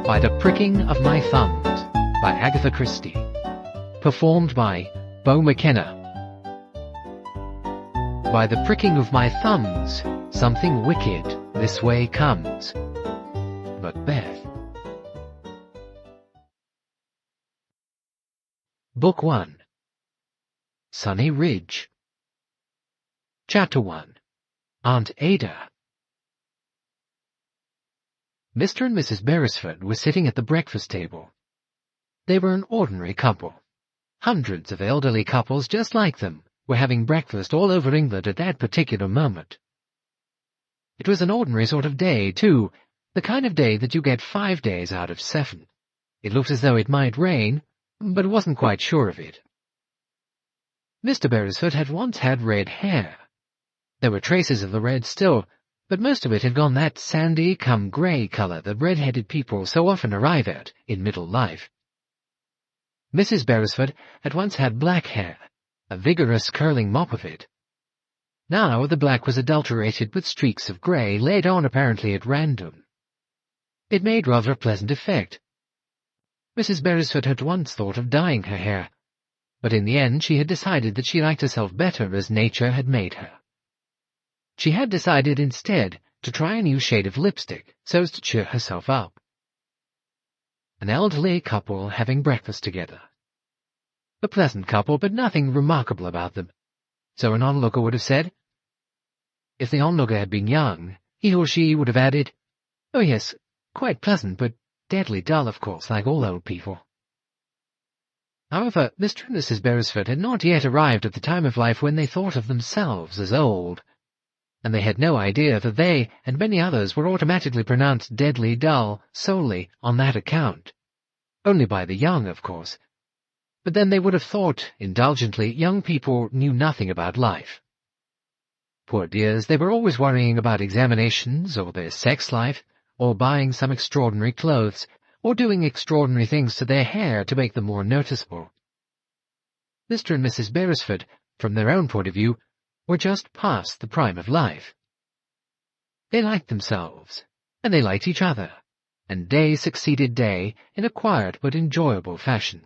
By the Pricking of My Thumbs by Agatha Christie. Performed by Beau McKenna. By the pricking of my thumbs, something wicked this way comes. Macbeth. Book 1. Sunny Ridge. Chapter 1. Aunt Ada. Mr. and Mrs. Beresford were sitting at the breakfast table. They were an ordinary couple. Hundreds of elderly couples just like them were having breakfast all over England at that particular moment. It was an ordinary sort of day, too, the kind of day that you get 5 days out of 7. It looked as though it might rain, but wasn't quite sure of it. Mr. Beresford had once had red hair. There were traces of the red still, but most of it had gone that sandy-come-grey colour that red-headed people so often arrive at in middle life. Mrs. Beresford had once had black hair, a vigorous curling mop of it. Now the black was adulterated with streaks of grey, laid on apparently at random. It made rather a pleasant effect. Mrs. Beresford had once thought of dyeing her hair, but in the end she had decided that she liked herself better as nature had made her. She had decided instead to try a new shade of lipstick so as to cheer herself up. An elderly couple having breakfast together. A pleasant couple, but nothing remarkable about them, so an onlooker would have said. If the onlooker had been young, he or she would have added, "Oh yes, quite pleasant, but deadly dull, of course, like all old people." However, Mr. and Mrs. Beresford had not yet arrived at the time of life when they thought of themselves as old, and they had no idea that they and many others were automatically pronounced deadly dull solely on that account. Only by the young, of course. But then they would have thought, indulgently, young people knew nothing about life. Poor dears, they were always worrying about examinations, or their sex life, or buying some extraordinary clothes, or doing extraordinary things to their hair to make them more noticeable. Mr. and Mrs. Beresford, from their own point of view, were just past the prime of life. They liked themselves, and they liked each other, and day succeeded day in a quiet but enjoyable fashion.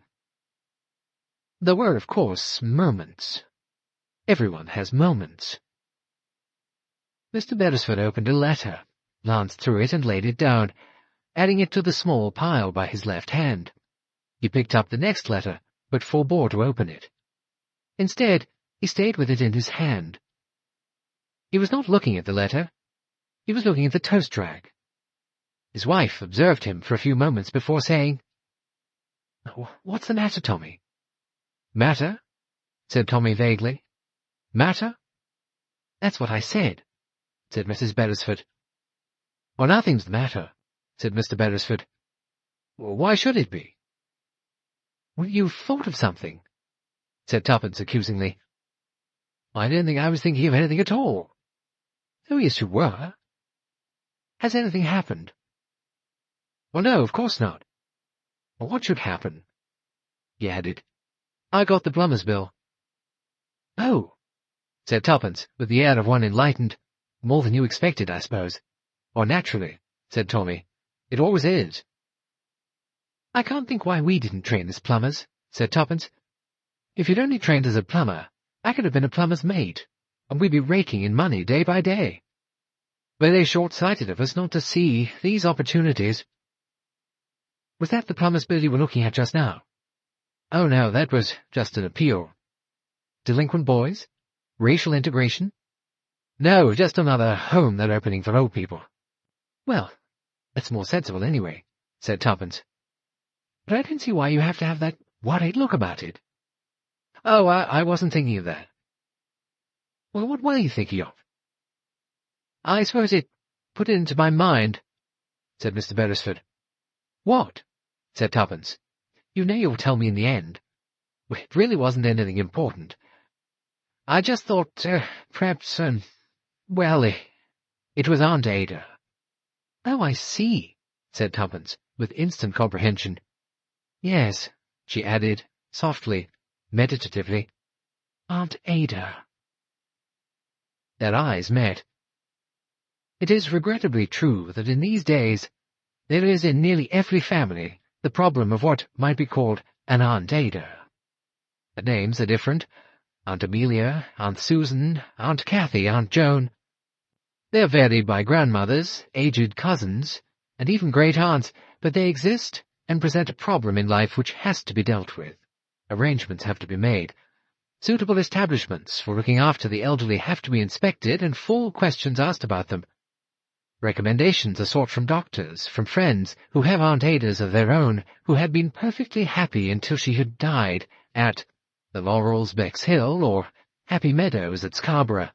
There were, of course, moments. Everyone has moments. Mr. Beresford opened a letter, glanced through it and laid it down, adding it to the small pile by his left hand. He picked up the next letter, but forbore to open it. Instead, he stayed with it in his hand. He was not looking at the letter. He was looking at the toast rag. His wife observed him for a few moments before saying, "What's the matter, Tommy?" "Matter?" said Tommy vaguely. "Matter?" "That's what I said," said Mrs. Beresford. "Well, nothing's the matter," said Mr. Beresford. "Why should it be?" "Well, you've thought of something," said Tuppence accusingly. "I didn't think I was thinking of anything at all." "Oh, yes, you were." "Has anything happened?" "Well, no, of course not." "Well, what should happen?" he added. "I got the plumber's bill." "Oh," said Tuppence, with the air of one enlightened. "More than you expected, I suppose." "Or naturally," said Tommy. "It always is." "I can't think why we didn't train as plumbers," said Tuppence. "If you'd only trained as a plumber, I could have been a plumber's mate, and we'd be raking in money day by day. Very short-sighted of us not to see these opportunities." "Was that the plumber's bill you were looking at just now?" "Oh, no, that was just an appeal." "Delinquent boys? Racial integration?" "No, just another home they're opening for old people." "Well, that's more sensible anyway," said Tuppence. "But I don't see why you have to have that worried look about it." "Oh, I wasn't thinking of that." "Well, what were you thinking of?" "I suppose it put it into my mind," said Mr. Beresford. "What?" said Tuppence. "You know you'll tell me in the end." "It really wasn't anything important. I just thought, perhaps, well, it was Aunt Ada." "Oh, I see," said Tuppence, with instant comprehension. "Yes," she added, softly, meditatively. "Aunt Ada." Their eyes met. It is regrettably true that in these days There is in nearly every family the problem of what might be called an Aunt Ada. The names are different: Aunt Amelia, Aunt Susan, Aunt Kathy, Aunt Joan. They are varied by grandmothers, aged cousins, and even great-aunts, but they exist and present a problem in life which has to be dealt with. Arrangements have to be made. Suitable establishments for looking after the elderly have to be inspected and full questions asked about them. Recommendations are sought from doctors, from friends who have Aunt Adas of their own, who had been perfectly happy until she had died at the Laurels, Bexhill, or Happy Meadows at Scarborough.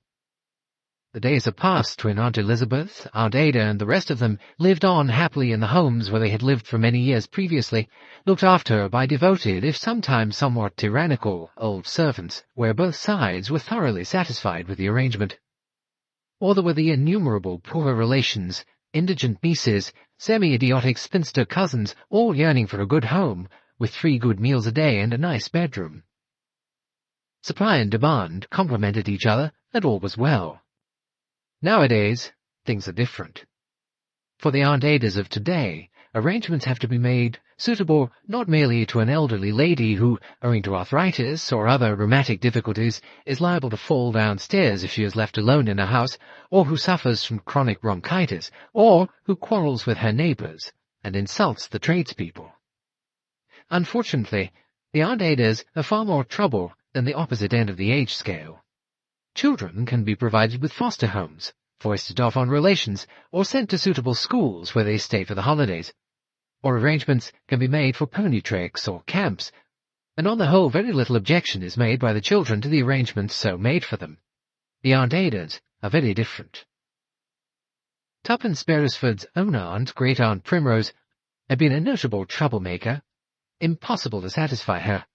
The days are past when Aunt Elizabeth, Aunt Ada, and the rest of them lived on happily in the homes where they had lived for many years previously, looked after by devoted, if sometimes somewhat tyrannical, old servants, where both sides were thoroughly satisfied with the arrangement. Or there were the innumerable poor relations, indigent nieces, semi-idiotic spinster cousins, all yearning for a good home, with 3 good meals a day and a nice bedroom. Supply and demand complemented each other, and all was well. Nowadays, things are different. For the Aunt Adas of today, arrangements have to be made suitable not merely to an elderly lady who, owing to arthritis or other rheumatic difficulties, is liable to fall downstairs if she is left alone in a house, or who suffers from chronic bronchitis, or who quarrels with her neighbours and insults the tradespeople. Unfortunately, the Aunt Adas are far more trouble than the opposite end of the age scale. Children can be provided with foster homes, foisted off on relations, or sent to suitable schools where they stay for the holidays. Or arrangements can be made for pony treks or camps, and on the whole very little objection is made by the children to the arrangements so made for them. The Aunt Adas are very different. Tuppence Beresford's own aunt, Great-Aunt Primrose, had been a notable troublemaker. Impossible to satisfy her.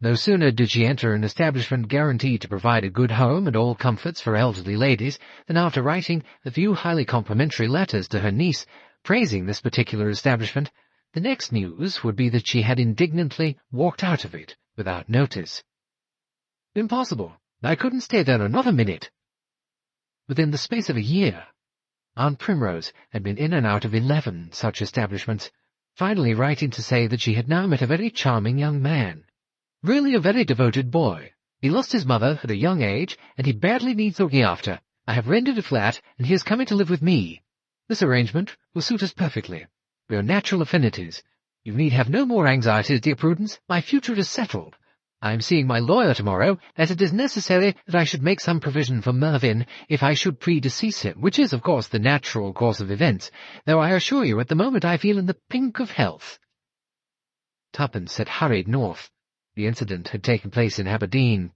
No sooner did she enter an establishment guaranteed to provide a good home and all comforts for elderly ladies than after writing a few highly complimentary letters to her niece, praising this particular establishment, the next news would be that she had indignantly walked out of it without notice. Impossible. I couldn't stay there another minute. Within the space of a year, Aunt Primrose had been in and out of 11 such establishments, finally writing to say that she had now met a very charming young man. Really a very devoted boy. He lost his mother at a young age, and he badly needs looking after. I have rented a flat, and he is coming to live with me. This arrangement will suit us perfectly. We are natural affinities. You need have no more anxieties, dear Prudence. My future is settled. I am seeing my lawyer tomorrow, as it is necessary that I should make some provision for Mervyn if I should predecease him, which is, of course, the natural course of events, though I assure you at the moment I feel in the pink of health. Tuppence had hurried north. The incident had taken place in Aberdeen.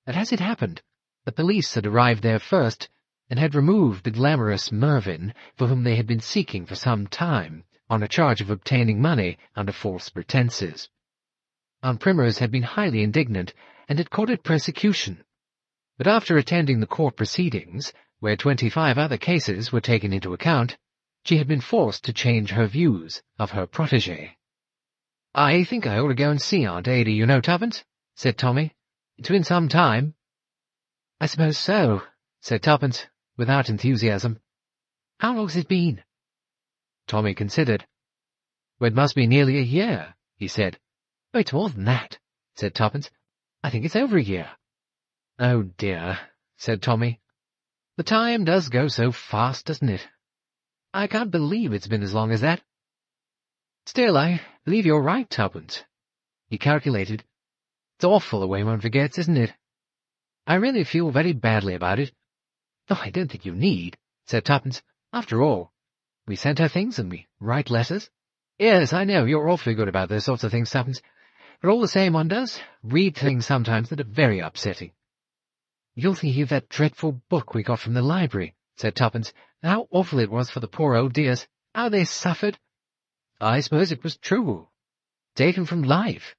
And as it happened, the police had arrived there first, and had removed the glamorous Mervyn, for whom they had been seeking for some time, on a charge of obtaining money under false pretences. Aunt Primrose had been highly indignant, and had courted persecution. But after attending the court proceedings, where 25 other cases were taken into account, she had been forced to change her views of her protégé. "I think I ought to go and see Aunt Ada, you know, Tuppence," said Tommy. "It's been some time." "I suppose so," said Tuppence, without enthusiasm. "How long's it been?" Tommy considered. "Well, it must be nearly a year," he said. "Oh, it's more than that," said Tuppence. "I think it's over a year." "Oh, dear," said Tommy. "The time does go so fast, doesn't it? I can't believe it's been as long as that." "Still, I believe you're right, Tuppence." He calculated. "It's awful the way one forgets, isn't it? I really feel very badly about it." "Oh, I don't think you need," said Tuppence. "After all, we send her things and we write letters." "Yes, I know, you're awfully good about those sorts of things, Tuppence. But all the same one does read things sometimes that are very upsetting." "You're thinking of that dreadful book we got from the library," said Tuppence, "and how awful it was for the poor old dears. How they suffered." "I suppose it was true. Taken from life."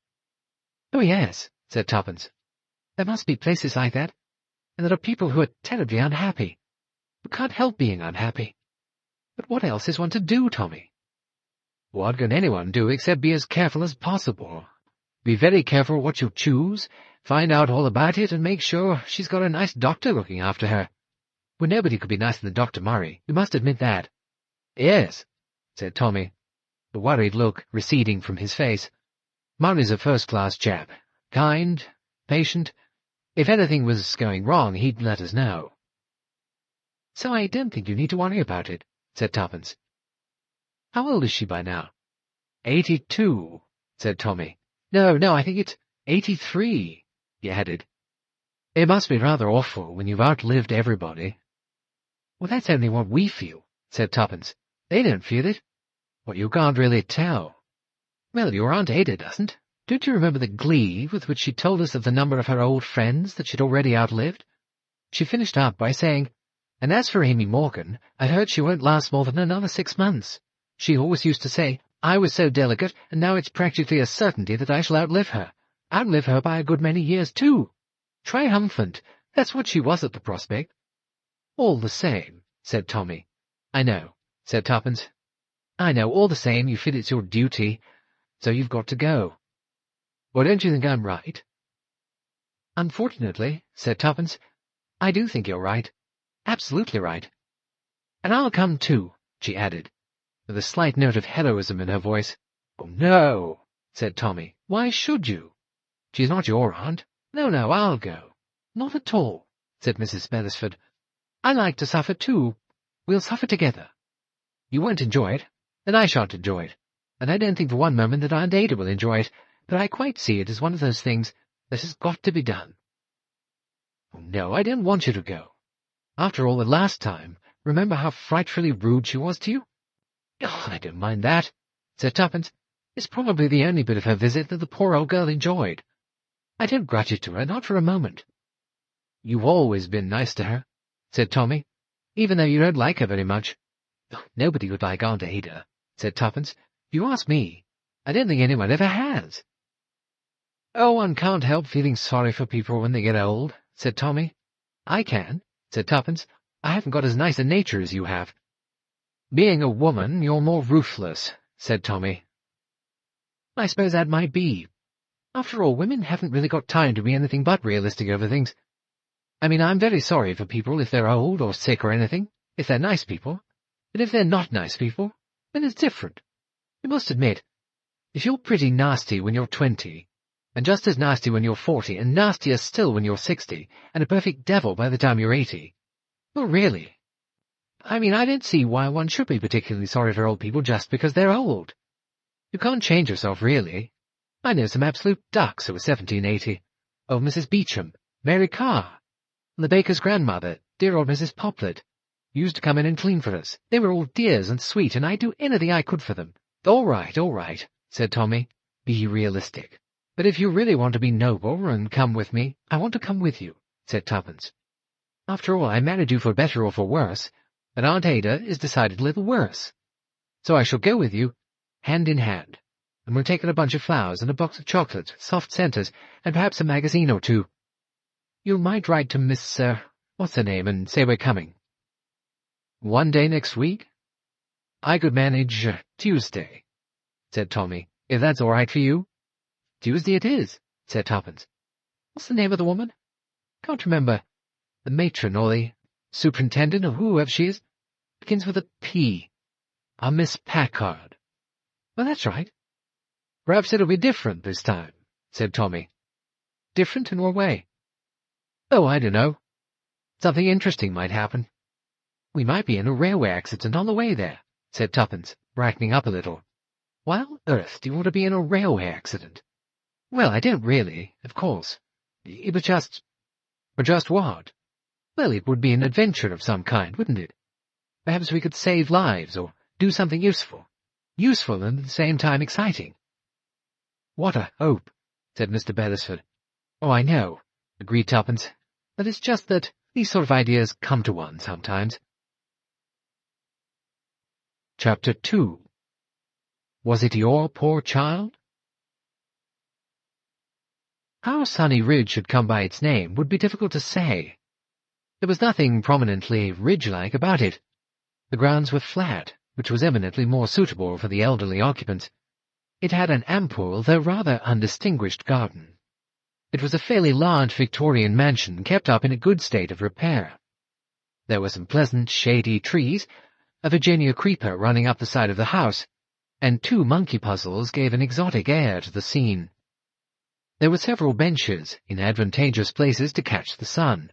"Oh, yes," said Tuppence. "There must be places like that, and there are people who are terribly unhappy, who can't help being unhappy. But what else is one to do, Tommy?" "What can anyone do except be as careful as possible? Be very careful what you choose, find out all about it, and make sure she's got a nice doctor looking after her. Well, nobody could be nicer than Dr. Murray, you must admit that." "Yes," said Tommy, the worried look receding from his face. "Murray's a first-class chap. Kind, patient. If anything was going wrong, he'd let us know." "So I don't think you need to worry about it," said Tuppence. "How old is she by now?" 82, said Tommy. No, I think it's 83, he added. "It must be rather awful when you've outlived everybody." "Well, that's only what we feel," said Tuppence. "They don't feel it." "Well, you can't really tell." "Well, your Aunt Ada doesn't. Don't you remember the glee with which she told us of the number of her old friends that she'd already outlived? She finished up by saying, 'And as for Amy Morgan, I've heard she won't last more than another 6 months. She always used to say, I was so delicate, and now it's practically a certainty that I shall outlive her. Outlive her by a good many years, too. Triumphant, that's what she was at the prospect." "All the same," said Tommy. "I know," said Tuppence. "I know, all the same, you feel it's your duty, so you've got to go. Well, don't you think I'm right?" "Unfortunately," said Tuppence, "I do think you're right. Absolutely right. And I'll come too," she added, with a slight note of heroism in her voice. "Oh, no," said Tommy. "Why should you? She's not your aunt. No, I'll go." "Not at all," said Mrs. Beresford. "I like to suffer too. We'll suffer together. You won't enjoy it, and I shan't enjoy it, and I don't think for one moment that Aunt Ada will enjoy it, but I quite see it as one of those things that has got to be done." "Oh, no, I don't want you to go. After all, the last time, remember how frightfully rude she was to you?" "Oh, I don't mind that," said Tuppence. "It's probably the only bit of her visit that the poor old girl enjoyed. I don't grudge it to her, not for a moment." "You've always been nice to her," said Tommy, "even though you don't like her very much." "Nobody would like Aunt Ada," said Tuppence. "If you ask me, I don't think anyone ever has." "Oh, one can't help feeling sorry for people when they get old," said Tommy. "I can," said Tuppence. "I haven't got as nice a nature as you have." "Being a woman, you're more ruthless," said Tommy. "I suppose that might be. After all, women haven't really got time to be anything but realistic over things. I mean, I'm very sorry for people if they're old or sick or anything, if they're nice people. But if they're not nice people, then it's different. You must admit, if you're pretty nasty when you're 20, and just as nasty when you're 40, and nastier still when you're 60, and a perfect devil by the time you're 80, well, really, I mean, I don't see why one should be particularly sorry for old people just because they're old. You can't change yourself, really. I know some absolute ducks who were 1780. Old Mrs. Beecham, Mary Carr, and the baker's grandmother, dear old Mrs. Poplet, used to come in and clean for us. They were all dears and sweet, and I'd do anything I could for them." All right, said Tommy. "Be realistic. But if you really want to be noble and come with me—" "I want to come with you," said Tuppence. "After all, I married you for better or for worse, and Aunt Ada is decided a little worse. So I shall go with you, hand in hand, and we'll take in a bunch of flowers and a box of chocolates with soft centres, and perhaps a magazine or two. You might write to Miss, what's her name, and say we're coming." "One day next week? I could manage Tuesday," said Tommy, "if that's all right for you." "Tuesday it is," said Tuppence. "What's the name of the woman? Can't remember. The matron or the superintendent or whoever she is. Begins with a P. A Miss Packard." "Well, that's right." "Perhaps it'll be different this time," said Tommy. "Different in what way?" "Oh, I don't know. Something interesting might happen." "We might be in a railway accident on the way there," said Tuppence, brightening up a little. "Why on earth do you want to be in a railway accident?" "Well, I don't really, of course. It was just—" "But just what?" "Well, it would be an adventure of some kind, wouldn't it? Perhaps we could save lives, or do something useful. Useful and at the same time exciting." "What a hope," said Mr. Beresford. "Oh, I know," agreed Tuppence. "But it's just that these sort of ideas come to one sometimes." Chapter 2. Was it your poor child? How Sunny Ridge had come by its name would be difficult to say. There was nothing prominently ridge-like about it. The grounds were flat, which was eminently more suitable for the elderly occupants. It had an ample, though rather undistinguished garden. It was a fairly large Victorian mansion kept up in a good state of repair. There were some pleasant, shady trees, a Virginia creeper running up the side of the house, and 2 monkey puzzles gave an exotic air to the scene. There were several benches in advantageous places to catch the sun,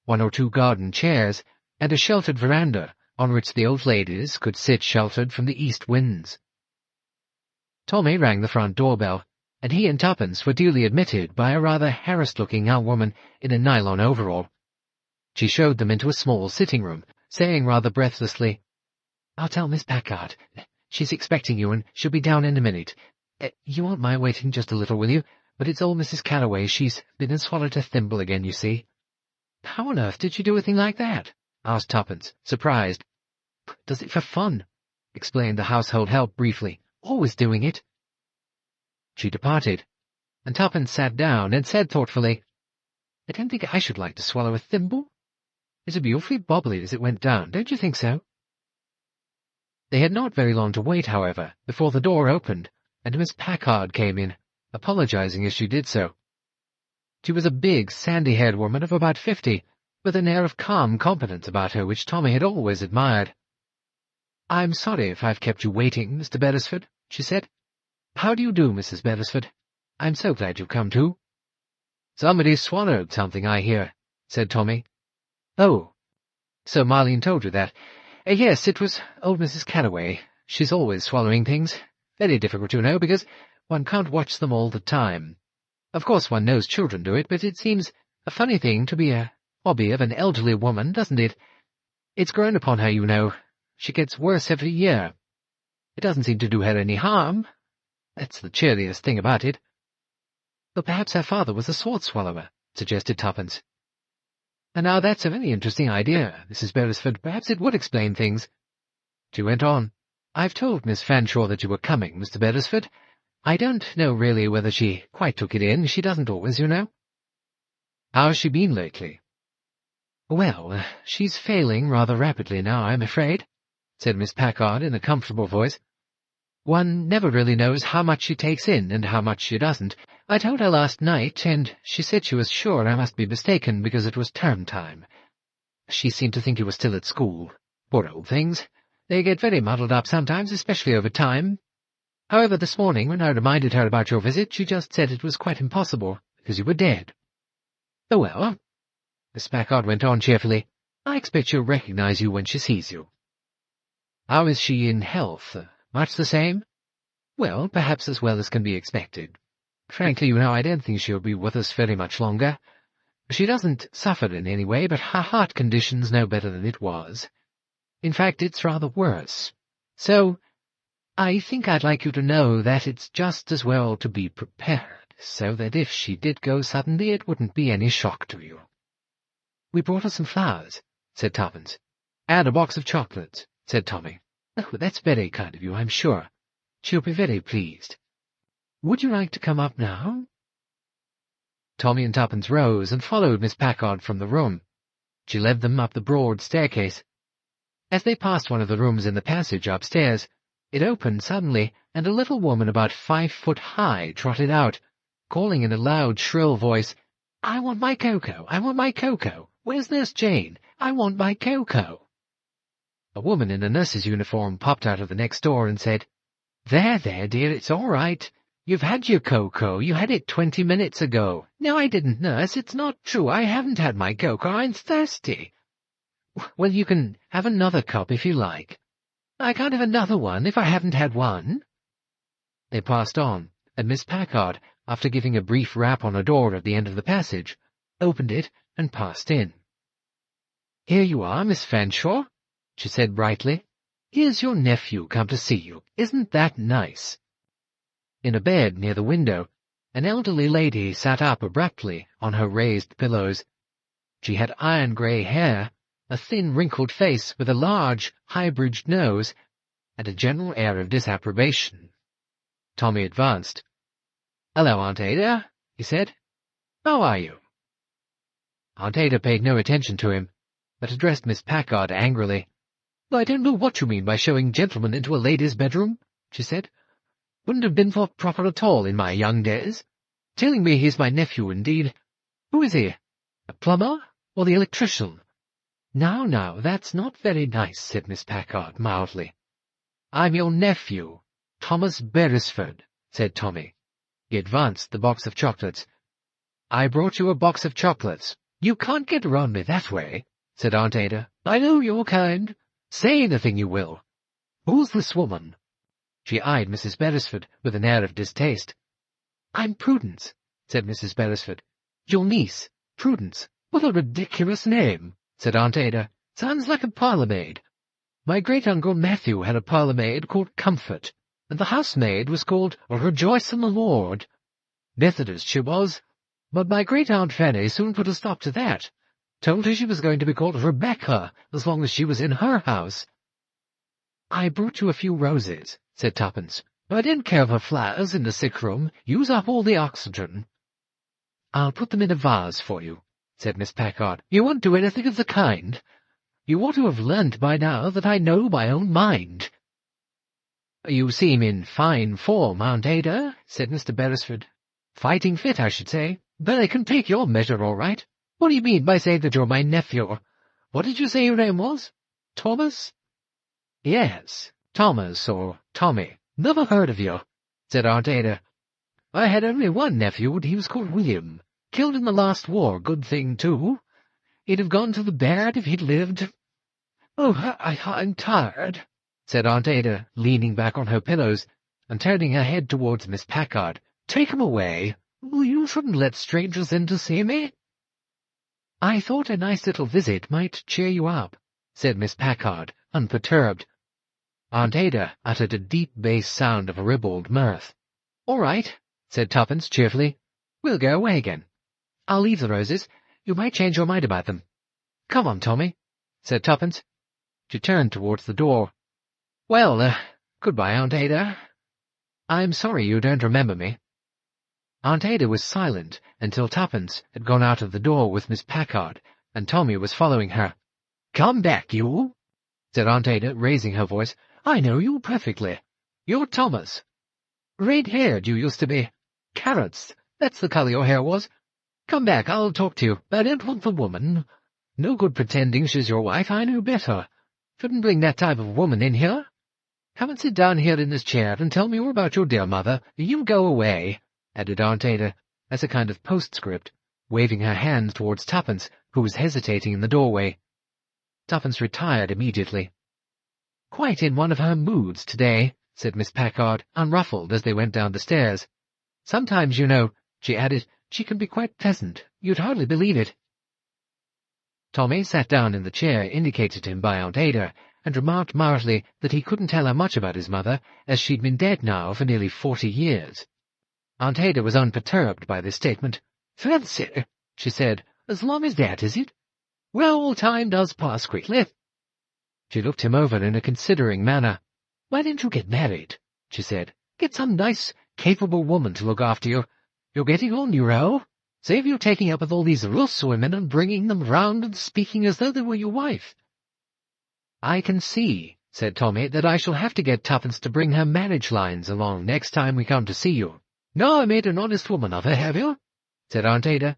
1 or 2 garden chairs, and a sheltered veranda on which the old ladies could sit sheltered from the east winds. Tommy rang the front doorbell, and he and Tuppence were duly admitted by a rather harassed-looking young woman in a nylon overall. She showed them into a small sitting-room, saying rather breathlessly, "I'll tell Miss Packard. She's expecting you, and she'll be down in a minute. You won't mind waiting just a little, will you? But it's old Mrs. Calloway. She's been and swallowed her thimble again, you see." "How on earth did she do a thing like that?" asked Tuppence, surprised. "Does it for fun," explained the household help briefly. "Always doing it." She departed, and Tuppence sat down and said thoughtfully, "I don't think I should like to swallow a thimble. It'd be awfully bobbly as it went down, don't you think so?" They had not very long to wait, however, before the door opened, and Miss Packard came in, apologizing as she did so. She was a big, sandy-haired woman of about 50, with an air of calm competence about her which Tommy had always admired. "I'm sorry if I've kept you waiting, Mr. Beresford," she said. "How do you do, Mrs. Beresford? I'm so glad you've come too." "Somebody swallowed something, I hear," said Tommy. "Oh, so Marlene told you that? Yes, it was old Mrs. Calloway. She's always swallowing things. Very difficult, you know, because one can't watch them all the time. Of course one knows children do it, but it seems a funny thing to be a hobby of an elderly woman, doesn't it? It's grown upon her, you know. She gets worse every year. It doesn't seem to do her any harm. That's the cheeriest thing about it." "But perhaps her father was a sword swallower," suggested Tuppence. "And now that's a very interesting idea, Mrs. Beresford. Perhaps it would explain things." She went on. "I've told Miss Fanshawe that you were coming, Mr. Beresford. I don't know really whether she quite took it in. She doesn't always, you know." "How's she been lately?" "Well, she's failing rather rapidly now, I'm afraid," said Miss Packard in a comfortable voice. "One never really knows how much she takes in and how much she doesn't. I told her last night, and she said she was sure I must be mistaken because it was term time. She seemed to think you were still at school. Poor old things. They get very muddled up sometimes, especially over time. However, this morning, when I reminded her about your visit, she just said it was quite impossible, because you were dead. Oh well," Miss Packard went on cheerfully, "I expect she'll recognize you when she sees you." "How is she in health? Much the same?" "Well, perhaps as well as can be expected. Frankly, you know, I don't think she'll be with us very much longer. She doesn't suffer in any way, but her heart condition's no better than it was. In fact, it's rather worse. So, I think I'd like you to know that it's just as well to be prepared, so that if she did go suddenly, it wouldn't be any shock to you." "We brought her some flowers," said Tuppence. "And a box of chocolates," said Tommy. "Oh, that's very kind of you, I'm sure. She'll be very pleased. Would you like to come up now?" Tommy and Tuppence rose and followed Miss Packard from the room. She led them up the broad staircase. As they passed one of the rooms in the passage upstairs, it opened suddenly, and a little woman about 5 foot high trotted out, calling in a loud, shrill voice, "I want my cocoa! I want my cocoa! Where's Nurse Jane? I want my cocoa!" A woman in a nurse's uniform popped out of the next door and said, There, dear, it's all right. You've had your cocoa. You had it 20 minutes ago. No, I didn't, nurse. It's not true. I haven't had my cocoa. I'm thirsty." "Well, you can have another cup if you like." "I can't have another one if I haven't had one." They passed on, and Miss Packard, after giving a brief rap on a door at the end of the passage, opened it and passed in. "Here you are, Miss Fanshawe," she said brightly. "Here's your nephew come to see you. Isn't that nice?" In a bed near the window, an elderly lady sat up abruptly on her raised pillows. She had iron-grey hair, a thin, wrinkled face with a large, high-bridged nose, and a general air of disapprobation. Tommy advanced. "Hello, Aunt Ada," he said. "How are you?" Aunt Ada paid no attention to him, but addressed Miss Packard angrily. "I don't know what you mean by showing gentlemen into a lady's bedroom," she said. "Wouldn't have been thought proper at all in my young days. Telling me he's my nephew, indeed. Who is he? A plumber or the electrician? Now, that's not very nice," said Miss Packard mildly. "I'm your nephew, Tuppence Beresford," said Tommy. He advanced the box of chocolates. "I brought you a box of chocolates. You can't get around me that way," said Aunt Ada. "I know you're kind. Say anything you will. Who's this woman?" She eyed Mrs. Beresford with an air of distaste. "I'm Prudence," said Mrs. Beresford. "Your niece, Prudence." "What a ridiculous name," said Aunt Ada. "Sounds like a parlour-maid. My great-uncle Matthew had a parlour-maid called Comfort, and the housemaid was called Rejoice in the Lord. Methodist she was, but my great-aunt Fanny soon put a stop to that. Told her she was going to be called Rebecca as long as she was in her house." "I brought you a few roses," said Tuppence. "I didn't care for flowers in the sick-room. Use up all the oxygen." "I'll put them in a vase for you," said Miss Packard. "You won't do anything of the kind. You ought to have learnt by now that I know my own mind." "You seem in fine form, Aunt Ada," said Mr. Beresford. "Fighting fit, I should say. But I can take your measure all right. What do you mean by saying that you're my nephew? What did you say your name was? Thomas?" "Yes, Thomas or Tommy. Never heard of you," said Aunt Ada. "I had only one nephew, and he was called William. Killed in the last war, good thing, too. He'd have gone to the bad if he'd lived." "Oh, I'm tired," said Aunt Ada, leaning back on her pillows and turning her head towards Miss Packard. "Take him away. You shouldn't let strangers in to see me." "I thought a nice little visit might cheer you up," said Miss Packard, unperturbed. Aunt Ada uttered a deep bass sound of ribald mirth. "All right," said Tuppence cheerfully. "We'll go away again. I'll leave the roses. You might change your mind about them." "Come on, Tommy," said Tuppence. She turned towards the door. "Well, goodbye, Aunt Ada. I'm sorry you don't remember me." Aunt Ada was silent until Tuppence had gone out of the door with Miss Packard, and Tommy was following her. "Come back, you," said Aunt Ada, raising her voice. "I know you perfectly. You're Thomas. Red-haired you used to be. Carrots, that's the colour your hair was. Come back, I'll talk to you. I don't want the woman. No good pretending she's your wife, I know better. Shouldn't bring that type of woman in here. Come and sit down here in this chair and tell me all about your dear mother. You go away," added Aunt Ada, as a kind of postscript, waving her hand towards Tuppence, who was hesitating in the doorway. Tuppence retired immediately. "Quite in one of her moods today," said Miss Packard, unruffled as they went down the stairs. "Sometimes, you know," she added, "she can be quite pleasant. You'd hardly believe it." Tommy sat down in the chair indicated him by Aunt Ada, and remarked mildly that he couldn't tell her much about his mother, as she'd been dead now for nearly 40 years. Aunt Ada was unperturbed by this statement. "Fancy," she said, "as long as that, is it? Well, time does pass quickly." She looked him over in a considering manner. "Why didn't you get married?" she said. "Get some nice, capable woman to look after you. You're getting on, you know. Save you taking up with all these Russ women and bringing them round and speaking as though they were your wife." "I can see," said Tommy, "that I shall have to get Tuppence to bring her marriage lines along next time we come to see you." "No, I made an honest woman of her, have you?" said Aunt Ada.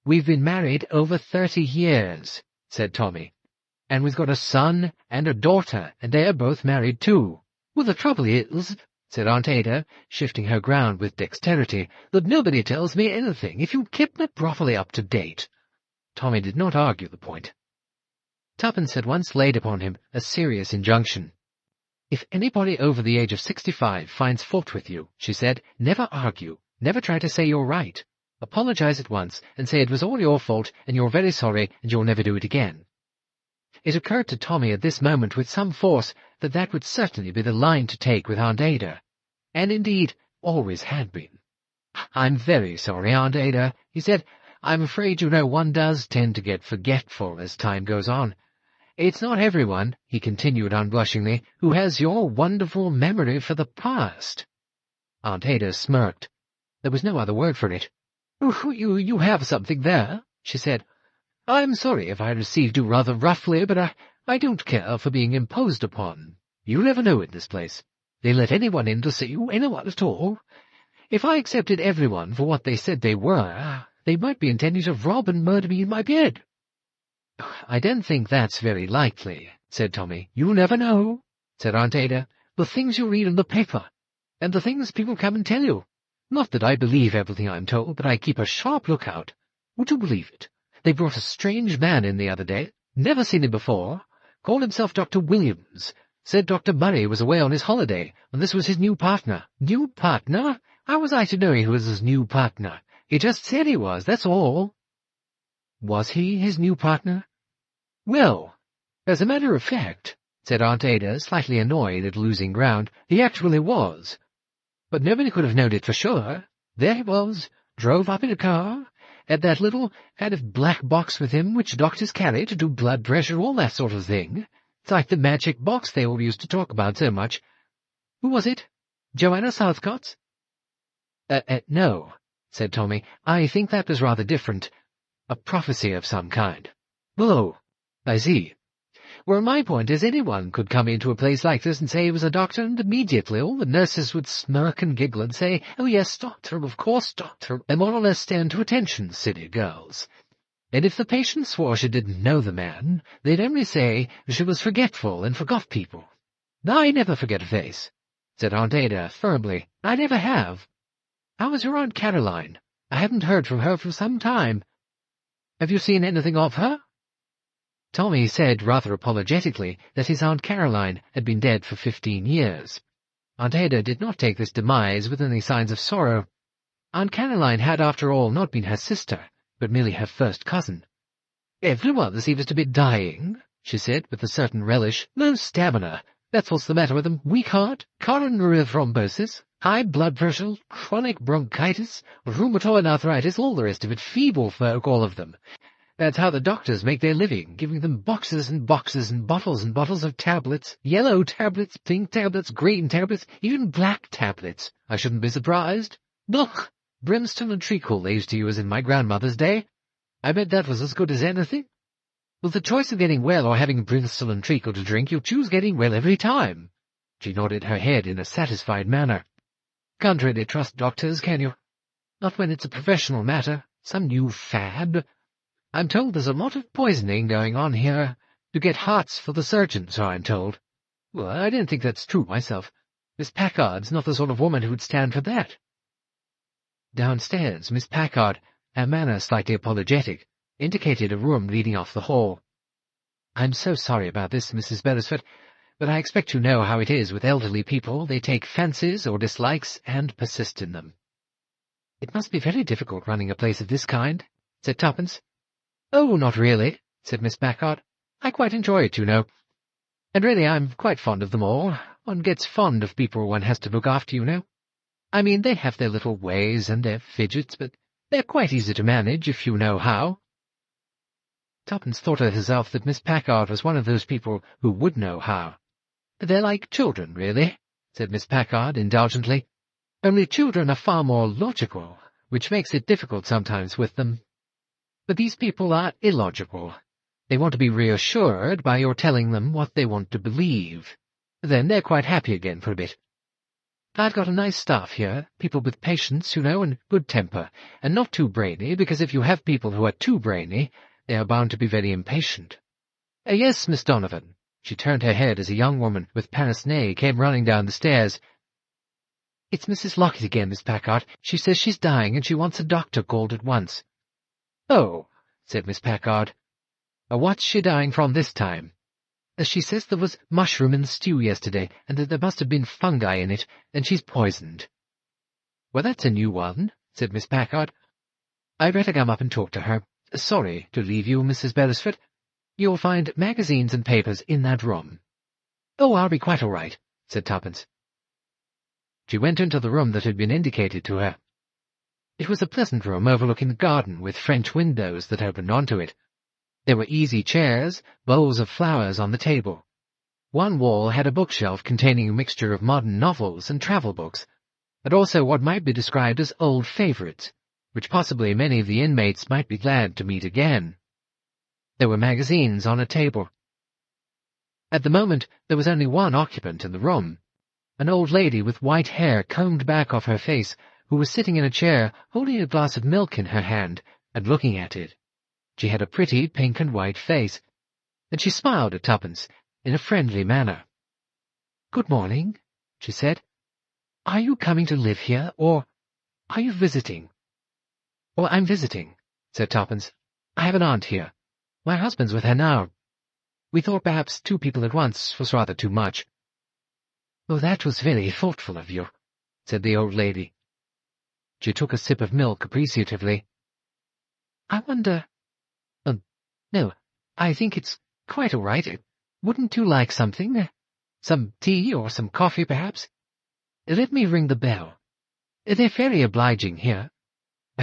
"We've been married over 30 years, said Tommy. "And we've got a son and a daughter, and they're both married too. Well, the trouble is," said Aunt Ada, shifting her ground with dexterity, "that nobody tells me anything. If you kept me properly up to date—" Tommy did not argue the point. Tuppence had once laid upon him a serious injunction. "If anybody over the age of 65 finds fault with you," she said, "never argue, never try to say you're right. Apologize at once and say it was all your fault and you're very sorry and you'll never do it again." It occurred to Tommy at this moment with some force that that would certainly be the line to take with Aunt Ada, and indeed always had been. "I'm very sorry, Aunt Ada," he said. "I'm afraid, you know, one does tend to get forgetful as time goes on. It's not everyone," he continued unblushingly, "who has your wonderful memory for the past." Aunt Ada smirked. There was no other word for it. "Oh, you have something there," she said. "I'm sorry if I received you rather roughly, but I don't care for being imposed upon. You never know in this place. They let anyone in to see you, anyone at all. If I accepted everyone for what they said they were, they might be intending to rob and murder me in my bed." "I don't think that's very likely," said Tommy. "You never know," said Aunt Ada. "The things you read in the paper, and the things people come and tell you. Not that I believe everything I'm told, but I keep a sharp lookout. Would you believe it? They brought a strange man in the other day. Never seen him before. Called himself Dr. Williams. Said Dr. Murray was away on his holiday, and this was his new partner." "New partner? How was I to know he was his new partner? He just said he was, that's all." "Was he his new partner?" "Well, as a matter of fact," said Aunt Ada, slightly annoyed at losing ground, "he actually was. But nobody could have known it for sure. There he was, drove up in a car, had that little kind of black box with him which doctors carry to do blood pressure, all that sort of thing. It's like the magic box they all used to talk about so much. Who was it? Joanna Southcott's?" No," said Tommy. "I think that was rather different. A prophecy of some kind." "Oh, I see. Well, my point is anyone could come into a place like this and say he was a doctor, and immediately all the nurses would smirk and giggle and say, 'Oh, yes, doctor, of course, doctor,' and more or less stand to attention, silly girls. And if the patient swore she didn't know the man, they'd only say she was forgetful and forgot people." "I never forget a face," said Aunt Ada firmly. "I never have. How is your Aunt Caroline? I haven't heard from her for some time. Have you seen anything of her?" Tommy said rather apologetically that his Aunt Caroline had been dead for 15 years. Aunt Ada did not take this demise with any signs of sorrow. Aunt Caroline had, after all, not been her sister, but merely her first cousin. "Everyone seems to be dying," she said with a certain relish. "No stamina. That's what's the matter with them. Weak heart, coronary thrombosis, high blood pressure, chronic bronchitis, rheumatoid arthritis, all the rest of it. Feeble folk, all of them. That's how the doctors make their living, giving them boxes and boxes and bottles of tablets, yellow tablets, pink tablets, green tablets, even black tablets. I shouldn't be surprised. Ugh! Brimstone and treacle they used to use in my grandmother's day. I bet that was as good as anything. With the choice of getting well or having brimstone and treacle to drink, you choose getting well every time." She nodded her head in a satisfied manner. "Can't really trust doctors, can you? Not when it's a professional matter, some new fad. I'm told there's a lot of poisoning going on here, to get hearts for the surgeons, so I'm told. Well, I don't think that's true myself. Miss Packard's not the sort of woman who would stand for that." Downstairs, Miss Packard, her manner slightly apologetic, indicated a room leading off the hall. "I'm so sorry about this, Mrs. Beresford, but I expect you know how it is with elderly people. They take fancies or dislikes and persist in them." "It must be very difficult running a place of this kind," said Tuppence. "Oh, not really," said Miss Packard. "I quite enjoy it, you know. And really I'm quite fond of them all. One gets fond of people one has to look after, you know. I mean, they have their little ways and their fidgets, but they're quite easy to manage if you know how." Tuppence thought to herself that Miss Packard was one of those people who would know how. "They're like children, really," said Miss Packard indulgently. "Only children are far more logical, which makes it difficult sometimes with them. But these people are illogical. They want to be reassured by your telling them what they want to believe. Then they're quite happy again for a bit. I've got a nice staff here, people with patience, you know, and good temper, and not too brainy, because if you have people who are too brainy, they are bound to be very impatient. Yes, Miss Donovan." She turned her head as a young woman with pince-nez came running down the stairs. "It's Mrs. Lockett again, Miss Packard. She says she's dying, and she wants a doctor called at once." "Oh," said Miss Packard. "What's she dying from this time?" "She says there was mushroom in the stew yesterday, and that there must have been fungi in it, and she's poisoned." "Well, that's a new one," said Miss Packard. "I'd better come up and talk to her. Sorry to leave you, Mrs. Beresford. You'll find magazines and papers in that room." "Oh, I'll be quite all right," said Tuppence. She went into the room that had been indicated to her. It was a pleasant room overlooking the garden, with French windows that opened onto it. There were easy chairs, bowls of flowers on the table. One wall had a bookshelf containing a mixture of modern novels and travel books, and also what might be described as old favourites, which possibly many of the inmates might be glad to meet again. There were magazines on a table. At the moment there was only one occupant in the room, an old lady with white hair combed back off her face, who was sitting in a chair holding a glass of milk in her hand and looking at it. She had a pretty pink and white face, and she smiled at Tuppence in a friendly manner. "Good morning," she said. "Are you coming to live here, or are you visiting?" "Oh, I'm visiting," said Tuppence. "I have an aunt here. My husband's with her now. We thought perhaps 2 people at once was rather too much." "Oh, that was very thoughtful of you," said the old lady. She took a sip of milk appreciatively. "I wonder— no, I think it's quite all right. Wouldn't you like something? Some tea or some coffee, perhaps? Let me ring the bell. They're very obliging here."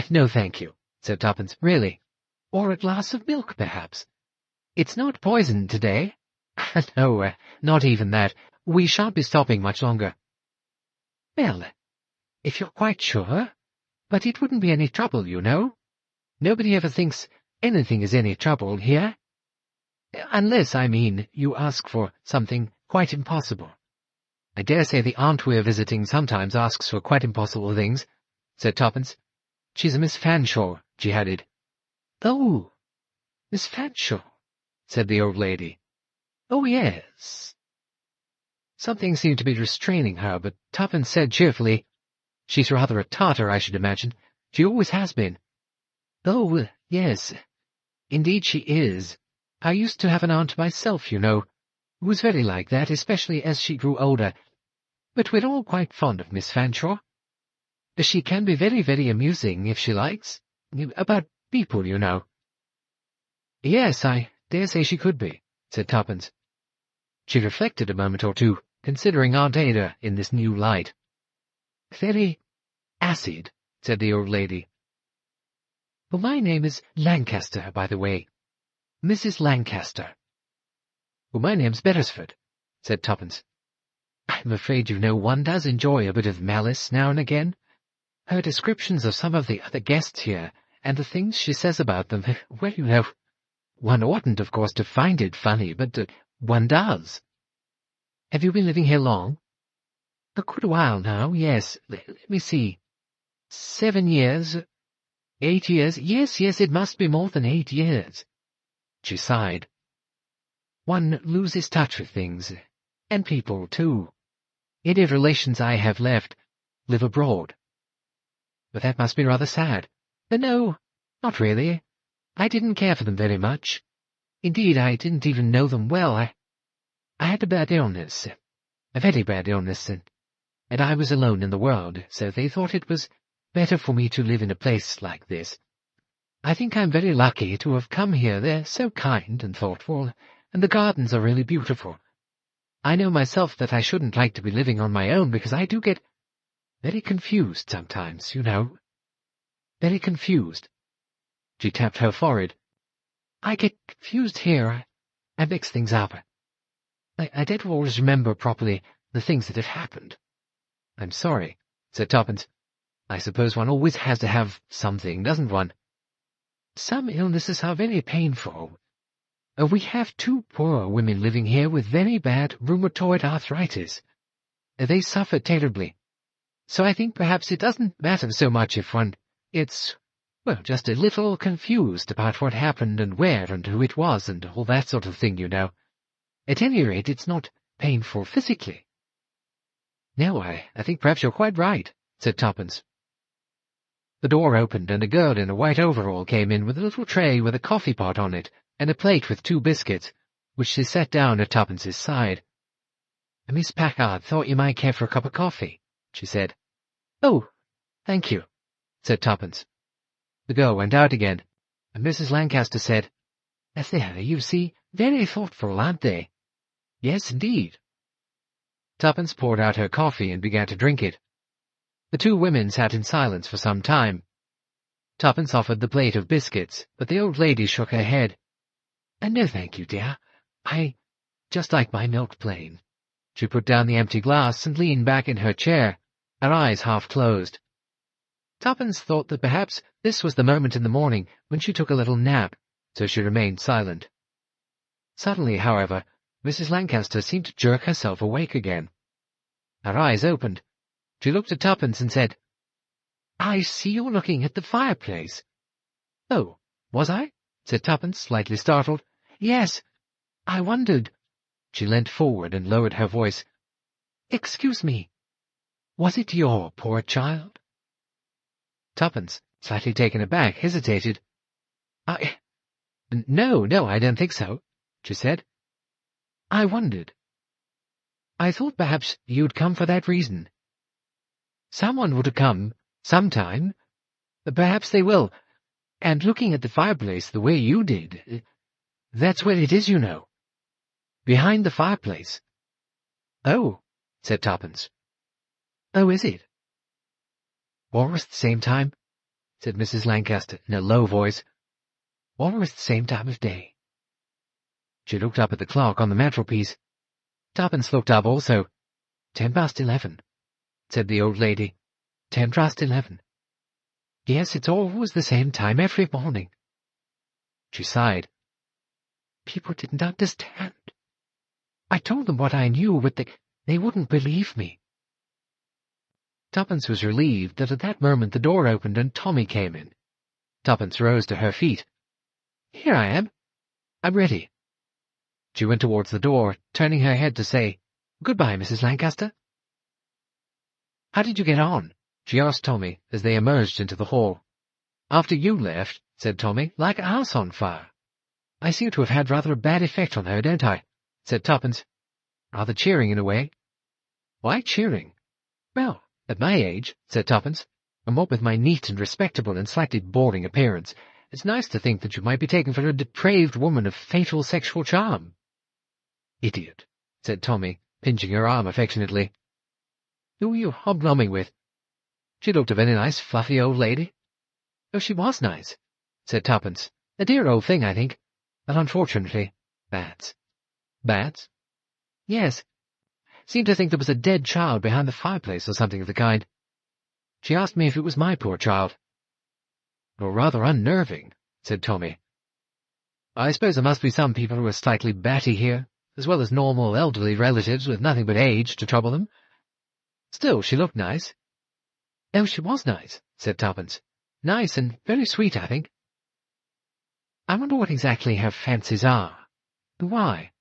"No, thank you," said Tuppence, "really. Or a glass of milk, perhaps? It's not poisoned today." "No, not even that. We shan't be stopping much longer." "Well, if you're quite sure. But it wouldn't be any trouble, you know. Nobody ever thinks anything is any trouble here. Unless, I mean, you ask for something quite impossible." "I dare say the aunt we're visiting sometimes asks for quite impossible things," said Tuppence. "She's a Miss Fanshawe," she added. "Oh, Miss Fanshawe," said the old lady. "Oh, yes." Something seemed to be restraining her, but Tuppence said cheerfully, "She's rather a Tartar, I should imagine. She always has been." "Oh, yes. Indeed she is. I used to have an aunt myself, you know, who was very like that, especially as she grew older. But we're all quite fond of Miss Fanshawe. She can be very, very amusing, if she likes. About people, you know." "Yes, I dare say she could be," said Tuppence. She reflected a moment or two, considering Aunt Ada in this new light. "Very acid," said the old lady. "Well, my name is Lancaster, by the way. Mrs Lancaster." "Well, my name's Beresford," said Tuppence. "I'm afraid, you know, one does enjoy a bit of malice now and again. Her descriptions of some of the other guests here, and the things she says about them, well, you know, one oughtn't, of course, to find it funny, but one does." "Have you been living here long?" "A good while now, yes. Let me see. 7 years, 8 years. Yes, it must be more than 8 years." She sighed. "One loses touch with things, and people, too. Any relations I have left live abroad." "But that must be rather sad." "No, not really. I didn't care for them very much. Indeed, I didn't even know them well. I had a bad illness, a very bad illness, and I was alone in the world, so they thought it was better for me to live in a place like this. I think I'm very lucky to have come here. They're so kind and thoughtful, and the gardens are really beautiful. I know myself that I shouldn't like to be living on my own, because I do get very confused sometimes, you know. Very confused." She tapped her forehead. "I get confused here. I mix things up. I don't always remember properly the things that have happened." "I'm sorry," said Tuppence. "I suppose one always has to have something, doesn't one?" "Some illnesses are very painful. We have 2 poor women living here with very bad rheumatoid arthritis. They suffer terribly. So I think perhaps it doesn't matter so much if one gets, well, just a little confused about what happened and where and who it was and all that sort of thing, you know. At any rate, it's not painful physically." "No, I think perhaps you're quite right," said Tuppence. The door opened, and a girl in a white overall came in with a little tray with a coffee pot on it and a plate with 2 biscuits, which she set down at Tuppence's side. "Miss Packard thought you might care for a cup of coffee," she said. "Oh, thank you," said Tuppence. The girl went out again, and Mrs Lancaster said, "There, you see, very thoughtful, aren't they?" "Yes, indeed." Tuppence poured out her coffee and began to drink it. The 2 women sat in silence for some time. Tuppence offered the plate of biscuits, but the old lady shook her head. "No, thank you, dear. I just like my milk plain." She put down the empty glass and leaned back in her chair, her eyes half closed. Tuppence thought that perhaps this was the moment in the morning when she took a little nap, so she remained silent. Suddenly, however, Mrs Lancaster seemed to jerk herself awake again. Her eyes opened. She looked at Tuppence and said, "I see you're looking at the fireplace." "Oh, was I?" said Tuppence, slightly startled. "Yes, I wondered." She leant forward and lowered her voice. "Excuse me, was it your poor child?" Tuppence, slightly taken aback, hesitated. No, I don't think so," she said. "I wondered. I thought perhaps you'd come for that reason. Someone would have come, sometime. Perhaps they will. And looking at the fireplace the way you did, that's where it is, you know. Behind the fireplace." "Oh," said Tuppence. "Oh, is it?" "Always the same time," said Mrs. Lancaster in a low voice. "Always the same time of day." She looked up at the clock on the mantelpiece. Tuppence looked up also. 11:10, said the old lady. 11:10. Yes, it's always the same time every morning. She sighed. People didn't understand. I told them what I knew, but they wouldn't believe me. Tuppence was relieved that at that moment the door opened and Tommy came in. Tuppence rose to her feet. "Here I am. I'm ready." She went towards the door, turning her head to say, "Goodbye, Mrs. Lancaster." "How did you get on?" she asked Tommy as they emerged into the hall. "After you left," said Tommy, "like a house on fire." "I seem to have had rather a bad effect on her, don't I?" said Tuppence. "Rather cheering in a way." "Why cheering?" "Well, at my age," said Tuppence, "and what with my neat and respectable and slightly boring appearance, it's nice to think that you might be taken for a depraved woman of fatal sexual charm." "Idiot," said Tommy, pinching her arm affectionately. "Who were you hobnobbing with?" "She looked a very nice, fluffy old lady." "Oh, she was nice," said Tuppence. "A dear old thing, I think. But unfortunately, bats." "Bats?" "Yes. Seemed to think there was a dead child behind the fireplace or something of the kind. She asked me if it was my poor child." "You're rather unnerving," said Tommy. "I suppose there must be some people who are slightly batty here, as well as normal elderly relatives with nothing but age to trouble them. Still, she looked nice." "Oh, she was nice," said Tuppence. "Nice and very sweet, I think. I wonder what exactly her fancies are. Why?"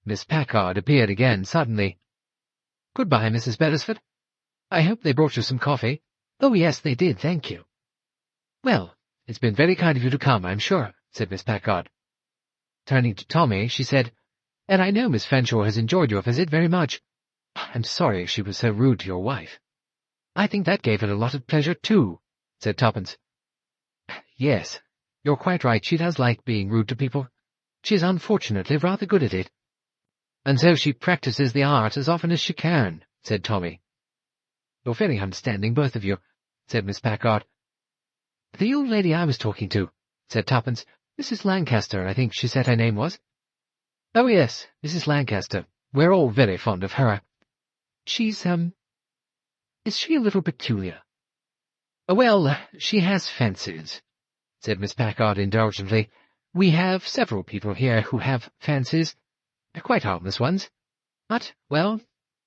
Miss Packard appeared again suddenly. "Goodbye, Mrs. Beresford. I hope they brought you some coffee." "Oh, yes, they did, thank you." "Well, it's been very kind of you to come, I'm sure," said Miss Packard. Turning to Tommy, she said, "And I know Miss Fanshawe has enjoyed your visit very much. I'm sorry she was so rude to your wife." "I think that gave her a lot of pleasure, too," said Tuppence. "Yes, you're quite right, she does like being rude to people. She's unfortunately rather good at it." "And so she practices the art as often as she can," said Tommy. "You're very understanding, both of you," said Miss Packard. "The old lady I was talking to," said Tuppence. "Mrs. Lancaster, I think she said her name was." "Oh, yes, Mrs. Lancaster. We're all very fond of her. She's, is she a little peculiar?" "Well, she has fancies," said Miss Packard indulgently. "We have several people here who have fancies. Quite harmless ones. But, well,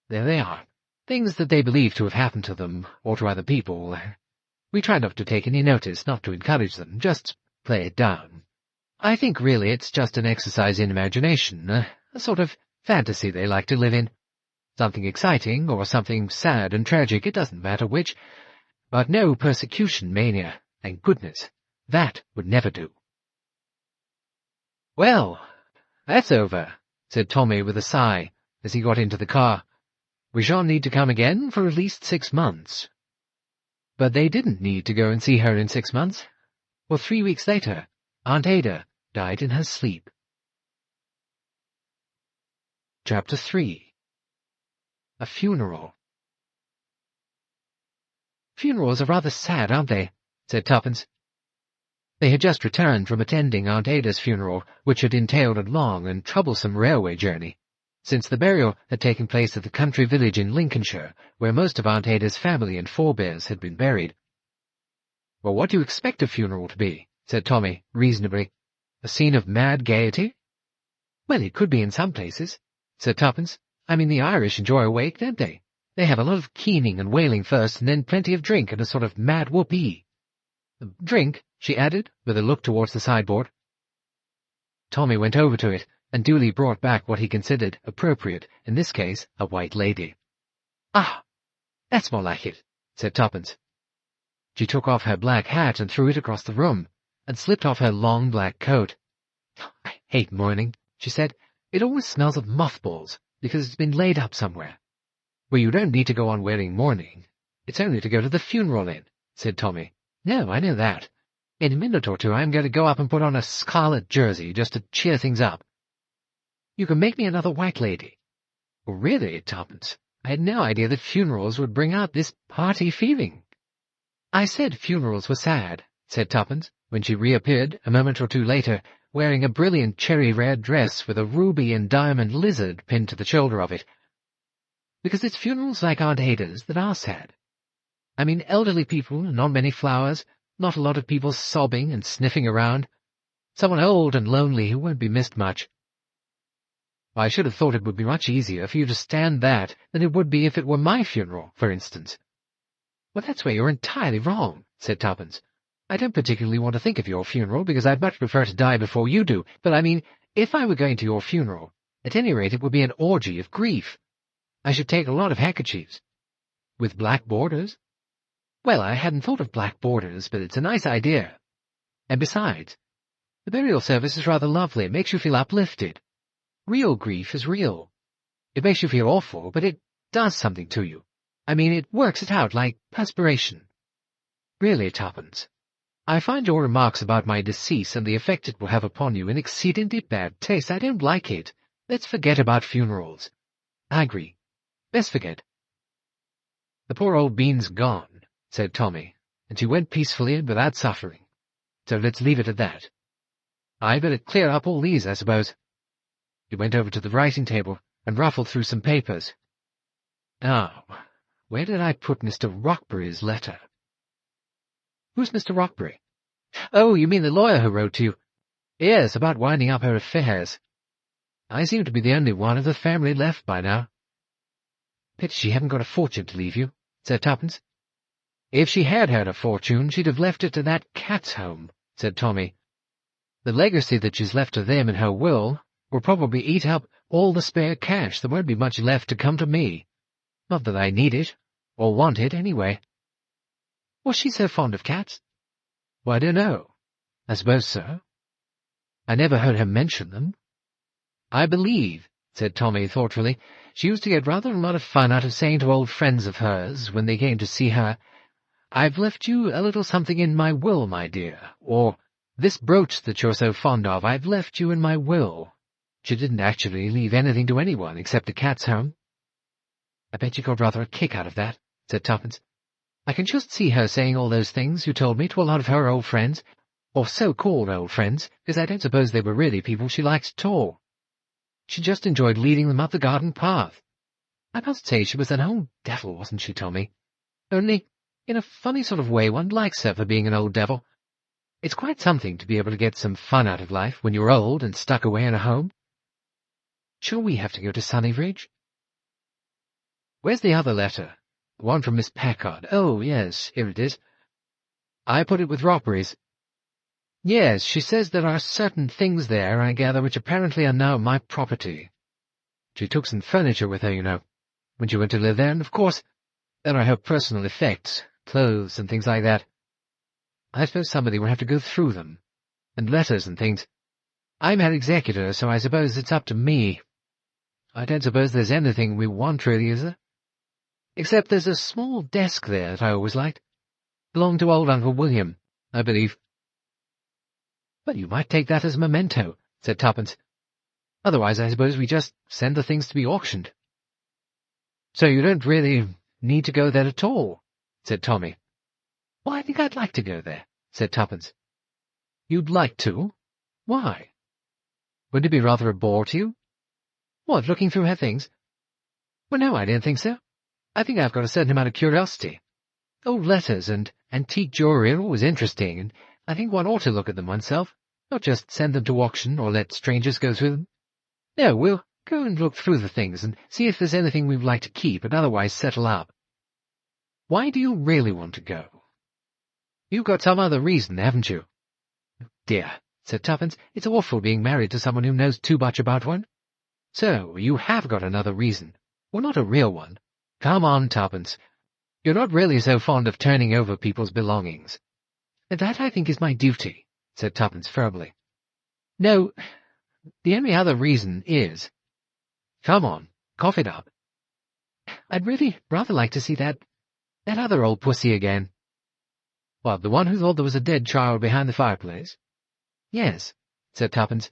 there they are. Things that they believe to have happened to them, or to other people. We try not to take any notice, not to encourage them, just play it down. I think really it's just an exercise in imagination, a sort of fantasy they like to live in. Something exciting, or something sad and tragic, it doesn't matter which. But no persecution mania, thank goodness. That would never do." "Well, that's over," said Tommy with a sigh, as he got into the car. "We shall need to come again for at least 6 months." But they didn't need to go and see her in 6 months. Well, 3 weeks later, Aunt Ada died in her sleep. Chapter 3. A Funeral. "Funerals are rather sad, aren't they?" said Tuppence. They had just returned from attending Aunt Ada's funeral, which had entailed a long and troublesome railway journey, since the burial had taken place at the country village in Lincolnshire, where most of Aunt Ada's family and forebears had been buried. "Well, what do you expect a funeral to be?" said Tommy, reasonably. "A scene of mad gaiety?" "Well, it could be in some places," said Tuppence. "I mean, the Irish enjoy a wake, don't they? They have a lot of keening and wailing first, and then plenty of drink and a sort of mad whoopee." "Drink?" she added, with a look towards the sideboard. Tommy went over to it, and duly brought back what he considered appropriate, in this case a white lady. "Ah, that's more like it," said Tuppence. She took off her black hat and threw it across the room, and slipped off her long black coat. "I hate mourning," she said. "It always smells of mothballs, because it's been laid up somewhere." "Well, you don't need to go on wearing mourning. It's only to go to the funeral in," said Tommy. "No, I know that. In a minute or two I'm going to go up and put on a scarlet jersey, just to cheer things up." "You can make me another white lady." "Oh, really, Tuppence? I had no idea that funerals would bring out this party feeling." "I said funerals were sad," said Tuppence, when she reappeared, a moment or two later, wearing a brilliant cherry-red dress with a ruby and diamond lizard pinned to the shoulder of it. "Because it's funerals like Aunt Ada's that are sad. I mean elderly people, not many flowers, not a lot of people sobbing and sniffing around. Someone old and lonely who won't be missed much." "I should have thought it would be much easier for you to stand that than it would be if it were my funeral, for instance." "Well, that's where you're entirely wrong," said Tuppence. "I don't particularly want to think of your funeral, because I'd much prefer to die before you do, but I mean, if I were going to your funeral, at any rate it would be an orgy of grief. I should take a lot of handkerchiefs." "With black borders?" "Well, I hadn't thought of black borders, but it's a nice idea. And besides, the burial service is rather lovely. It makes you feel uplifted. Real grief is real. It makes you feel awful, but it does something to you. I mean, it works it out like perspiration. Really, Tuppence, I find your remarks about my decease and the effect it will have upon you in exceedingly bad taste. I don't like it. Let's forget about funerals." "I agree. Best forget." "The poor old bean's gone," said Tommy, "and she went peacefully and without suffering. So let's leave it at that. I'd better clear up all these, I suppose." He went over to the writing-table and ruffled through some papers. "Now, where did I put Mr. Rockbury's letter?" "Who's Mr. Rockbury?" "Oh, you mean the lawyer who wrote to you?" "Yes, about winding up her affairs. I seem to be the only one of the family left by now." "Pity she hadn't got a fortune to leave you," said Tuppence. "If she had had a fortune, she'd have left it to that cat's home," said Tommy. "The legacy that she's left to them in her will will probably eat up all the spare cash. There won't be much left to come to me. Not that I need it, or want it, anyway." "Was she so fond of cats?" "Well, I don't know. I suppose so. I never heard her mention them." "I believe," said Tommy thoughtfully, "she used to get rather a lot of fun out of saying to old friends of hers, when they came to see her, 'I've left you a little something in my will, my dear,' or, 'This brooch that you're so fond of, I've left you in my will.' She didn't actually leave anything to anyone except the cat's home." "I bet you got rather a kick out of that," said Tuppence. "I can just see her saying all those things you told me to a lot of her old friends, or so-called old friends, because I don't suppose they were really people she liked at all. She just enjoyed leading them up the garden path. I must say she was an old devil, wasn't she, Tommy? Only, in a funny sort of way, one likes her for being an old devil. It's quite something to be able to get some fun out of life when you're old and stuck away in a home. Shall we have to go to Sunnybridge?" "Where's the other letter? The one from Miss Packard. Oh, yes, here it is. I put it with Rockbury's. Yes, she says there are certain things there, I gather, which apparently are now my property. She took some furniture with her, you know, when she went to live there, and of course there are her personal effects, clothes and things like that. I suppose somebody will have to go through them, and letters and things. I'm her executor, so I suppose it's up to me. I don't suppose there's anything we want, really, is there? Except there's a small desk there that I always liked. Belonged to old Uncle William, I believe." "Well, you might take that as a memento," said Tuppence. "Otherwise, I suppose we just send the things to be auctioned." "So you don't really need to go there at all," said Tommy. "Well, I think I'd like to go there," said Tuppence. "You'd like to? Why? Wouldn't it be rather a bore to you?" "What, looking through her things?" "Well, no, I don't think so. I think I've got a certain amount of curiosity. Old letters and antique jewellery are always interesting, and I think one ought to look at them oneself, not just send them to auction or let strangers go through them. No, we'll go and look through the things and see if there's anything we'd like to keep and otherwise settle up. Why do you really want to go? You've got some other reason, haven't you?" dear," said Tuppence, "it's awful being married to someone who knows too much about one. So, you have got another reason. Well, not a real one. Come on, Tuppence. You're not really so fond of turning over people's belongings." "That, I think, is my duty," said Tuppence firmly. "No, the only other reason is—" "Come on, cough it up." "I'd really rather like to see that other old pussy again." "What, the one who thought there was a dead child behind the fireplace?" "Yes," said Tuppence.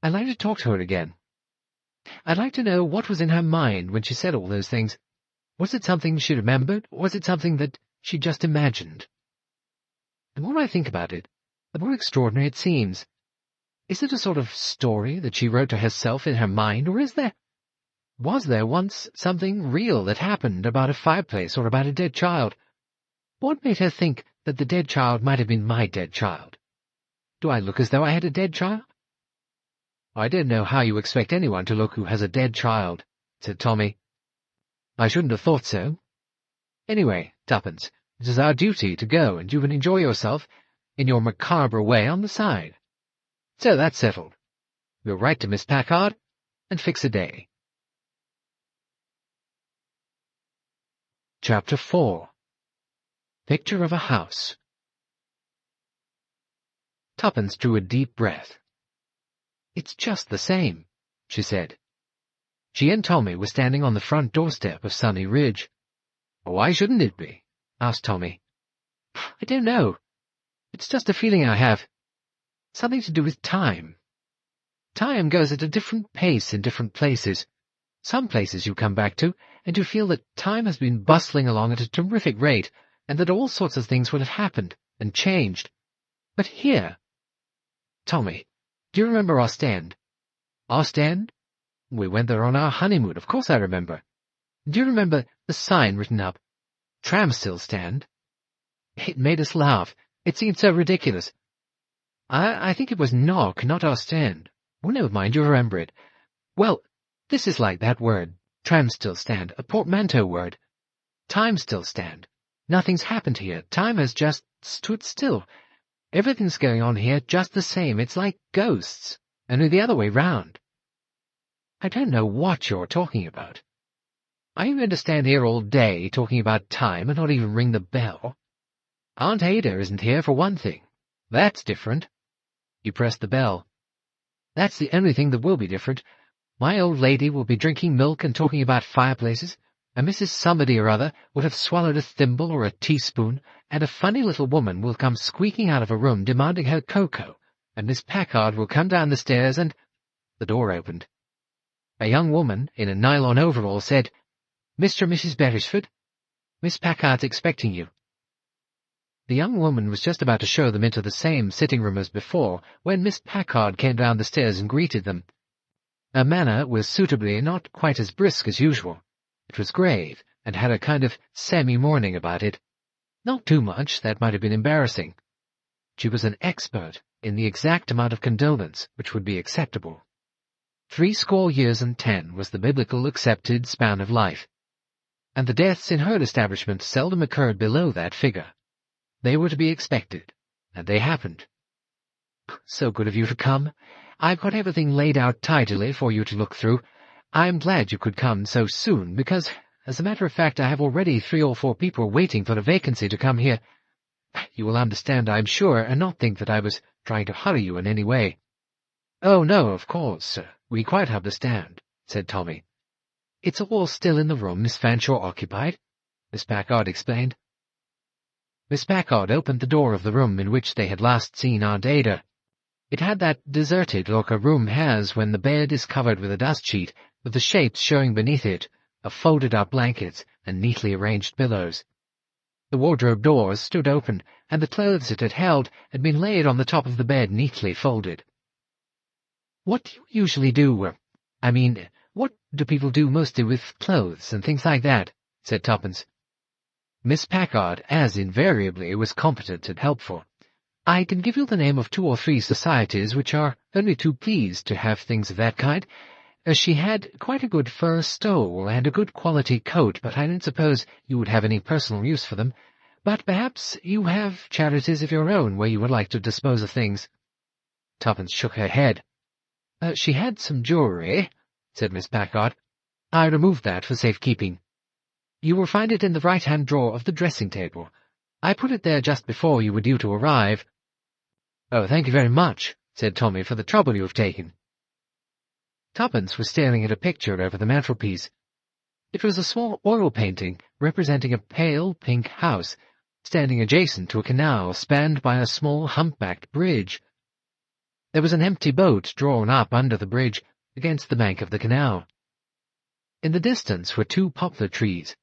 "I'd like to talk to her again. I'd like to know what was in her mind when she said all those things. Was it something she remembered, or was it something that she just imagined? The more I think about it, the more extraordinary it seems. Is it a sort of story that she wrote to herself in her mind, or was there once something real that happened about a fireplace or about a dead child? What made her think that the dead child might have been my dead child? Do I look as though I had a dead child?" "I don't know how you expect anyone to look who has a dead child," said Tommy. "I shouldn't have thought so. Anyway, Tuppence, it is our duty to go, and you can enjoy yourself in your macabre way on the side. So that's settled. We'll write to Miss Packard and fix a day." Chapter 4. Picture of a House. Tuppence drew a deep breath. "It's just the same," she said. She and Tommy were standing on the front doorstep of Sunny Ridge. "Why shouldn't it be?" asked Tommy. "I don't know. It's just a feeling I have. Something to do with time. Time goes at a different pace in different places. Some places you come back to, and you feel that time has been bustling along at a terrific rate, and that all sorts of things will have happened and changed. But here— Tommy, do you remember Ostend?" "Ostend? We went there on our honeymoon, of course I remember. Do you remember the sign written up, 'Tram still stand'? It made us laugh. It seemed so ridiculous. I think it was Knock, not Ostend. Oh, never mind, you remember it. Well, this is like that word, 'Tram still stand', a portmanteau word. Time still stand. Nothing's happened here. Time has just stood still. Everything's going on here just the same. It's like ghosts, only the other way round." "I don't know what you're talking about. Are you going to stand here all day talking about time and not even ring the bell? Aunt Ada isn't here, for one thing. That's different." He pressed the bell. "That's the only thing that will be different. My old lady will be drinking milk and talking about fireplaces, and Mrs. Somebody or other will have swallowed a thimble or a teaspoon, and a funny little woman will come squeaking out of a room demanding her cocoa, and Miss Packard will come down the stairs and—" The door opened. A young woman in a nylon overall said, "Mr. and Mrs. Beresford, Miss Packard's expecting you." The young woman was just about to show them into the same sitting room as before, when Miss Packard came down the stairs and greeted them. Her manner was suitably not quite as brisk as usual. It was grave, and had a kind of semi-mourning about it. Not too much, that might have been embarrassing. She was an expert in the exact amount of condolence which would be acceptable. 70 years and 10 was the biblical accepted span of life, and the deaths in her establishment seldom occurred below that figure. They were to be expected, and they happened. "So good of you to come. I've got everything laid out tidily for you to look through. I'm glad you could come so soon, because, as a matter of fact, I have already 3 or 4 people waiting for a vacancy to come here. You will understand, I'm sure, and not think that I was trying to hurry you in any way." "Oh, no, of course, sir. We quite understand," said Tommy. "It's all still in the room Miss Fanshawe occupied," Miss Packard explained. Miss Packard opened the door of the room in which they had last seen Aunt Ada. It had that deserted look a room has when the bed is covered with a dust sheet, with the shapes showing beneath it of folded-up blankets and neatly arranged pillows. The wardrobe doors stood open, and the clothes it had held had been laid on the top of the bed neatly folded. "What do you usually do? What do people do mostly with clothes and things like that?" said Tuppence. Miss Packard, as invariably, was competent and helpful. "I can give you the name of 2 or 3 societies which are only too pleased to have things of that kind. She had quite a good fur stole and a good quality coat, but I don't suppose you would have any personal use for them. But perhaps you have charities of your own where you would like to dispose of things." Tuppence shook her head. She had some jewellery, said Miss Packard. I removed that for safekeeping. You will find it in the right-hand drawer of the dressing-table. I put it there just before you were due to arrive. Oh, thank you very much, said Tommy, for the trouble you have taken. Tuppence was staring at a picture over the mantelpiece. It was a small oil painting representing a pale pink house, standing adjacent to a canal spanned by a small humpbacked bridge. There was an empty boat drawn up under the bridge against the bank of the canal. In the distance were 2 poplar trees.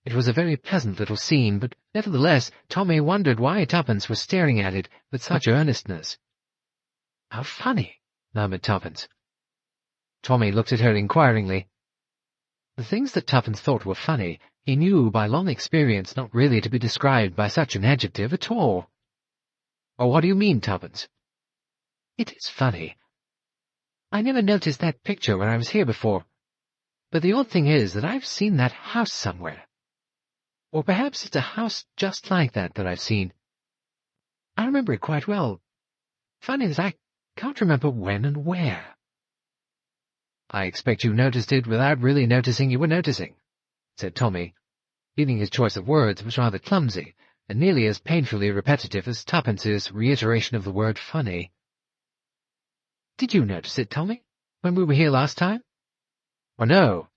It was a very pleasant little scene, but nevertheless Tommy wondered why Tuppence was staring at it with such earnestness. "How funny," murmured Tuppence. Tommy looked at her inquiringly. The things that Tuppence thought were funny he knew by long experience not really to be described by such an adjective at all. "Oh, what do you mean, Tuppence?" "It is funny. I never noticed that picture when I was here before. But the odd thing is that I've seen that house somewhere. Or perhaps it's a house just like that I've seen. I remember it quite well. Funny that I can't remember when and where." "I expect you noticed it without really noticing you were noticing," said Tommy, feeling his choice of words was rather clumsy, and nearly as painfully repetitive as Tuppence's reiteration of the word funny. "Did you notice it, Tommy, when we were here last time?" "Oh, no.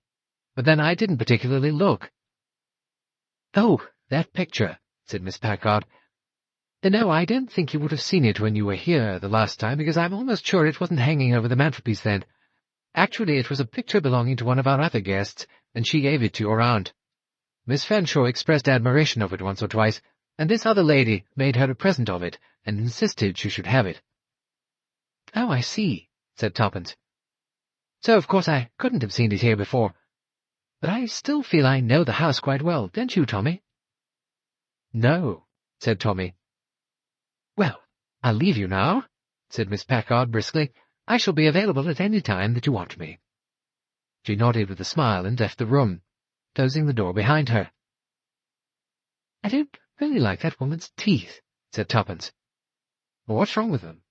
But then I didn't particularly look." "Oh, that picture," said Miss Packard. "No, I don't think you would have seen it when you were here the last time, because I'm almost sure it wasn't hanging over the mantelpiece then. Actually, it was a picture belonging to one of our other guests, and she gave it to your aunt. Miss Fanshawe expressed admiration of it once or twice, and this other lady made her a present of it, and insisted she should have it." "Oh, I see," said Tuppence. "So, of course, I couldn't have seen it here before. But I still feel I know the house quite well, don't you, Tommy?" "No," said Tommy. "Well, I'll leave you now," said Miss Packard briskly. "I shall be available at any time that you want me." She nodded with a smile and left the room, closing the door behind her. "I don't really like that woman's teeth," said Tuppence. "What's wrong with them?"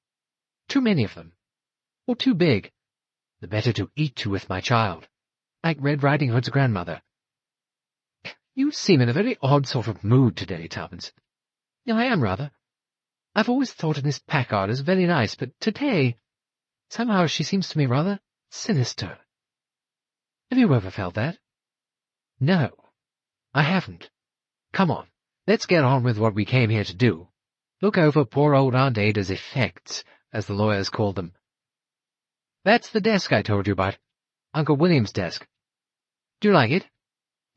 "Too many of them. Or too big. The better to eat to with my child. Like Red Riding Hood's grandmother." "You seem in a very odd sort of mood today, Tuppence." "I am, rather. I've always thought of Miss Packard as very nice, but today, somehow she seems to me rather sinister. Have you ever felt that?" "No, I haven't. Come on, let's get on with what we came here to do. Look over poor old Aunt Ada's effects, as the lawyers call them. That's the desk I told you about. Uncle William's desk. Do you like it?"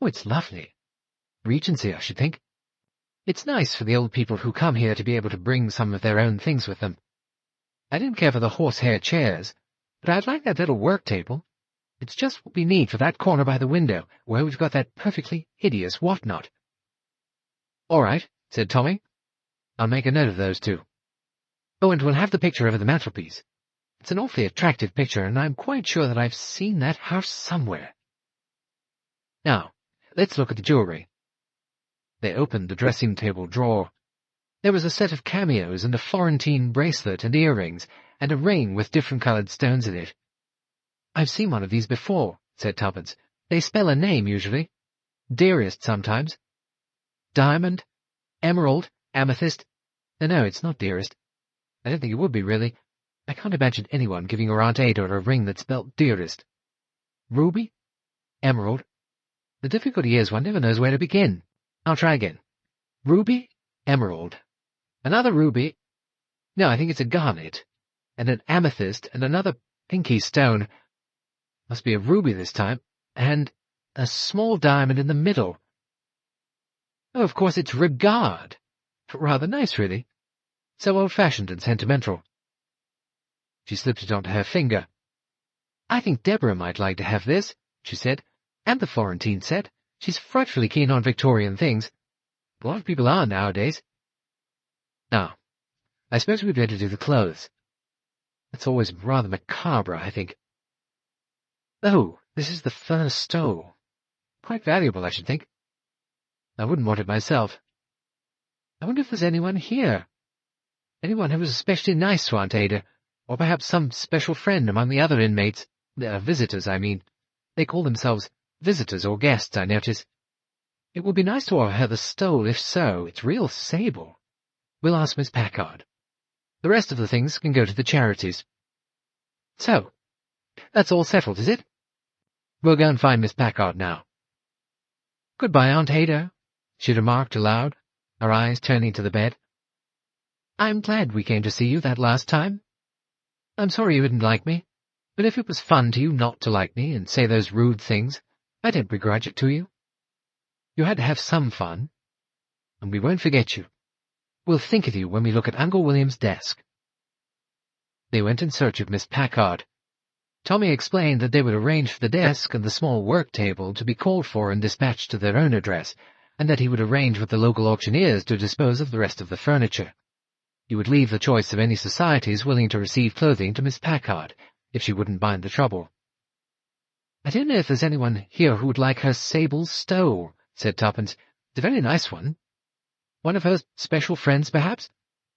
"Oh, it's lovely. Regency, I should think. It's nice for the old people who come here to be able to bring some of their own things with them. I didn't care for the horsehair chairs, but I'd like that little work table. It's just what we need for that corner by the window, where we've got that perfectly hideous whatnot." "All right," said Tommy. "I'll make a note of those two. Oh, and we'll have the picture over the mantelpiece. It's an awfully attractive picture, and I'm quite sure that I've seen that house somewhere. Now, let's look at the jewellery." They opened the dressing-table drawer. There was a set of cameos and a Florentine bracelet and earrings, and a ring with different-coloured stones in it. "I've seen one of these before," said Tuppence. "They spell a name, usually. Dearest, sometimes. Diamond, emerald, amethyst. No, it's not dearest. I don't think it would be, really. I can't imagine anyone giving her Aunt Ada a ring that spelt dearest. Ruby, emerald. The difficulty is one never knows where to begin. I'll try again. Ruby, emerald. Another ruby. No, I think it's a garnet. And an amethyst, and another pinky stone. Must be a ruby this time. And a small diamond in the middle. Oh, of course, it's regard. Rather nice, really. So old-fashioned and sentimental." She slipped it onto her finger. "I think Deborah might like to have this," she said, "and the Florentine set. She's frightfully keen on Victorian things. A lot of people are nowadays. Now, I suppose we'd better do the clothes. That's always rather macabre, I think. Oh, this is the fur stole. Quite valuable, I should think. I wouldn't want it myself. I wonder if there's anyone here. Anyone who was especially nice to Aunt Ada. or perhaps some special friend among the other inmates. Visitors, I mean. They call themselves visitors or guests, I notice. It would be nice to offer her the stole, if so. It's real sable. We'll ask Miss Packard. The rest of the things can go to the charities. So, that's all settled, is it? We'll go and find Miss Packard now. Goodbye, Aunt Ada, she remarked aloud, her eyes turning to the bed. I'm glad we came to see you that last time. I'm sorry you didn't like me, but if it was fun to you not to like me and say those rude things, I don't begrudge it to you. You had to have some fun, and we won't forget you. We'll think of you when we look at Uncle William's desk. They went in search of Miss Packard. Tommy explained that they would arrange for the desk and the small work table to be called for and dispatched to their own address, and that he would arrange with the local auctioneers to dispose of the rest of the furniture. He would leave the choice of any societies willing to receive clothing to Miss Packard, if she wouldn't mind the trouble. I don't know if there's anyone here who would like her sable stole, said Tuppence. It's a very nice one. One of her special friends, perhaps?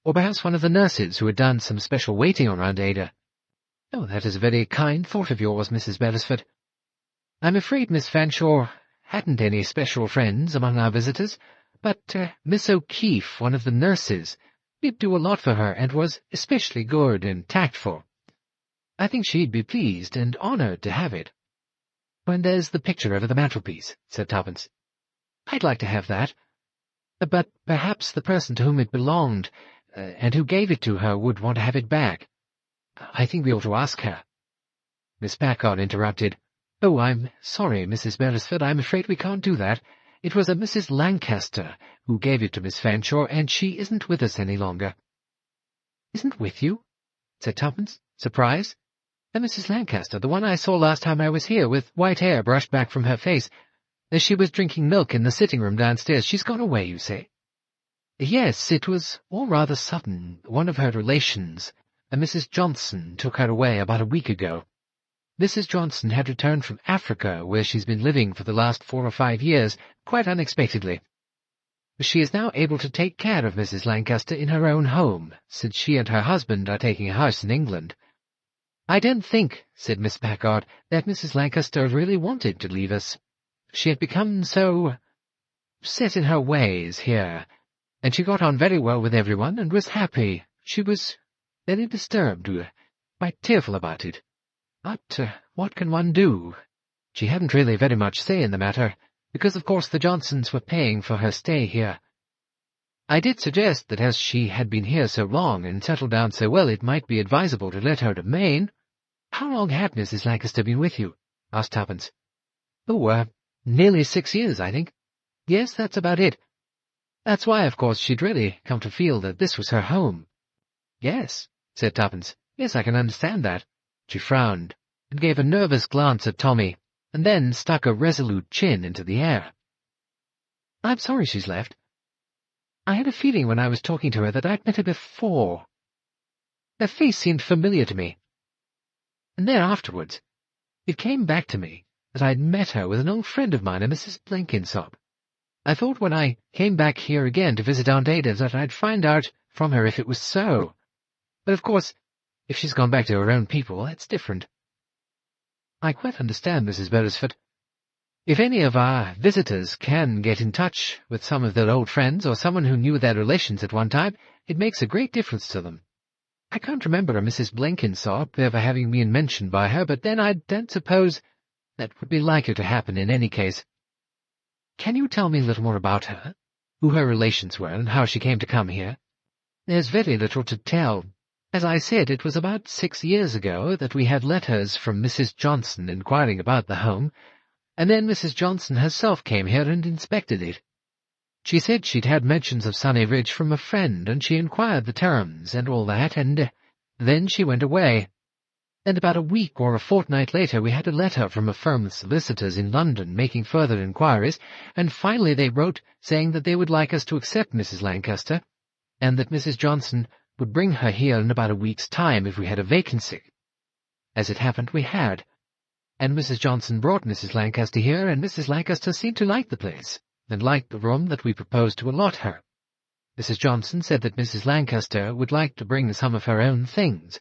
Or perhaps one of the nurses who had done some special waiting on Aunt Ada. Oh, that is a very kind thought of yours, Mrs. Beresford. I'm afraid Miss Fanshawe hadn't any special friends among our visitors, but Miss O'Keefe, one of the nurses, did do a lot for her and was especially good and tactful. I think she'd be pleased and honoured to have it. And there's the picture over the mantelpiece, said Tuppence. I'd like to have that. But perhaps the person to whom it belonged, and who gave it to her, would want to have it back. I think we ought to ask her. Miss Packard interrupted. Oh, I'm sorry, Mrs. Beresford, I'm afraid we can't do that. It was a Mrs. Lancaster who gave it to Miss Fanshawe, and she isn't with us any longer. Isn't with you? Said Tuppence, surprised. And Mrs. Lancaster, the one I saw last time I was here, with white hair brushed back from her face. She was drinking milk in the sitting-room downstairs. She's gone away, you say? Yes, it was all rather sudden. One of her relations, a Mrs. Johnson, took her away about a week ago. Mrs. Johnson had returned from Africa, where she's been living for the last 4 or 5 years, quite unexpectedly. She is now able to take care of Mrs. Lancaster in her own home, since she and her husband are taking a house in England. I don't think, said Miss Packard, that Mrs. Lancaster really wanted to leave us. She had become so set in her ways here, and she got on very well with everyone and was happy. She was very disturbed, quite tearful about it. But what can one do? She hadn't really very much say in the matter, because of course the Johnsons were paying for her stay here. I did suggest that as she had been here so long and settled down so well, it might be advisable to let her remain. How long had Mrs. Lancaster been with you? Asked Tuppence. Oh, nearly 6 years, I think. Yes, that's about it. That's why, of course, she'd really come to feel that this was her home. Yes, said Tuppence. Yes, I can understand that. She frowned, and gave a nervous glance at Tommy, and then stuck a resolute chin into the air. I'm sorry she's left. I had a feeling when I was talking to her that I'd met her before. Her face seemed familiar to me. And then afterwards, it came back to me that I'd met her with an old friend of mine, a Mrs. Blenkinsop. I thought when I came back here again to visit Aunt Ada that I'd find out from her if it was so. But of course, if she's gone back to her own people, that's different. I quite understand, Mrs. Beresford. If any of our visitors can get in touch with some of their old friends or someone who knew their relations at one time, it makes a great difference to them. I can't remember a Mrs. Blenkinsop ever having been mentioned by her, but then I don't suppose that would be likely to happen in any case. Can you tell me a little more about her? Who her relations were and how she came to come here? There's very little to tell. As I said, it was about 6 years ago that we had letters from Mrs. Johnson inquiring about the home, and then Mrs. Johnson herself came here and inspected it. She said she'd had mentions of Sunny Ridge from a friend, and she inquired the terms and all that, and then she went away. And about a week or a fortnight later we had a letter from a firm of solicitors in London making further inquiries, and finally they wrote saying that they would like us to accept Mrs. Lancaster, and that Mrs. Johnson would bring her here in about a week's time if we had a vacancy. As it happened, we had, and Mrs. Johnson brought Mrs. Lancaster here, and Mrs. Lancaster seemed to like the place, and liked the room that we proposed to allot her. Mrs. Johnson said that Mrs. Lancaster would like to bring some of her own things.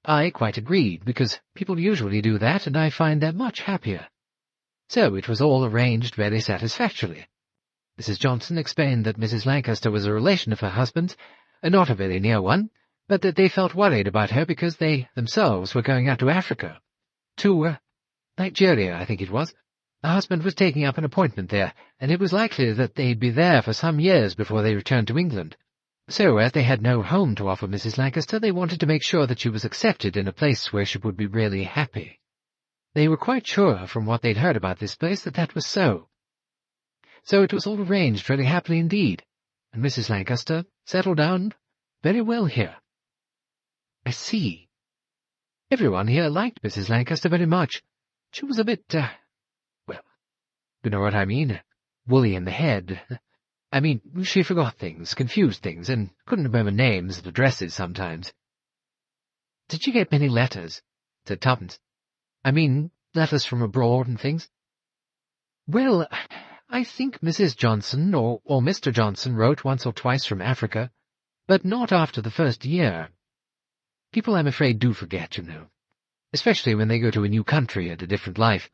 I quite agreed, because people usually do that, and I find they're much happier. So it was all arranged very satisfactorily. Mrs. Johnson explained that Mrs. Lancaster was a relation of her husband's, not a very near one, but that they felt worried about her because they themselves were going out to Africa. To Nigeria, I think it was. Her husband was taking up an appointment there, and it was likely that they'd be there for some years before they returned to England. So, as they had no home to offer Mrs. Lancaster, they wanted to make sure that she was accepted in a place where she would be really happy. They were quite sure, from what they'd heard about this place, that that was so. So it was all arranged very happily indeed, and Mrs. Lancaster settled down very well here. I see. Everyone here liked Mrs. Lancaster very much. She was a bit, well, you know what I mean, woolly in the head. I mean, she forgot things, confused things, and couldn't remember names and addresses sometimes. Did she get many letters? Said Tuppence. I mean, letters from abroad and things. Well, I think Mrs. Johnson or Mr. Johnson wrote once or twice from Africa, but not after the first year. People, I'm afraid, do forget, you know, especially when they go to a new country and a different life,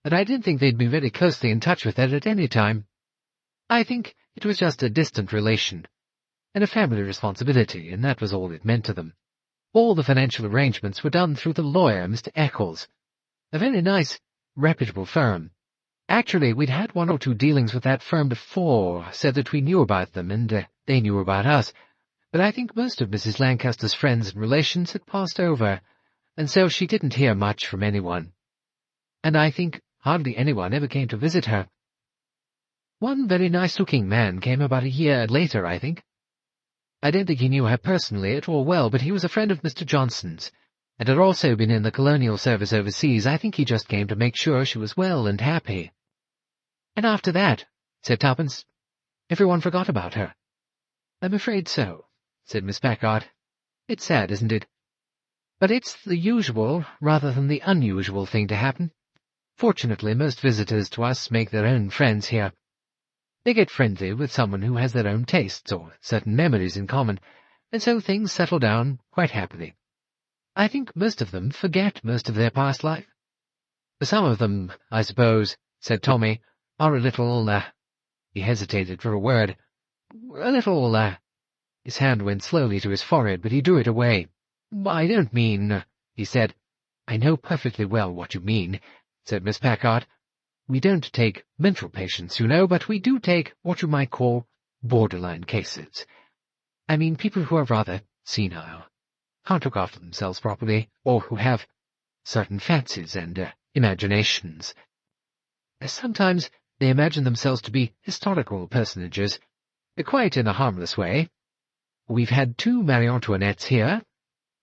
and I didn't think they'd be very closely in touch with that at any time. I think it was just a distant relation, and a family responsibility, and that was all it meant to them. All the financial arrangements were done through the lawyer, Mr. Eccles, a very nice, reputable firm. Actually, we'd had one or two dealings with that firm before, so that we knew about them, and they knew about us, but I think most of Mrs. Lancaster's friends and relations had passed over, and so she didn't hear much from anyone. And I think hardly anyone ever came to visit her. One very nice-looking man came about a year later, I think. I don't think he knew her personally at all well, but he was a friend of Mr. Johnson's, and had also been in the colonial service overseas. I think he just came to make sure she was well and happy. And after that, said Tuppence, everyone forgot about her. I'm afraid so, said Miss Packard. It's sad, isn't it? But it's the usual rather than the unusual thing to happen. Fortunately, most visitors to us make their own friends here. They get friendly with someone who has their own tastes or certain memories in common, and so things settle down quite happily. I think most of them forget most of their past life. Some of them, I suppose, said Tommy, are a little, he hesitated for a word, a little, his hand went slowly to his forehead, but he drew it away. I don't mean, he said. I know perfectly well what you mean, said Miss Packard. We don't take mental patients, you know, but we do take what you might call borderline cases. I mean people who are rather senile, can't look after themselves properly, or who have certain fancies and imaginations. Sometimes they imagine themselves to be historical personages, quite in a harmless way. We've had 2 Marie Antoinettes here.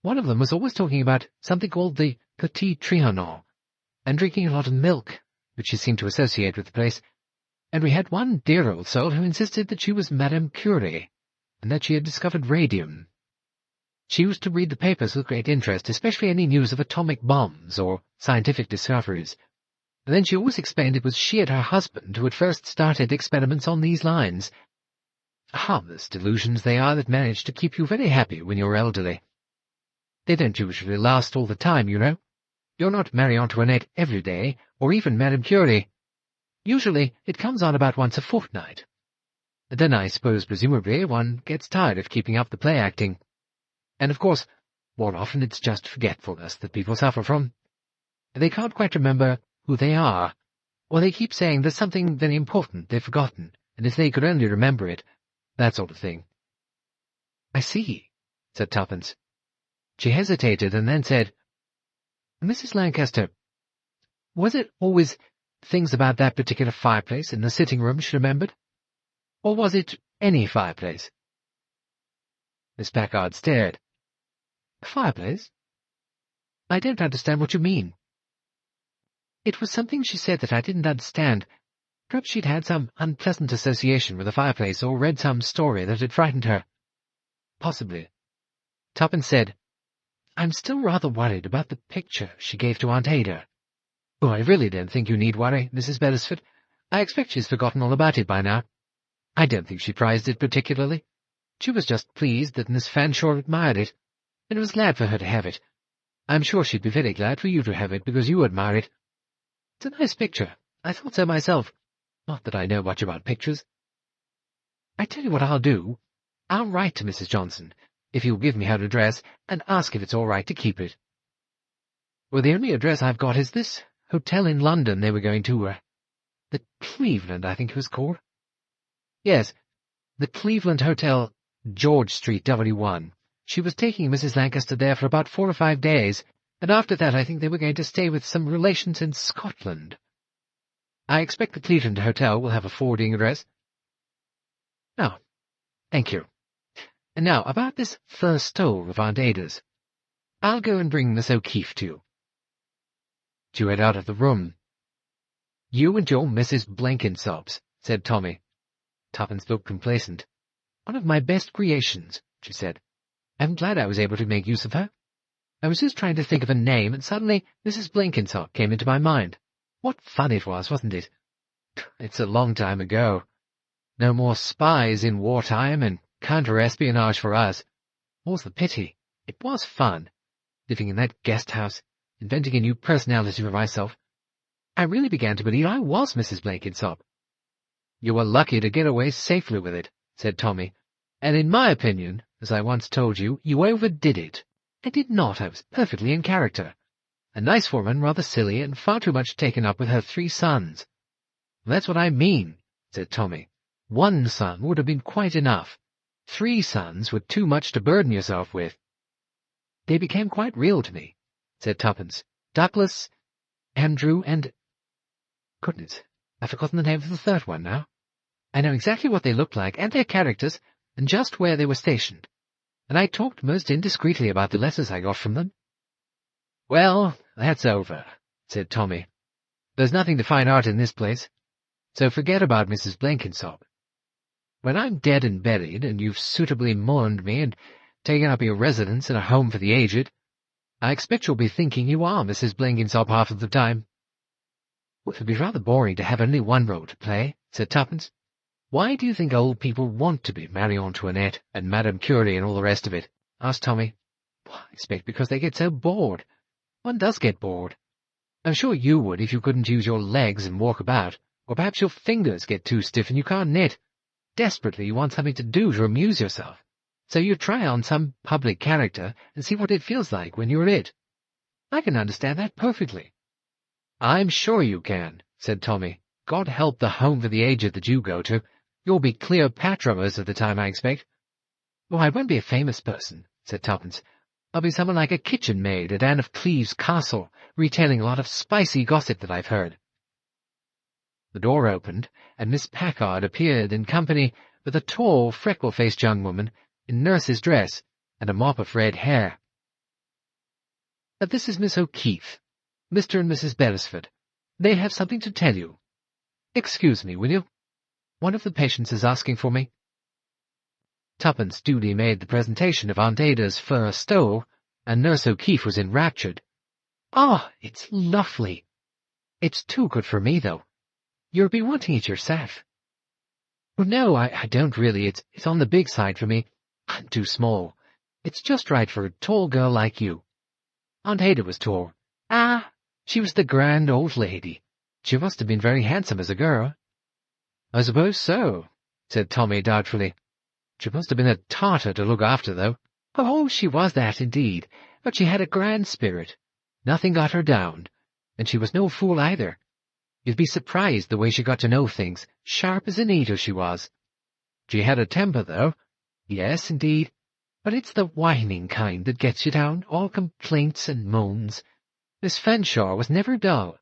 One of them was always talking about something called the Petit Trianon, and drinking a lot of milk, which she seemed to associate with the place, and we had one dear old soul who insisted that she was Madame Curie, and that she had discovered radium. She used to read the papers with great interest, especially any news of atomic bombs or scientific discoveries. And then she always explained it was she and her husband who had first started experiments on these lines. Harmless delusions they are that manage to keep you very happy when you're elderly. They don't usually last all the time, you know. You're not Marie Antoinette every day, or even Madame Curie. Usually it comes on about once a fortnight. Then I suppose presumably one gets tired of keeping up the play acting. And of course, more often it's just forgetfulness that people suffer from. They can't quite remember who they are, or they keep saying there's something very important they've forgotten, and if they could only remember it, that sort of thing. I see, said Tuppence. She hesitated and then said, Mrs. Lancaster, was it always things about that particular fireplace in the sitting-room she remembered? Or was it any fireplace? Miss Packard stared. Fireplace? I don't understand what you mean. It was something she said that I didn't understand. Perhaps she'd had some unpleasant association with the fireplace, or read some story that had frightened her. Possibly. Tuppence said, I'm still rather worried about the picture she gave to Aunt Ada. Oh, I really don't think you need worry, Mrs. Beresford. I expect she's forgotten all about it by now. I don't think she prized it particularly. She was just pleased that Miss Fanshawe admired it, and was glad for her to have it. I'm sure she'd be very glad for you to have it, because you admire it. It's a nice picture. I thought so myself. Not that I know much about pictures. I tell you what I'll do. I'll write to Mrs. Johnson, if you'll give me how to dress, and ask if it's all right to keep it. Well, the only address I've got is this hotel in London they were going to. The Cleveland, I think it was called. Yes, the Cleveland Hotel, George Street, W1. She was taking Mrs. Lancaster there for about 4 or 5 days, and after that I think they were going to stay with some relations in Scotland. I expect the Cleveland Hotel will have a forwarding address. Now, thank you. And now, about this fur stole of Aunt Ada's. I'll go and bring Miss O'Keefe to you. She went out of the room. You and your Mrs. Blenkinsop's, said Tommy. Tuppence looked complacent. One of my best creations, she said. I'm glad I was able to make use of her. I was just trying to think of a name, and suddenly Mrs. Blenkinsop came into my mind. What fun it was, wasn't it? It's a long time ago. No more spies in wartime and counter-espionage for us. More's the pity. It was fun, living in that guest house, inventing a new personality for myself. I really began to believe I was Mrs. Blenkinsop. You were lucky to get away safely with it, said Tommy, and in my opinion, as I once told you, you overdid it. I did not. I was perfectly in character. A nice woman, rather silly, and far too much taken up with her 3 sons. That's what I mean, said Tommy. 1 son would have been quite enough. 3 sons were too much to burden yourself with. They became quite real to me, said Tuppence. Douglas, Andrew, and... Goodness, I've forgotten the name of the 3rd one now. I know exactly what they looked like, and their characters, and just where they were stationed. And I talked most indiscreetly about the letters I got from them. Well, that's over, said Tommy. There's nothing to find out in this place, so forget about Mrs. Blenkinsop. When I'm dead and buried, and you've suitably mourned me and taken up your residence in a home for the aged, I expect you'll be thinking you are Mrs. Blenkinsop half of the time. Well, it would be rather boring to have only one role to play, said Tuppence. Why do you think old people want to be Marie Antoinette and Madame Curie and all the rest of it? Asked Tommy. Well, I expect because they get so bored. One does get bored. I'm sure you would if you couldn't use your legs and walk about, or perhaps your fingers get too stiff and you can't knit. Desperately you want something to do to amuse yourself. So you try on some public character and see what it feels like when you're it. I can understand that perfectly. I'm sure you can, said Tommy. God help the home for the aged that you go to. You'll be Cleopatra most of the time, I expect. Oh, I won't be a famous person, said Tuppence. I'll be someone like a kitchen maid at Anne of Cleves Castle, retailing a lot of spicy gossip that I've heard. The door opened, and Miss Packard appeared in company with a tall, freckle-faced young woman in nurse's dress and a mop of red hair. This is Miss O'Keefe, Mr. and Mrs. Beresford. They have something to tell you. Excuse me, will you? One of the patients is asking for me. Tuppence duly made the presentation of Aunt Ada's fur stole, and Nurse O'Keefe was enraptured. "Ah, it's lovely. It's too good for me, though. You'll be wanting it yourself." "Well, no, I don't really. It's on the big side for me. I'm too small. It's just right for a tall girl like you." Aunt Ada was tall. Ah, she was the grand old lady. She must have been very handsome as a girl. "I suppose so," said Tommy doubtfully. "She must have been a Tartar to look after, though." "Oh, she was that, indeed. But she had a grand spirit. Nothing got her down. And she was no fool either. You'd be surprised the way she got to know things. Sharp as a needle she was. She had a temper, though. Yes, indeed. But it's the whining kind that gets you down, all complaints and moans. Miss Fanshawe was never dull.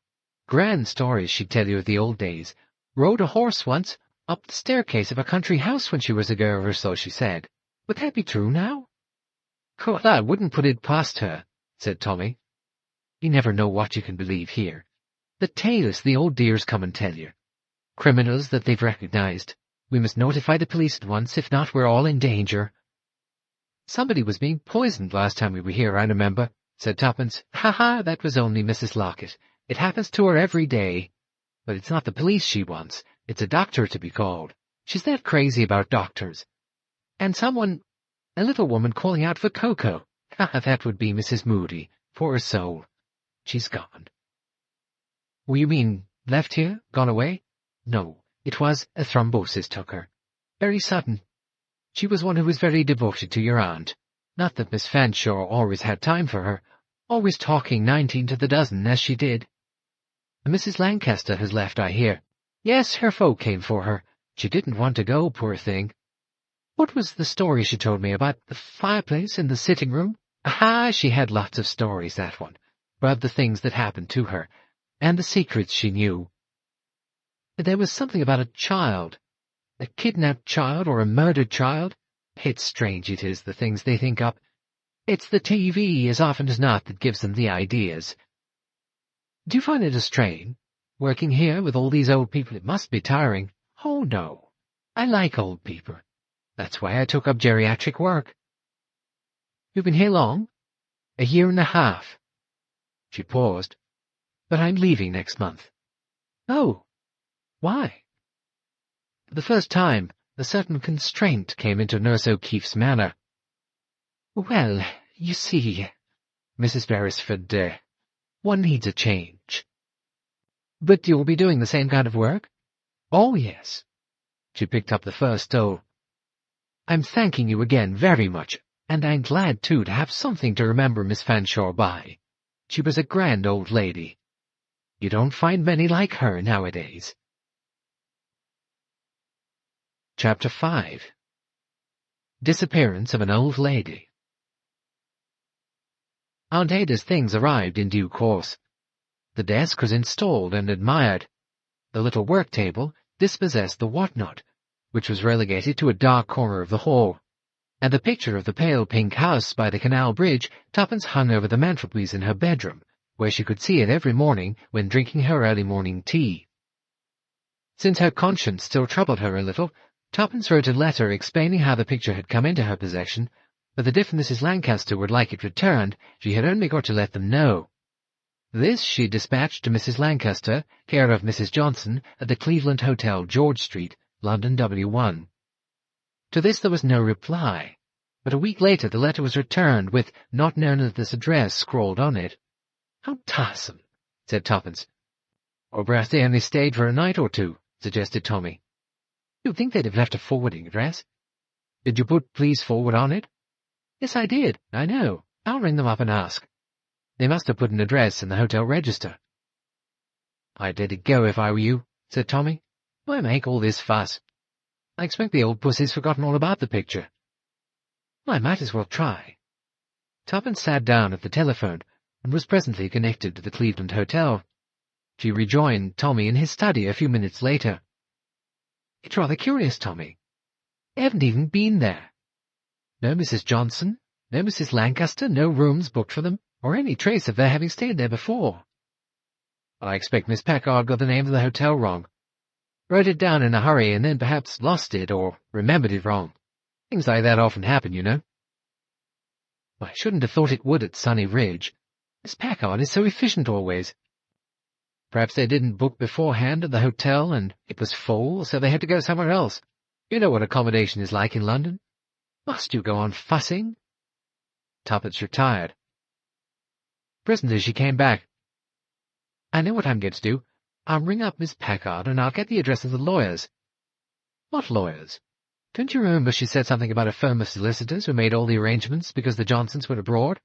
Grand stories she'd tell you of the old days. Rode a horse once, up the staircase of a country house when she was a girl or so, she said. Would that be true now?" "Well, I wouldn't put it past her," said Tommy. "You never know what you can believe here. The tales the old dears come and tell you. Criminals that they've recognized. We must notify the police at once, if not we're all in danger." "Somebody was being poisoned last time we were here, I remember," said Tuppence. "Ha-ha, that was only Mrs. Lockett. It happens to her every day. But it's not the police she wants. It's a doctor to be called. She's that crazy about doctors. And someone, a little woman calling out for cocoa. Ah, that would be Mrs. Moody. Poor soul. She's gone. Well, you mean left here? Gone away? No, it was a thrombosis took her. Very sudden. She was one who was very devoted to your aunt. Not that Miss Fanshawe always had time for her, always talking 19 to the dozen, as she did. Mrs. Lancaster has left, I hear. Yes, her folk came for her. She didn't want to go, poor thing. What was the story she told me about the fireplace in the sitting room? Aha, she had lots of stories, that one, about the things that happened to her, and the secrets she knew. There was something about a child. A kidnapped child or a murdered child. It's strange it is, the things they think up. It's the TV, as often as not, that gives them the ideas. Do you find it a strain? Working here with all these old people, it must be tiring. Oh, no. I like old people. That's why I took up geriatric work. You've been here long? 1.5 years. She paused. But I'm leaving next month. Oh. Why? For the first time, a certain constraint came into Nurse O'Keefe's manner. Well, you see, Mrs. Beresford, one needs a change. But you'll be doing the same kind of work? Oh, yes. She picked up the first stole. I'm thanking you again very much, and I'm glad, too, to have something to remember Miss Fanshawe by. She was a grand old lady. You don't find many like her nowadays. Chapter 5. Disappearance of an Old Lady. Aunt Ada's things arrived in due course. The desk was installed and admired. The little work table dispossessed the whatnot, which was relegated to a dark corner of the hall, and the picture of the pale pink house by the canal bridge Tuppence hung over the mantelpiece in her bedroom, where she could see it every morning when drinking her early morning tea. Since her conscience still troubled her a little, Tuppence wrote a letter explaining how the picture had come into her possession, but that if Mrs. Lancaster would like it returned, she had only got to let them know. This she dispatched to Mrs. Lancaster, care of Mrs. Johnson, at the Cleveland Hotel, George Street, London W1. To this there was no reply, but a week later the letter was returned with "not known at this address" scrawled on it. How tiresome, said Tuppence. Or perhaps they only stayed for a night or two, suggested Tommy. You'd think they'd have left a forwarding address. Did you put "please forward" on it? Yes, I did, I know. I'll ring them up and ask. They must have put an address in the hotel register. I'd let it go if I were you, said Tommy. Why make all this fuss? I expect the old pussy's forgotten all about the picture. I might as well try. Tuppence sat down at the telephone and was presently connected to the Cleveland Hotel. She rejoined Tommy in his study a few minutes later. It's rather curious, Tommy. They haven't even been there. No Mrs. Johnson, no Mrs. Lancaster, no rooms booked for them, or any trace of their having stayed there before. I expect Miss Packard got the name of the hotel wrong. Wrote it down in a hurry and then perhaps lost it or remembered it wrong. Things like that often happen, you know. I shouldn't have thought it would at Sunny Ridge. Miss Packard is so efficient always. Perhaps they didn't book beforehand at the hotel and it was full, so they had to go somewhere else. You know what accommodation is like in London. Must you go on fussing? Tuppence retired. Presently she came back. I know what I'm going to do. I'll ring up Miss Packard and I'll get the address of the lawyers. What lawyers? Don't you remember she said something about a firm of solicitors who made all the arrangements because the Johnsons were abroad?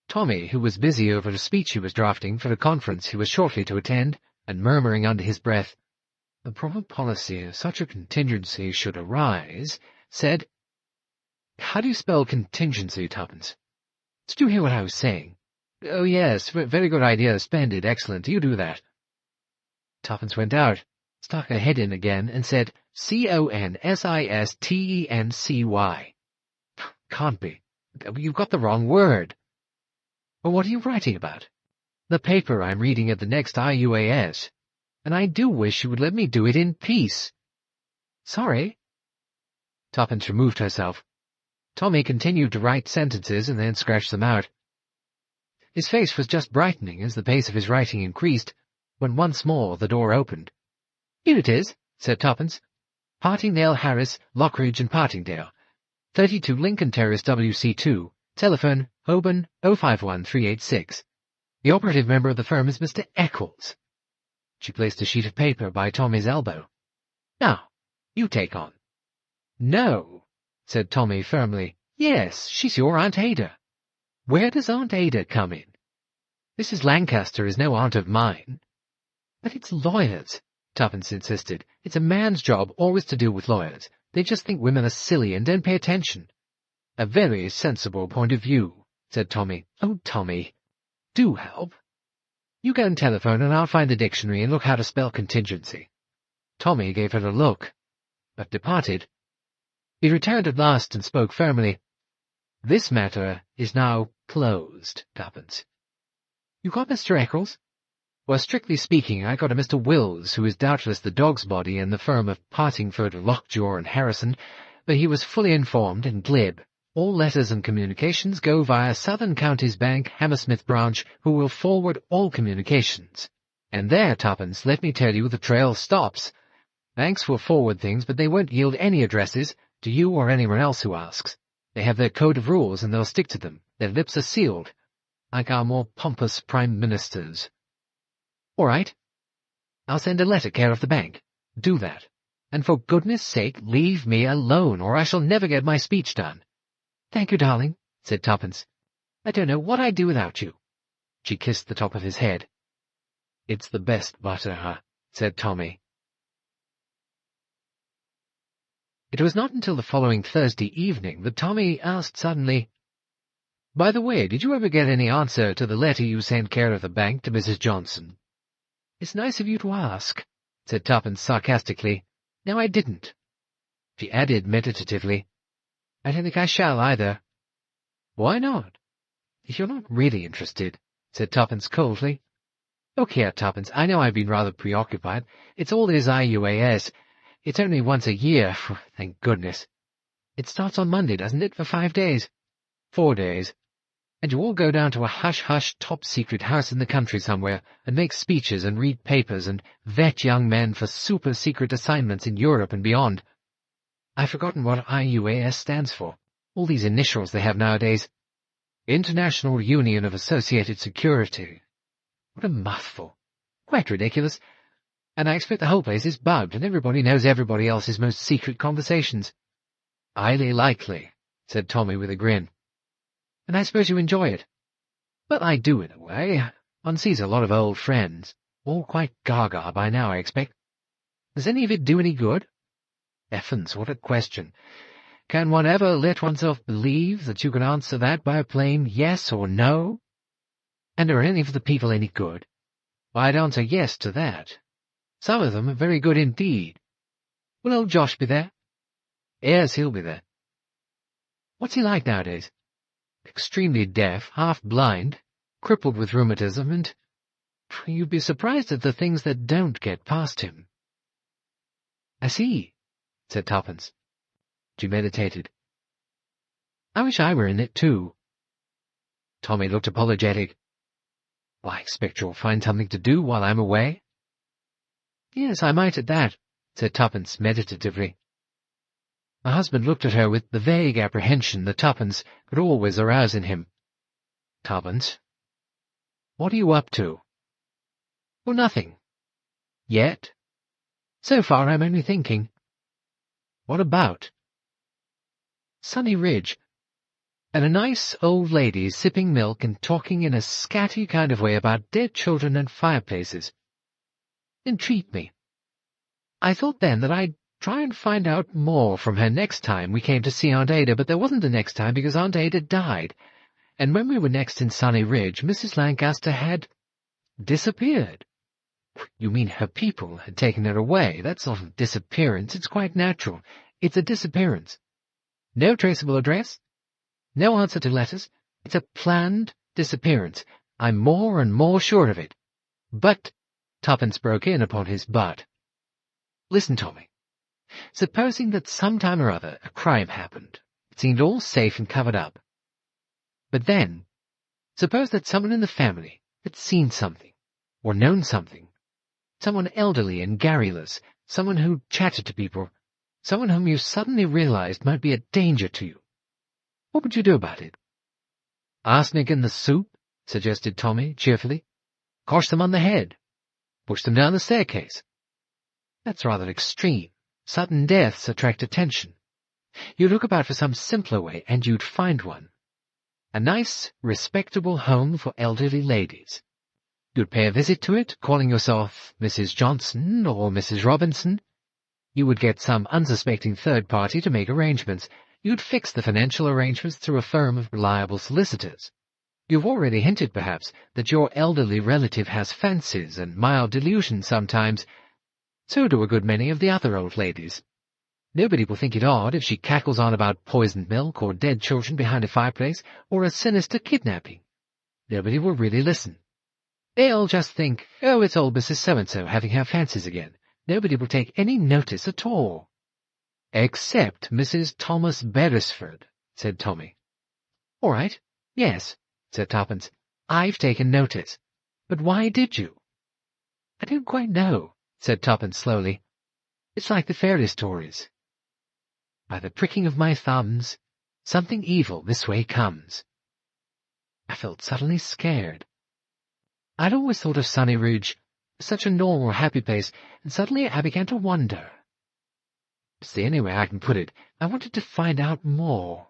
Tommy, who was busy over a speech he was drafting for a conference he was shortly to attend, and murmuring under his breath, "The proper policy if such a contingency should arise," said, "How do you spell contingency, Tuppence? Did you hear what I was saying?" "Oh, yes, very good idea, splendid, excellent, you do that." Tuppence went out, stuck her head in again, and said, "Consistency. Can't be. You've got the wrong word." Well, what are you writing about? The paper I'm reading at the next IUAS, and I do wish you would let me do it in peace. Sorry. Tuppence removed herself. Tommy continued to write sentences and then scratch them out. His face was just brightening as the pace of his writing increased, when once more the door opened. "Here it is," said Tuppence. "Partingdale, Harris, Lockridge and Partingdale. 32 Lincoln Terrace, WC2. Telephone Holborn 051386. The operative member of the firm is Mr. Eccles. She placed a sheet of paper by Tommy's elbow. Now, you take on. No, said Tommy firmly. Yes, she's your Aunt Ada. Where does Aunt Ada come in? Mrs. Lancaster is no aunt of mine. But it's lawyers, Tuppence insisted. It's a man's job always to deal with lawyers. They just think women are silly and don't pay attention. A very sensible point of view, said Tommy. Oh, Tommy, do help. You go and telephone and I'll find the dictionary and look how to spell contingency. Tommy gave her a look, but departed. He returned at last and spoke firmly. This matter is now closed, Tuppence. You got Mr. Eccles? Well, strictly speaking, I got a Mr. Wills, who is doubtless the dog's body in the firm of Partingford, Lockjaw and Harrison, but he was fully informed and glib. All letters and communications go via Southern Counties Bank, Hammersmith branch, who will forward all communications. And there, Tuppence, let me tell you, the trail stops. Banks will forward things, but they won't yield any addresses to you or anyone else who asks. They have their code of rules, and they'll stick to them. Their lips are sealed, like our more pompous prime ministers. All right. I'll send a letter care of the bank. Do that. And for goodness sake, leave me alone, or I shall never get my speech done. Thank you, darling, said Tuppence. I don't know what I'd do without you. She kissed the top of his head. It's the best butter, said Tommy. It was not until the following Thursday evening that Tommy asked suddenly, By the way, did you ever get any answer to the letter you sent care of the bank to Mrs. Johnson? It's nice of you to ask, said Tuppence sarcastically. No, I didn't. She added meditatively, I don't think I shall either. Why not? If you're not really interested, said Tuppence coldly. Look here, Tuppence, I know I've been rather preoccupied. It's all this IUAS. It's only once a year, thank goodness. It starts on Monday, doesn't it, for 5 days? 4 days. And you all go down to a hush-hush, top-secret house in the country somewhere, and make speeches and read papers and vet young men for super-secret assignments in Europe and beyond. I've forgotten what IUAS stands for. All these initials they have nowadays. International Union of Associated Security. What a mouthful. Quite ridiculous. And I expect the whole place is bugged, and everybody knows everybody else's most secret conversations. Highly likely, said Tommy with a grin. And I suppose you enjoy it. Well, I do in a way. One sees a lot of old friends. All quite gaga by now, I expect. Does any of it do any good? Effins, what a question. Can one ever let oneself believe that you can answer that by a plain yes or no? And are any of the people any good? Well, I'd answer yes to that. Some of them are very good indeed. Will old Josh be there? Yes, he'll be there. What's he like nowadays? Extremely deaf, half-blind, crippled with rheumatism, and you'd be surprised at the things that don't get past him. I see, said Tuppence. She meditated. I wish I were in it, too. Tommy looked apologetic. Well, I expect you'll find something to do while I'm away. Yes, I might at that, said Tuppence meditatively. My husband looked at her with the vague apprehension that Tuppence could always arouse in him. Tuppence, what are you up to? Well, nothing. Yet? So far I'm only thinking. What about? Sunny Ridge, and a nice old lady sipping milk and talking in a scatty kind of way about dead children and fireplaces. Entreat me. I thought then that I'd try and find out more from her next time we came to see Aunt Ada, but there wasn't a next time because Aunt Ada died. And when we were next in Sunny Ridge, Mrs. Lancaster had disappeared. You mean her people had taken her away? That sort of disappearance, it's quite natural. It's a disappearance. No traceable address, no answer to letters. It's a planned disappearance. I'm more and more sure of it. But, Tuppence broke in upon his but. Listen, Tommy. Supposing that some time or other a crime happened. It seemed all safe and covered up. But then, suppose that someone in the family had seen something, or known something. Someone elderly and garrulous, someone who chatted to people, someone whom you suddenly realized might be a danger to you. What would you do about it? "Arsenic in the soup," suggested Tommy, cheerfully. "Cosh them on the head. Push them down the staircase." "That's rather extreme. Sudden deaths attract attention. You look about for some simpler way, and you'd find one. A nice, respectable home for elderly ladies. You'd pay a visit to it, calling yourself Mrs. Johnson or Mrs. Robinson. You would get some unsuspecting third party to make arrangements. You'd fix the financial arrangements through a firm of reliable solicitors. You've already hinted, perhaps, that your elderly relative has fancies and mild delusions sometimes. So do a good many of the other old ladies. Nobody will think it odd if she cackles on about poisoned milk or dead children behind a fireplace or a sinister kidnapping. Nobody will really listen. They'll just think, oh, it's old Mrs. So-and-so having her fancies again. Nobody will take any notice at all." "Except Mrs. Thomas Beresford," said Tommy. "All right, yes," said Tuppence. "I've taken notice. But why did you?" "I don't quite know," said Tuppence slowly. "It's like the fairy stories. By the pricking of my thumbs, something evil this way comes." I felt suddenly scared. I'd always thought of Sunny Ridge, such a normal, happy place, and suddenly I began to wonder. It's the only way I can put it. I wanted to find out more.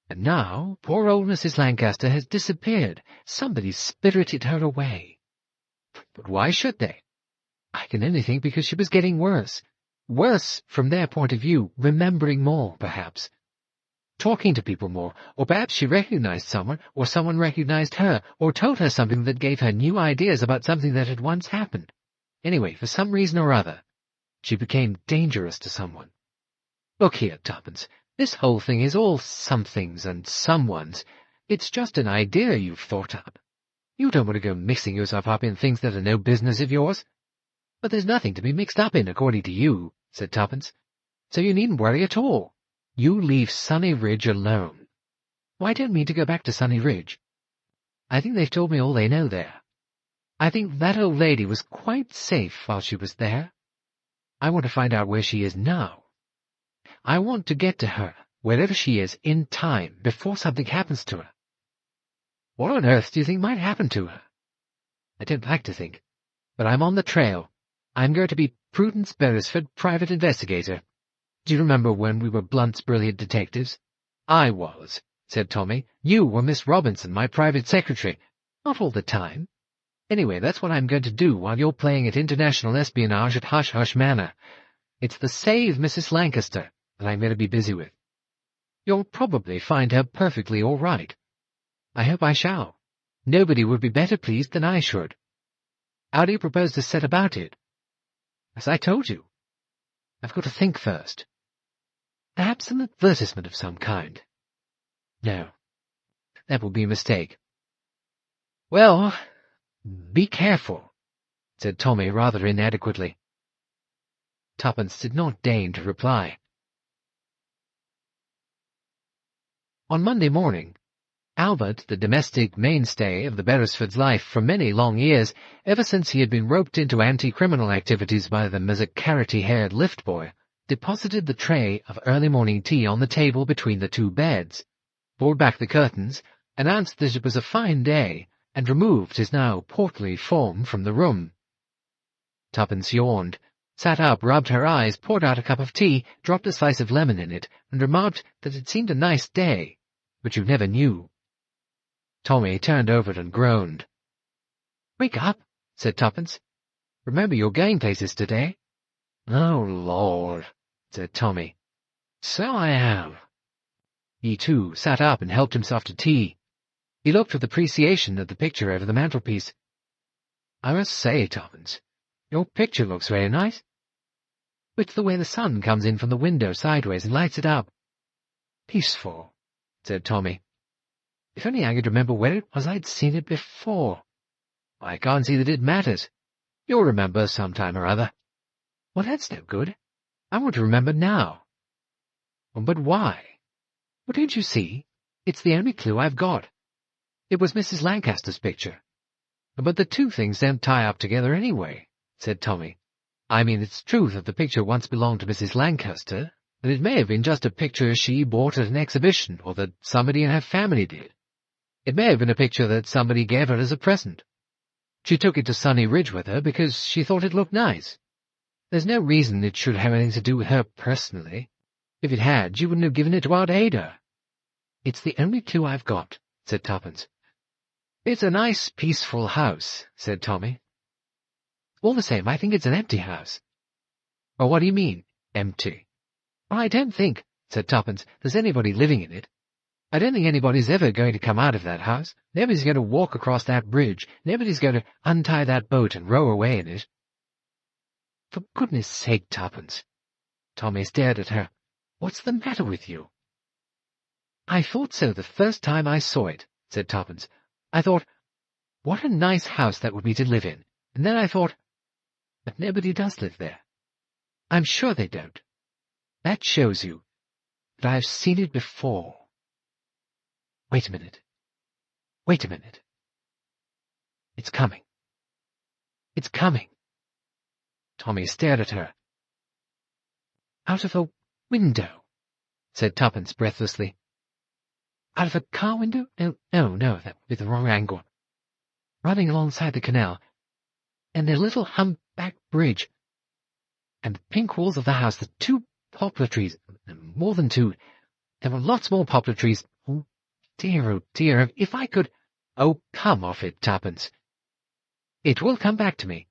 And now, poor old Mrs. Lancaster has disappeared. Somebody spirited her away. But why should they? I can only think because she was getting worse. Worse from their point of view, remembering more, perhaps. Talking to people more, or perhaps she recognized someone, or someone recognized her, or told her something that gave her new ideas about something that had once happened. Anyway, for some reason or other, she became dangerous to someone. Look here, Tuppence, this whole thing is all somethings and someones. It's just an idea you've thought up. You don't want to go mixing yourself up in things that are no business of yours. But there's nothing to be mixed up in, according to you, said Tuppence. So you needn't worry at all. You leave Sunny Ridge alone. Well, I don't mean to go back to Sunny Ridge. I think they've told me all they know there. I think that old lady was quite safe while she was there. I want to find out where she is now. I want to get to her, wherever she is, in time, before something happens to her. What on earth do you think might happen to her? I don't like to think, but I'm on the trail. I'm going to be Tuppence Beresford, private investigator. Do you remember when we were Blunt's brilliant detectives? I was, said Tommy. You were Miss Robinson, my private secretary. Not all the time. Anyway, that's what I'm going to do while you're playing at international espionage at Hush Hush Manor. It's the Save Mrs. Lancaster that I'm going to be busy with. You'll probably find her perfectly all right. I hope I shall. Nobody would be better pleased than I should. How do you propose to set about it? As I told you, I've got to think first. Perhaps an advertisement of some kind. No, that would be a mistake. Well, be careful, said Tommy rather inadequately. Tuppence did not deign to reply. On Monday morning, Albert, the domestic mainstay of the Beresfords' life for many long years, ever since he had been roped into anti-criminal activities by the Mazzaccarity-haired lift boy, deposited the tray of early morning tea on the table between the two beds, pulled back the curtains, announced that it was a fine day, and removed his now portly form from the room. Tuppence yawned, sat up, rubbed her eyes, poured out a cup of tea, dropped a slice of lemon in it, and remarked that it seemed a nice day, but you never knew. Tommy turned over and groaned. "Wake up," said Tuppence. "Remember you're going places today." "Oh, Lord," said Tommy. "So I am." He, too, sat up and helped himself to tea. He looked with appreciation at the picture over the mantelpiece. "I must say, Tuppence, your picture looks very nice. It's the way the sun comes in from the window sideways and lights it up." "Peaceful," said Tommy. "If only I could remember where it was I'd seen it before." "I can't see that it matters. You'll remember some time or other." "Well, that's no good. I want to remember now." "But why?" "Well, don't you see? It's the only clue I've got. It was Mrs. Lancaster's picture." "But the two things don't tie up together anyway," said Tommy. "I mean, it's true that the picture once belonged to Mrs. Lancaster, but it may have been just a picture she bought at an exhibition, or that somebody in her family did. It may have been a picture that somebody gave her as a present. She took it to Sunny Ridge with her because she thought it looked nice. There's no reason it should have anything to do with her personally. If it had, you wouldn't have given it to Aunt Ada." "It's the only clue I've got," said Tuppence. "It's a nice, peaceful house," said Tommy. "All the same, I think it's an empty house." "Well, what do you mean, empty?" "Well, I don't think," said Tuppence, "there's anybody living in it. I don't think anybody's ever going to come out of that house. Nobody's going to walk across that bridge. Nobody's going to untie that boat and row away in it." "For goodness sake, Tuppence." Tommy stared at her. "What's the matter with you?" "I thought so the first time I saw it," said Tuppence. "I thought, what a nice house that would be to live in. And then I thought, but nobody does live there. I'm sure they don't. That shows you that I've seen it before. Wait a minute. Wait a minute. It's coming. It's coming." Tommy stared at her. "Out of a window," said Tuppence breathlessly. "Out of a car window? No, that would be the wrong angle. Running alongside the canal, and the little humpback bridge, and the pink walls of the house, the 2 poplar trees, more than 2. There were lots more poplar trees. Oh dear, if I could—" "Oh, come off it, Tuppence. It will come back to me.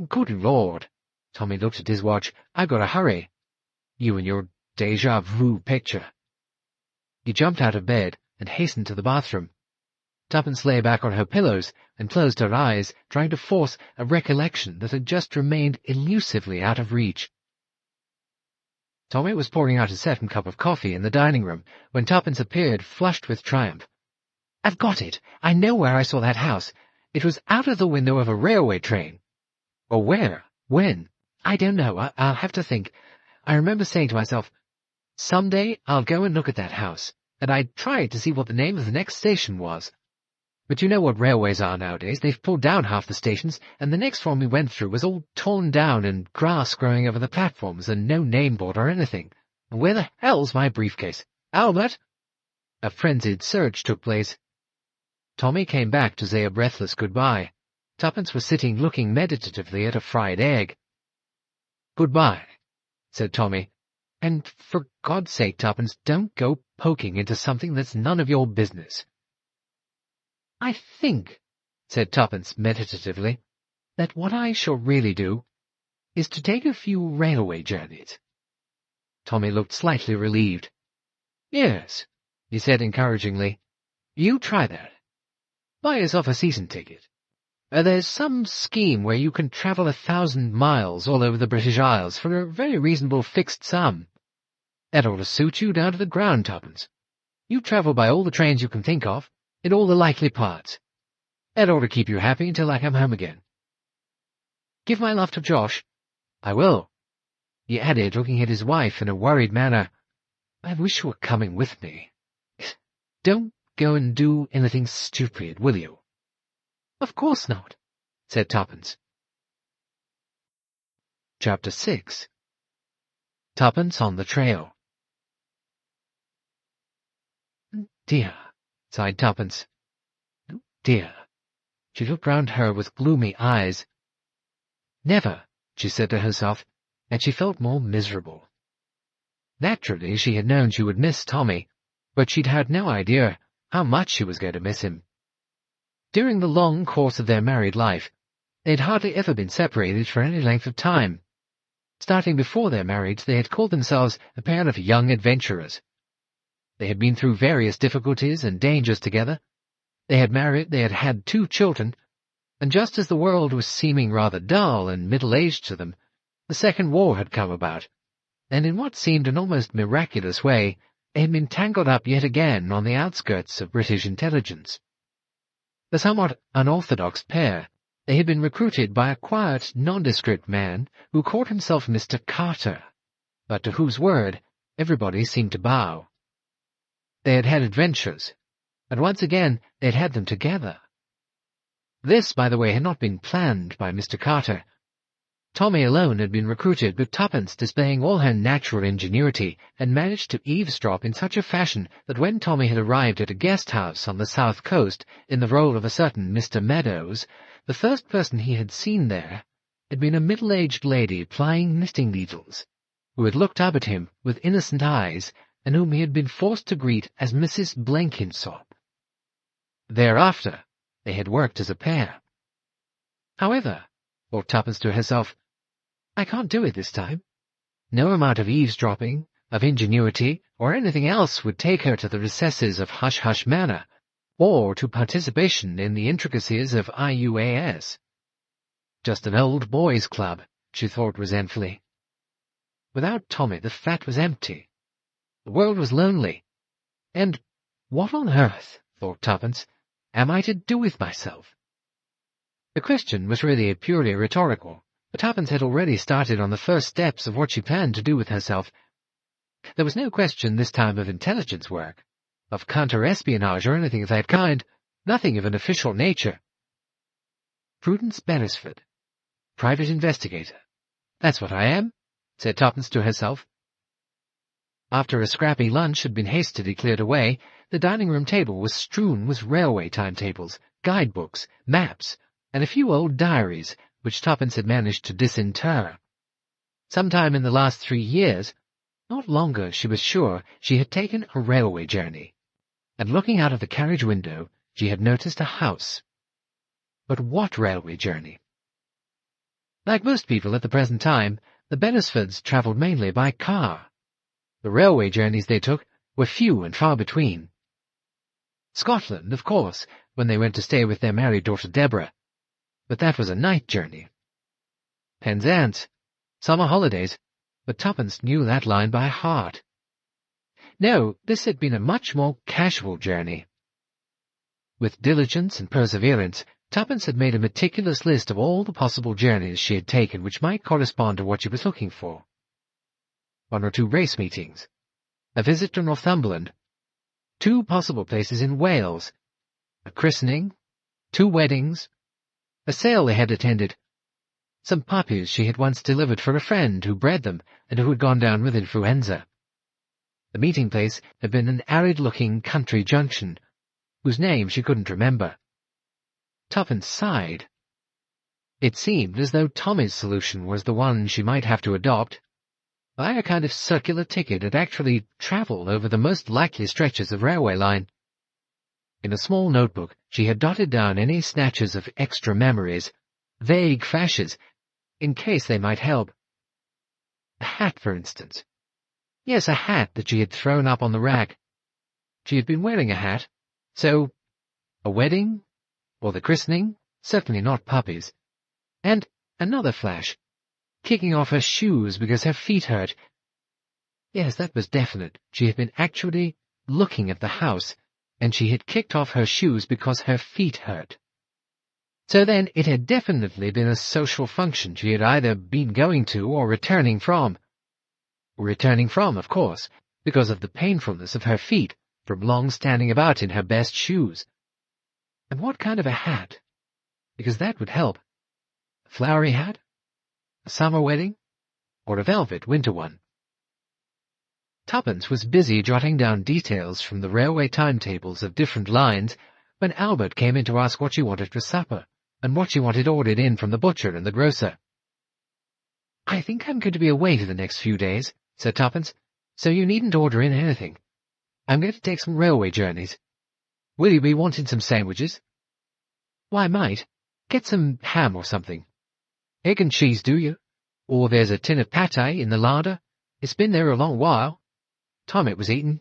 Good Lord." Tommy looked at his watch. "I've got to hurry. You and your déjà vu picture." He jumped out of bed and hastened to the bathroom. Tuppence lay back on her pillows and closed her eyes, trying to force a recollection that had just remained elusively out of reach. Tommy was pouring out a second cup of coffee in the dining room when Tuppence appeared, flushed with triumph. "I've got it! I know where I saw that house. It was out of the window of a railway train." "Or where? When?" "I don't know. I'll have to think. I remember saying to myself, someday I'll go and look at that house, and I tried to see what the name of the next station was. But you know what railways are nowadays. They've pulled down half the stations, and the next one we went through was all torn down and grass growing over the platforms and no name board or anything. And where the hell's my briefcase? Albert!" A frenzied search took place. Tommy came back to say a breathless goodbye. Tuppence was sitting looking meditatively at a fried egg. "Goodbye," said Tommy. "And for God's sake, Tuppence, don't go poking into something that's none of your business." "I think," said Tuppence meditatively, "that what I shall really do is to take a few railway journeys." Tommy looked slightly relieved. "Yes," he said encouragingly. "You try that. Buy yourself a season ticket. There's some scheme where you can travel 1,000 miles all over the British Isles for a very reasonable fixed sum. That ought to suit you down to the ground, Tuppence. You travel by all the trains you can think of, in all the likely parts. That ought to keep you happy until I come home again. Give my love to Josh." "I will," he added, looking at his wife in a worried manner. "I wish you were coming with me. Don't go and do anything stupid, will you?" "Of course not," said Tuppence. Chapter 6. Tuppence on the Trail. "Dear," sighed Tuppence. "Oh, dear." She looked round her with gloomy eyes. Never, she said to herself, and she felt more miserable. Naturally, she had known she would miss Tommy, but she'd had no idea how much she was going to miss him. During the long course of their married life, they had hardly ever been separated for any length of time. Starting before their marriage, they had called themselves a pair of young adventurers. They had been through various difficulties and dangers together. They had married, they had had 2 children, and just as the world was seeming rather dull and middle-aged to them, the Second War had come about, and in what seemed an almost miraculous way, they had been tangled up yet again on the outskirts of British intelligence. The somewhat unorthodox pair, they had been recruited by a quiet, nondescript man who called himself Mr. Carter, but to whose word everybody seemed to bow. They had had adventures, and once again they had had them together. This, by the way, had not been planned by Mr. Carter. Tommy alone had been recruited, but Tuppence, displaying all her natural ingenuity, had managed to eavesdrop in such a fashion that when Tommy had arrived at a guest-house on the south coast in the role of a certain Mr. Meadows, the first person he had seen there had been a middle-aged lady plying knitting needles, who had looked up at him with innocent eyes, and whom he had been forced to greet as Mrs. Blenkinsop. Thereafter they had worked as a pair. However, thought Tuppence to herself, I can't do it this time. No amount of eavesdropping, of ingenuity, or anything else would take her to the recesses of Hush Hush Manor, or to participation in the intricacies of IUAS. Just an old boys' club, she thought resentfully. Without Tommy the flat was empty. The world was lonely. And what on earth, thought Tuppence, am I to do with myself? The question was really purely rhetorical, but Tuppence had already started on the first steps of what she planned to do with herself. There was no question this time of intelligence work, of counter-espionage or anything of that kind, nothing of an official nature. Tuppence Beresford, private investigator. That's what I am, said Tuppence to herself. After a scrappy lunch had been hastily cleared away, the dining-room table was strewn with railway timetables, guidebooks, maps, and a few old diaries, which Tuppence had managed to disinter. Sometime in the last 3 years, not longer, she was sure, she had taken a railway journey, and looking out of the carriage window, she had noticed a house. But what railway journey? Like most people at the present time, the Beresfords travelled mainly by car. The railway journeys they took were few and far between. Scotland, of course, when they went to stay with their married daughter Deborah, but that was a night journey. Penzance, summer holidays, but Tuppence knew that line by heart. No, this had been a much more casual journey. With diligence and perseverance, Tuppence had made a meticulous list of all the possible journeys she had taken which might correspond to what she was looking for. 1 or 2 race meetings, a visit to Northumberland, 2 possible places in Wales, a christening, 2 weddings, a sale they had attended, some puppies she had once delivered for a friend who bred them and who had gone down with influenza. The meeting place had been an arid-looking country junction, whose name she couldn't remember. Tuppence sighed. It seemed as though Tommy's solution was the one she might have to adopt. Buy a kind of circular ticket and actually travel over the most likely stretches of railway line. In a small notebook she had dotted down any snatches of extra memories, vague flashes, in case they might help. A hat, for instance. Yes, a hat that she had thrown up on the rack. She had been wearing a hat, so a wedding, or the christening, certainly not puppies. And another flash, kicking off her shoes because her feet hurt. Yes, that was definite. She had been actually looking at the house, and she had kicked off her shoes because her feet hurt. So then it had definitely been a social function she had either been going to or returning from. Returning from, of course, because of the painfulness of her feet from long standing about in her best shoes. And what kind of a hat? Because that would help. A flowery hat? A summer wedding? Or a velvet winter one? Tuppence was busy jotting down details from the railway timetables of different lines when Albert came in to ask what she wanted for supper, and what she wanted ordered in from the butcher and the grocer. "I think I'm going to be away for the next few days," said Tuppence, "so you needn't order in anything. I'm going to take some railway journeys. Will you be wanting some sandwiches?" "Why, might. Get some ham or something. Egg and cheese, do you? Or there's a tin of pâté in the larder. It's been there a long while. Time it was eaten."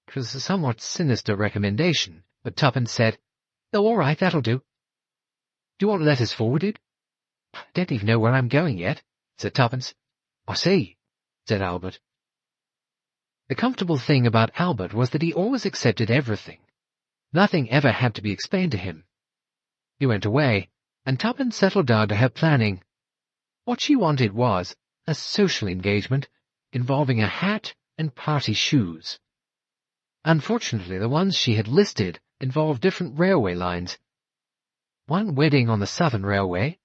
It was a somewhat sinister recommendation, but Tuppence said, "Oh, all right, that'll do." "Do you want letters forwarded?" "I don't even know where I'm going yet," said Tuppence. "I see," said Albert. The comfortable thing about Albert was that he always accepted everything. Nothing ever had to be explained to him. He went away, and Tuppence settled down to her planning. What she wanted was a social engagement involving a hat and party shoes. Unfortunately, the ones she had listed involved different railway lines. One wedding on the Southern Railway,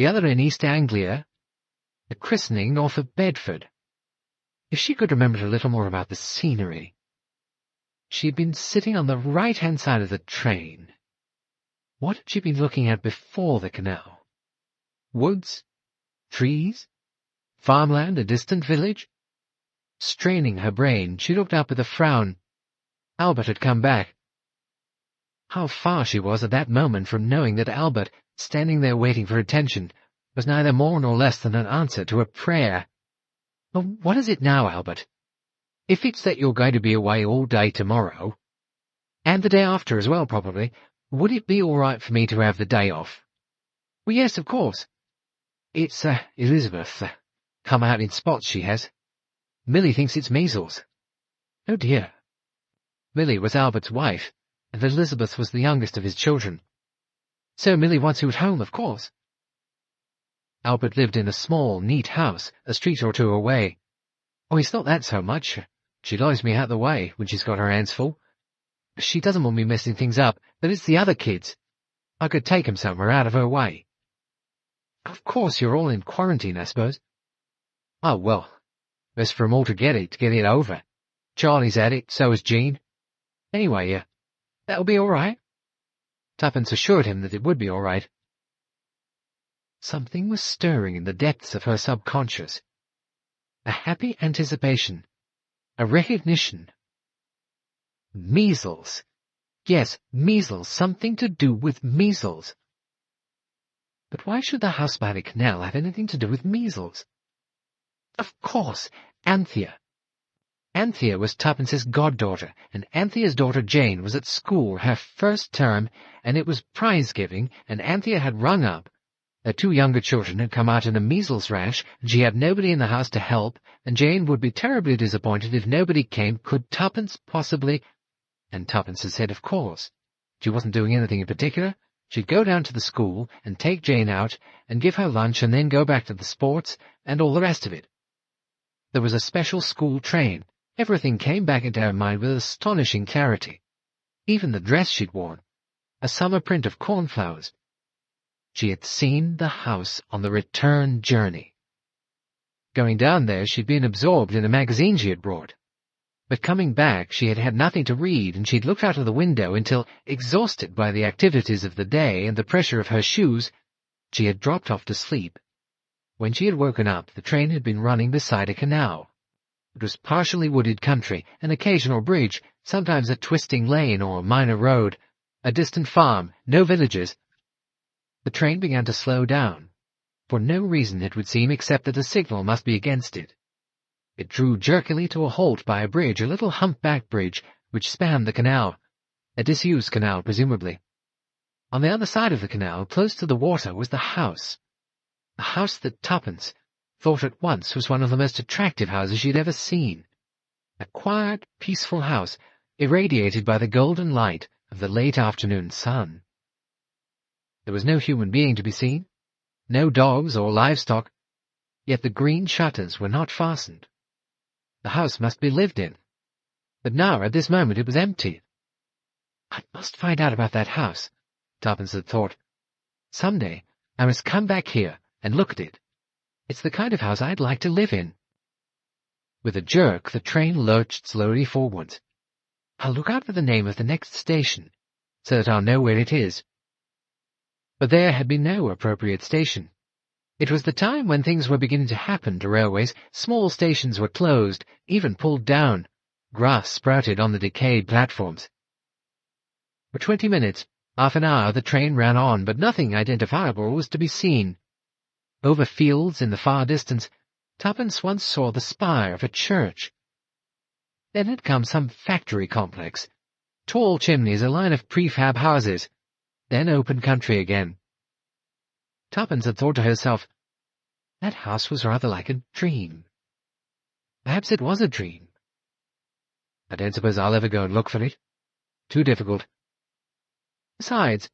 the other in East Anglia, the christening north of Bedford. If she could remember a little more about the scenery. She had been sitting on the right-hand side of the train. What had she been looking at before the canal? Woods? Trees? Farmland? A distant village? Straining her brain, she looked up with a frown. Albert had come back. How far she was at that moment from knowing that Albert, standing there waiting for attention, was neither more nor less than an answer to a prayer. "Well, what is it now, Albert? If it's that you're going to be away all day tomorrow, and the day after as well, probably, would it be all right for me to have the day off?" "Well, yes, of course." "It's, Elizabeth, come out in spots, she has. Milly thinks it's measles." "Oh, dear." Milly was Albert's wife, and Elizabeth was the youngest of his children. "So Milly wants you at home, of course." Albert lived in a small, neat house, a street or two away. "Oh, it's not that so much. She lies me out the way when she's got her hands full. She doesn't want me messing things up, but it's the other kids. I could take 'em somewhere out of her way." "Of course you're all in quarantine, I suppose." "Oh, well, best for 'em all to get it over. Charlie's had it, so has Jean. Anyway, that'll be all right." Tuppence assured him that it would be all right. Something was stirring in the depths of her subconscious. A happy anticipation. A recognition. Measles. Yes, measles. Something to do with measles. But why should the house by the canal have anything to do with measles? Of course, Anthea. Anthea was Tuppence's goddaughter, and Anthea's daughter Jane was at school her first term, and it was prize-giving, and Anthea had rung up. Their two younger children had come out in a measles rash, and she had nobody in the house to help, and Jane would be terribly disappointed if nobody came. Could Tuppence possibly— And Tuppence had said of course. She wasn't doing anything in particular. She'd go down to the school and take Jane out and give her lunch and then go back to the sports and all the rest of it. There was a special school train. Everything came back into her mind with astonishing clarity. Even the dress she'd worn. A summer print of cornflowers. She had seen the house on the return journey. Going down there, she'd been absorbed in a magazine she had brought. But coming back, she had had nothing to read, and she'd looked out of the window until, exhausted by the activities of the day and the pressure of her shoes, she had dropped off to sleep. When she had woken up, the train had been running beside a canal. It was partially wooded country, an occasional bridge, sometimes a twisting lane or minor road, a distant farm, no villages. The train began to slow down. For no reason, it would seem, except that a signal must be against it. It drew jerkily to a halt by a bridge, a little humpback bridge, which spanned the canal. A disused canal, presumably. On the other side of the canal, close to the water, was the house. A house that Tuppence thought at once was one of the most attractive houses she had ever seen. A quiet, peaceful house, irradiated by the golden light of the late afternoon sun. There was no human being to be seen, no dogs or livestock, yet the green shutters were not fastened. The house must be lived in. But now, at this moment, it was empty. I must find out about that house, Tuppence had thought. Some day I must come back here and look at it. It's the kind of house I'd like to live in. With a jerk, the train lurched slowly forwards. I'll look out for the name of the next station, so that I'll know where it is. But there had been no appropriate station. It was the time when things were beginning to happen to railways. Small stations were closed, even pulled down. Grass sprouted on the decayed platforms. For 20 minutes, half an hour, the train ran on, but nothing identifiable was to be seen. Over fields in the far distance, Tuppence once saw the spire of a church. Then had come some factory complex. Tall chimneys, a line of prefab houses. Then open country again. Tuppence had thought to herself, that house was rather like a dream. Perhaps it was a dream. I don't suppose I'll ever go and look for it. Too difficult. Besides,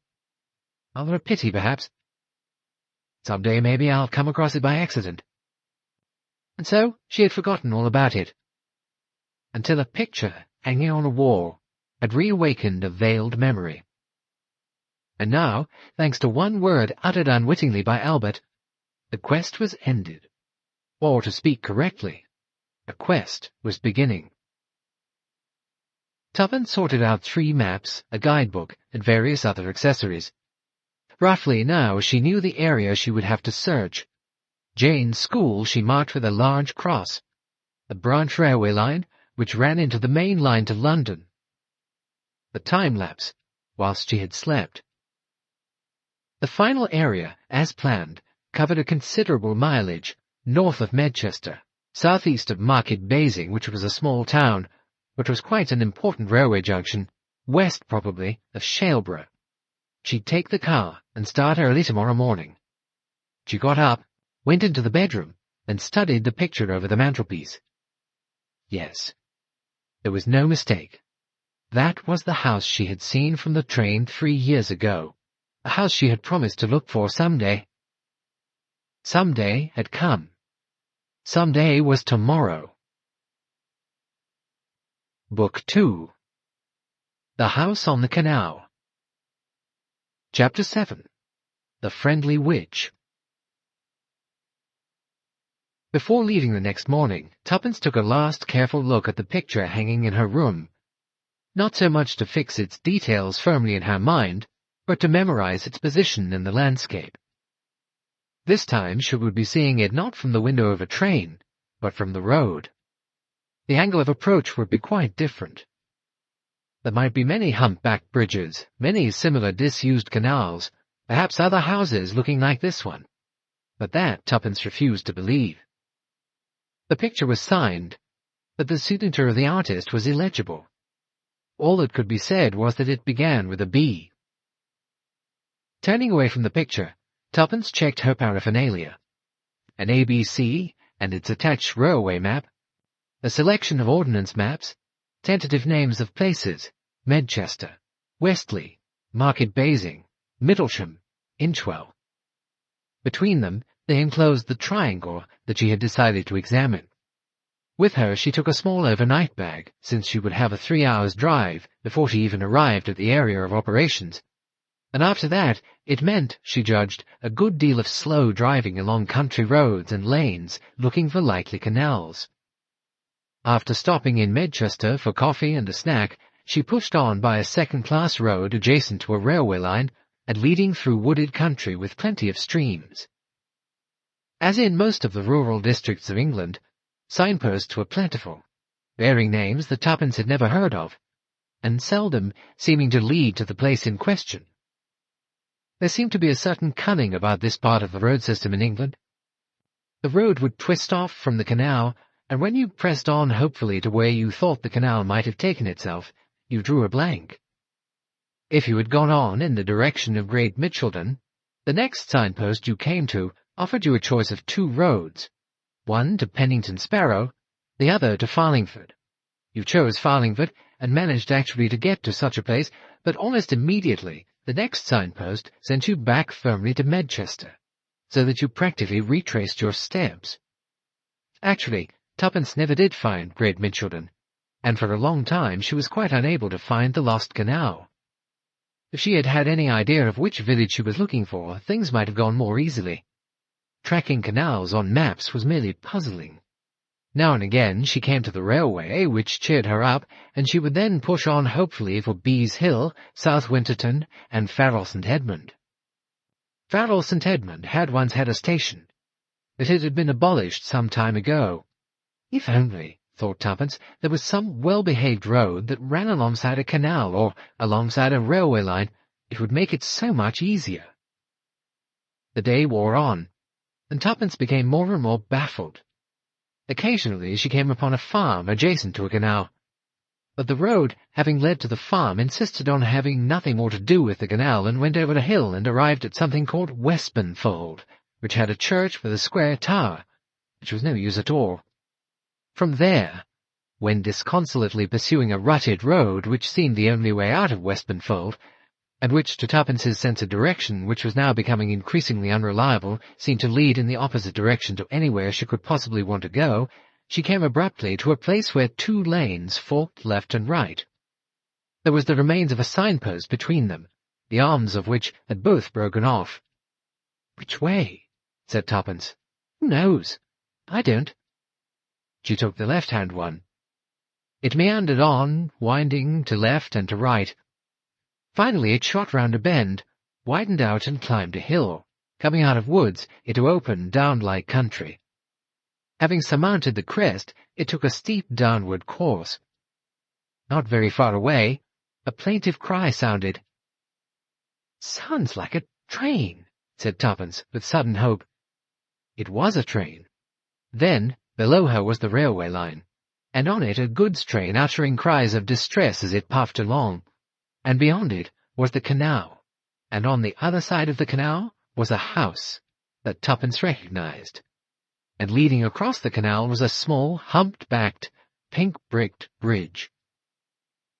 rather a pity, perhaps. Some day maybe I'll come across it by accident. And so she had forgotten all about it, until a picture hanging on a wall had reawakened a veiled memory. And now, thanks to one word uttered unwittingly by Albert, The quest was ended. Or, to speak correctly, a quest was beginning. Tuppence sorted out 3 maps, a guidebook, and various other accessories. Roughly now she knew the area she would have to search. Jane's school she marked with a large cross, the branch railway line, which ran into the main line to London. The time-lapse, whilst she had slept. The final area, as planned, covered a considerable mileage, north of Medchester, southeast of Market Basing, which was a small town, but was quite an important railway junction, west, probably, of Shaleborough. She'd take the car and start early tomorrow morning. She got up, went into the bedroom, and studied the picture over the mantelpiece. Yes, there was no mistake. That was the house she had seen from the train 3 years ago, a house she had promised to look for someday. Someday had come. Someday was tomorrow. Book 2. The House on the Canal. Chapter 7. The Friendly Witch. Before leaving the next morning, Tuppence took a last careful look at the picture hanging in her room. Not so much to fix its details firmly in her mind, but to memorize its position in the landscape. This time she would be seeing it not from the window of a train, but from the road. The angle of approach would be quite different. There might be many humpbacked bridges, many similar disused canals, perhaps other houses looking like this one. But that Tuppence refused to believe. The picture was signed, but the signature of the artist was illegible. All that could be said was that it began with a B. Turning away from the picture, Tuppence checked her paraphernalia. An ABC and its attached railway map, a selection of ordnance maps, tentative names of places, Medchester, Westley, Market Basing, Middlesham, Inchwell. Between them, they enclosed the triangle that she had decided to examine. With her she took a small overnight bag, since she would have a 3 hours' drive before she even arrived at the area of operations. And after that, it meant, she judged, a good deal of slow driving along country roads and lanes, looking for likely canals. After stopping in Medchester for coffee and a snack, she pushed on by a second-class road adjacent to a railway line and leading through wooded country with plenty of streams. As in most of the rural districts of England, signposts were plentiful, bearing names that Tuppence had never heard of, and seldom seeming to lead to the place in question. There seemed to be a certain cunning about this part of the road system in England. The road would twist off from the canal, and when you pressed on hopefully to where you thought the canal might have taken itself, you drew a blank. If you had gone on in the direction of Great Mitchelden, the next signpost you came to offered you a choice of 2 roads, one to Pennington Sparrow, the other to Farlingford. You chose Farlingford and managed actually to get to such a place, but almost immediately the next signpost sent you back firmly to Medchester, so that you practically retraced your steps. Actually, Tuppence never did find Great Mitchelden, and for a long time she was quite unable to find the lost canal. If she had had any idea of which village she was looking for, things might have gone more easily. Tracking canals on maps was merely puzzling. Now and again she came to the railway, which cheered her up, and she would then push on hopefully for Bees Hill, South Winterton, and Farrell St. Edmund. Farrell St. Edmund had once had a station, but it had been abolished some time ago. If only, thought Tuppence, there was some well-behaved road that ran alongside a canal or alongside a railway line, it would make it so much easier. The day wore on, and Tuppence became more and more baffled. Occasionally she came upon a farm adjacent to a canal, but the road, having led to the farm, insisted on having nothing more to do with the canal and went over a hill and arrived at something called Westbournefold, which had a church with a square tower, which was no use at all. From there, when disconsolately pursuing a rutted road which seemed the only way out of Westbournefold, and which, to Tuppence's sense of direction, which was now becoming increasingly unreliable, seemed to lead in the opposite direction to anywhere she could possibly want to go, she came abruptly to a place where 2 lanes forked left and right. There was the remains of a signpost between them, the arms of which had both broken off. Which way? said Tuppence. "Who knows? I don't." She took the left-hand one. It meandered on, winding to left and to right. Finally it shot round a bend, widened out and climbed a hill, coming out of woods into open, down-like country. Having surmounted the crest, it took a steep downward course. Not very far away, a plaintive cry sounded. "Sounds like a train," said Tuppence, with sudden hope. It was a train. Then, below her was the railway line, and on it a goods train uttering cries of distress as it puffed along, and beyond it was the canal, and on the other side of the canal was a house that Tuppence recognized, and leading across the canal was a small, humped-backed, pink-bricked bridge.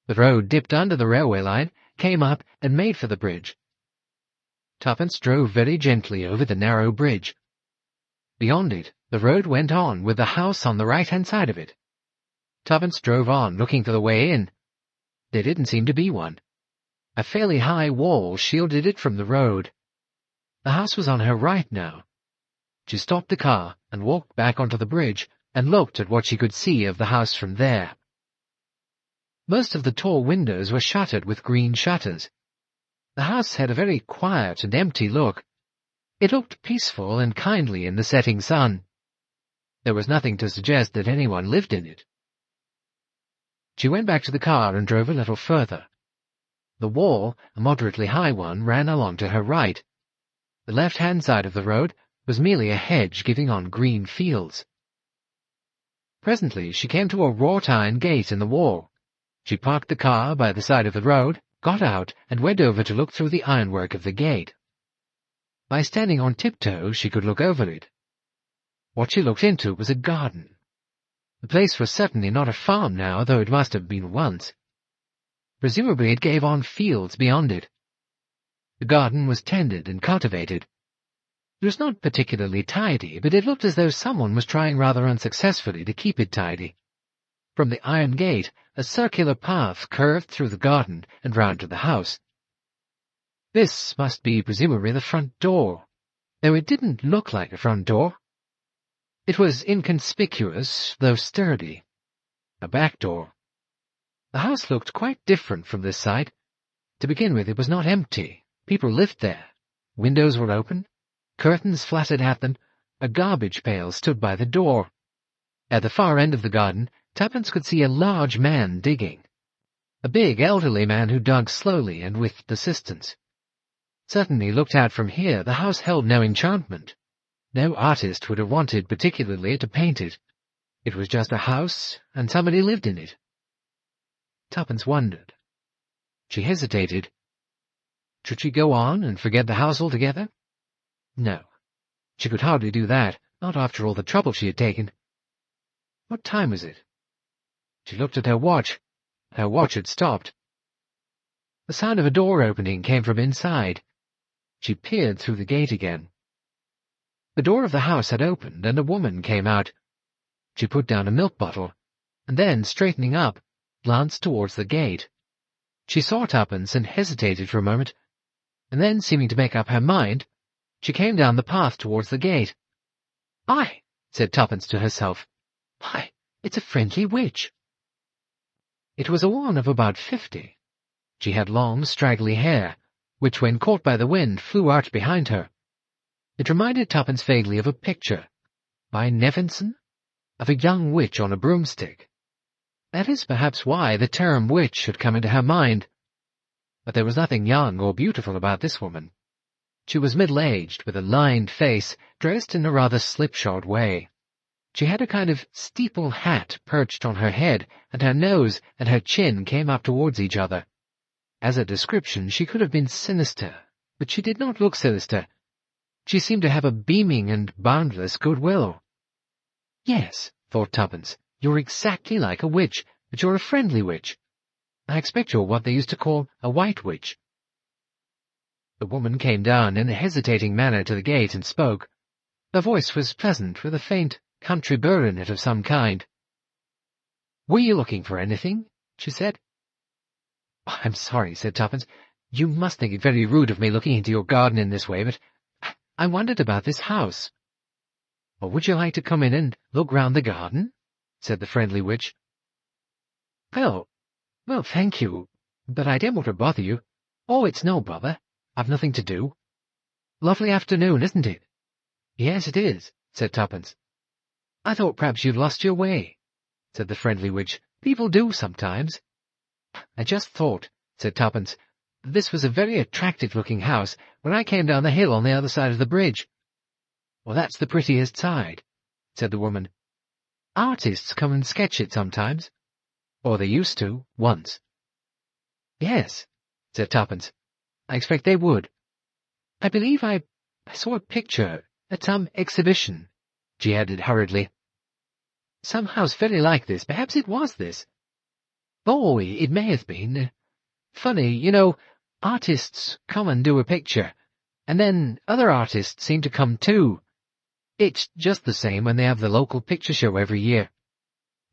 The road dipped under the railway line, came up, and made for the bridge. Tuppence drove very gently over the narrow bridge. Beyond it, the road went on, with the house on the right-hand side of it. Tuppence drove on, looking for the way in. There didn't seem to be one. A fairly high wall shielded it from the road. The house was on her right now. She stopped the car and walked back onto the bridge and looked at what she could see of the house from there. Most of the tall windows were shuttered with green shutters. The house had a very quiet and empty look. It looked peaceful and kindly in the setting sun. There was nothing to suggest that anyone lived in it. She went back to the car and drove a little further. The wall, a moderately high one, ran along to her right. The left-hand side of the road was merely a hedge giving on green fields. Presently she came to a wrought-iron gate in the wall. She parked the car by the side of the road, got out, and went over to look through the ironwork of the gate. By standing on tiptoe she could look over it. What she looked into was a garden. The place was certainly not a farm now, though it must have been once. Presumably it gave on fields beyond it. The garden was tended and cultivated. It was not particularly tidy, but it looked as though someone was trying rather unsuccessfully to keep it tidy. From the iron gate, a circular path curved through the garden and round to the house. This must be presumably the front door, though it didn't look like a front door. It was inconspicuous, though sturdy. A back door. The house looked quite different from this side. To begin with, it was not empty. People lived there. Windows were open. Curtains fluttered at them. A garbage pail stood by the door. At the far end of the garden, Tuppence could see a large man digging. A big, elderly man who dug slowly and with persistence. Certainly, looked at from here, the house held no enchantment. No artist would have wanted particularly to paint it. It was just a house, and somebody lived in it. Tuppence wondered. She hesitated. Should she go on and forget the house altogether? No. She could hardly do that, not after all the trouble she had taken. What time was it? She looked at her watch. Her watch had stopped. The sound of a door opening came from inside. She peered through the gate again. The door of the house had opened, and a woman came out. She put down a milk bottle, and then, straightening up, glanced towards the gate. She saw Tuppence and hesitated for a moment, and then, seeming to make up her mind, she came down the path towards the gate. "Aye," said Tuppence to herself. "Why, it's a friendly witch." It was a woman of about 50. She had long, straggly hair, which, when caught by the wind, flew out behind her. It reminded Tuppence vaguely of a picture, by Nevinson, of a young witch on a broomstick. That is perhaps why the term witch had come into her mind. But there was nothing young or beautiful about this woman. She was middle-aged, with a lined face, dressed in a rather slipshod way. She had a kind of steeple hat perched on her head, and her nose and her chin came up towards each other. As a description, she could have been sinister, but she did not look sinister. She seemed to have a beaming and boundless goodwill. "Yes," thought Tuppence, "you're exactly like a witch, but you're a friendly witch. I expect you're what they used to call a white witch." The woman came down in a hesitating manner to the gate and spoke. Her voice was pleasant, with a faint country burr in it of some kind. "Were you looking for anything?" she said. "I'm sorry," said Tuppence. "You must think it very rude of me looking into your garden in this way, but I wondered about this house. Or would you like to come in and look round the garden?" said the friendly witch. Well, thank you, but I didn't want to bother you. Oh, it's no bother. I've nothing to do. Lovely afternoon, isn't it?" "Yes, it is," said Tuppence. "I thought perhaps you'd lost your way," said the friendly witch. "People do sometimes." "I just thought," said Tuppence, "that this was a very attractive-looking house when I came down the hill on the other side of the bridge." "Well, that's the prettiest side," said the woman. "Artists come and sketch it sometimes. Or they used to, once." "Yes," said Tuppence. "I expect they would. I believe I saw a picture at some exhibition," she added hurriedly. "Some house very like this. Perhaps it was this. Oh, it may have been. Funny, you know, artists come and do a picture, and then other artists seem to come too. It's just the same when they have the local picture show every year.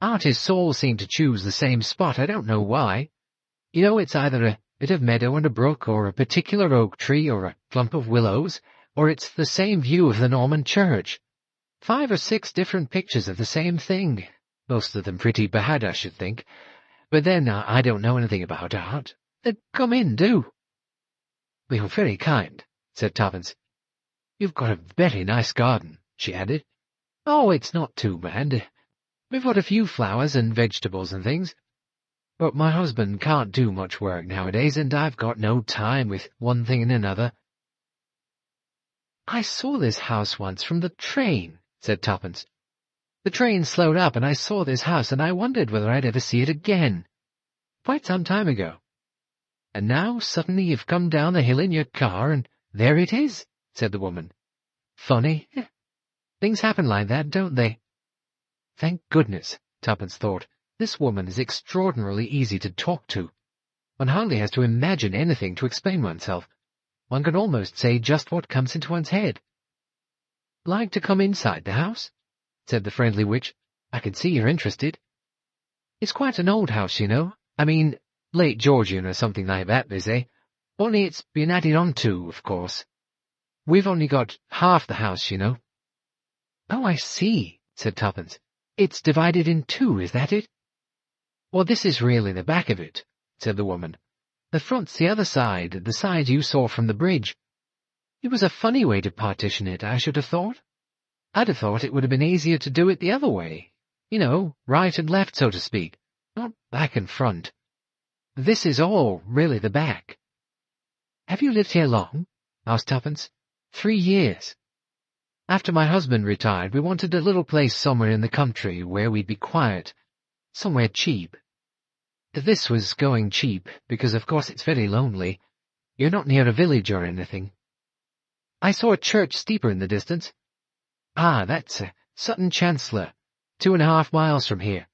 Artists all seem to choose the same spot. I don't know why. You know, it's either a bit of meadow and a brook, or a particular oak tree, or a clump of willows, or it's the same view of the Norman church. 5 or 6 different pictures of the same thing. Most of them pretty bad, I should think. But then I don't know anything about art. Come in, do." "You're very kind," said Tuppence. "You've got a very nice garden," she added. "Oh, it's not too bad. We've got a few flowers and vegetables and things. But my husband can't do much work nowadays, and I've got no time with one thing and another." "I saw this house once from the train," said Tuppence. "The train slowed up, and I saw this house, and I wondered whether I'd ever see it again. Quite some time ago. And now suddenly you've come down the hill in your car, and there it is," said the woman. "Funny. Things happen like that, don't they?" Thank goodness, Tuppence thought. This woman is extraordinarily easy to talk to. One hardly has to imagine anything to explain oneself. One can almost say just what comes into one's head. "Like to come inside the house?" said the friendly witch. "I can see you're interested. It's quite an old house, you know. I mean, late Georgian or something like that, they say. Only it's been added on to, of course. We've only got half the house, you know." "Oh, I see," said Tuppence. "It's divided in 2, is that it?" "Well, this is really the back of it," said the woman. "The front's the other side, the side you saw from the bridge. It was a funny way to partition it, I should have thought. I'd have thought it would have been easier to do it the other way. You know, right and left, so to speak, not back and front. This is all really the back." "Have you lived here long?" asked Tuppence. 3 years. After my husband retired, we wanted a little place somewhere in the country where we'd be quiet, somewhere cheap. This was going cheap, because of course it's very lonely. You're not near a village or anything. I saw a church steeper in the distance. Ah, that's Sutton Chancellor, 2.5 miles from here.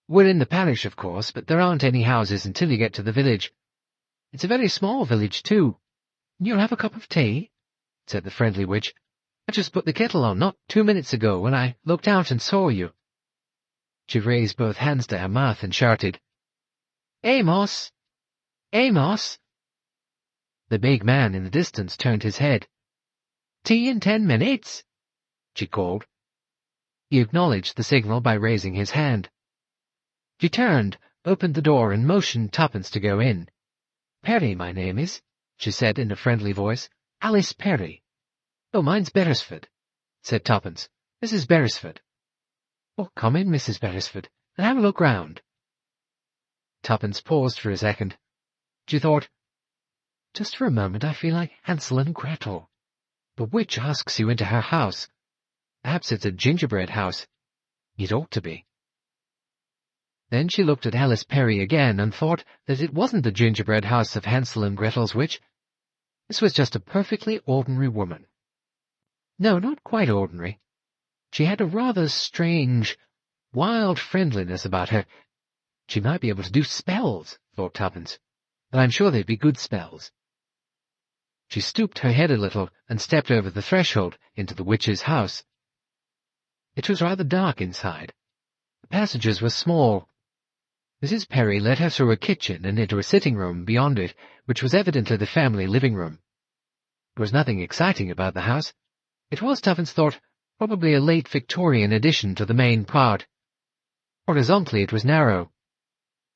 We're in the parish, of course, but there aren't any houses until you get to the village. It's a very small village, too. You'll have a cup of tea?" said the friendly witch. "I just put the kettle on not 2 minutes ago when I looked out and saw you." She raised both hands to her mouth and shouted, "Amos! Amos!" The big man in the distance turned his head. "Tea in 10 minutes?" she called. He acknowledged the signal by raising his hand. She turned, opened the door, and motioned Tuppence to go in. "Perry, my name is," she said in a friendly voice. "Alice Perry." "Oh, mine's Beresford," said Tuppence. "Mrs. Beresford." "Oh, come in, Mrs. Beresford, and have a look round." Tuppence paused for a second. She thought, "Just for a moment I feel like Hansel and Gretel. The witch asks you into her house. Perhaps it's a gingerbread house. It ought to be." Then she looked at Alice Perry again and thought that it wasn't the gingerbread house of Hansel and Gretel's witch. This was just a perfectly ordinary woman. No, not quite ordinary. She had a rather strange, wild friendliness about her. She might be able to do spells, thought Tuppence, and I'm sure they'd be good spells. She stooped her head a little and stepped over the threshold into the witch's house. It was rather dark inside. The passages were small. Mrs. Perry led her through a kitchen and into a sitting-room beyond it, which was evidently the family living-room. There was nothing exciting about the house. It was, Tuppence thought, probably a late Victorian addition to the main part. Horizontally it was narrow.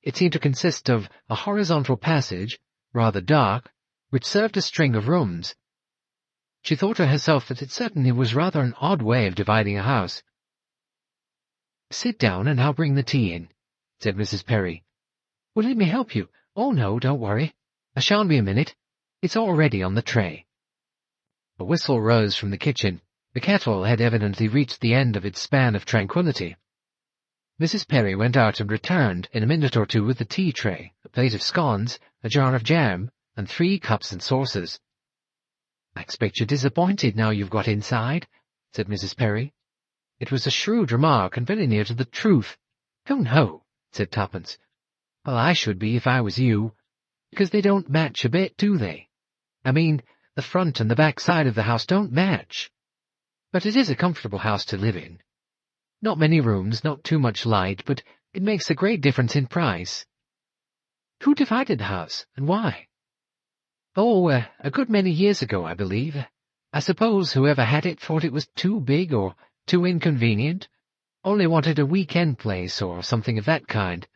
It seemed to consist of a horizontal passage, rather dark, which served a string of rooms. She thought to herself that it certainly was rather an odd way of dividing a house. "Sit down and I'll bring the tea in," said Mrs. Perry. "Will let me help you?" "Oh, no, don't worry. I shan't be a minute. It's already on the tray." A whistle rose from the kitchen. The kettle had evidently reached the end of its span of tranquillity. Mrs. Perry went out and returned in a minute or two with the tea tray, a plate of scones, a jar of jam, and 3 cups and saucers. "I expect you're disappointed now you've got inside," said Mrs. Perry. It was a shrewd remark and very near to the truth. "Oh, no," said Tuppence. "Well, I should be if I was you, because they don't match a bit, do they? I mean, the front and the back side of the house don't match. But it is a comfortable house to live in. Not many rooms, not too much light, but it makes a great difference in price." "Who divided the house, and why?" "Oh, a good many years ago, I believe. I suppose whoever had it thought it was too big or too inconvenient, only wanted a weekend place or something of that kind.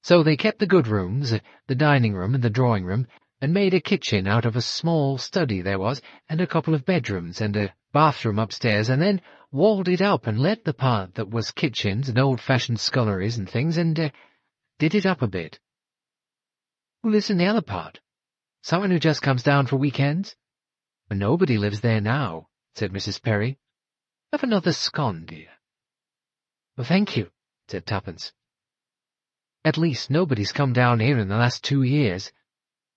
So they kept the good rooms, the dining room and the drawing room, and made a kitchen out of a small study there was, and a couple of bedrooms and a bathroom upstairs, and then walled it up and let the part that was kitchens and old-fashioned sculleries and things, and did it up a bit." "Who lives in the other part? Someone who just comes down for weekends?" "Well, nobody lives there now," said Mrs. Perry. "Have another scone, dear." "Well, thank you," said Tuppence. "At least nobody's come down here in the last 2 years.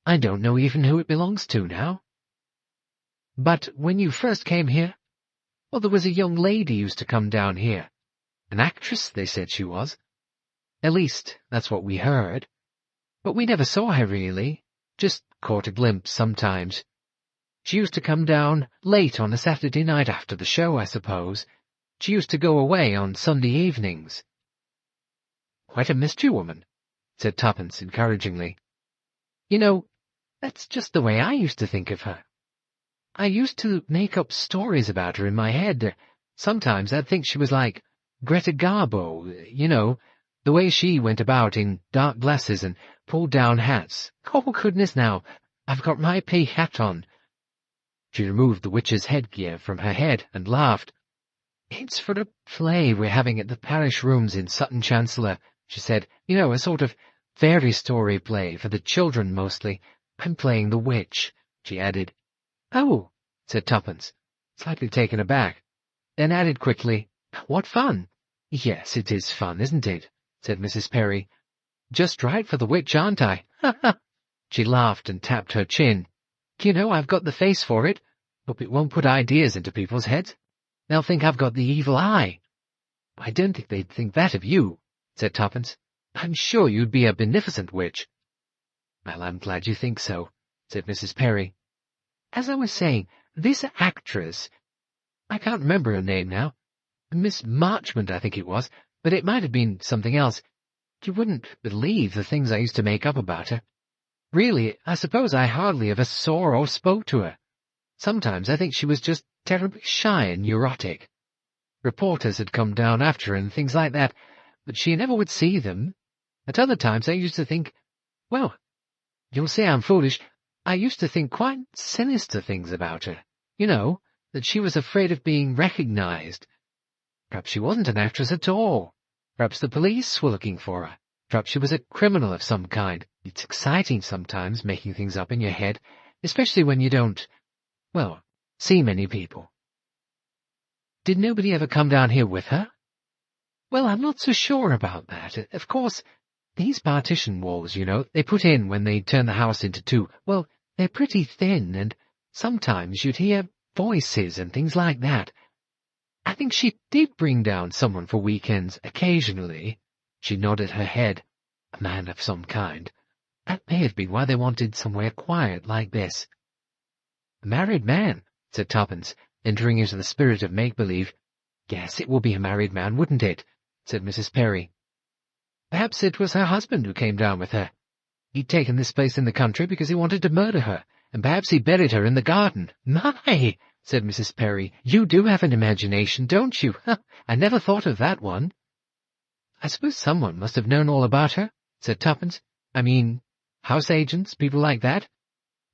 I don't know even who it belongs to now." "But when you first came here, well, there was a young lady used to come down here. An actress, they said she was. At least, that's what we heard. But we never saw her really, just caught a glimpse sometimes. She used to come down late on a Saturday night after the show, I suppose. She used to go away on Sunday evenings." "Quite a mystery woman," said Tuppence encouragingly. "You know, that's just the way I used to think of her. I used to make up stories about her in my head. Sometimes I'd think she was like Greta Garbo, you know, the way she went about in dark glasses and pulled-down hats. Oh, goodness now, I've got my pea hat on." She removed the witch's headgear from her head and laughed. "It's for a play we're having at the parish rooms in Sutton, Chancellor," she said. "You know, a sort of fairy story play for the children mostly. I'm playing the witch," she added. "Oh," said Tuppence, slightly taken aback, then added quickly, "What fun!" "Yes, it is fun, isn't it?" said Mrs. Perry. "Just right for the witch, aren't I? Ha ha!" She laughed and tapped her chin. "Do you know, I've got the face for it. Hope it won't put ideas into people's heads. They'll think I've got the evil eye." "I don't think they'd think that of you," said Tuppence. "I'm sure you'd be a beneficent witch." "Well, I'm glad you think so," said Mrs. Perry. "As I was saying, this actress, I can't remember her name now. Miss Marchmont, I think it was, but it might have been something else. You wouldn't believe the things I used to make up about her. Really, I suppose I hardly ever saw or spoke to her. Sometimes I think she was just terribly shy and neurotic. Reporters had come down after her and things like that, but she never would see them. At other times I used to think, well, you'll say I'm foolish, I used to think quite sinister things about her. You know, that she was afraid of being recognized. Perhaps she wasn't an actress at all. Perhaps the police were looking for her. Perhaps she was a criminal of some kind. It's exciting sometimes, making things up in your head, especially when you don't, well, see many people." "Did nobody ever come down here with her?" "Well, I'm not so sure about that. Of course, these partition walls, you know, they put in when they turn the house into 2, well, they're pretty thin, and sometimes you'd hear voices and things like that. I think she did bring down someone for weekends occasionally." She nodded her head. "A man of some kind. That may have been why they wanted somewhere quiet like this." "A married man," said Tuppence, entering into the spirit of make-believe. "Yes, it would be a married man, wouldn't it?" said Mrs. Perry. "Perhaps it was her husband who came down with her. He'd taken this place in the country because he wanted to murder her, and perhaps he buried her in the garden. My! said Mrs. Perry. "You do have an imagination, don't you? I never thought of that one." "I suppose someone must have known all about her," said Tuppence. "I mean, house agents, people like that."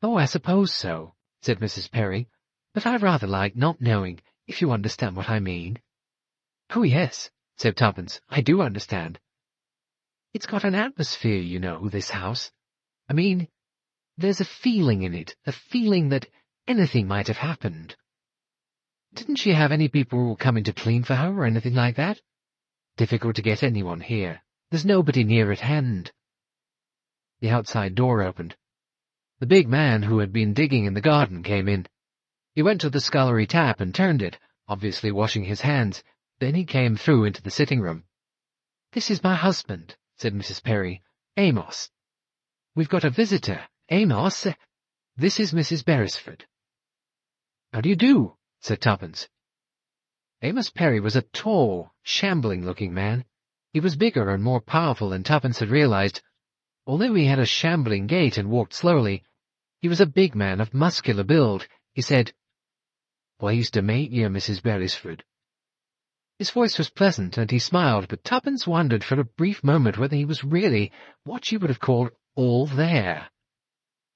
"Oh, I suppose so," said Mrs. Perry. "But I rather like not knowing, if you understand what I mean." "Oh, yes," said Tuppence. "I do understand. It's got an atmosphere, you know, this house. I mean, there's a feeling in it, a feeling that anything might have happened. Didn't she have any people coming to clean for her or anything like that? Difficult to get anyone here. There's nobody near at hand." The outside door opened. The big man who had been digging in the garden came in. He went to the scullery tap and turned it, obviously washing his hands. Then he came through into the sitting room. "This is my husband," said Mrs. Perry. "Amos. We've got a visitor. Amos, this is Mrs. Beresford." "How do you do?" said Tuppence. Amos Perry was a tall, shambling-looking man. He was bigger and more powerful than Tuppence had realized. Although he had a shambling gait and walked slowly, he was a big man of muscular build. He said, "Pleased to meet you, Mrs. Beresford." His voice was pleasant, and he smiled, but Tuppence wondered for a brief moment whether he was really what she would have called all there.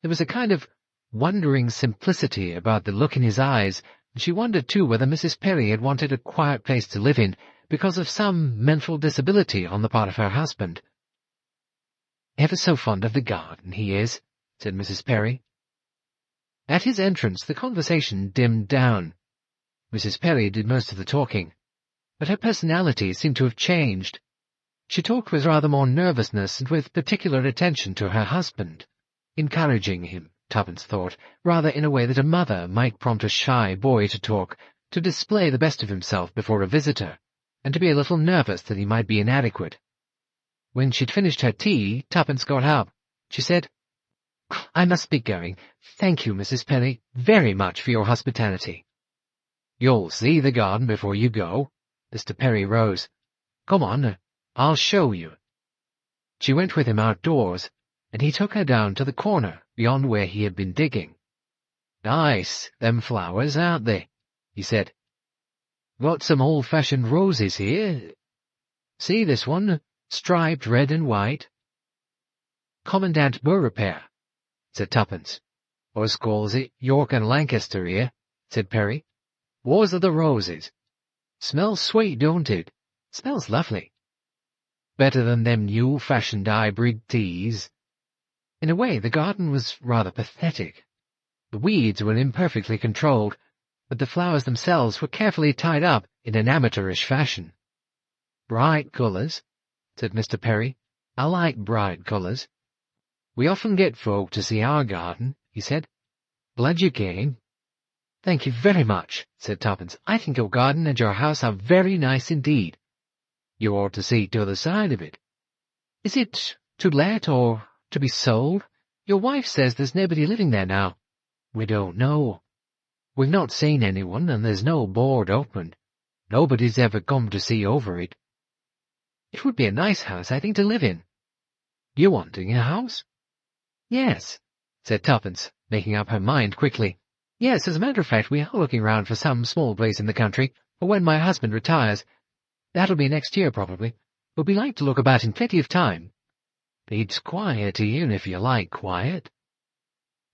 There was a kind of wondering simplicity about the look in his eyes, and she wondered too whether Mrs. Perry had wanted a quiet place to live in because of some mental disability on the part of her husband. "Ever so fond of the garden, he is," said Mrs. Perry. At his entrance the conversation dimmed down. Mrs. Perry did most of the talking, but her personality seemed to have changed. She talked with rather more nervousness and with particular attention to her husband, encouraging him, Tuppence thought, rather in a way that a mother might prompt a shy boy to talk, to display the best of himself before a visitor, and to be a little nervous that he might be inadequate. When she'd finished her tea, Tuppence got up. She said, "I must be going. Thank you, Mrs. Perry, very much for your hospitality." "You'll see the garden before you go." Mr. Perry rose. "Come on, I'll show you." She went with him outdoors, and he took her down to the corner beyond where he had been digging. "Nice, them flowers, aren't they?" he said. "Got some old-fashioned roses here. See this one, striped red and white?" "Commandant Beaurepaire," said Tuppence. "Us calls it York and Lancaster here," said Perry. "Wars of the roses. Smells sweet, don't it?" "Smells lovely." "Better than them new-fashioned hybrid teas." In a way, the garden was rather pathetic. The weeds were imperfectly controlled, but the flowers themselves were carefully tied up in an amateurish fashion. "Bright colours," said Mr. Perry. "I like bright colours. We often get folk to see our garden," he said. "Glad you came." "Thank you very much," said Tuppence. "I think your garden and your house are very nice indeed." "You ought to see t'other side of it." "Is it to let or to be sold? Your wife says there's nobody living there now." "We don't know. We've not seen anyone, and there's no board open. Nobody's ever come to see over it." "It would be a nice house, I think, to live in." "You wanting a house?" "Yes," said Tuppence, making up her mind quickly. "Yes, as a matter of fact, we are looking round for some small place in the country, for when my husband retires. That'll be next year, probably, but we like to look about in plenty of time." "It's quiet here, if you like quiet."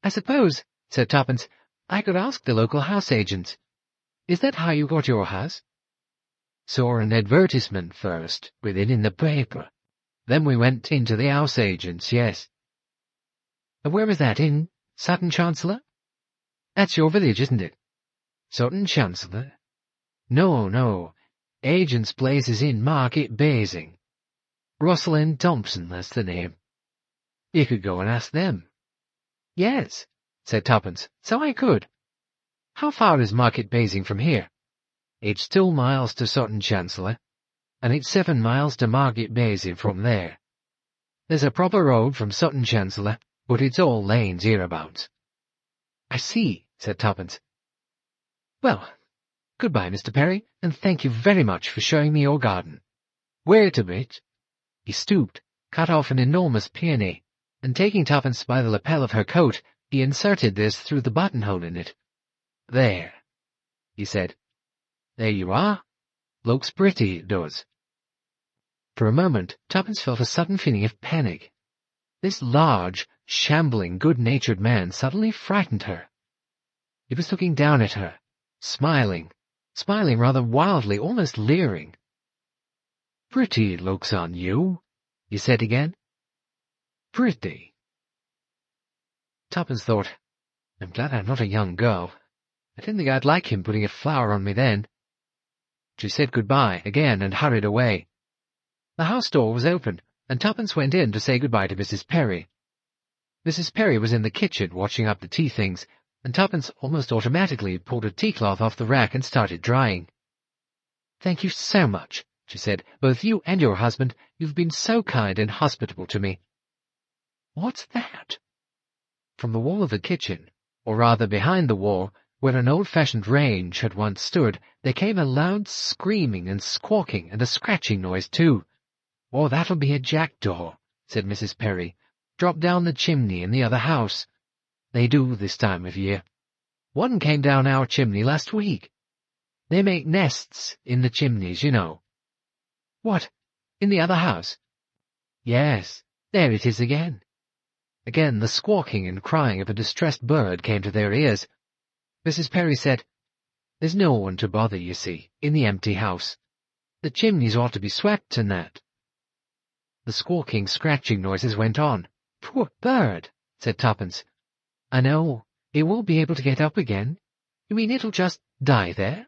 "I suppose," said Tuppence, "I could ask the local house agents. Is that how you got your house?" "Saw an advertisement first, with it in the paper. Then we went into the house agents, yes." "And where is that, in Sutton, Chancellor? That's your village, isn't it?" "Sutton, Chancellor? No. Agent's place is in Market Basing. Russell and Thompson, that's the name. You could go and ask them." "Yes," said Tuppence, "so I could. How far is Market Basing from here?" "It's 2 miles to Sutton, Chancellor, and it's 7 miles to Market Basing from there. There's a proper road from Sutton, Chancellor, but it's all lanes hereabouts." "I see," said Tuppence. "Well, goodbye, Mr. Perry, and thank you very much for showing me your garden." "Wait a bit." He stooped, cut off an enormous peony, and taking Tuppence by the lapel of her coat, he inserted this through the buttonhole in it. "There. he said. "There you are. Looks pretty, it does." For a moment, Tuppence felt a sudden feeling of panic. This large, shambling, good-natured man suddenly frightened her. He was looking down at her, smiling rather wildly, almost leering. "Pretty it looks on you," he said again. "Pretty." Tuppence thought, "I'm glad I'm not a young girl. I didn't think I'd like him putting a flower on me then." She said goodbye again and hurried away. The house door was open, and Tuppence went in to say goodbye to Mrs. Perry. Mrs. Perry was in the kitchen watching up the tea things, and Tuppence almost automatically pulled a tea-cloth off the rack and started drying. "Thank you so much," she said. "Both you and your husband, you've been so kind and hospitable to me." "What's that?" From the wall of the kitchen, or rather behind the wall, where an old-fashioned range had once stood, there came a loud screaming and squawking and a scratching noise too. "Oh, that'll be a jackdaw," said Mrs. Perry. "Dropped down the chimney in the other house. They do this time of year. One came down our chimney last week. They make nests in the chimneys, you know." "What, in the other house?" "Yes, there it is again." Again the squawking and crying of a distressed bird came to their ears. Mrs. Perry said, "There's no one to bother, you see, in the empty house. The chimneys ought to be swept and that." The squawking, scratching noises went on. "Poor bird," said Tuppence. "I know. It won't be able to get up again. You mean it'll just die there?"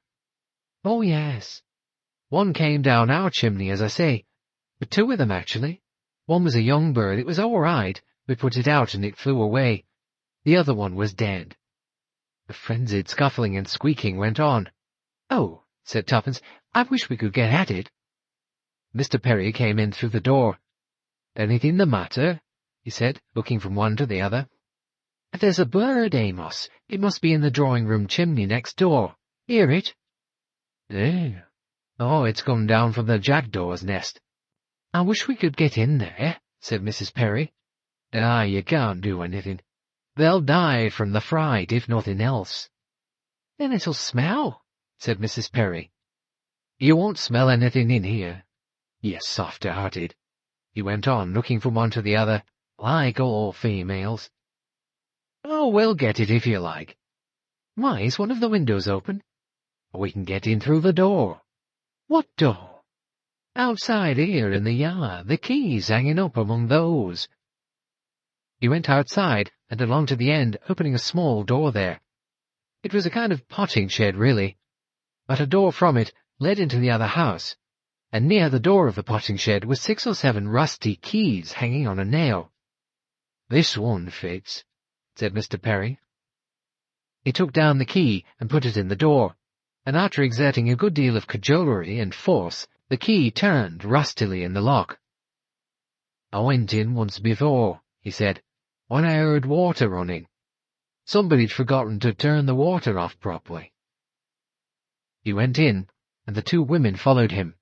"Oh, yes. One came down our chimney, as I say. But two of them, actually. One was a young bird. It was all right. We put it out and it flew away. The other one was dead." The frenzied scuffling and squeaking went on. "Oh," said Tuppence, "I wish we could get at it." Mr. Perry came in through the door. "Anything the matter?" he said, looking from one to the other. "There's a bird, Amos. It must be in the drawing-room chimney next door. Hear it?" "Eh? Oh, it's come down from the jackdaw's nest." "I wish we could get in there," said Mrs. Perry. "Ah, you can't do anything. They'll die from the fright, if nothing else." "Then it'll smell," said Mrs. Perry. "You won't smell anything in here. You soft-hearted," he went on, looking from one to the other, "like all females." "Oh, we'll get it if you like." "Why, is one of the windows open?" "We can get in through the door." "What door?" "Outside here in the yard. The key's hanging up among those." He went outside and along to the end, opening a small door there. It was a kind of potting shed, really, but a door from it led into the other house, and near the door of the potting shed were 6 or 7 rusty keys hanging on a nail. "This one fits," said Mr. Perry. He took down the key and put it in the door, and after exerting a good deal of cajolery and force, the key turned rustily in the lock. "I went in once before," he said, "when I heard water running. Somebody'd forgotten to turn the water off properly." He went in, and the 2 women followed him.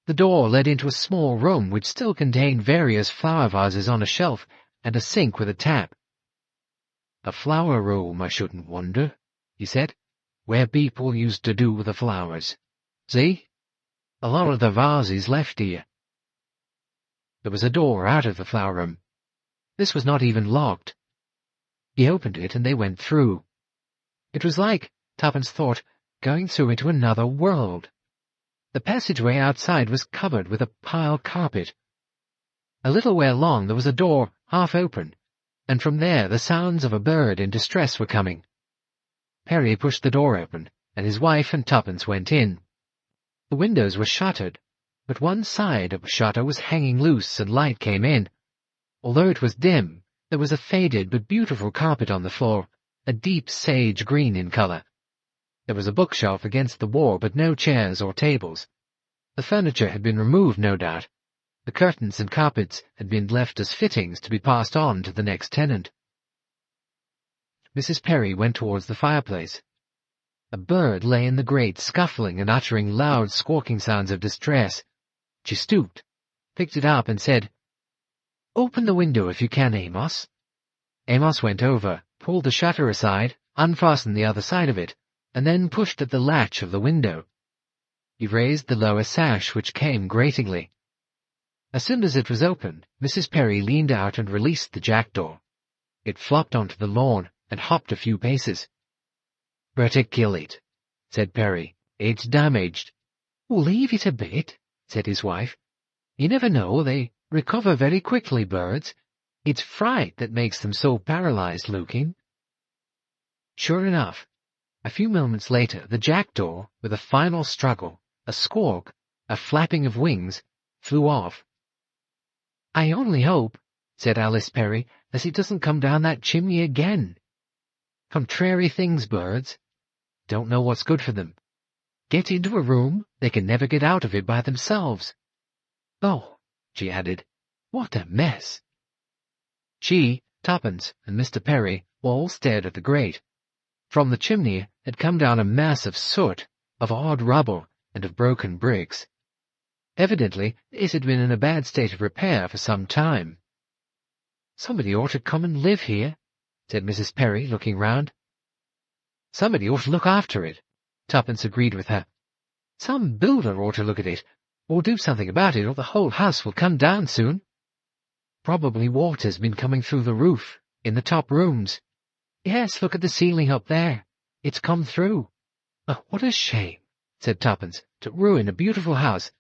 The door led into a small room which still contained various flower vases on a shelf and a sink with a tap. "A flower room, I shouldn't wonder," he said, "where people used to do the flowers. See? A lot of the vases left here." There was a door out of the flower room. This was not even locked. He opened it and they went through. It was like, Tuppence thought, going through into another world. The passageway outside was covered with a pile carpet. A little way along there was a door half open, and from there the sounds of a bird in distress were coming. Perry pushed the door open, and his wife and Tuppence went in. The windows were shuttered, but one side of the shutter was hanging loose and light came in. Although it was dim, there was a faded but beautiful carpet on the floor, a deep sage green in colour. There was a bookshelf against the wall, but no chairs or tables. The furniture had been removed, no doubt. The curtains and carpets had been left as fittings to be passed on to the next tenant. Mrs. Perry went towards the fireplace. A bird lay in the grate, scuffling and uttering loud squawking sounds of distress. She stooped, picked it up, and said, "Open the window if you can, Amos." Amos went over, pulled the shutter aside, unfastened the other side of it, and then pushed at the latch of the window. He raised the lower sash, which came gratingly. As soon as it was opened, Mrs. Perry leaned out and released the jackdaw. It flopped onto the lawn and hopped a few paces. "Better kill it," said Perry. "It's damaged." "Oh, leave it a bit," said his wife. "You never know, they recover very quickly, birds. It's fright that makes them so paralyzed-looking." Sure enough, a few moments later, the jackdaw, with a final struggle, a squawk, a flapping of wings, flew off. "I only hope," said Alice Perry, "as he doesn't come down that chimney again. Contrary things, birds. Don't know what's good for them. Get into a room, they can never get out of it by themselves. Oh," she added, "what a mess." She, Tuppence, and Mr. Perry all stared at the grate. From the chimney had come down a mass of soot, of odd rubble, and of broken bricks. Evidently, it had been in a bad state of repair for some time. "Somebody ought to come and live here," said Mrs. Perry, looking round. "Somebody ought to look after it," Tuppence agreed with her. "Some builder ought to look at it, or do something about it, or the whole house will come down soon. Probably water's been coming through the roof, in the top rooms. Yes, look at the ceiling up there. It's come through. Oh, what a shame," said Tuppence, "to ruin a beautiful house.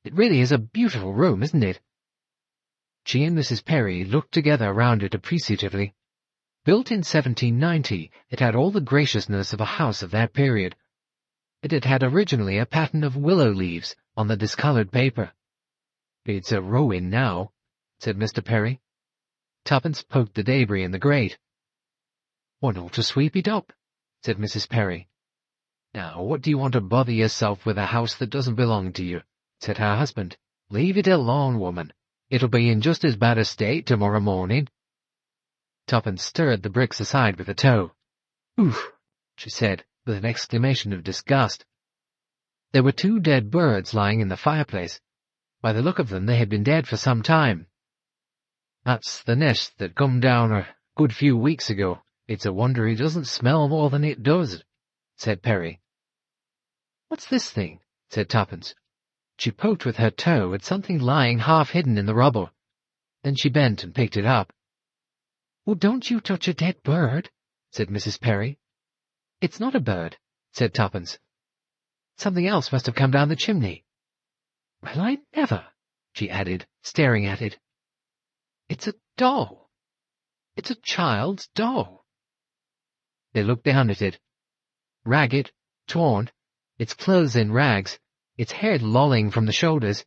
It really is a beautiful room, isn't it?" She and Mrs. Perry looked together round it appreciatively. Built in 1790, it had all the graciousness of a house of that period. It had had originally a pattern of willow leaves on the discoloured paper. "It's a ruin now," said Mr. Perry. Tuppence poked the debris in the grate. "One ought to sweep it up," said Mrs. Perry. "Now, what do you want to bother yourself with a house that doesn't belong to you?" said her husband. "Leave it alone, woman. It'll be in just as bad a state tomorrow morning." Tuppence stirred the bricks aside with a toe. "Oof," she said, with an exclamation of disgust. There were 2 dead birds lying in the fireplace. By the look of them, they had been dead for some time. "That's the nest that come down a good few weeks ago. It's a wonder it doesn't smell more than it does," said Perry. "What's this thing?" said Tuppence. She poked with her toe at something lying half-hidden in the rubble. Then she bent and picked it up. "Oh, don't you touch a dead bird," said Mrs. Perry. "It's not a bird," said Tuppence. "Something else must have come down the chimney. Well, I never," she added, staring at it. "It's a doll. It's a child's doll." They looked down at it. Ragged, torn, its clothes in rags, its hair lolling from the shoulders,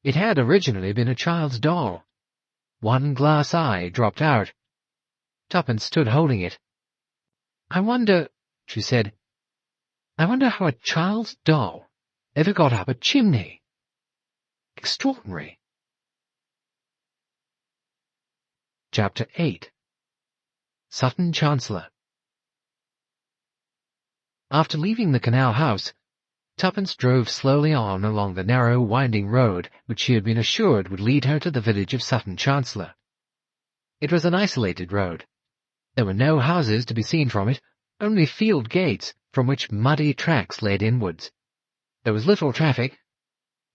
it had originally been a child's doll. One glass eye dropped out. Tuppence stood holding it. "I wonder," she said, "I wonder how a child's doll ever got up a chimney. Extraordinary." Chapter 8. Sutton Chancellor. After leaving the canal house, Tuppence drove slowly on along the narrow, winding road which she had been assured would lead her to the village of Sutton Chancellor. It was an isolated road. There were no houses to be seen from it, only field gates from which muddy tracks led inwards. There was little traffic.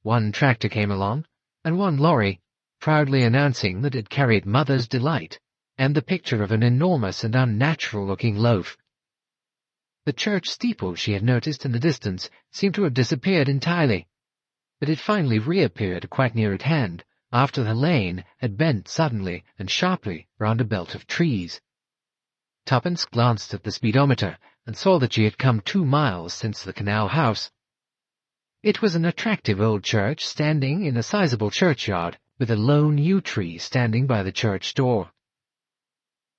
One tractor came along, and one lorry, proudly announcing that it carried Mother's Delight, and the picture of an enormous and unnatural-looking loaf. The church steeple she had noticed in the distance seemed to have disappeared entirely, but it finally reappeared quite near at hand, after the lane had bent suddenly and sharply round a belt of trees. Tuppence glanced at the speedometer and saw that she had come 2 miles since the canal house. It was an attractive old church standing in a sizable churchyard, with a lone yew tree standing by the church door.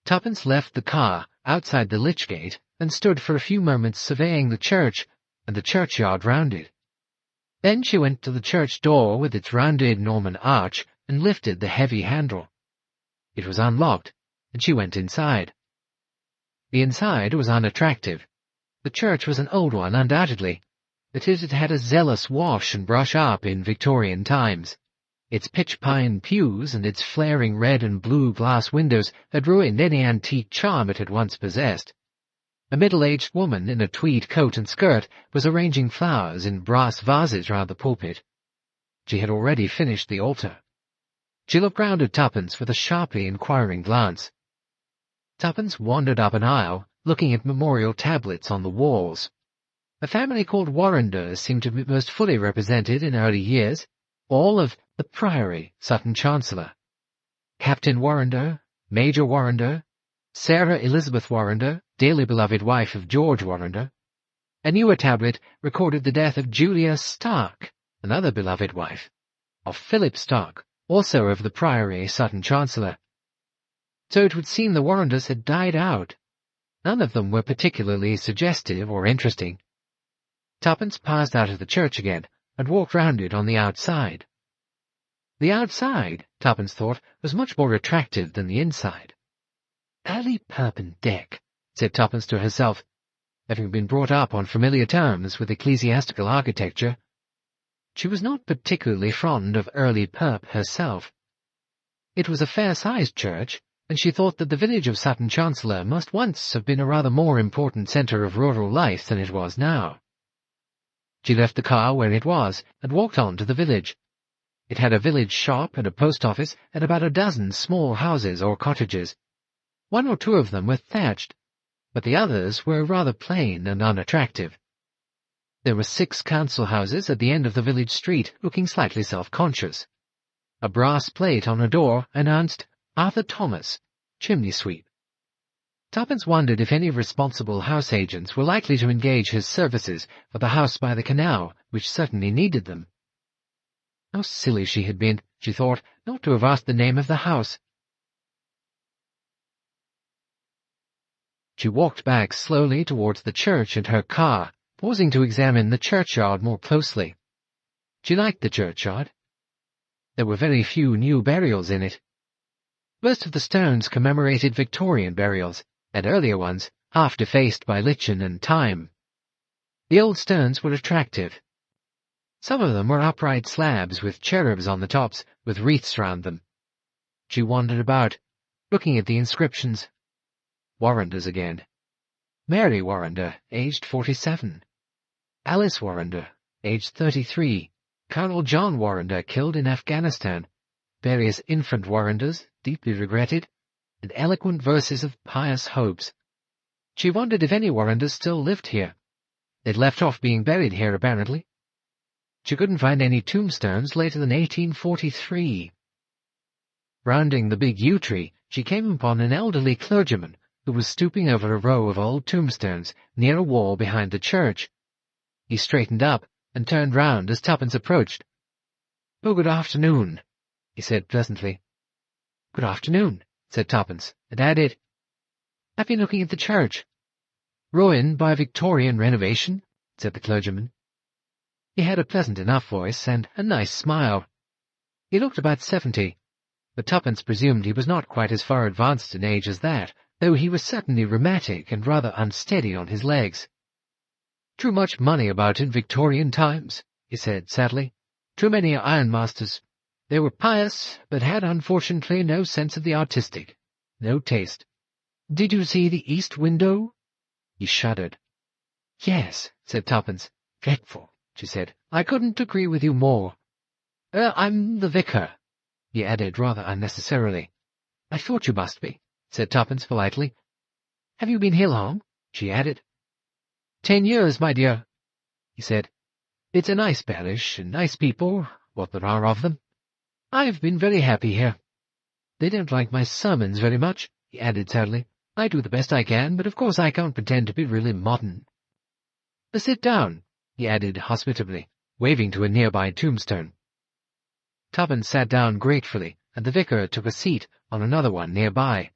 Tuppence left the car outside the lich gate and stood for a few moments surveying the church and the churchyard round it. Then she went to the church door with its rounded Norman arch and lifted the heavy handle. It was unlocked, and she went inside. The inside was unattractive. The church was an old one, undoubtedly, but it had had a zealous wash and brush up in Victorian times. Its pitch-pine pews and its flaring red and blue glass windows had ruined any antique charm it had once possessed. A middle-aged woman in a tweed coat and skirt was arranging flowers in brass vases round the pulpit. She had already finished the altar. She looked round at Tuppence with a sharply inquiring glance. Tuppence wandered up an aisle, looking at memorial tablets on the walls. A family called Warrender seemed to be most fully represented in early years, all of the Priory, Sutton Chancellor. Captain Warrender, Major Warrender, Sarah Elizabeth Warrender, dearly beloved wife of George Warrender. A newer tablet recorded the death of Julia Stark, another beloved wife, of Philip Stark, also of the Priory, Sutton Chancellor. So it would seem the Warrenders had died out. None of them were particularly suggestive or interesting. Tuppence passed out of the church again, and walked round it on the outside. The outside, Tuppence thought, was much more attractive than the inside. Early Perpendick, said Tuppence to herself, having been brought up on familiar terms with ecclesiastical architecture. She was not particularly fond of early Perp herself. It was a fair-sized church, and she thought that the village of Sutton Chancellor must once have been a rather more important centre of rural life than it was now. She left the car where it was, and walked on to the village. It had a village shop and a post office, and about a dozen small houses or cottages. One or two of them were thatched, but the others were rather plain and unattractive. There were 6 council houses at the end of the village street, looking slightly self-conscious. A brass plate on a door announced Arthur Thomas, chimney sweep. Tuppence wondered if any responsible house agents were likely to engage his services for the house by the canal, which certainly needed them. How silly she had been, she thought, not to have asked the name of the house. She walked back slowly towards the church and her car, pausing to examine the churchyard more closely. She liked the churchyard. There were very few new burials in it. Most of the stones commemorated Victorian burials, and earlier ones, half defaced by lichen and time. The old stones were attractive. Some of them were upright slabs with cherubs on the tops, with wreaths round them. She wandered about, looking at the inscriptions. Warrenders again. Mary Warrender, aged 47. Alice Warrender, aged 33. Colonel John Warrender, killed in Afghanistan. Various infant Warrenders, deeply regretted, and eloquent verses of pious hopes. She wondered if any Warrenders still lived here. They'd left off being buried here, apparently. She couldn't find any tombstones later than 1843. Rounding the big yew tree, she came upon an elderly clergyman who was stooping over a row of old tombstones near a wall behind the church. He straightened up and turned round as Tuppence approached. "Oh, good afternoon," he said pleasantly. "Good afternoon," said Tuppence, and added, "I've been looking at the church." "Ruined by Victorian renovation," said the clergyman. He had a pleasant enough voice and a nice smile. He looked about 70, but Tuppence presumed he was not quite as far advanced in age as that, though he was certainly rheumatic and rather unsteady on his legs. "Too much money about in Victorian times," he said sadly. "Too many ironmasters. They were pious, but had unfortunately no sense of the artistic, no taste. Did you see the east window?" He shuddered. "Yes," said Tuppence. "Dreadful," she said. "I couldn't agree with you more. I'm the vicar," he added rather unnecessarily. "I thought you must be," said Tuppence politely. "Have you been here long?" she added. 10 years, my dear," he said. "It's a nice parish, and nice people, what there are of them. I've been very happy here. They don't like my sermons very much," he added sadly. "I do the best I can, but of course I can't pretend to be really modern. Sit down," he added hospitably, waving to a nearby tombstone. Tuppence sat down gratefully, and the vicar took a seat on another one nearby.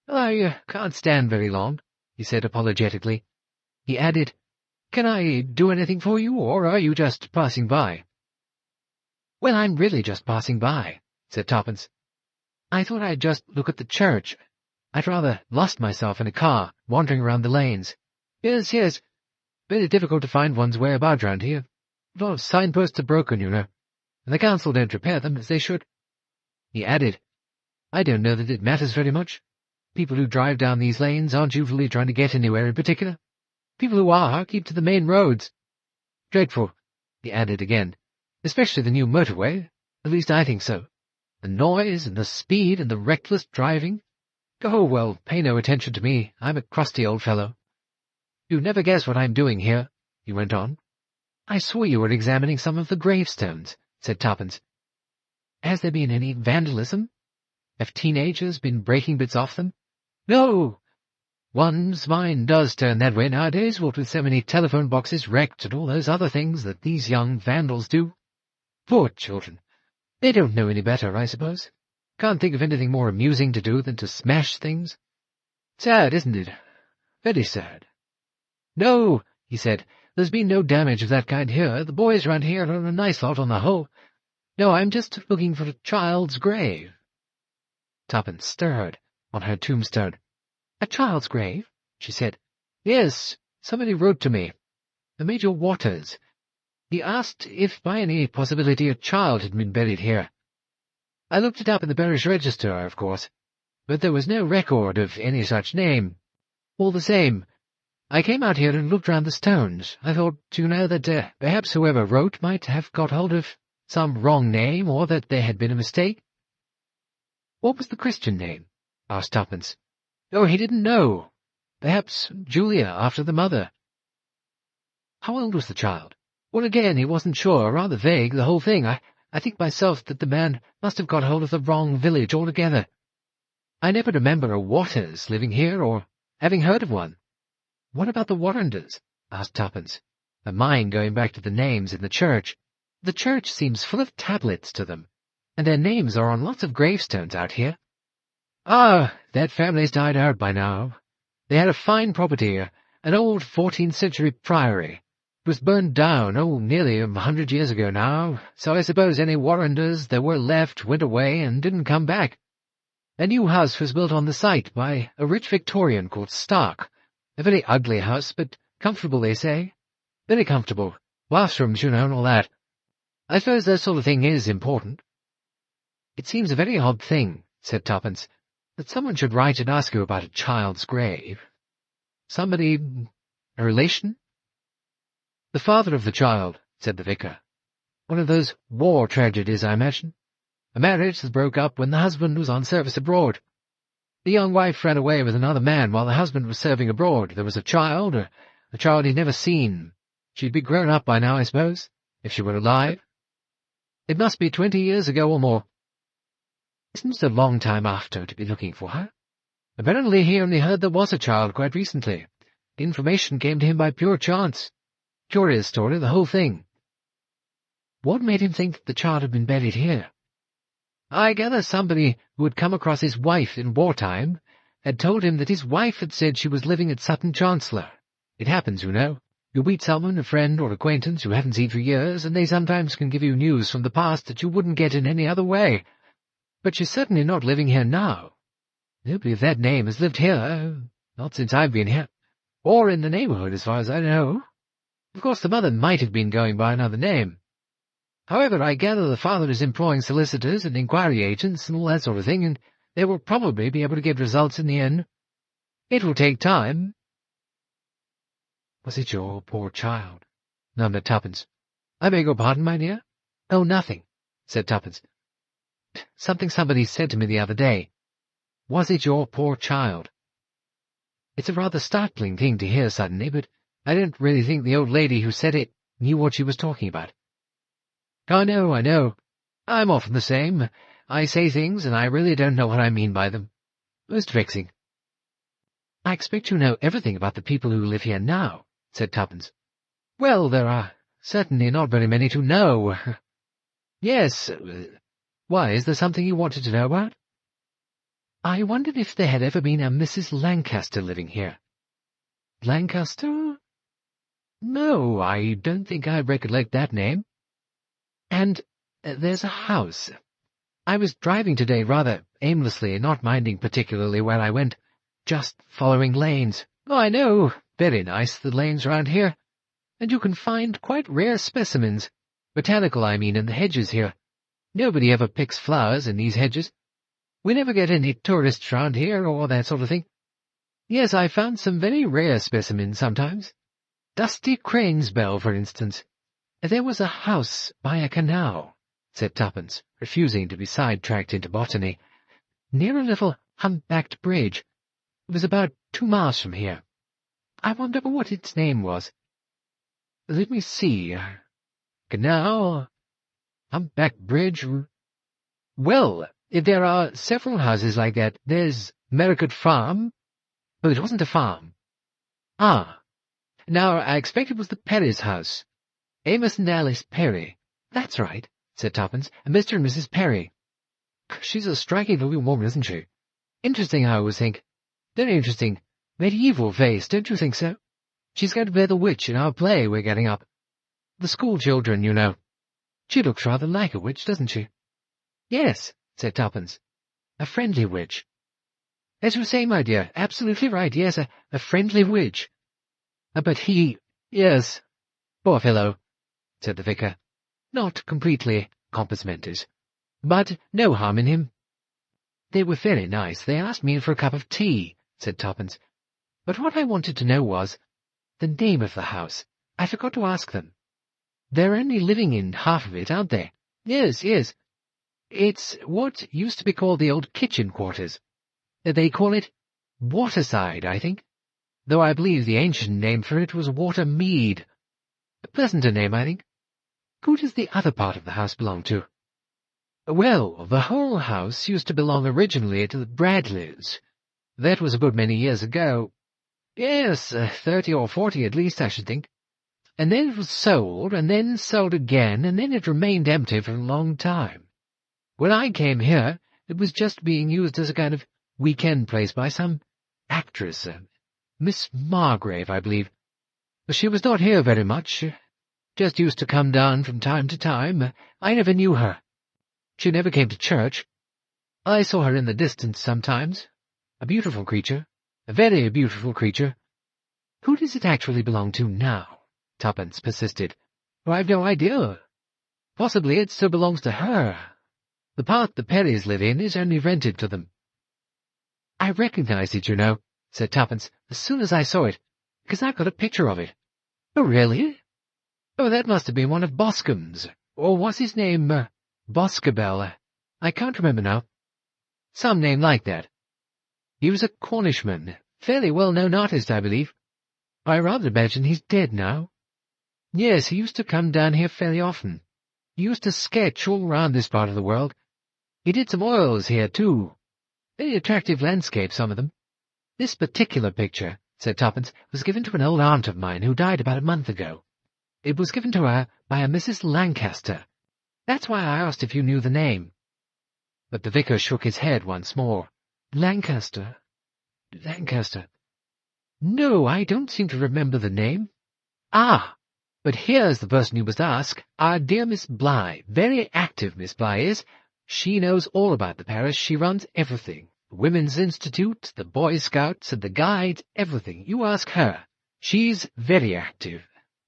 "I can't stand very long," he said apologetically. He added, "Can I do anything for you, or are you just passing by?" "Well, I'm really just passing by," said Tuppence. "I thought I'd just look at the church. I'd rather lost myself in a car, wandering around the lanes. Yes. Very difficult to find one's whereabouts round here. A lot of signposts are broken, you know, and the council don't repair them as they should." He added, "I don't know that it matters very much. People who drive down these lanes aren't usually trying to get anywhere in particular. People who are keep to the main roads. Dreadful, he added again. Especially the new motorway. At least I think so. The noise and the speed and the reckless driving. Oh, well, pay no attention to me. I'm a crusty old fellow. You never guess what I'm doing here, he went on. I saw you were examining some of the gravestones, said Tuppence. Has there been any vandalism? Have teenagers been breaking bits off them? No! One's mind does turn that way nowadays, what with so many telephone boxes wrecked and all those other things that these young vandals do. Poor children. They don't know any better, I suppose. Can't think of anything more amusing to do than to smash things. Sad, isn't it? Very sad. No, he said. There's been no damage of that kind here. The boys round here are a nice lot on the whole. No, I'm just looking for a child's grave. Tuppence stirred on her tombstone. A child's grave? She said. Yes, somebody wrote to me. A Major Waters. He asked if by any possibility a child had been buried here. I looked it up in the parish register, of course, but there was no record of any such name. All the same, I came out here and looked round the stones. I thought, that perhaps whoever wrote might have got hold of some wrong name, or that there had been a mistake. What was the Christian name? Asked Tuppence. Oh, he didn't know. Perhaps Julia, after the mother. How old was the child? Well, again, he wasn't sure, rather vague, the whole thing. I think myself that the man must have got hold of the wrong village altogether. I never remember a Waters living here, or having heard of one. What about the Warrenders? Asked Tuppence, her mind going back to the names in the church. The church seems full of tablets to them, and their names are on lots of gravestones out here. Ah, that family's died out by now. They had a fine property, an old 14th-century priory. It was burned down, nearly 100 years ago now, so I suppose any Warrenders there were left went away and didn't come back. A new house was built on the site by a rich Victorian called Stark. A very ugly house, but comfortable, they say. Very comfortable. Bathrooms, and all that. I suppose that sort of thing is important. It seems a very odd thing, said Tuppence, that someone should write and ask you about a child's grave. Somebody... a relation? The father of the child, said the vicar. One of those war tragedies, I imagine. A marriage that broke up when the husband was on service abroad. The young wife ran away with another man while the husband was serving abroad. There was a child he'd never seen. She'd be grown up by now, I suppose, if she were alive. It must be 20 years ago or more. Isn't it a long time after to be looking for her? Apparently he only heard there was a child quite recently. The information came to him by pure chance. Curious story, the whole thing. What made him think that the child had been buried here? I gather somebody who had come across his wife in wartime had told him that his wife had said she was living at Sutton, Chancellor. It happens, You meet someone, a friend or acquaintance you haven't seen for years, and they sometimes can give you news from the past that you wouldn't get in any other way. But she's certainly not living here now. Nobody of that name has lived here, not since I've been here, or in the neighbourhood as far as I know. Of course, the mother might have been going by another name. However, I gather the father is employing solicitors and inquiry agents and all that sort of thing, and they will probably be able to get results in the end. It will take time. Was it your poor child? murmured Tuppence. I beg your pardon, my dear? Oh, nothing, said Tuppence. Something somebody said to me the other day. Was it your poor child? It's a rather startling thing to hear suddenly, but I don't really think the old lady who said it knew what she was talking about. I know. I'm often the same. I say things, and I really don't know what I mean by them. Most vexing. I expect you know everything about the people who live here now, said Tuppence. Well, there are certainly not very many to know. Yes. Why, is there something you wanted to know about? I wondered if there had ever been a Mrs Lancaster living here. Lancaster? No, I don't think I recollect that name. And there's a house. I was driving today rather aimlessly, not minding particularly where I went, just following lanes. Oh, I know, very nice, the lanes round here. And you can find quite rare specimens, botanical, I mean, in the hedges here. Nobody ever picks flowers in these hedges. We never get any tourists round here, or that sort of thing. Yes, I found some very rare specimens sometimes. Dusty crane's bell, for instance. There was a house by a canal, said Tuppence, refusing to be sidetracked into botany, near a little humpbacked bridge. It was about 2 miles from here. I wonder what its name was. Let me see. Canal, humpback bridge. Well, there are several houses like that. There's Merricott Farm. Oh, it wasn't a farm. Ah. Now, I expect it was the Perry's house. Amos and Alice Perry. That's right, said Tuppence. Mr. and Mrs. Perry. She's a striking looking woman, isn't she? Interesting, I always think. Very interesting. Medieval face, don't you think so? She's going to play the witch in our play we're getting up. The school children, you know. She looks rather like a witch, doesn't she? Yes, said Tuppence. A friendly witch. As you say, my dear, absolutely right, yes, a friendly witch. But he... yes, poor fellow, said the vicar. Not completely compos mentis. But no harm in him. They were very nice. They asked me in for a cup of tea, said Tuppence. But what I wanted to know was the name of the house. I forgot to ask them. They're only living in half of it, aren't they? Yes, yes. It's what used to be called the old kitchen quarters. They call it Waterside, I think, though I believe the ancient name for it was Watermead. A pleasanter name, I think. Who does the other part of the house belong to? Well, the whole house used to belong originally to the Bradleys. That was a good many years ago. Yes, 30 or 40 at least, I should think. And then it was sold, and then sold again, and then it remained empty for a long time. When I came here, it was just being used as a kind of weekend place by some actress, Miss Margrave, I believe. She was not here very much, just used to come down from time to time. I never knew her. She never came to church. I saw her in the distance sometimes. A beautiful creature, a very beautiful creature. Who does it actually belong to now? Tuppence persisted. Oh, I've no idea. Possibly it still belongs to her. The part the Perrys live in is only rented to them. I recognized it, you know, said Tuppence, as soon as I saw it, because I've got a picture of it. Oh, really? Oh, that must have been one of Boscombe's, or what's his name, Boscobel. I can't remember now. Some name like that. He was a Cornishman, fairly well-known artist, I believe. I rather imagine he's dead now. Yes, he used to come down here fairly often. He used to sketch all round this part of the world. He did some oils here, too. Very attractive landscapes, some of them. This particular picture, said Tuppence, was given to an old aunt of mine who died about a month ago. It was given to her by a Mrs Lancaster. That's why I asked if you knew the name. But the vicar shook his head once more. Lancaster? Lancaster. No, I don't seem to remember the name. Ah! But here's the person you must ask. Our dear Miss Bligh. Very active Miss Bligh is. She knows all about the parish. She runs everything. The Women's Institute, the Boy Scouts, and the Guides, everything. You ask her. She's very active.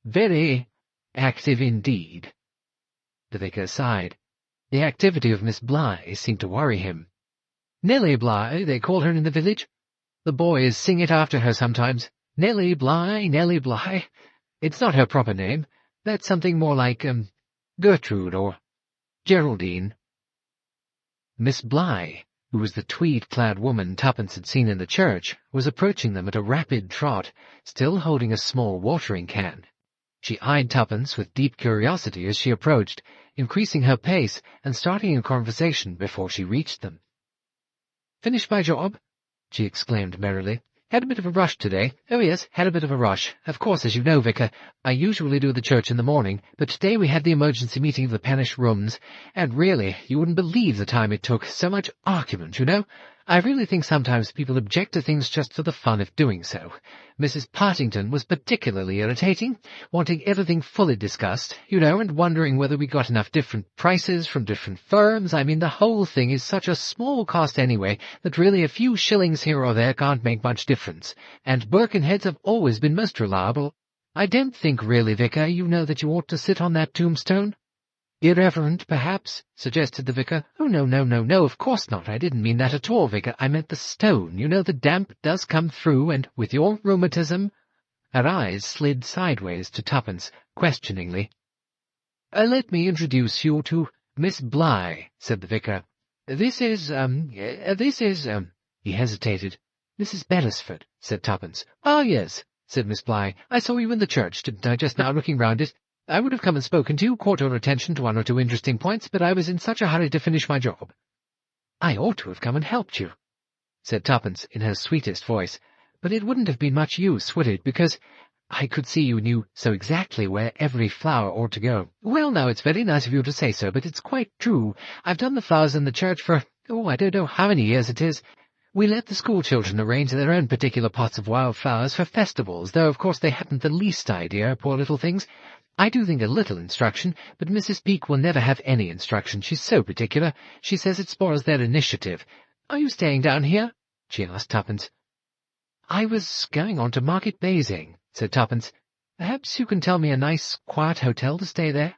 Very active indeed. The vicar sighed. The activity of Miss Bligh seemed to worry him. Nellie Bligh, they call her in the village. The boys sing it after her sometimes. Nellie Bligh, Nellie Bligh. It's not her proper name. That's something more like, Gertrude or Geraldine. Miss Bligh, who was the tweed-clad woman Tuppence had seen in the church, was approaching them at a rapid trot, still holding a small watering can. She eyed Tuppence with deep curiosity as she approached, increasing her pace and starting a conversation before she reached them. "Finished my job?" she exclaimed merrily. "Had a bit of a rush today. Oh, yes, had a bit of a rush. Of course, as you know, Vicar, I usually do the church in the morning, but today we had the emergency meeting of the parish rooms, and really, you wouldn't believe the time it took. So much argument, you know. I really think sometimes people object to things just for the fun of doing so. Mrs. Partington was particularly irritating, wanting everything fully discussed, you know, and wondering whether we got enough different prices from different firms. I mean, the whole thing is such a small cost anyway that really a few shillings here or there can't make much difference, and Birkenheads have always been most reliable. I don't think really, Vicar, you know that you ought to sit on that tombstone." "Irreverent, perhaps," suggested the vicar. "Oh, no, of course not. I didn't mean that at all, vicar. I meant the stone. You know, the damp does come through, and with your rheumatism—" Her eyes slid sideways to Tuppence, questioningly. "Let me introduce you to Miss Bligh," said the vicar. This is, He hesitated. "Mrs. Beresford," said Tuppence. "Ah, yes," said Miss Bligh. "I saw you in the church, didn't I, just now, looking round it? I would have come and spoken to you, caught your attention to one or two interesting points, but I was in such a hurry to finish my job." "I ought to have come and helped you," said Tuppence in her sweetest voice, "but it wouldn't have been much use, would it, because I could see you knew so exactly where every flower ought to go." "Well, now, it's very nice of you to say so, but it's quite true. I've done the flowers in the church for, I don't know how many years it is. We let the school children arrange their own particular pots of wild flowers for festivals, though of course they hadn't the least idea, poor little things. I do think a little instruction, but Mrs. Peake will never have any instruction. She's so particular. She says it spoils their initiative. Are you staying down here?" she asked Tuppence. "I was going on to Market Basing," said Tuppence. "Perhaps you can tell me a nice, quiet hotel to stay there?"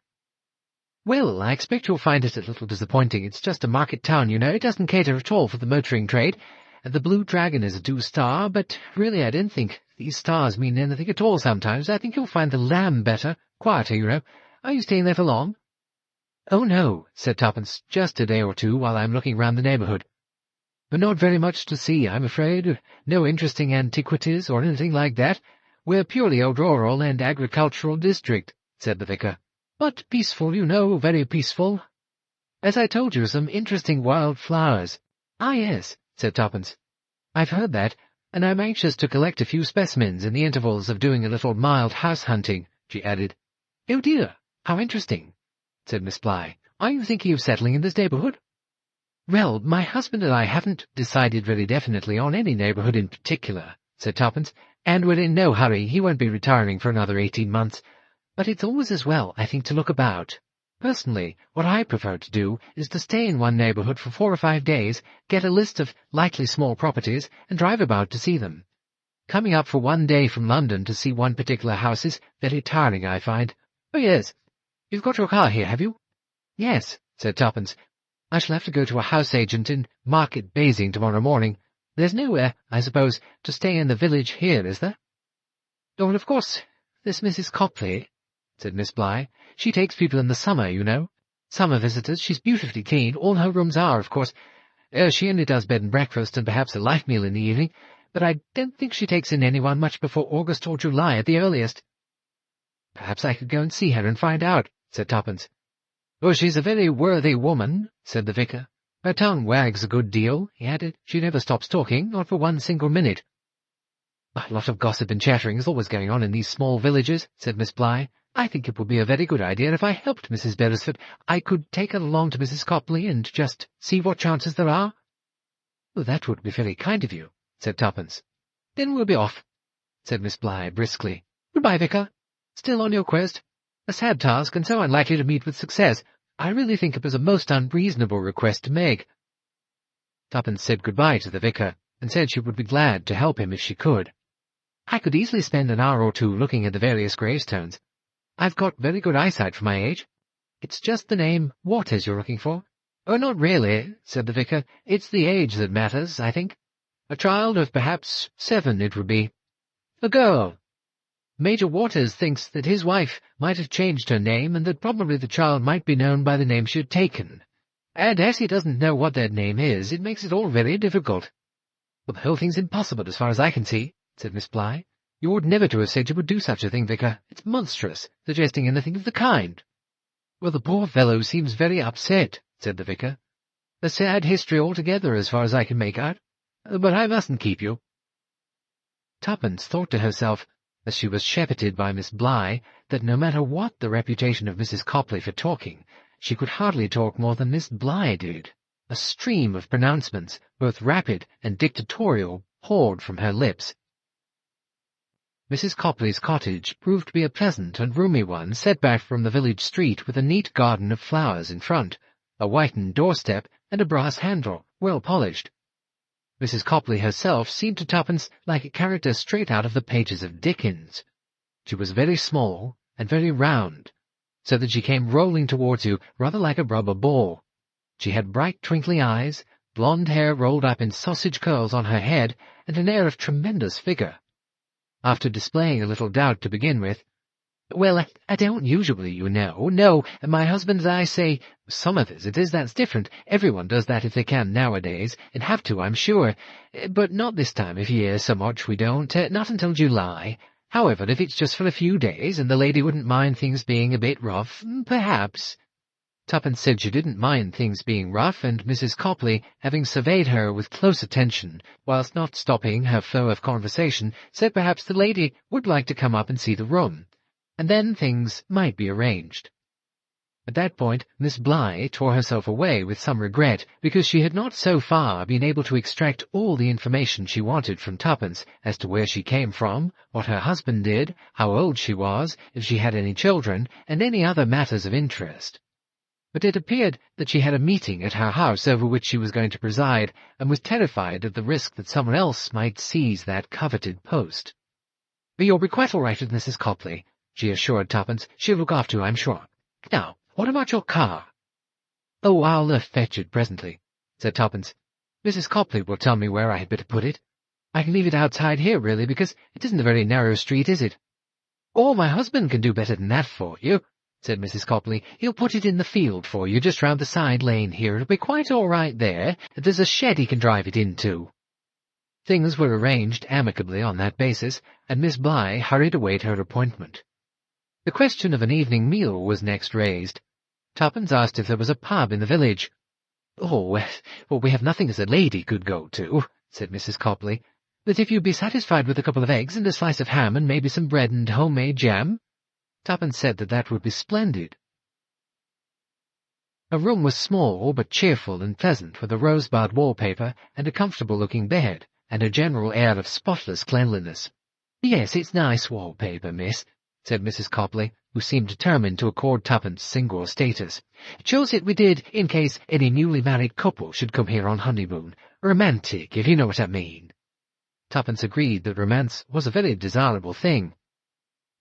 "Well, I expect you'll find it a little disappointing. It's just a market town, you know. It doesn't cater at all for the motoring trade. The Blue Dragon is a 2-star, but really I don't think these stars mean anything at all sometimes. I think you'll find the Lamb better, quieter, you know. Are you staying there for long?" "Oh, no," said Tuppence, "just a day or two while I'm looking round the neighbourhood." "But not very much to see, I'm afraid. No interesting antiquities or anything like that. We're purely a rural and agricultural district," said the vicar. "But peaceful, you know, very peaceful. As I told you, some interesting wild flowers." "Ah, yes," said Tuppence. "I've heard that, and I'm anxious to collect a few specimens in the intervals of doing a little mild house-hunting," she added. "Oh, dear, how interesting," said Miss Bligh. "Are you thinking of settling in this neighbourhood?" "Well, my husband and I haven't decided very definitely on any neighbourhood in particular," said Tuppence, "and we're in no hurry. He won't be retiring for another 18 months. But it's always as well, I think, to look about. Personally, what I prefer to do is to stay in one neighbourhood for 4 or 5 days, get a list of likely small properties, and drive about to see them. Coming up for 1 day from London to see one particular house is very tiring, I find. Oh, yes. You've got your car here, have you?" "Yes," said Tuppence. "I shall have to go to a house agent in Market Basing tomorrow morning. There's nowhere, I suppose, to stay in the village here, is there?" "Oh, well, of course, there's Mrs. Copley," said Miss Bligh. "She takes people in the summer, you know. Summer visitors. She's beautifully clean. All her rooms are, of course. She only does bed and breakfast and perhaps a light meal in the evening, but I don't think she takes in anyone much before August or July at the earliest." "Perhaps I could go and see her and find out," said Tuppence. "Oh, she's a very worthy woman," said the vicar. "Her tongue wags a good deal," he added. "She never stops talking, not for 1 single minute." "A lot of gossip and chattering is always going on in these small villages," said Miss Bligh. "I think it would be a very good idea if I helped Mrs. Beresford. I could take her along to Mrs. Copley and just see what chances there are." "Oh, that would be very kind of you," said Tuppence. "Then we'll be off," said Miss Bligh briskly. "Goodbye, vicar. Still on your quest? A sad task, and so unlikely to meet with success. I really think it was a most unreasonable request to make." Tuppence said goodbye to the vicar, and said she would be glad to help him if she could. "I could easily spend an hour or two looking at the various gravestones. I've got very good eyesight for my age. It's just the name Waters you're looking for?" "Oh, not really," said the vicar. "It's the age that matters, I think. A child of perhaps 7 it would be. A girl. Major Waters thinks that his wife might have changed her name, and that probably the child might be known by the name she had taken. And as he doesn't know what that name is, it makes it all very difficult." "Well, the whole thing's impossible as far as I can see," said Miss Bligh. "You ought never to have said you would do such a thing, vicar. It's monstrous, suggesting anything of the kind." "Well, the poor fellow seems very upset," said the vicar. "A sad history altogether, as far as I can make out. But I mustn't keep you." Tuppence thought to herself, as she was shepherded by Miss Bligh, that no matter what the reputation of Mrs. Copley for talking, she could hardly talk more than Miss Bligh did. A stream of pronouncements, both rapid and dictatorial, poured from her lips. Mrs. Copley's cottage proved to be a pleasant and roomy one, set back from the village street with a neat garden of flowers in front, a whitened doorstep, and a brass handle, well polished. Mrs. Copley herself seemed to Tuppence like a character straight out of the pages of Dickens. She was very small and very round, so that she came rolling towards you rather like a rubber ball. She had bright twinkling eyes, blonde hair rolled up in sausage curls on her head, and an air of tremendous vigour. After displaying a little doubt to begin with, "Well, I don't usually, you know. No, my husband and I say, summer visitors, that's different. Everyone does that if they can nowadays, and have to, I'm sure. But not this time of year so much, we don't. Not until July. However, if it's just for a few days, and the lady wouldn't mind things being a bit rough, perhaps." Tuppence said she didn't mind things being rough, and Mrs. Copley, having surveyed her with close attention, whilst not stopping her flow of conversation, said perhaps the lady would like to come up and see the room, and then things might be arranged. At that point, Miss Bligh tore herself away with some regret, because she had not so far been able to extract all the information she wanted from Tuppence as to where she came from, what her husband did, how old she was, if she had any children, and any other matters of interest. But it appeared that she had a meeting at her house over which she was going to preside, and was terrified at the risk that someone else might seize that coveted post. "You'll be quite all right with Mrs. Copley," she assured Tuppence. "She'll look after you, I'm sure. Now, what about your car?" "Oh, I'll fetch it presently," said Tuppence. "Mrs. Copley will tell me where I had better put it. I can leave it outside here, really, because it isn't a very narrow street, is it?" "Oh, my husband can do better than that for you," said Mrs. Copley. "He'll put it in the field for you, just round the side lane here. It'll be quite all right there. There's a shed he can drive it into." Things were arranged amicably on that basis, and Miss Bligh hurried away to her appointment. The question of an evening meal was next raised. Tuppence asked if there was a pub in the village. "Oh, well, we have nothing as a lady could go to," said Mrs. Copley. "But if you'd be satisfied with a couple of eggs and a slice of ham and maybe some bread and homemade jam—" Tuppence said that would be splendid. Her room was small but cheerful and pleasant, with a rosebud wallpaper and a comfortable-looking bed, and a general air of spotless cleanliness. "Yes, it's nice wallpaper, miss," said Mrs. Copley, who seemed determined to accord Tuppence single status. "It shows it we did in case any newly married couple should come here on honeymoon. Romantic, if you know what I mean." Tuppence agreed that romance was a very desirable thing.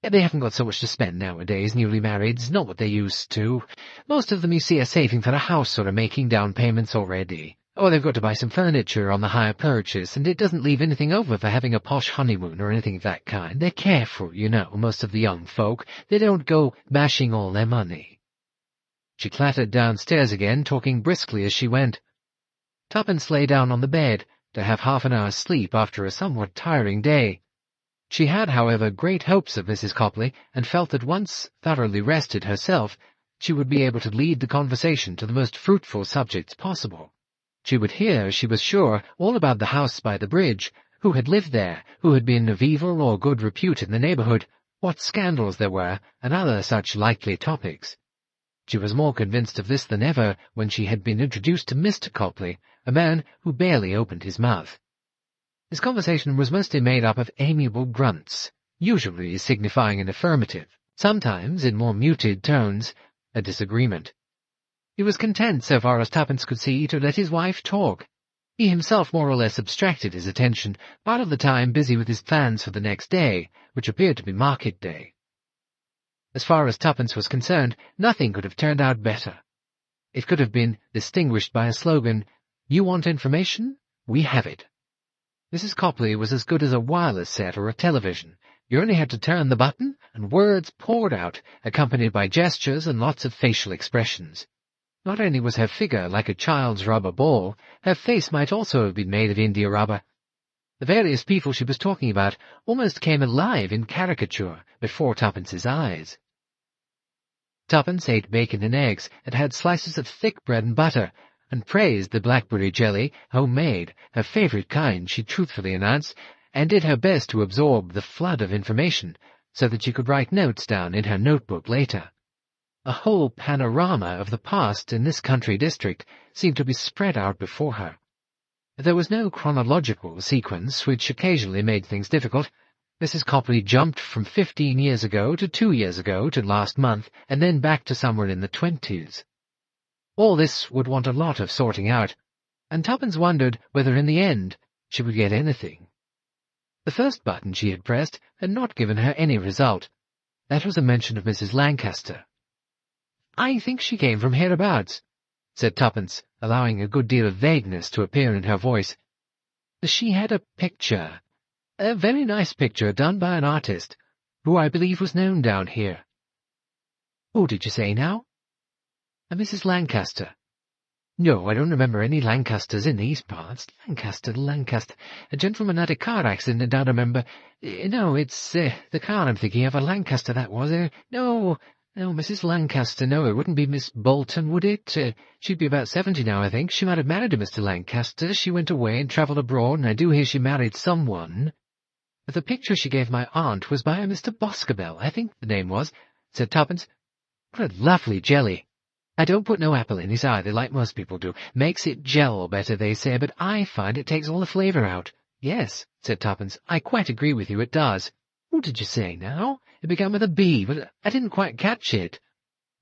"They haven't got so much to spend nowadays, newly marrieds, not what they used to. Most of them, you see, are saving for a house or are making down payments already. Or they've got to buy some furniture on the hire purchase, and it doesn't leave anything over for having a posh honeymoon or anything of that kind. They're careful, you know, most of the young folk. They don't go bashing all their money." She clattered downstairs again, talking briskly as she went. Tuppence lay down on the bed to have half an hour's sleep after a somewhat tiring day. She had, however, great hopes of Mrs. Copley, and felt that once thoroughly rested herself, she would be able to lead the conversation to the most fruitful subjects possible. She would hear, she was sure, all about the house by the bridge, who had lived there, who had been of evil or good repute in the neighbourhood, what scandals there were, and other such likely topics. She was more convinced of this than ever when she had been introduced to Mr. Copley, a man who barely opened his mouth. His conversation was mostly made up of amiable grunts, usually signifying an affirmative, sometimes, in more muted tones, a disagreement. He was content, so far as Tuppence could see, to let his wife talk. He himself more or less abstracted his attention, part of the time busy with his plans for the next day, which appeared to be market day. As far as Tuppence was concerned, nothing could have turned out better. It could have been distinguished by a slogan, "You want information? We have it." Mrs. Copley was as good as a wireless set or a television. You only had to turn the button, and words poured out, accompanied by gestures and lots of facial expressions. Not only was her figure like a child's rubber ball, her face might also have been made of India rubber. The various people she was talking about almost came alive in caricature before Tuppence's eyes. Tuppence ate bacon and eggs, and had slices of thick bread and butter, and praised the blackberry jelly, homemade, her favourite kind, she truthfully announced, and did her best to absorb the flood of information, so that she could write notes down in her notebook later. A whole panorama of the past in this country district seemed to be spread out before her. There was no chronological sequence, which occasionally made things difficult. Mrs. Copley jumped from 15 years ago to 2 years ago to last month, and then back to somewhere in the 20s. All this would want a lot of sorting out, and Tuppence wondered whether in the end she would get anything. The first button she had pressed had not given her any result. That was a mention of Mrs. Lancaster. I think she came from hereabouts," said Tuppence, allowing a good deal of vagueness to appear in her voice. "She had a picture, a very nice picture done by an artist, who I believe was known down here." "Who did you say now?" "A Mrs Lancaster." "No, I don't remember any Lancasters in these parts. Lancaster. A gentleman had a car accident, and I remember. No, it's the car I'm thinking of. A Lancaster, that was. No, Mrs Lancaster. No, it wouldn't be Miss Bolton, would it? She'd be about 70 now, I think. She might have married a Mr Lancaster. She went away and travelled abroad, and I do hear she married someone." "The picture she gave my aunt was by a Mr Boscobel, I think the name was," said Tuppence. "What a lovely jelly! I don't put no apple in it either, like most people do. Makes it gel better, they say, but I find it takes all the flavour out." "Yes," said Tuppence, "I quite agree with you, it does." "What did you say, now? It began with a B, but I didn't quite catch it."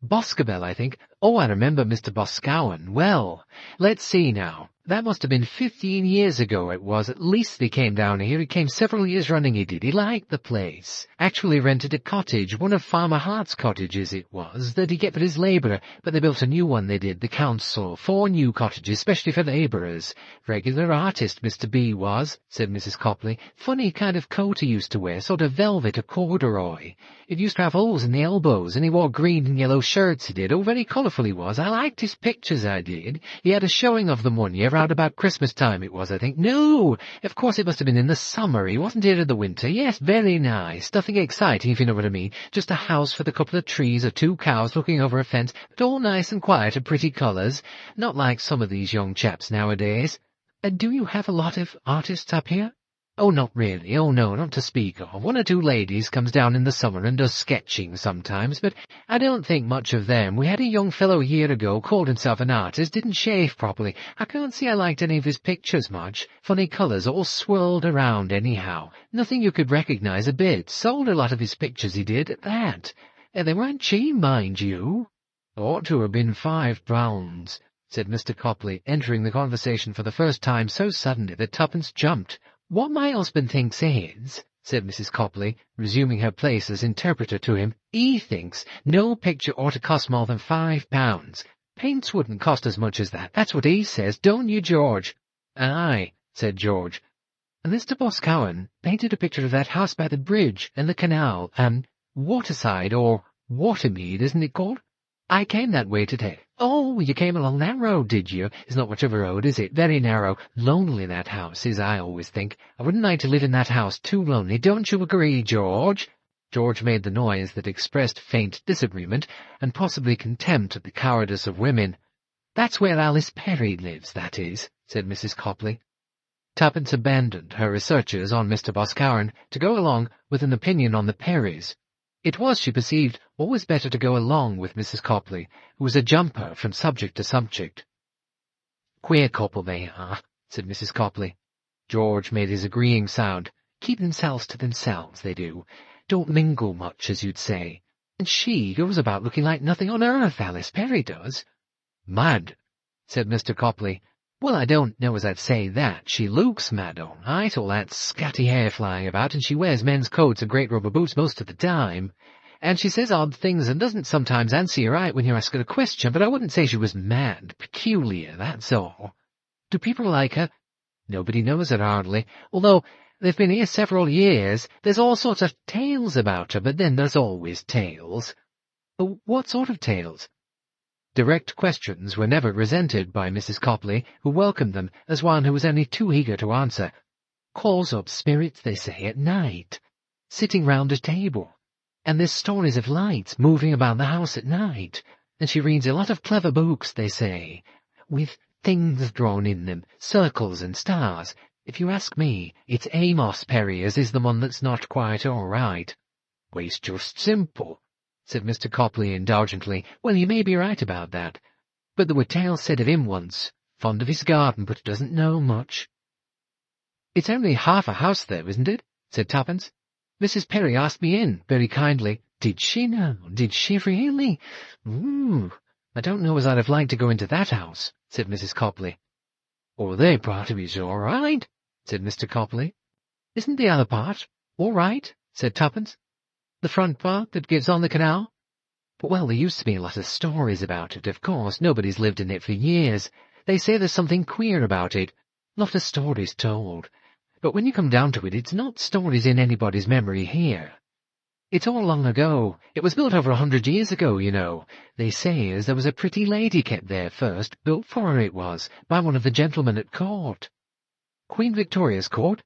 "Boscobel, I think. Oh, I remember Mr Boscawen. Well, let's see now. That must have been 15 years ago it was. At least he came down here. He came several years running, he did. He liked the place. Actually rented a cottage, one of Farmer Hart's cottages it was, that he'd get for his labourer, but they built a new one, they did, the council. 4 new cottages, specially for labourers. Regular artist, Mr B was," said Mrs Copley. "Funny kind of coat he used to wear, sort of velvet or corduroy. It used to have holes in the elbows, and he wore green and yellow shirts, he did. Oh, very colourful he was. I liked his pictures, I did. He had a showing of them one year, out about Christmas time it was, I think. No, of course it must have been in the summer. He wasn't here in the winter. Yes, very nice. Nothing exciting, if you know what I mean. Just a house with a couple of trees or 2 cows looking over a fence, but all nice and quiet and pretty colours. Not like some of these young chaps nowadays." "Do you have a lot of artists up here?" "Oh, not really. Oh, no, not to speak of. 1 or 2 ladies comes down in the summer and does sketching sometimes, but I don't think much of them. We had a young fellow a year ago, called himself an artist, didn't shave properly. I can't say I liked any of his pictures much. Funny colours, all swirled around anyhow. Nothing you could recognise a bit. Sold a lot of his pictures, he did, at that. And they weren't cheap, mind you." "Ought to have been £5, said Mr Copley, entering the conversation for the first time so suddenly that Tuppence jumped. "What my husband thinks is," said Mrs Copley, resuming her place as interpreter to him, "he thinks no picture ought to cost more than £5. Paints wouldn't cost as much as that. That's what he says, don't you, George?" "Aye," said George. "And Mr Boscawen painted a picture of that house by the bridge and the canal, and Waterside, or Watermead, isn't it called? I came that way today." "Oh, you came along that road, did you? It's not much of a road, is it? Very narrow. Lonely, that house is, I always think. I wouldn't like to live in that house, too lonely. Don't you agree, George?" George made the noise that expressed faint disagreement, and possibly contempt at the cowardice of women. "That's where Alice Perry lives, that is," said Mrs Copley. Tuppence abandoned her researches on Mr Boscawen to go along with an opinion on the Perrys. It was, she perceived, always better to go along with Mrs Copley, who was a jumper from subject to subject. "Queer couple they are," said Mrs Copley. George made his agreeing sound. "Keep themselves to themselves, they do. Don't mingle much, as you'd say. And she goes about looking like nothing on earth, Alice Perry does." "Mad," said Mr Copley. "Well, I don't know as I'd say that. She looks mad, all right, all that scatty hair flying about, and she wears men's coats and great rubber boots most of the time. And she says odd things and doesn't sometimes answer you right when you ask her a question, but I wouldn't say she was mad. Peculiar, that's all." "Do people like her?" "Nobody knows it hardly. Although they've been here several years, there's all sorts of tales about her, but then there's always tales." "What sort of tales?" Direct questions were never resented by Mrs Copley, who welcomed them as one who was only too eager to answer. "Calls up spirits, they say, at night, sitting round a table. And there's stories of lights moving about the house at night. And she reads a lot of clever books, they say, with things drawn in them, circles and stars. If you ask me, it's Amos Perry as is the one that's not quite all right." "Well, it's just simple," said Mr Copley indulgently. "Well, you may be right about that. But there were tales said of him once. Fond of his garden, but doesn't know much." "It's only half a house there, isn't it?" said Tuppence. "Mrs Perry asked me in, very kindly." "Did she now? Did she really? I don't know as I'd have liked to go into that house," said Mrs Copley. "Oh, they part of it's all right," said Mr Copley. "Isn't the other part all right?" said Tuppence. "The front part that gives on the canal?" But, well, there used to be a lot of stories about it. Of course, nobody's lived in it for years. They say there's something queer about it. Lot of stories told. But when you come down to it, it's not stories in anybody's memory here. It's all long ago. It was built over 100 years ago, you know. They say as there was a pretty lady kept there first, built for her it was, by one of the gentlemen at court. Queen Victoria's court?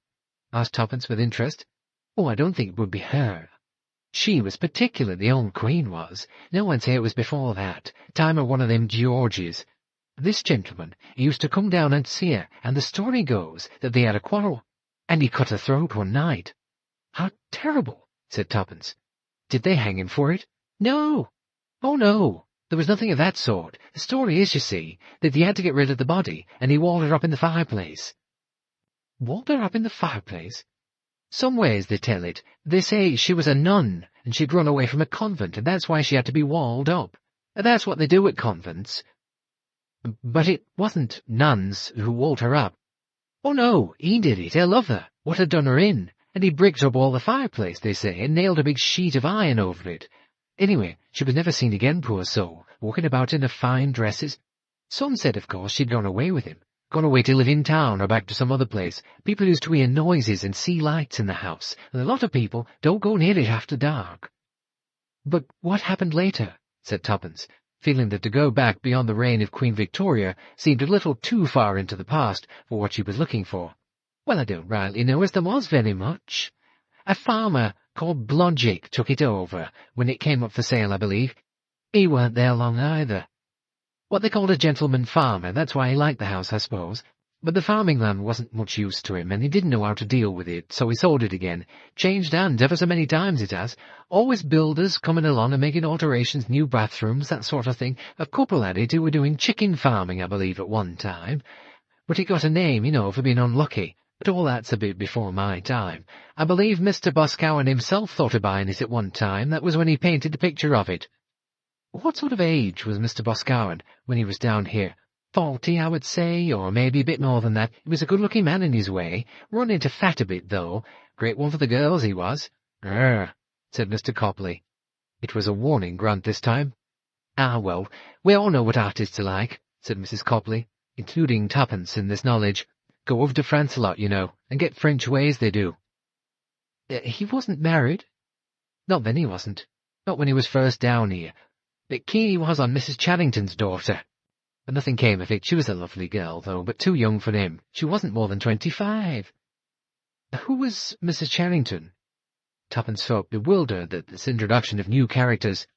Asked Tuppence with interest. Oh, I don't think it would be her. She was particular, the old queen was. No one'd say it was before that, time of one of them Georges. This gentleman, he used to come down and see her, and the story goes that they had a quarrel, and he cut her throat one night. How terrible, said Tuppence. Did they hang him for it? No. Oh, no. There was nothing of that sort. The story is, you see, that he had to get rid of the body, and he walled her up in the fireplace. Walled her up in the fireplace? Some ways they tell it. They say she was a nun, and she'd run away from a convent, and that's why she had to be walled up. That's what they do at convents. But it wasn't nuns who walled her up. Oh, no, he did it. I love her. What had done her in? And he bricked up all the fireplace, they say, and nailed a big sheet of iron over it. Anyway, she was never seen again, poor soul, walking about in her fine dresses. Some said, of course, she'd gone away with him. Gone away to live in town or back to some other place. People used to hear noises and see lights in the house, and a lot of people don't go near it after dark. But what happened later? Said Tuppence, feeling that to go back beyond the reign of Queen Victoria seemed a little too far into the past for what she was looking for. Well, I don't rightly know as there was very much. A farmer called Blodgett took it over when it came up for sale, I believe. He weren't there long either. What they called a gentleman farmer, that's why he liked the house, I suppose. But the farming land wasn't much use to him, and he didn't know how to deal with it, so he sold it again. Changed hands ever so many times it has. Always builders coming along and making alterations, new bathrooms, that sort of thing. A couple had it who were doing chicken farming, I believe, at one time. But it got a name, you know, for being unlucky. But all that's a bit before my time. I believe Mr. Boscawen himself thought of buying it at one time. That was when he painted the picture of it. What sort of age was Mr. Boscawen when he was down here? 40, I would say, or maybe a bit more than that. He was a good-looking man in his way. Run into fat a bit, though. Great one for the girls, he was. Said Mr. Copley. It was a warning grunt this time. Ah, well, we all know what artists are like, said Mrs. Copley, including Tuppence in this knowledge. Go over to France a lot, you know, and get French ways they do. He wasn't married? Not then he wasn't. Not when he was first down here. But keen he was on Mrs. Charrington's daughter. But nothing came of it. She was a lovely girl, though, but too young for him. She wasn't more than 25. Who was Mrs. Charrington? Tuppence felt bewildered at this introduction of new characters.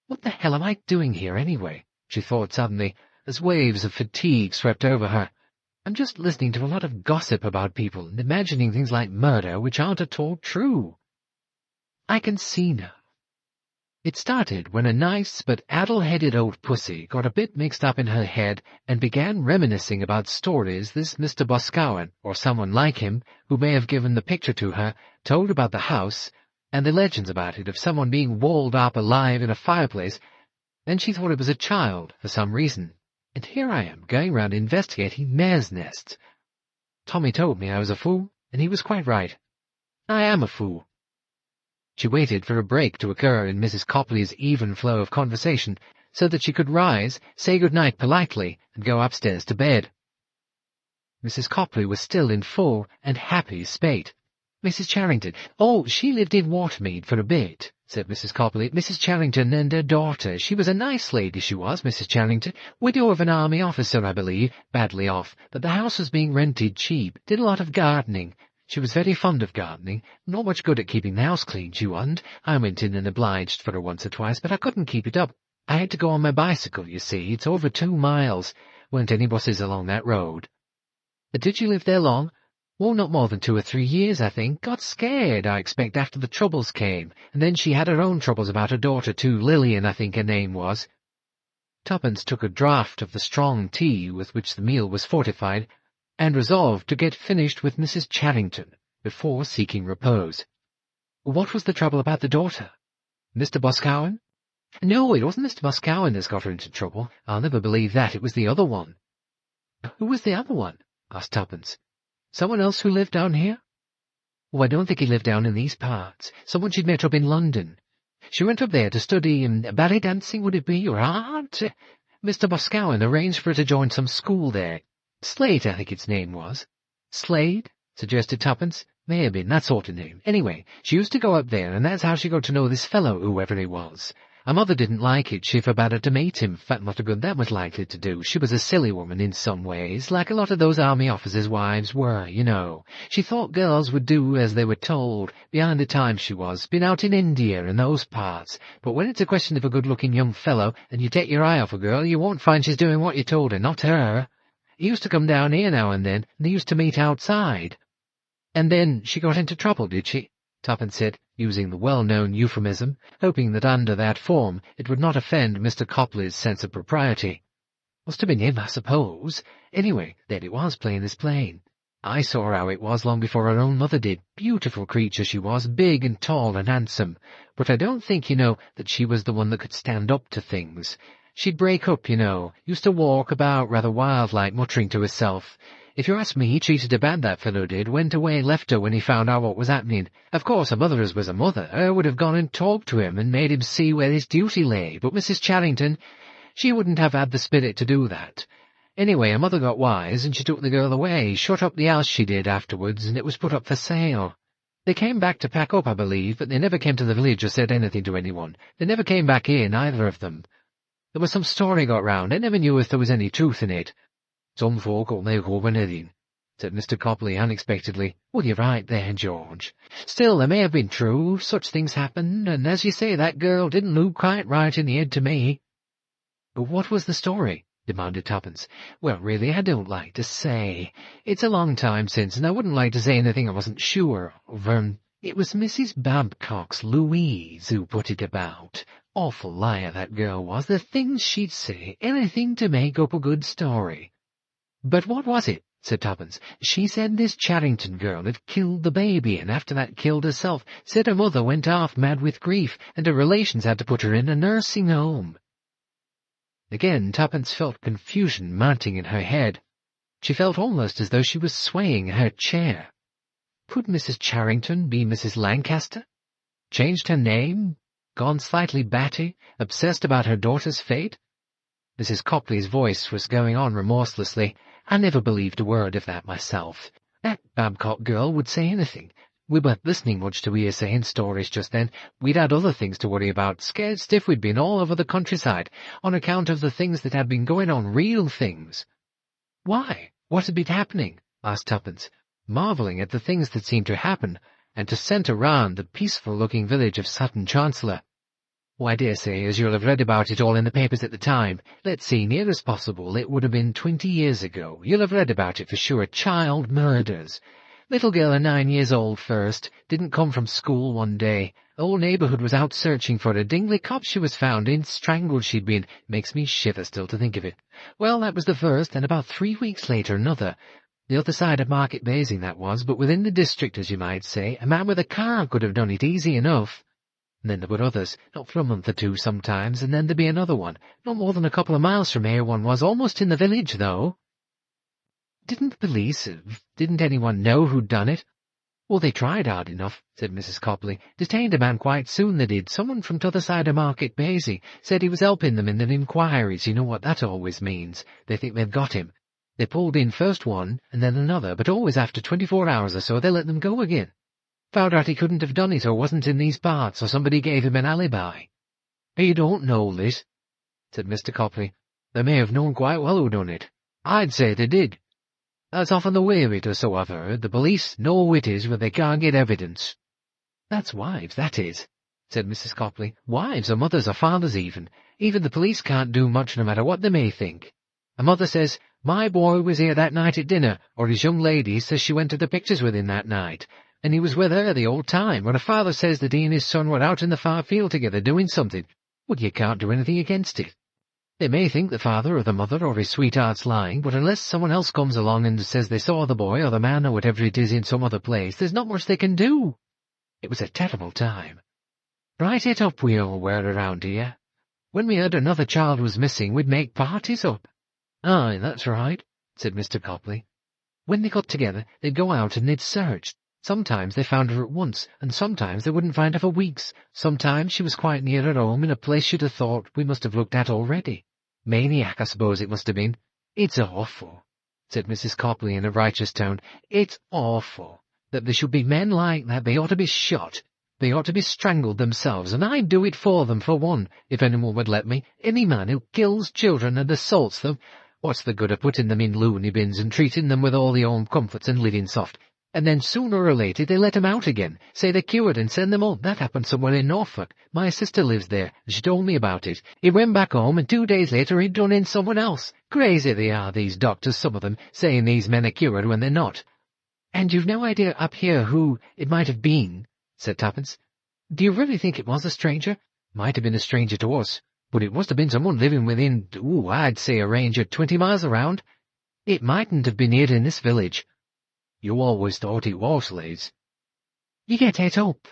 What the hell am I doing here, anyway? She thought suddenly, as waves of fatigue swept over her. I'm just listening to a lot of gossip about people and imagining things like murder which aren't at all true. I can see now. It started when a nice but addle-headed old pussy got a bit mixed up in her head and began reminiscing about stories this Mr. Boscawen, or someone like him, who may have given the picture to her, told about the house, and the legends about it of someone being walled up alive in a fireplace. Then she thought it was a child, for some reason. And here I am, going round investigating mares' nests. Tommy told me I was a fool, and he was quite right. I am a fool. She waited for a break to occur in Mrs. Copley's even flow of conversation, so that she could rise, say good-night politely, and go upstairs to bed. Mrs. Copley was still in full and happy spate. Mrs. Charrington. Oh, she lived in Watermead for a bit, said Mrs. Copley. Mrs. Charrington and her daughter. She was a nice lady, she was, Mrs. Charrington. Widow of an army officer, I believe, badly off, but the house was being rented cheap. Did a lot of gardening. She was very fond of gardening. Not much good at keeping the house clean, she wasn't. I went in and obliged for her once or twice, but I couldn't keep it up. I had to go on my bicycle, you see. It's over 2 miles. Weren't any buses along that road. Did you live there long? Well, not more than 2 or 3 years, I think. Got scared, I expect, after the troubles came, and then she had her own troubles about her daughter, too. Lillian, I think her name was. Tuppence took a draught of the strong tea with which the meal was fortified, and resolved to get finished with Mrs. Charrington before seeking repose. What was the trouble about the daughter? Mr. Boscawen? No, it wasn't Mr. Boscawen that's got her into trouble. I'll never believe that. It was the other one. Who was the other one? Asked Tuppence. Someone else who lived down here? Oh, I don't think he lived down in these parts. Someone she'd met up in London. She went up there to study ballet dancing, would it be, or art? Mr. Boscawen arranged for her to join some school there. Slade, I think its name was. Slade? Suggested Tuppence. May have been, that sort of name. Anyway, she used to go up there, and that's how she got to know this fellow, whoever he was. Her mother didn't like it. She forbade her to meet him. Fat what a good that was likely to do. She was a silly woman in some ways, like a lot of those army officers' wives were, you know. She thought girls would do as they were told. Behind the times she was. Been out in India and those parts. But when it's a question of a good-looking young fellow, and you take your eye off a girl, you won't find she's doing what you told her, not her. He used to come down here now and then, and they used to meet outside. And then she got into trouble, did she? Tuppence said, using the well-known euphemism, hoping that under that form it would not offend Mr. Copley's sense of propriety. Must have been him, I suppose. Anyway, there it was, plain as plain. I saw how it was long before her own mother did. Beautiful creature she was, big and tall and handsome. But I don't think, you know, that she was the one that could stand up to things. She'd break up, you know, used to walk about rather wild-like, muttering to herself. If you ask me, he treated her bad, that fellow did, went away and left her when he found out what was happening. Of course, her mother as was a mother, her would have gone and talked to him and made him see where his duty lay, but Mrs. Charrington, she wouldn't have had the spirit to do that. Anyway, her mother got wise, and she took the girl away, shut up the house she did afterwards, and it was put up for sale. They came back to pack up, I believe, but they never came to the village or said anything to anyone. They never came back here, neither of them. There was some story got round. I never knew if there was any truth in it. Some folk will make up anything, said Mr. Copley unexpectedly. Well, you're right there, George. Still, there may have been true. Such things happen, and as you say, that girl didn't look quite right in the head to me. But what was the story? Demanded Tuppence. Well, really, I don't like to say. It's a long time since, and I wouldn't like to say anything I wasn't sure of. It was Mrs. Babcock's Louise who put it about. Awful liar, that girl was. The things she'd say, anything to make up a good story. But what was it? Said Tuppence. She said this Charrington girl had killed the baby, and after that killed herself. Said her mother went half mad with grief, and her relations had to put her in a nursing home. Again Tuppence felt confusion mounting in her head. She felt almost as though she was swaying in her chair. Could Mrs. Charrington be Mrs. Lancaster? Changed her name? Gone slightly batty? Obsessed about her daughter's fate? Mrs. Copley's voice was going on remorselessly. I never believed a word of that myself. That Babcock girl would say anything. We weren't listening much to hearsay and stories just then. We'd had other things to worry about. Scared stiff we'd been all over the countryside, on account of the things that had been going on, real things. Why? What had been happening? Asked Tuppence, marvelling at the things that seemed to happen, and to centre round the peaceful-looking village of Sutton, Chancellor. Why, I dare say, as you'll have read about it all in the papers at the time. Let's see, near as possible, it would have been 20 years ago. You'll have read about it for sure. Child murders. Little girl of 9 years old first. Didn't come from school one day. The whole neighbourhood was out searching for her. Dingley Cop she was found in. Strangled she'd been. Makes me shiver still to think of it. Well, that was the first, and about 3 weeks later another. The other side of Market Basing that was, but within the district, as you might say. A man with a car could have done it easy enough. And then there were others, not for a month or two sometimes, and then there'd be another one. Not more than a couple of miles from here one was, almost in the village, though. Didn't the police, didn't anyone know who'd done it? Well, they tried hard enough, said Mrs. Copley. Detained a man quite soon, they did. Someone from t'other side of Market Basing. Said he was helping them in their inquiries. You know what that always means. They think they've got him. They pulled in first one, and then another, but always after 24 hours or so they let them go again. Found out he couldn't have done it, or wasn't in these parts, or somebody gave him an alibi. You don't know this, said Mr. Copley. They may have known quite well who done it. I'd say they did. That's often the way of it, or so I've heard. The police know who it is, but they can't get evidence. That's wives, that is, said Mrs. Copley. Wives, or mothers, or fathers even. Even the police can't do much, no matter what they may think. A mother says, my boy was here that night at dinner, or his young lady says she went to the pictures with him that night. And he was with her the whole time, or a father says that he and his son were out in the far field together doing something. Well, you can't do anything against it. They may think the father or the mother or his sweetheart's lying, but unless someone else comes along and says they saw the boy or the man or whatever it is in some other place, there's not much they can do. It was a terrible time. Right it up we all were around here. When we heard another child was missing, we'd make parties up. Aye, that's right, said Mr. Copley. When they got together, they'd go out and they'd search. Sometimes they found her at once, and sometimes they wouldn't find her for weeks. Sometimes she was quite near her home, in a place you'd have thought we must have looked at already. Maniac, I suppose it must have been. It's awful," said Mrs. Copley in a righteous tone. "It's awful. That there should be men like that. They ought to be shot. They ought to be strangled themselves, and I'd do it for them, for one, if anyone would let me. Any man who kills children and assaults them, what's the good of putting them in loony bins and treating them with all the home comforts and living soft? And then sooner or later they let them out again, say they're cured and send them home. That happened somewhere in Norfolk. My sister lives there, and she told me about it. He went back home, and 2 days later he'd done in someone else. Crazy they are, these doctors, some of them, saying these men are cured when they're not." "And you've no idea up here who it might have been?" said Tuppence. "Do you really think it was a stranger?" "Might have been a stranger to us, but it must have been someone living within, I'd say a range of 20 miles around. It mightn't have been here in this village." "You always thought it was, Liz." "You get het up,"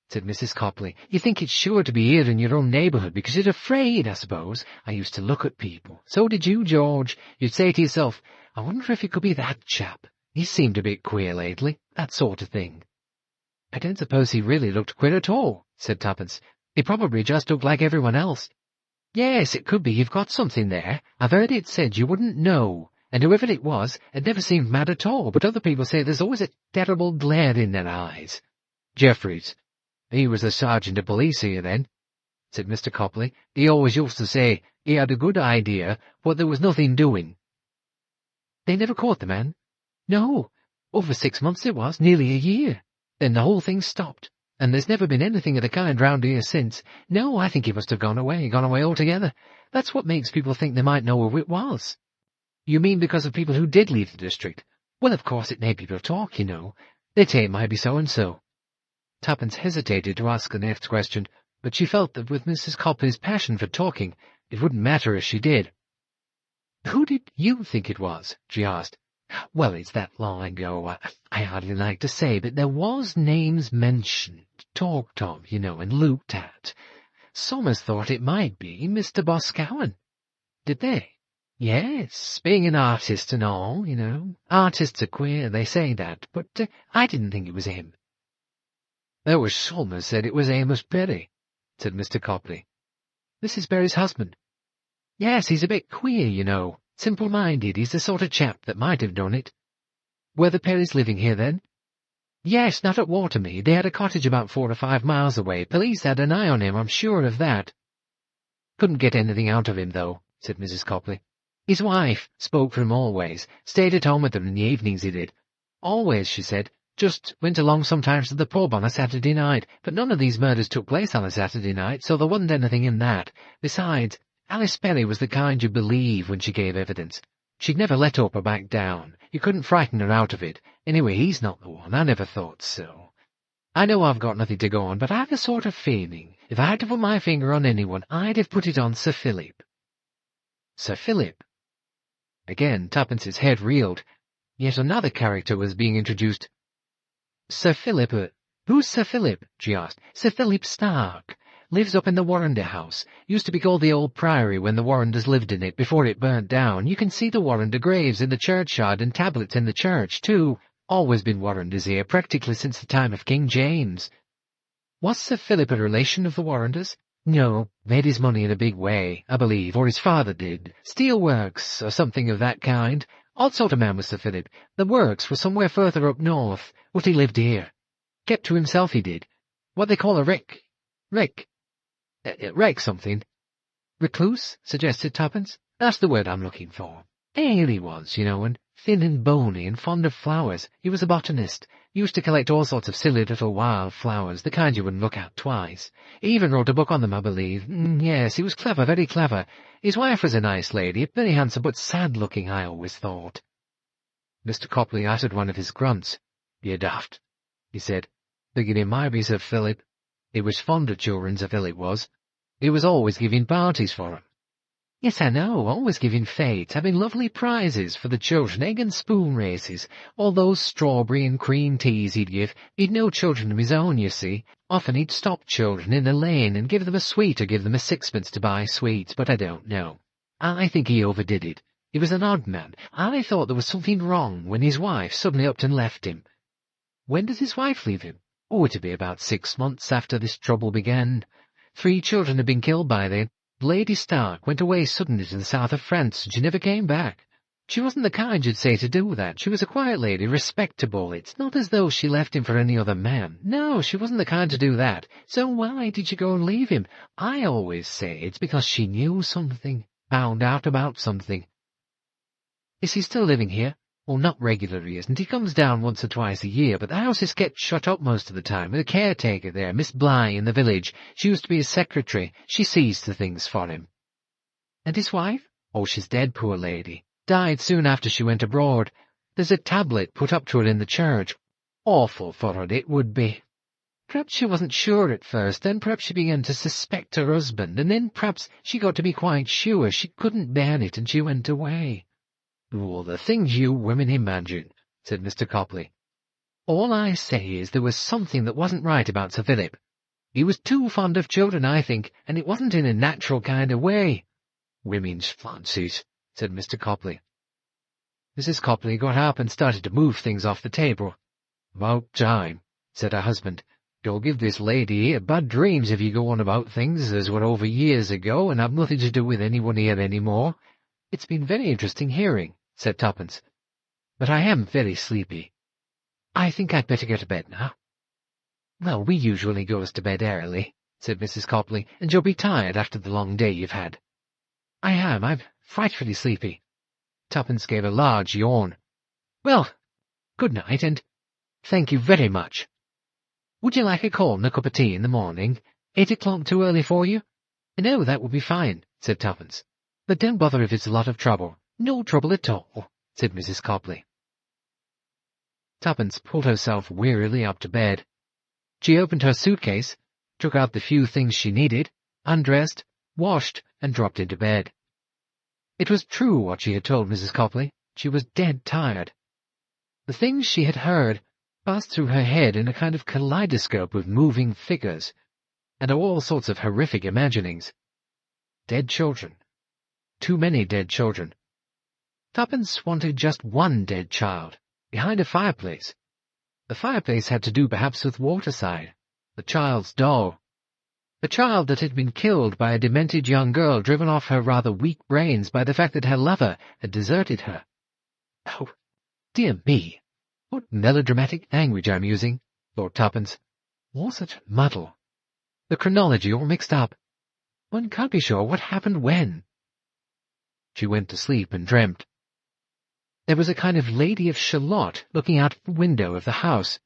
said Mrs. Copley. "You think it's sure to be here in your own neighbourhood because you're afraid, I suppose. I used to look at people. So did you, George. You'd say to yourself, I wonder if it could be that chap. He seemed a bit queer lately, that sort of thing." "I don't suppose he really looked queer at all," said Tuppence. "He probably just looked like everyone else." "Yes, it could be you've got something there. I've heard it said you wouldn't know. And whoever it was, it never seemed mad at all, but other people say there's always a terrible glare in their eyes." "Jeffries. He was the sergeant of police here then," said Mr. Copley. "He always used to say he had a good idea, but there was nothing doing." "They never caught the man?" "No. Over 6 months it was, nearly a year. Then the whole thing stopped, and there's never been anything of the kind round here since. No, I think he must have gone away altogether. That's what makes people think they might know who it was." "You mean because of people who did leave the district?" "Well, of course it made people talk, you know. They'd say it might be so-and-so." Tuppence hesitated to ask the next question, but she felt that with Mrs. Copley's passion for talking, it wouldn't matter if she did. "Who did you think it was?" she asked. "Well, it's that long ago, I hardly like to say, but there was names mentioned, talked of, you know, and looked at. Some has thought it might be Mr. Boscawen." "Did they?" "Yes, being an artist and all, you know. Artists are queer, they say that, but I didn't think it was him." "There was some as said it was Amos Berry," said Mr. Copley. "Mrs. Berry's husband?" "Yes, he's a bit queer, you know. Simple-minded, he's the sort of chap that might have done it." "Were the Perrys living here then?" "Yes, not at Watermead. They had a cottage about 4 or 5 miles away. Police had an eye on him, I'm sure of that." "Couldn't get anything out of him, though," said Mrs. Copley. "His wife spoke for him always. Stayed at home with them in the evenings, he did. Always, she said. Just went along sometimes to the pub on a Saturday night. But none of these murders took place on a Saturday night, so there wasn't anything in that. Besides, Alice Perry was the kind you'd believe when she gave evidence. She'd never let up or back down. You couldn't frighten her out of it. Anyway, he's not the one. I never thought so. I know I've got nothing to go on, but I've a sort of feeling if I had to put my finger on anyone, I'd have put it on Sir Philip." "Sir Philip?" Again Tuppence's head reeled. Yet another character was being introduced. "Sir Philip, who's Sir Philip?" she asked. "Sir Philip Stark. Lives up in the Warrender house. Used to be called the Old Priory when the Warrenders lived in it before it burnt down. You can see the Warrender graves in the churchyard and tablets in the church, too. Always been Warrenders here, practically since the time of King James." "Was Sir Philip a relation of the Warrenders?" "No, made his money in a big way, I believe, or his father did. Steelworks, or something of that kind. Odd sort of man was Sir Philip. The works were somewhere further up north, but he lived here. Kept to himself, he did. What they call a wreck something." "Recluse?" suggested Tuppence. "That's the word I'm looking for. Pale he was, you know, and thin and bony and fond of flowers. He was a botanist. Used to collect all sorts of silly little wild flowers, the kind you wouldn't look at twice. He even wrote a book on them, I believe. Yes, he was clever, very clever. His wife was a nice lady, very handsome, but sad-looking, I always thought." Mr. Copley uttered one of his grunts. "You're daft," he said. "Thinking it might be Sir Philip. He was fond of children, Sir Philip was. He was always giving parties for 'em." "Yes, I know, always giving fetes, having lovely prizes for the children, egg and spoon races, all those strawberry and cream teas he'd give. He'd no children of his own, you see. Often he'd stop children in a lane and give them a sweet or give them a sixpence to buy sweets, but I don't know. I think he overdid it. He was an odd man. I thought there was something wrong when his wife suddenly upped and left him." When does his wife leave him? Oh, it'd be about 6 months after this trouble began. 3 children had been killed by then. Lady Stark went away suddenly to the south of France, and she never came back. She wasn't the kind you'd say to do that. She was a quiet lady, respectable. It's not as though she left him for any other man. No, she wasn't the kind to do that. So why did she go and leave him? I always say it's because she knew something, found out about something. Is he still living here? Well, not regularly, isn't he? Comes down once or twice a year, but the house is kept shut up most of the time, with a caretaker there, Miss Bligh in the village. She used to be his secretary. She sees to things for him. And his wife? Oh, she's dead, poor lady. Died soon after she went abroad. There's a tablet put up to her in the church. Awful for her, it would be. Perhaps she wasn't sure at first, then perhaps she began to suspect her husband, and then perhaps she got to be quite sure she couldn't bear it, and she went away. Oh, the things you women imagine, said Mr. Copley. All I say is there was something that wasn't right about Sir Philip. He was too fond of children, I think, and it wasn't in a natural kind of way. Women's fancies, said Mr. Copley. Mrs. Copley got up and started to move things off the table. About time, said her husband. You'll give this lady here bad dreams if you go on about things as were over years ago and have nothing to do with anyone here any more. It's been very interesting hearing, said Tuppence, but I am very sleepy. I think I'd better go to bed now. Well, we usually goes to bed early, said Mrs. Copley, and you'll be tired after the long day you've had. I am. I'm frightfully sleepy. Tuppence gave a large yawn. Well, good night, and thank you very much. Would you like a call and a cup of tea in the morning? 8 o'clock too early for you? No, that would be fine, said Tuppence. But don't bother if it's a lot of trouble. No trouble at all, said Mrs. Copley. Tuppence pulled herself wearily up to bed. She opened her suitcase, took out the few things she needed, undressed, washed, and dropped into bed. It was true what she had told Mrs. Copley. She was dead tired. The things she had heard passed through her head in a kind of kaleidoscope of moving figures, and all sorts of horrific imaginings. Dead children. Too many dead children. Tuppence wanted just one dead child, behind a fireplace. The fireplace had to do perhaps with Waterside, the child's doll. The child that had been killed by a demented young girl driven off her rather weak brains by the fact that her lover had deserted her. Oh, dear me, what melodramatic language I'm using, thought Tuppence. All such muddle. The chronology all mixed up. One can't be sure what happened when. She went to sleep and dreamt. There was a kind of Lady of Shalott looking out of the window of the house.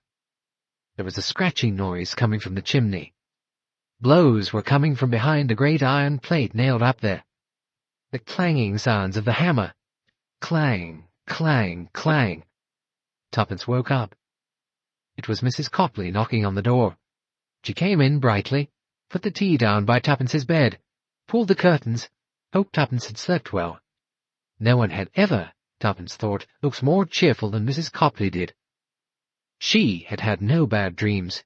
There was a scratching noise coming from the chimney. Blows were coming from behind a great iron plate nailed up there. The clanging sounds of the hammer. Clang, clang, clang. Tuppence woke up. It was Mrs. Copley knocking on the door. She came in brightly, put the tea down by Tuppence's bed, pulled the curtains, hoped Tuppence had slept well. No one had ever, Tuppence thought, looked more cheerful than Mrs. Copley did. She had had no bad dreams.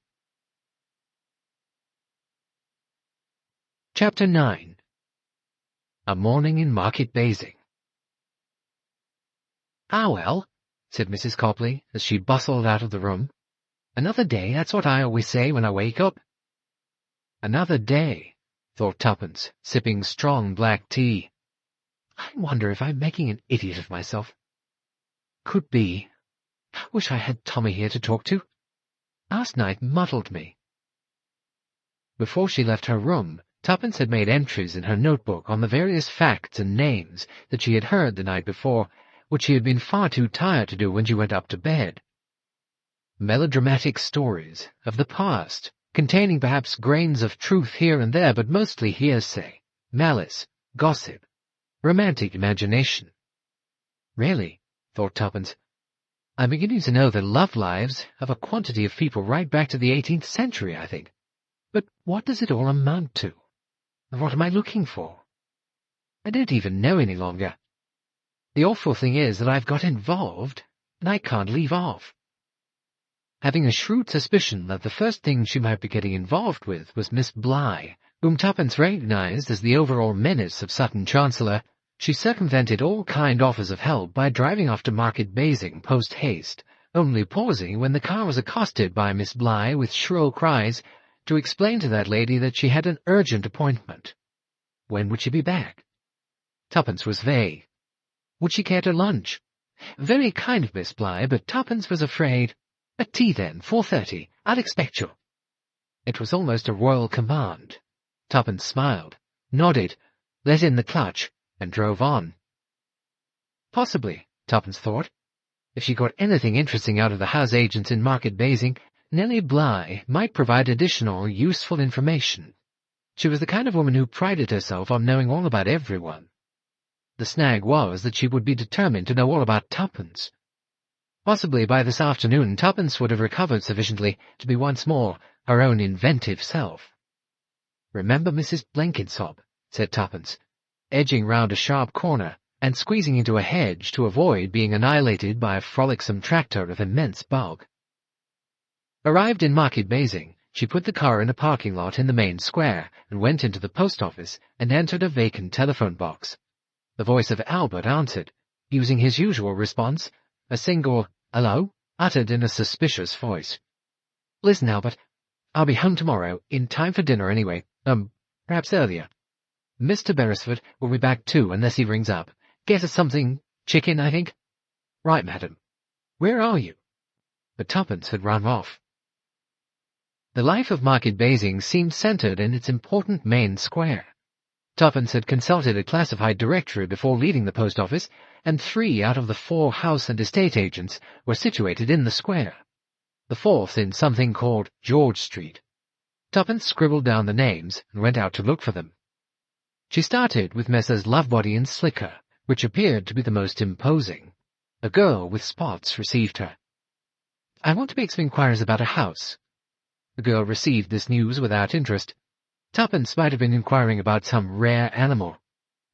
Chapter 9. A Morning in Market Basing. Ah, well, said Mrs. Copley, as she bustled out of the room. Another day, that's what I always say when I wake up. Another day, thought Tuppence, sipping strong black tea. I wonder if I'm making an idiot of myself. Could be. I wish I had Tommy here to talk to. Last night muddled me. Before she left her room, Tuppence had made entries in her notebook on the various facts and names that she had heard the night before, which she had been far too tired to do when she went up to bed. Melodramatic stories of the past, containing perhaps grains of truth here and there, but mostly hearsay, malice, gossip, romantic imagination. Really, thought Tuppence, I'm beginning to know the love lives of a quantity of people right back to the 18th century, I think. But what does it all amount to? And what am I looking for? I don't even know any longer. The awful thing is that I've got involved, and I can't leave off. Having a shrewd suspicion that the first thing she might be getting involved with was Miss Bligh, whom Tuppence recognized as the overall menace of Sutton Chancellor, she circumvented all kind offers of help by driving off to Market Basing post-haste, only pausing when the car was accosted by Miss Bligh with shrill cries to explain to that lady that she had an urgent appointment. When would she be back? Tuppence was vague. Would she care to lunch? Very kind of Miss Bligh, but Tuppence was afraid. At tea then, 4:30. I'll expect you. It was almost a royal command. Tuppence smiled, nodded, let in the clutch, and drove on. Possibly, Tuppence thought, if she got anything interesting out of the house agents in Market Basing, Nellie Bligh might provide additional, useful information. She was the kind of woman who prided herself on knowing all about everyone. The snag was that she would be determined to know all about Tuppence. Possibly by this afternoon Tuppence would have recovered sufficiently to be once more her own inventive self. "Remember Mrs. Blenkinsop," said Tuppence, edging round a sharp corner and squeezing into a hedge to avoid being annihilated by a frolicsome tractor of immense bulk. Arrived in Market Basing, she put the car in a parking lot in the main square and went into the post office and entered a vacant telephone box. The voice of Albert answered, using his usual response, a single "hello," uttered in a suspicious voice. "Listen, Albert, I'll be home tomorrow, in time for dinner anyway, perhaps earlier. Mr. Beresford will be back too, unless he rings up. Get us something, chicken, I think." "Right, madam. Where are you?" But Tuppence had run off. The life of Market Basing seemed centred in its important main square. Tuppence had consulted a classified directory before leaving the post office, and 3 out of the 4 house and estate agents were situated in the square, the 4th in something called George Street. Tuppence scribbled down the names and went out to look for them. She started with Messrs. Lovebody and Slicker, which appeared to be the most imposing. A girl with spots received her. "I want to make some inquiries about a house." The girl received this news without interest. Tuppence might have been inquiring about some rare animal.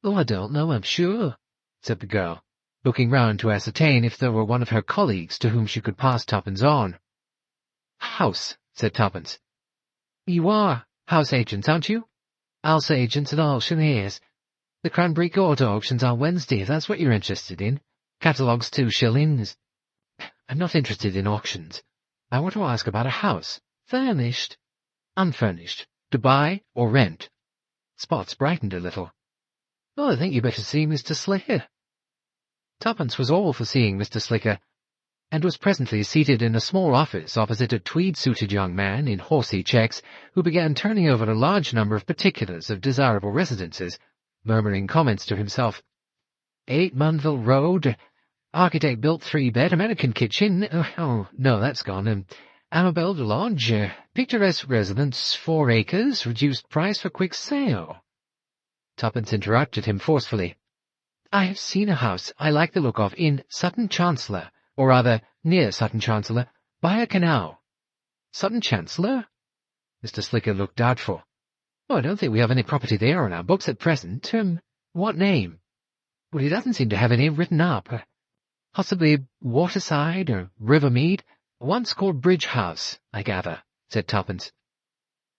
"Oh, I don't know, I'm sure," said the girl, looking round to ascertain if there were one of her colleagues to whom she could pass Tuppence on. "House," said Tuppence. "You are house agents, aren't you?" "House agents and auctioneers. The Cranberry Court auction's on Wednesday, if that's what you're interested in. Catalogue's 2 shillings. I'm not interested in auctions. I want to ask about a house. Furnished?" "Unfurnished. To buy or rent?" Spots brightened a little. "Oh, I think you better see Mr. Slicker." Tuppence was all for seeing Mr. Slicker, and was presently seated in a small office opposite a tweed-suited young man in horsey checks who began turning over a large number of particulars of desirable residences, murmuring comments to himself. 8 Munville Road, architect built 3-bed, American kitchen, oh, no, that's gone, Amabel Lodge, picturesque residence, 4 acres, reduced price for quick sale. Tuppence interrupted him forcefully. "I have seen a house I like the look of in Sutton Chancellor, or rather, near Sutton Chancellor, by a canal." "Sutton Chancellor?" Mr. Slicker looked doubtful. "Oh, I don't think we have any property there on our books at present. What name?" "Well, he doesn't seem to have any written up. Possibly Waterside or Rivermead. Once called Bridge House, I gather," said Tuppence.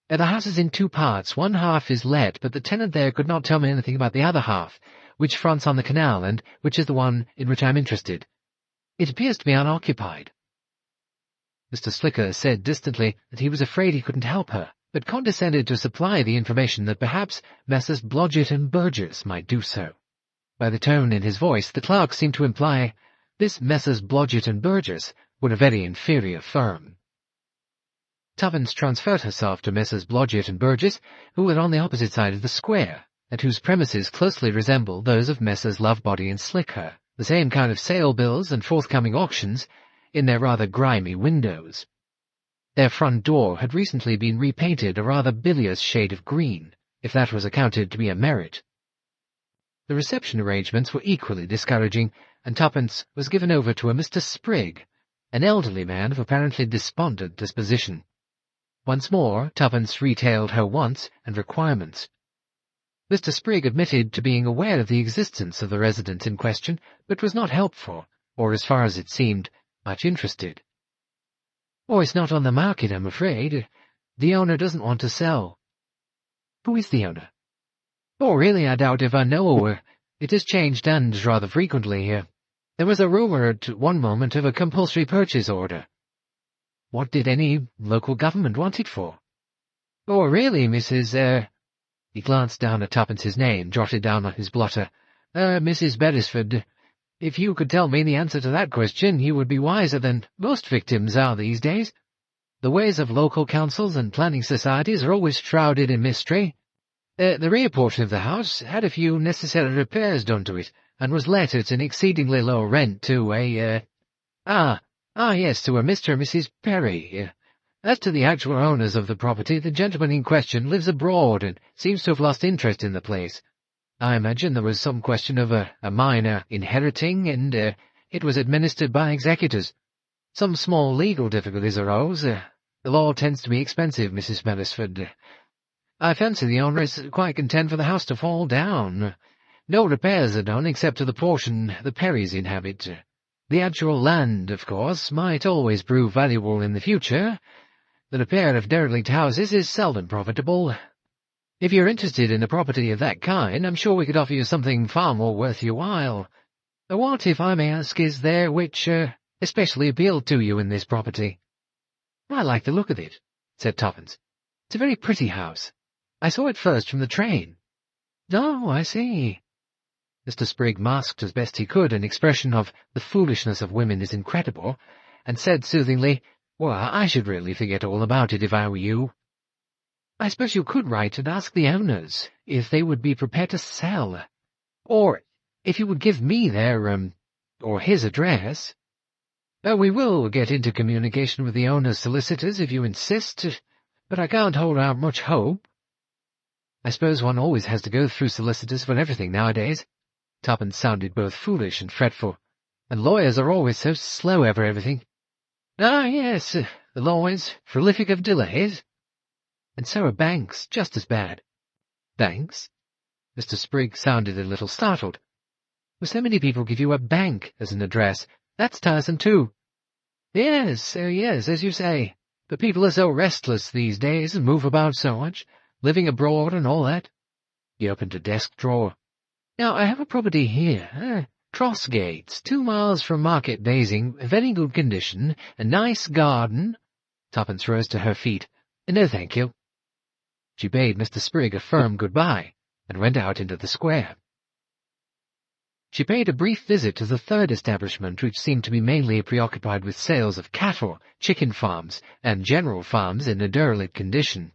"The house is in 2 parts. One half is let, but the tenant there could not tell me anything about the other half, which fronts on the canal, and which is the one in which I am interested. It appears to be unoccupied." Mr. Slicker said distantly that he was afraid he couldn't help her, but condescended to supply the information that perhaps Messrs. Blodgett and Burgess might do so. By the tone in his voice, the clerk seemed to imply this Messrs. Blodgett and Burgess were a very inferior firm. Tuppence transferred herself to Messrs. Blodgett and Burgess, who were on the opposite side of the square, and whose premises closely resembled those of Messrs. Lovebody and Slicker, the same kind of sale bills and forthcoming auctions in their rather grimy windows. Their front door had recently been repainted a rather bilious shade of green, if that was accounted to be a merit. The reception arrangements were equally discouraging, and Tuppence was given over to a Mr. Sprigg, an elderly man of apparently despondent disposition. Once more Tuppence retailed her wants and requirements. Mr. Sprigg admitted to being aware of the existence of the residence in question, but was not helpful, or, as far as it seemed, much interested. "Oh, it's not on the market, I'm afraid. The owner doesn't want to sell." "Who is the owner?" "Oh, really, I doubt if I know her. It has changed hands rather frequently here. There was a rumour at one moment of a compulsory purchase order. What did any local government want it for? Oh, really, Mrs. He glanced down at Tuppence's name, jotted down on his blotter. Mrs. Beresford. If you could tell me the answer to that question, you would be wiser than most victims are these days. The ways of local councils and planning societies are always shrouded in mystery. The rear portion of the house had a few necessary repairs done to it, and was let at an exceedingly low rent to yes, to a Mr. and Mrs. Perry. As to the actual owners of the property, the gentleman in question lives abroad and seems to have lost interest in the place. I imagine there was some question of a minor inheriting, and it was administered by executors. Some small legal difficulties arose. The law tends to be expensive, Mrs. Beresford. I fancy the owner is quite content for the house to fall down. No repairs are done except to the portion the Perrys inhabit. The actual land, of course, might always prove valuable in the future. The repair of derelict houses is seldom profitable. If you're interested in a property of that kind, I'm sure we could offer you something far more worth your while. What, if I may ask, is there which especially appealed to you in this property? I like the look of it, said Tuppence. It's a very pretty house. I saw it first from the train. Oh, I see. Mr. Sprigg masked as best he could an expression of the foolishness of women is incredible, and said soothingly, Well, I should really forget all about it if I were you. I suppose you could write and ask the owners if they would be prepared to sell, or if you would give me their, or his address. We will get into communication with the owner's solicitors if you insist, but I can't hold out much hope. I suppose one always has to go through solicitors for everything nowadays. Tuppence sounded both foolish and fretful, and lawyers are always so slow over everything. Ah, yes, the law is prolific of delays. And so are banks, just as bad. Banks? Mr. Sprigg sounded a little startled. Well, so many people give you a bank as an address. That's tiresome, too. Yes, as you say. But people are so restless these days and move about so much, living abroad and all that. He opened a desk drawer. Now, I have a property here, Trossgates, 2 miles from Market Basing, very good condition, a nice garden. Tuppence rose to her feet. No, thank you. She bade Mr. Sprigg a firm good-bye, and went out into the square. She paid a brief visit to the third establishment, which seemed to be mainly preoccupied with sales of cattle, chicken farms, and general farms in a derelict condition.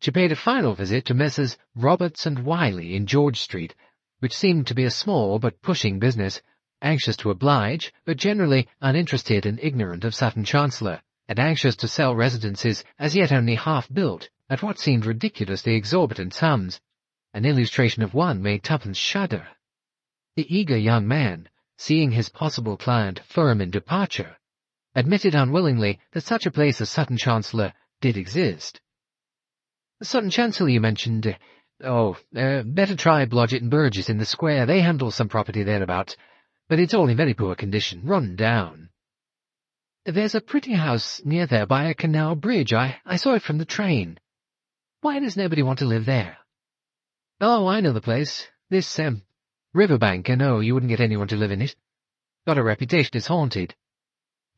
She paid a final visit to Messrs. Roberts and Wiley in George Street, which seemed to be a small but pushing business, anxious to oblige, but generally uninterested and ignorant of Sutton Chancellor, and anxious to sell residences as yet only half-built, at what seemed ridiculously exorbitant sums. An illustration of one made Tuppence shudder. The eager young man, seeing his possible client firm in departure, admitted unwillingly that such a place as Sutton Chancellor did exist. Sutton Chancellor, you mentioned. Better try Blodgett and Burgess in the square. They handle some property thereabouts, but it's all in very poor condition, run down. There's a pretty house near there by a canal bridge. I saw it from the train. Why does nobody want to live there? Oh, I know the place. This, riverbank, I know you wouldn't get anyone to live in it. Got a reputation as haunted.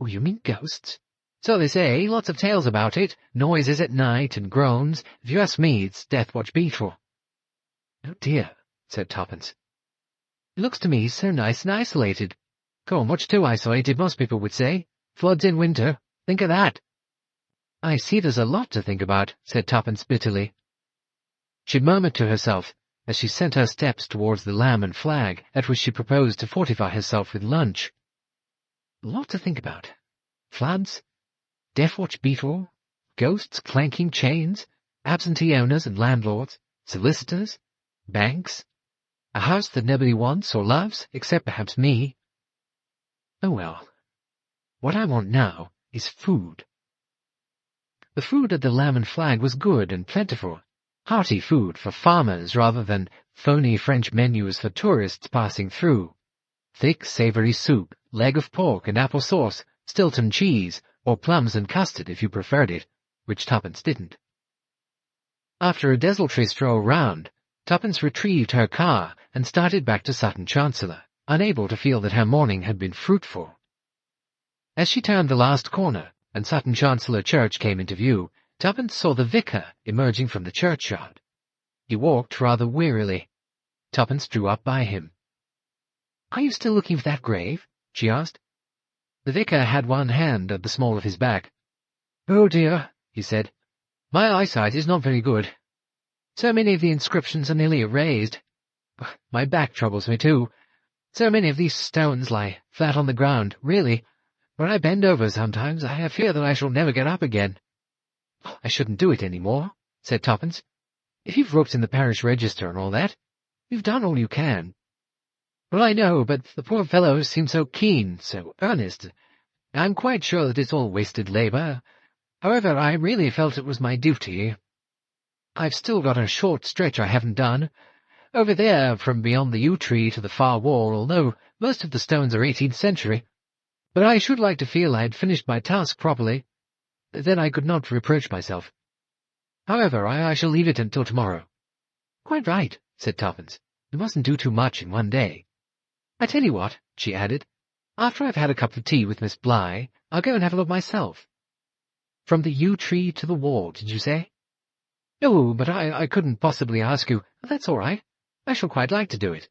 Oh, you mean ghosts? So they say, lots of tales about it, noises at night and groans. If you ask me, it's Death Watch Beetle. Oh dear, said Tuppence. It looks to me so nice and isolated. Oh, much too isolated, most people would say. Floods in winter. Think of that. I see there's a lot to think about, said Tuppence bitterly. She murmured to herself, as she sent her steps towards the Lamb and Flag, at which she proposed to fortify herself with lunch. A lot to think about. Floods, Death Watch Beetle, ghosts clanking chains, absentee owners and landlords, solicitors, banks, a house that nobody wants or loves, except perhaps me. Oh well, what I want now is food. The food at the Lamb and Flag was good and plentiful, hearty food for farmers rather than phony French menus for tourists passing through. Thick, savoury soup, leg of pork and apple sauce, Stilton cheese, or plums and custard if you preferred it, which Tuppence didn't. After a desultory stroll round, Tuppence retrieved her car and started back to Sutton Chancellor, unable to feel that her morning had been fruitful. As she turned the last corner, and Sutton Chancellor Church came into view, Tuppence saw the vicar emerging from the churchyard. He walked rather wearily. Tuppence drew up by him. "Are you still looking for that grave?" she asked. The vicar had one hand at the small of his back. "Oh dear," he said, "my eyesight is not very good. So many of the inscriptions are nearly erased. My back troubles me too. So many of these stones lie flat on the ground, really. When I bend over sometimes, I fear that I shall never get up again." "I shouldn't do it any more," said Tuppence. "If you've roped in the parish register and all that, you've done all you can." "Well, I know, but the poor fellows seem so keen, so earnest. I'm quite sure that it's all wasted labour. However, I really felt it was my duty. I've still got a short stretch I haven't done. Over there, from beyond the yew tree to the far wall, although most of the stones are 18th century. But I should like to feel I had finished my task properly. Then I could not reproach myself. However, I shall leave it until tomorrow." "Quite right," said Tuppence. "You mustn't do too much in one day. I tell you what," she added, "after I've had a cup of tea with Miss Bligh, I'll go and have a look myself." "From the yew tree to the wall, did you say?" "No, but I couldn't possibly ask you. That's all right. I shall quite like to do it.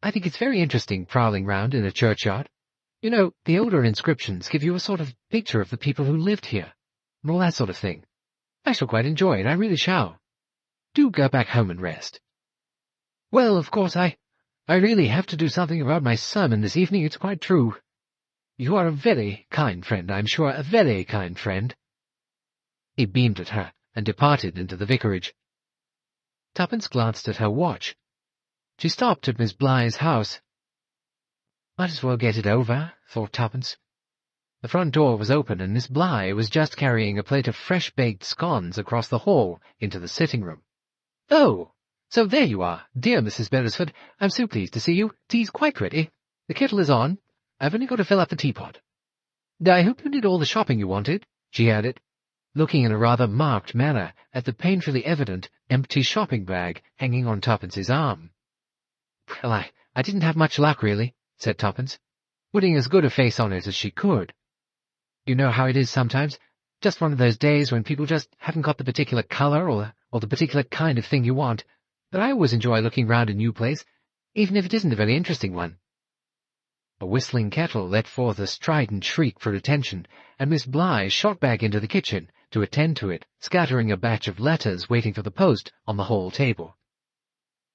I think it's very interesting prowling round in a churchyard. You know, the older inscriptions give you a sort of picture of the people who lived here, and all that sort of thing. I shall quite enjoy it, I really shall. Do go back home and rest." "Well, of course, I really have to do something about my sermon this evening, it's quite true. You are a very kind friend, I'm sure, a very kind friend." He beamed at her and departed into the vicarage. Tuppence glanced at her watch. She stopped at Miss Bligh's house. Might as well get it over, thought Tuppence. The front door was open, and Miss Bligh was just carrying a plate of fresh-baked scones across the hall into the sitting-room. "Oh, so there you are, dear Mrs. Beresford. I'm so pleased to see you. Tea's quite ready. The kettle is on. I've only got to fill up the teapot. I hope you did all the shopping you wanted," she added, looking in a rather marked manner at the painfully evident empty shopping bag hanging on Tuppence's arm. "Well, I didn't have much luck, really," said Tuppence, putting as good a face on it as she could. "You know how it is sometimes. Just one of those days when people just haven't got the particular colour or the particular kind of thing you want. But I always enjoy looking round a new place, even if it isn't a very interesting one." A whistling kettle let forth a strident shriek for attention, and Miss Bligh shot back into the kitchen to attend to it, scattering a batch of letters waiting for the post on the hall table.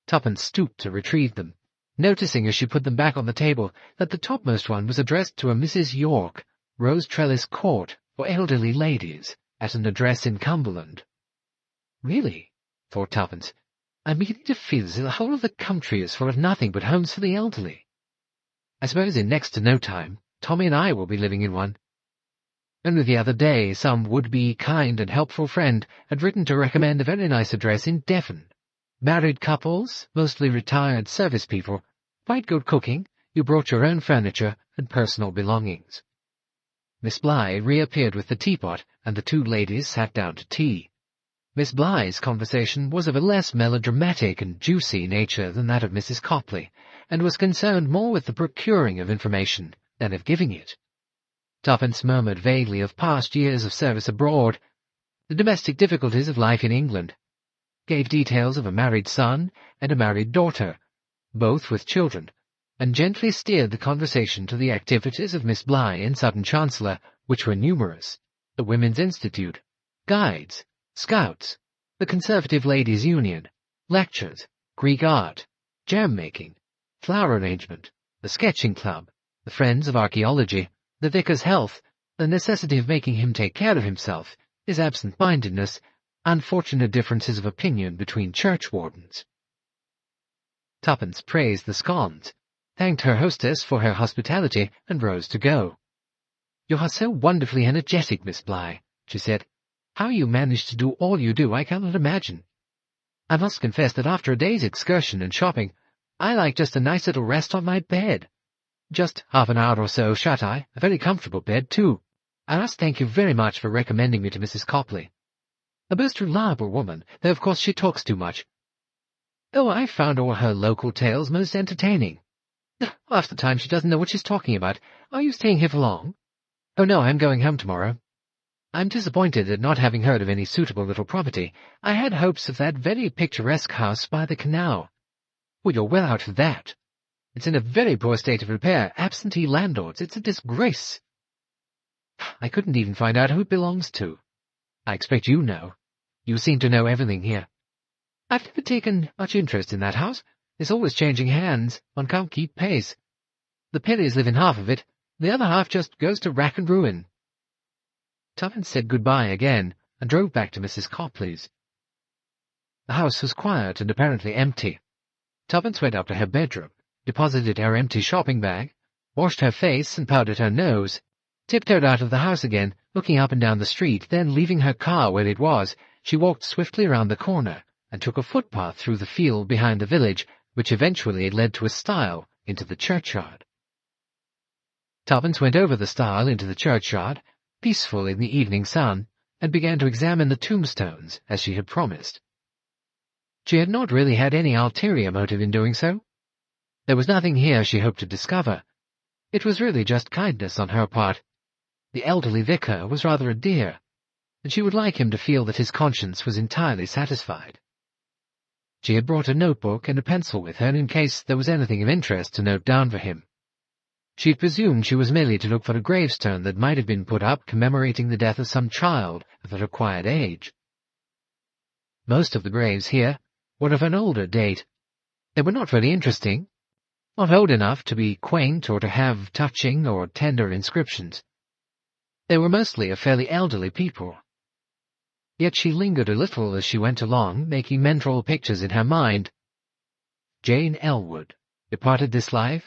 Tuppence stooped to retrieve them, noticing as she put them back on the table that the topmost one was addressed to a Mrs. York, Rose Trellis Court, for elderly ladies, at an address in Cumberland. "Really," thought Tuppence, "I'm beginning to feel as if the whole of the country is full of nothing but homes for the elderly. I suppose in next to no time, Tommy and I will be living in one." Only the other day some would-be kind and helpful friend had written to recommend a very nice address in Devon. Married couples, mostly retired service people, quite good cooking, you brought your own furniture and personal belongings. Miss Bligh reappeared with the teapot, and the two ladies sat down to tea. Miss Bligh's conversation was of a less melodramatic and juicy nature than that of Mrs. Copley, and was concerned more with the procuring of information than of giving it. Tuppence murmured vaguely of past years of service abroad, the domestic difficulties of life in England, gave details of a married son and a married daughter, both with children, and gently steered the conversation to the activities of Miss Bligh in Sutton Chancellor, which were numerous: the Women's Institute, guides, scouts, the Conservative Ladies' Union, lectures, Greek art, jam-making, flower arrangement, the sketching club, the Friends of Archaeology, the vicar's health, the necessity of making him take care of himself, his absent-mindedness, unfortunate differences of opinion between churchwardens. Tuppence praised the scones, thanked her hostess for her hospitality, and rose to go. "You are so wonderfully energetic, Miss Bligh," she said. "How you manage to do all you do, I cannot imagine. I must confess that after a day's excursion and shopping, I like just a nice little rest on my bed. Just half an hour or so shut-eye, a very comfortable bed, too. I must thank you very much for recommending me to Mrs. Copley. A most reliable woman, though of course she talks too much. Oh, I found all her local tales most entertaining. Half the time she doesn't know what she's talking about. Are you staying here for long? Oh, no, I'm going home tomorrow. I'm disappointed at not having heard of any suitable little property. I had hopes of that very picturesque house by the canal. Well, you're well out of that. It's in a very poor state of repair. Absentee landlords. It's a disgrace. I couldn't even find out who it belongs to. I expect you know. You seem to know everything here. I've never taken much interest in that house. It's always changing hands. One can't keep pace. The Perrys live in half of it. The other half just goes to rack and ruin. Tuppence said good-bye again and drove back to Mrs. Copley's. The house was quiet and apparently empty. Tuppence went up to her bedroom, deposited her empty shopping bag, washed her face and powdered her nose, tiptoed out of the house again, looking up and down the street, then, leaving her car where it was, she walked swiftly around the corner and took a footpath through the field behind the village, which eventually led to a stile into the churchyard. Tuppence went over the stile into the churchyard, peaceful in the evening sun, and began to examine the tombstones, as she had promised. She had not really had any ulterior motive in doing so. There was nothing here she hoped to discover. It was really just kindness on her part. The elderly vicar was rather a dear, and she would like him to feel that his conscience was entirely satisfied. She had brought a notebook and a pencil with her in case there was anything of interest to note down for him. She had presumed she was merely to look for a gravestone that might have been put up commemorating the death of some child of the required age. Most of the graves here were of an older date. They were not very interesting, not old enough to be quaint or to have touching or tender inscriptions. They were mostly of fairly elderly people. Yet she lingered a little as she went along, making mental pictures in her mind. Jane Elwood departed this life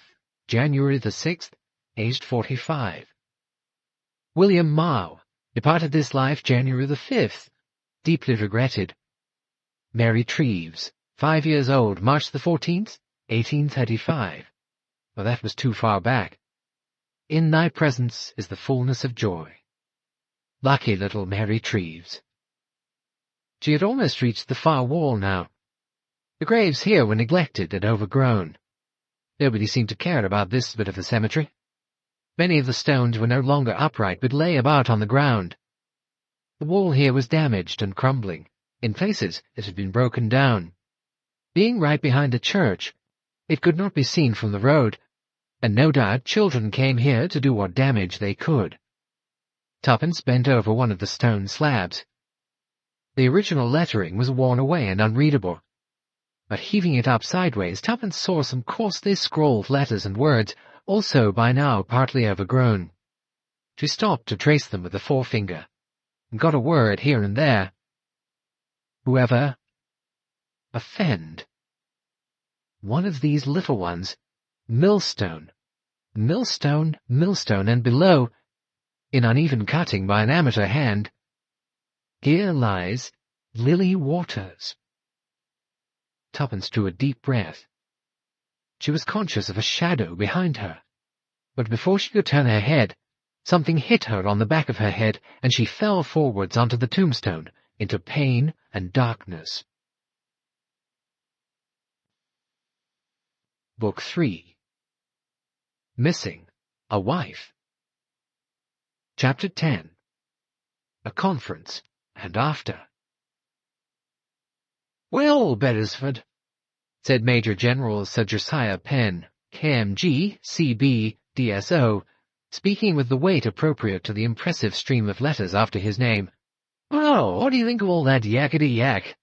January the 6th, aged 45. William Mao departed this life January the 5th, deeply regretted. Mary Treves, 5 years old, March the 14th, 1835. Well, that was too far back. In thy presence is the fullness of joy. Lucky little Mary Treves. She had almost reached the far wall now. The graves here were neglected and overgrown. Nobody seemed to care about this bit of the cemetery. Many of the stones were no longer upright, but lay about on the ground. The wall here was damaged and crumbling. In places it had been broken down. Being right behind the church, it could not be seen from the road, and no doubt children came here to do what damage they could. Tuppence bent over one of the stone slabs. The original lettering was worn away and unreadable, but heaving it up sideways, Tuppence saw some coarsely scrawled letters and words, also by now partly overgrown. She stopped to trace them with the forefinger, and got a word here and there. Whoever offend. One of these little ones, millstone, millstone, millstone, and below, in uneven cutting by an amateur hand, here lies Lily Waters. Tuppence drew a deep breath. She was conscious of a shadow behind her, but before she could turn her head, something hit her on the back of her head, and she fell forwards onto the tombstone, into pain and darkness. Book 3. Missing a Wife. Chapter 10. A Conference and After. "Well, Beresford," said Major General Sir Josiah Penn, KMG, CB, DSO, speaking with the weight appropriate to the impressive stream of letters after his name. "Well, what do you think of all that yakety-yak?"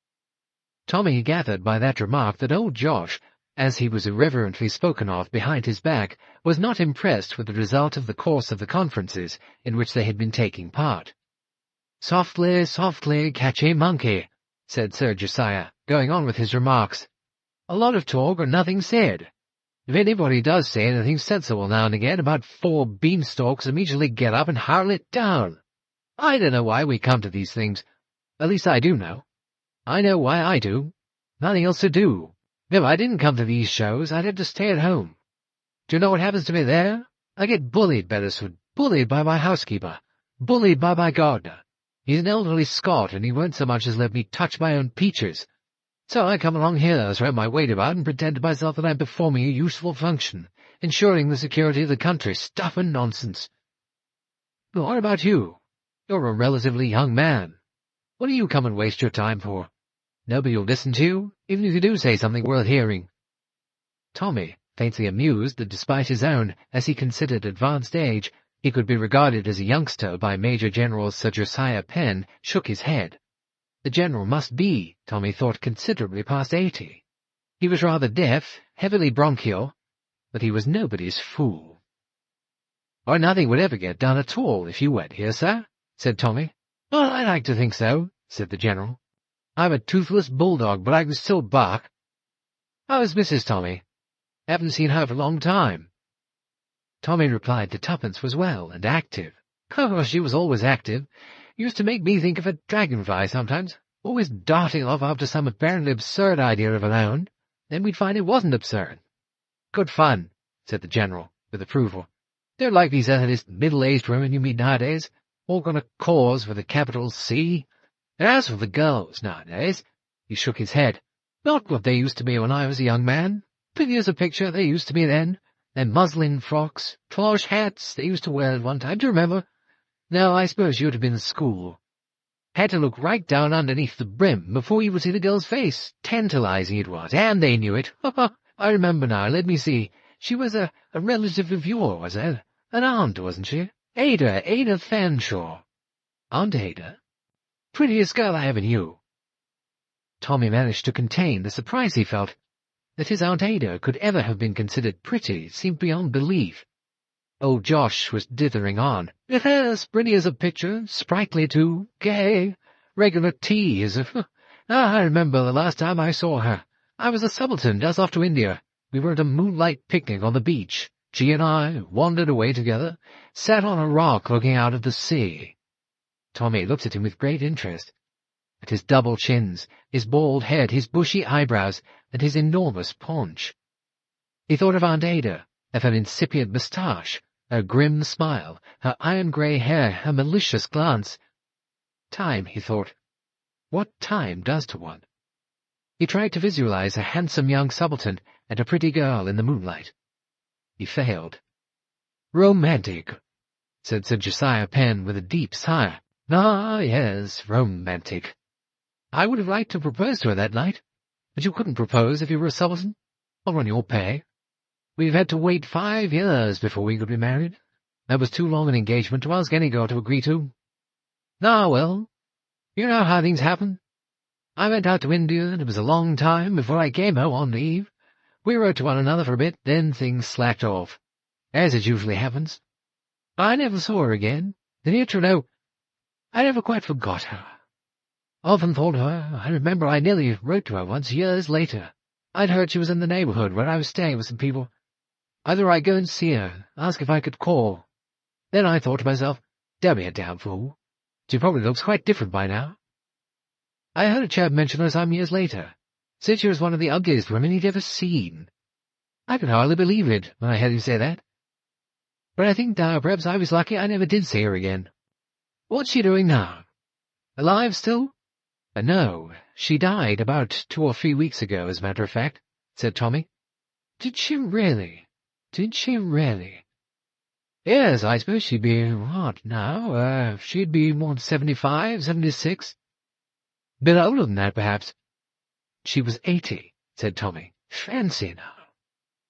Tommy gathered by that remark that old Josh, as he was irreverently spoken of behind his back, was not impressed with the result of the course of the conferences in which they had been taking part. "Softly, softly, catchy monkey," said Sir Josiah, going on with his remarks. "A lot of talk or nothing said. If anybody does say anything sensible now and again, about 4 beanstalks immediately get up and howl it down. I don't know why we come to these things. At least I do know. I know why I do. Nothing else to do. If I didn't come to these shows, I'd have to stay at home. Do you know what happens to me there? I get bullied, Beresford, bullied by my housekeeper, bullied by my gardener. He's an elderly Scot, and he won't so much as let me touch my own peaches. So I come along here, throw my weight about, and pretend to myself that I'm performing a useful function. ensuring the security of the country. Stuff and nonsense. But what about you? You're a relatively young man. What do you come and waste your time for? Nobody will listen to you, even if you do say something worth hearing. Tommy, faintly amused that despite his own, as he considered, advanced age, he could be regarded as a youngster by Major General Sir Josiah Penn, shook his head. The general must be, Tommy thought, considerably past 80. He was rather deaf, heavily bronchial, but he was nobody's fool. "Or nothing would ever get done at all if you went here, sir," said Tommy. "Well, I like to think so," said the general. "I'm a toothless bulldog, but I can still bark. How is Mrs. Tommy? Haven't seen her for a long time." Tommy replied that Tuppence was well and active. Oh, she was always active. Used to make me think of a dragonfly sometimes, always darting off after some apparently absurd idea of her own. Then we'd find it wasn't absurd. "Good fun," said the general, with approval. "They're like these earnest middle-aged women you meet nowadays, all got a cause with a capital C. And as for the girls nowadays," he shook his head, "not what they used to be when I was a young man. Pretty as a picture they used to be then. Their muslin frocks, cloche hats they used to wear at one time, do you remember? No, I suppose you'd have been at school. Had to look right down underneath the brim before you would see the girl's face. Tantalizing it was, and they knew it. I remember now, let me see. She was a relative of yours, was it? An aunt, wasn't she? Ada Fanshawe." "Aunt Ada? Prettiest girl I ever knew." Tommy managed to contain the surprise he felt. That his Aunt Ada could ever have been considered pretty seemed beyond belief. Old Josh was dithering on. "Yes, pretty as a picture, sprightly too, gay, regular tease. I remember the last time I saw her. I was a subaltern just off to India. We were at a moonlight picnic on the beach. She and I wandered away together, sat on a rock looking out at the sea." Tommy looked at him with great interest. At his double chins, his bald head, his bushy eyebrows, and his enormous paunch. He thought of Aunt Ada, of her incipient moustache, her grim smile, her iron-grey hair, her malicious glance. Time, he thought. What time does to one? He tried to visualize a handsome young subaltern and a pretty girl in the moonlight. He failed. "Romantic," said Sir Josiah Penn with a deep sigh. "Ah, yes, romantic. I would have liked to propose to her that night, but you couldn't propose if you were a subaltern, or on your pay. We've had to wait 5 years before we could be married. That was too long an engagement to ask any girl to agree to. Ah, well, you know how things happen. I went out to India, and it was a long time before I came home on leave. We wrote to one another for a bit, then things slacked off, as it usually happens. I never saw her again, and yet, you know, I never quite forgot her. Often thought of her. I remember I nearly wrote to her once, years later. I'd heard she was in the neighbourhood where I was staying with some people. I thought I'd go and see her, ask if I could call. Then I thought to myself, don't be a damn fool. She probably looks quite different by now. I heard a chap mention her some years later. Said she was one of the ugliest women he'd ever seen. I could hardly believe it when I had him say that. But I think now perhaps I was lucky I never did see her again. What's she doing now? Alive still? No, she died about 2 or 3 weeks ago, as a matter of fact," said Tommy. "Did she really? Did she really?" "Yes, I suppose she'd be, what now, she'd be more 75, 76. Bit older than that, perhaps." "She was 80, said Tommy. "Fancy now.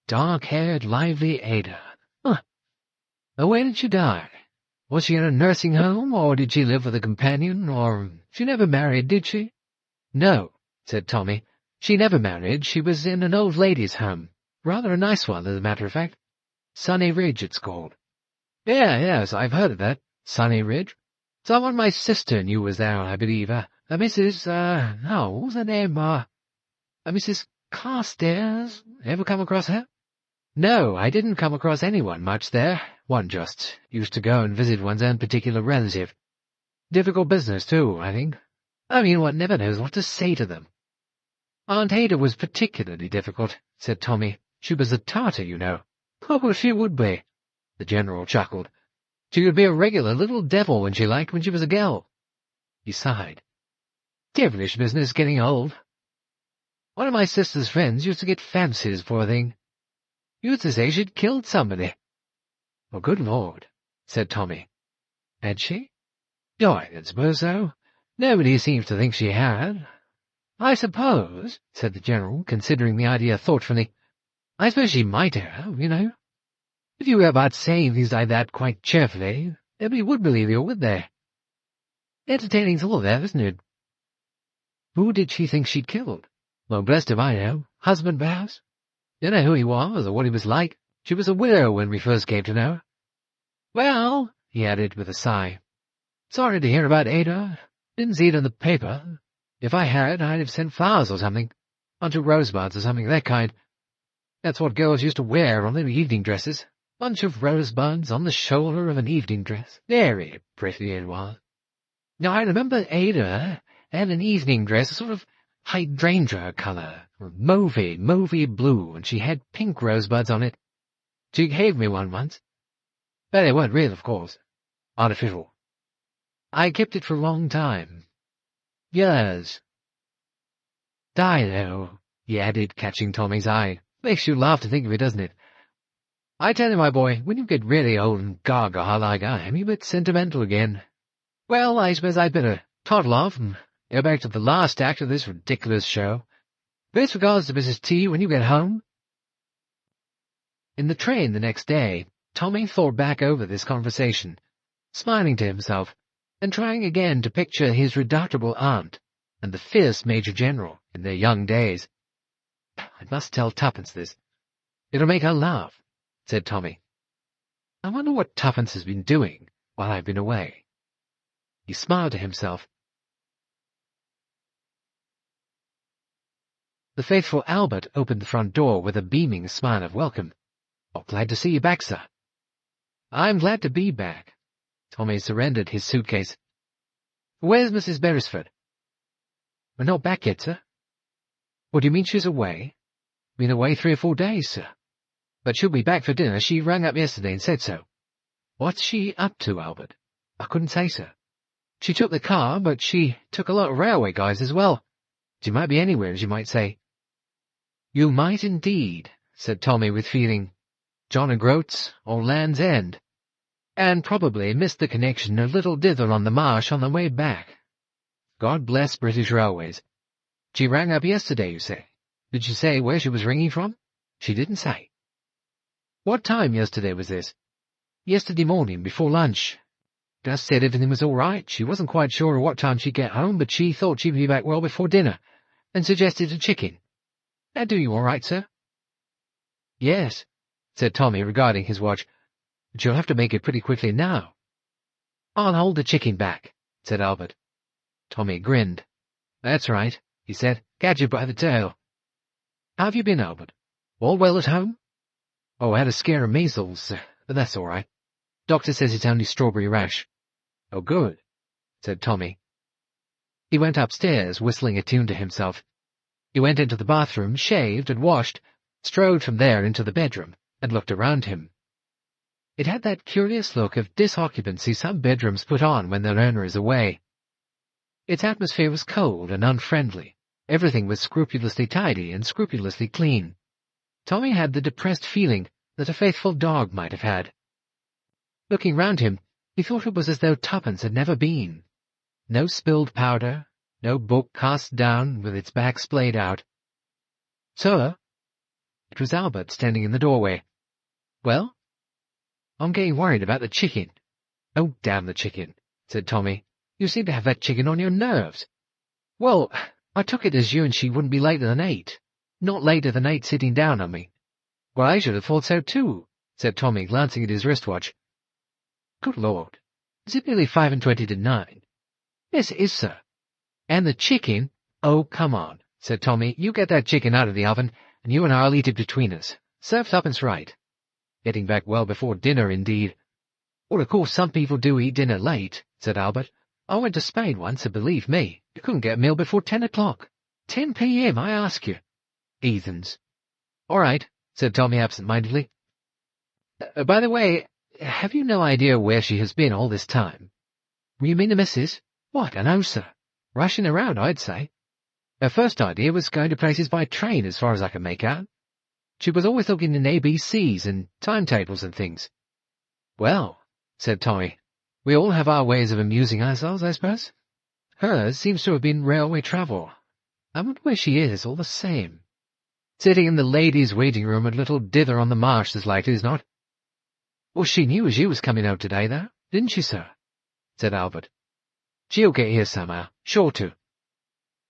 Dark-haired, lively Ada. Huh. When did she die? Was she in a nursing home, or did she live with a companion, or she never married, did she?" "No," said Tommy. "She never married. She was in an old ladies' home. Rather a nice one, as a matter of fact. Sunny Ridge, it's called." Yes, I've heard of that. Sunny Ridge. Someone my sister knew was there, I believe. Mrs. What was her name? Mrs. Carstairs. Ever come across her?" "No, I didn't come across anyone much there. One just used to go and visit one's own particular relative. Difficult business, too, I think. I mean, one never knows what to say to them." "Aunt Ada was particularly difficult," said Tommy. "She was a Tartar, you know." "Oh, she would be." The General chuckled. "She could be a regular little devil when she liked, when she was a girl." He sighed. "Devilish business getting old. One of my sister's friends used to get fancies, poor thing. You used to say she'd killed somebody." "Well, good Lord," said Tommy. "Had she? Oh, I don't suppose so. Nobody seems to think she had." "I suppose," said the General, considering the idea thoughtfully, "I suppose she might have, you know. If you go about saying things like that quite cheerfully, nobody would believe you, would they? Entertaining's all there, isn't it?" "Who did she think she'd killed?" "Well, blessed if I know. Husband, perhaps? You know who he was, or what he was like. She was a widow when we first came to know her. Well," he added with a sigh, "sorry to hear about Ada. Didn't see it in the paper. If I had, I'd have sent flowers or something. Bunch of rosebuds or something of that kind. That's what girls used to wear on their evening dresses. Bunch of rosebuds on the shoulder of an evening dress. Very pretty it was. Now, I remember Ada had an evening dress, a sort of hydrangea colour, mauvey blue, and she had pink rosebuds on it. She gave me one once. But they weren't real, of course. Artificial. I kept it for a long time. Years. I know," he added, catching Tommy's eye. "Makes you laugh to think of it, doesn't it? I tell you, my boy, when you get really old and gaga like I am, you get sentimental again. Well, I suppose I'd better toddle off and go back to the last act of this ridiculous show. Best regards to Mrs. T when you get home." In the train the next day, Tommy thought back over this conversation, smiling to himself, and trying again to picture his redoubtable aunt and the fierce Major General in their young days. "I must tell Tuppence this. It'll make her laugh," said Tommy. "I wonder what Tuppence has been doing while I've been away." He smiled to himself. The faithful Albert opened the front door with a beaming smile of welcome. "Oh, glad to see you back, sir." "I'm glad to be back." Tommy surrendered his suitcase. "Where's Mrs. Beresford?" "We're not back yet, sir." "What do you mean she's away?" "Been away 3 or 4 days, sir. But she'll be back for dinner. She rang up yesterday and said so." "What's she up to, Albert?" "I couldn't say, sir. She took the car, but she took a lot of railway guys as well. She might be anywhere, as you might say." "You might indeed," said Tommy with feeling. "John O'Groats or Land's End. And probably missed the connection a little dither on the marsh on the way back. God bless British Railways. She rang up yesterday, you say? Did she say where she was ringing from?" "She didn't say." "What time yesterday was this?" "Yesterday morning, before lunch. Just said everything was all right. She wasn't quite sure at what time she'd get home, but she thought she'd be back well before dinner, and suggested a chicken. That do you all right, sir?" "Yes," said Tommy, regarding his watch. "But you'll have to make it pretty quickly now." "I'll hold the chicken back," said Albert. Tommy grinned. "That's right," he said. "Catch you by the tail. How have you been, Albert? All well at home?" "Oh, I had a scare of measles, but that's all right. Doctor says it's only strawberry rash." "Oh, good," said Tommy. He went upstairs, whistling a tune to himself. He went into the bathroom, shaved and washed, strode from there into the bedroom, and looked around him. It had that curious look of disoccupancy some bedrooms put on when their owner is away. Its atmosphere was cold and unfriendly. Everything was scrupulously tidy and scrupulously clean. Tommy had the depressed feeling that a faithful dog might have had. Looking round him, he thought it was as though Tuppence had never been. No spilled powder, no book cast down with its back splayed out. "Sir?" It was Albert standing in the doorway. "Well?" "I'm getting worried about the chicken." "Oh, damn the chicken," said Tommy. "You seem to have that chicken on your nerves." "Well, I took it as you and she wouldn't be later than 8. Not later than 8 sitting down on me." "Well, I should have thought so too," said Tommy, glancing at his wristwatch. "Good Lord, is it nearly 25 to 9? "Yes, it is, sir." "And the chicken—" "Oh, come on," said Tommy. "You get that chicken out of the oven, and you and I'll eat it between us. Serve Tuppence right. Getting back well before dinner, indeed." "Well, of course, some people do eat dinner late," said Albert. "I went to Spain once, and believe me, you couldn't get a meal before 10 o'clock. 10 p.m., I ask you. Heathens." "All right," said Tommy absent-mindedly. By the way, have you no idea where she has been all this time?" "You mean the missus?" "What, I don't know, sir. Rushing around, I'd say. Her first idea was going to places by train, as far as I can make out. She was always looking in ABCs and timetables and things. "Well," said Tommy, "we all have our ways of amusing ourselves, I suppose. Hers seems to have been railway travel. I wonder where she is, all the same. Sitting in the ladies' waiting room at Little Dither on the Marsh, as likely as not." "Well, she knew as you was coming out today, though, didn't she, sir?" said Albert. "She'll get here somehow, sure to."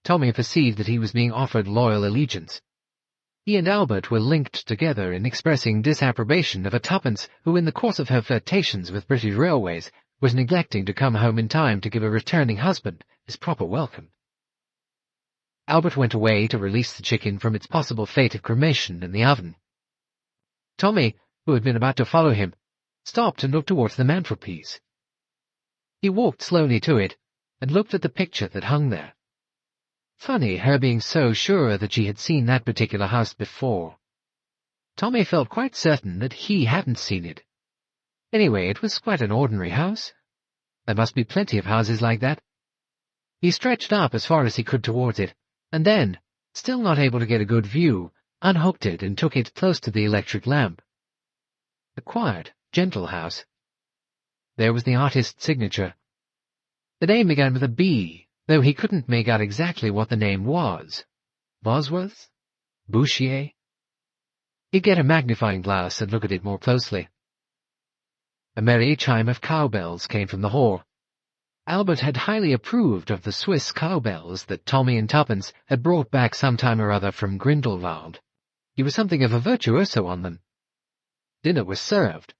Tommy perceived that he was being offered loyal allegiance. He and Albert were linked together in expressing disapprobation of a Tuppence who, in the course of her flirtations with British Railways, was neglecting to come home in time to give a returning husband his proper welcome. Albert went away to release the chicken from its possible fate of cremation in the oven. Tommy, who had been about to follow him, stopped and looked towards the mantelpiece. He walked slowly to it and looked at the picture that hung there. Funny, her being so sure that she had seen that particular house before. Tommy felt quite certain that he hadn't seen it. Anyway, it was quite an ordinary house. There must be plenty of houses like that. He stretched up as far as he could towards it, and then, still not able to get a good view, unhooked it and took it close to the electric lamp. A quiet, gentle house. There was the artist's signature. The name began with a B, though he couldn't make out exactly what the name was. Bosworth? Bouchier? He'd get a magnifying glass and look at it more closely. A merry chime of cowbells came from the hall. Albert had highly approved of the Swiss cowbells that Tommy and Tuppence had brought back some time or other from Grindelwald. He was something of a virtuoso on them. Dinner was served.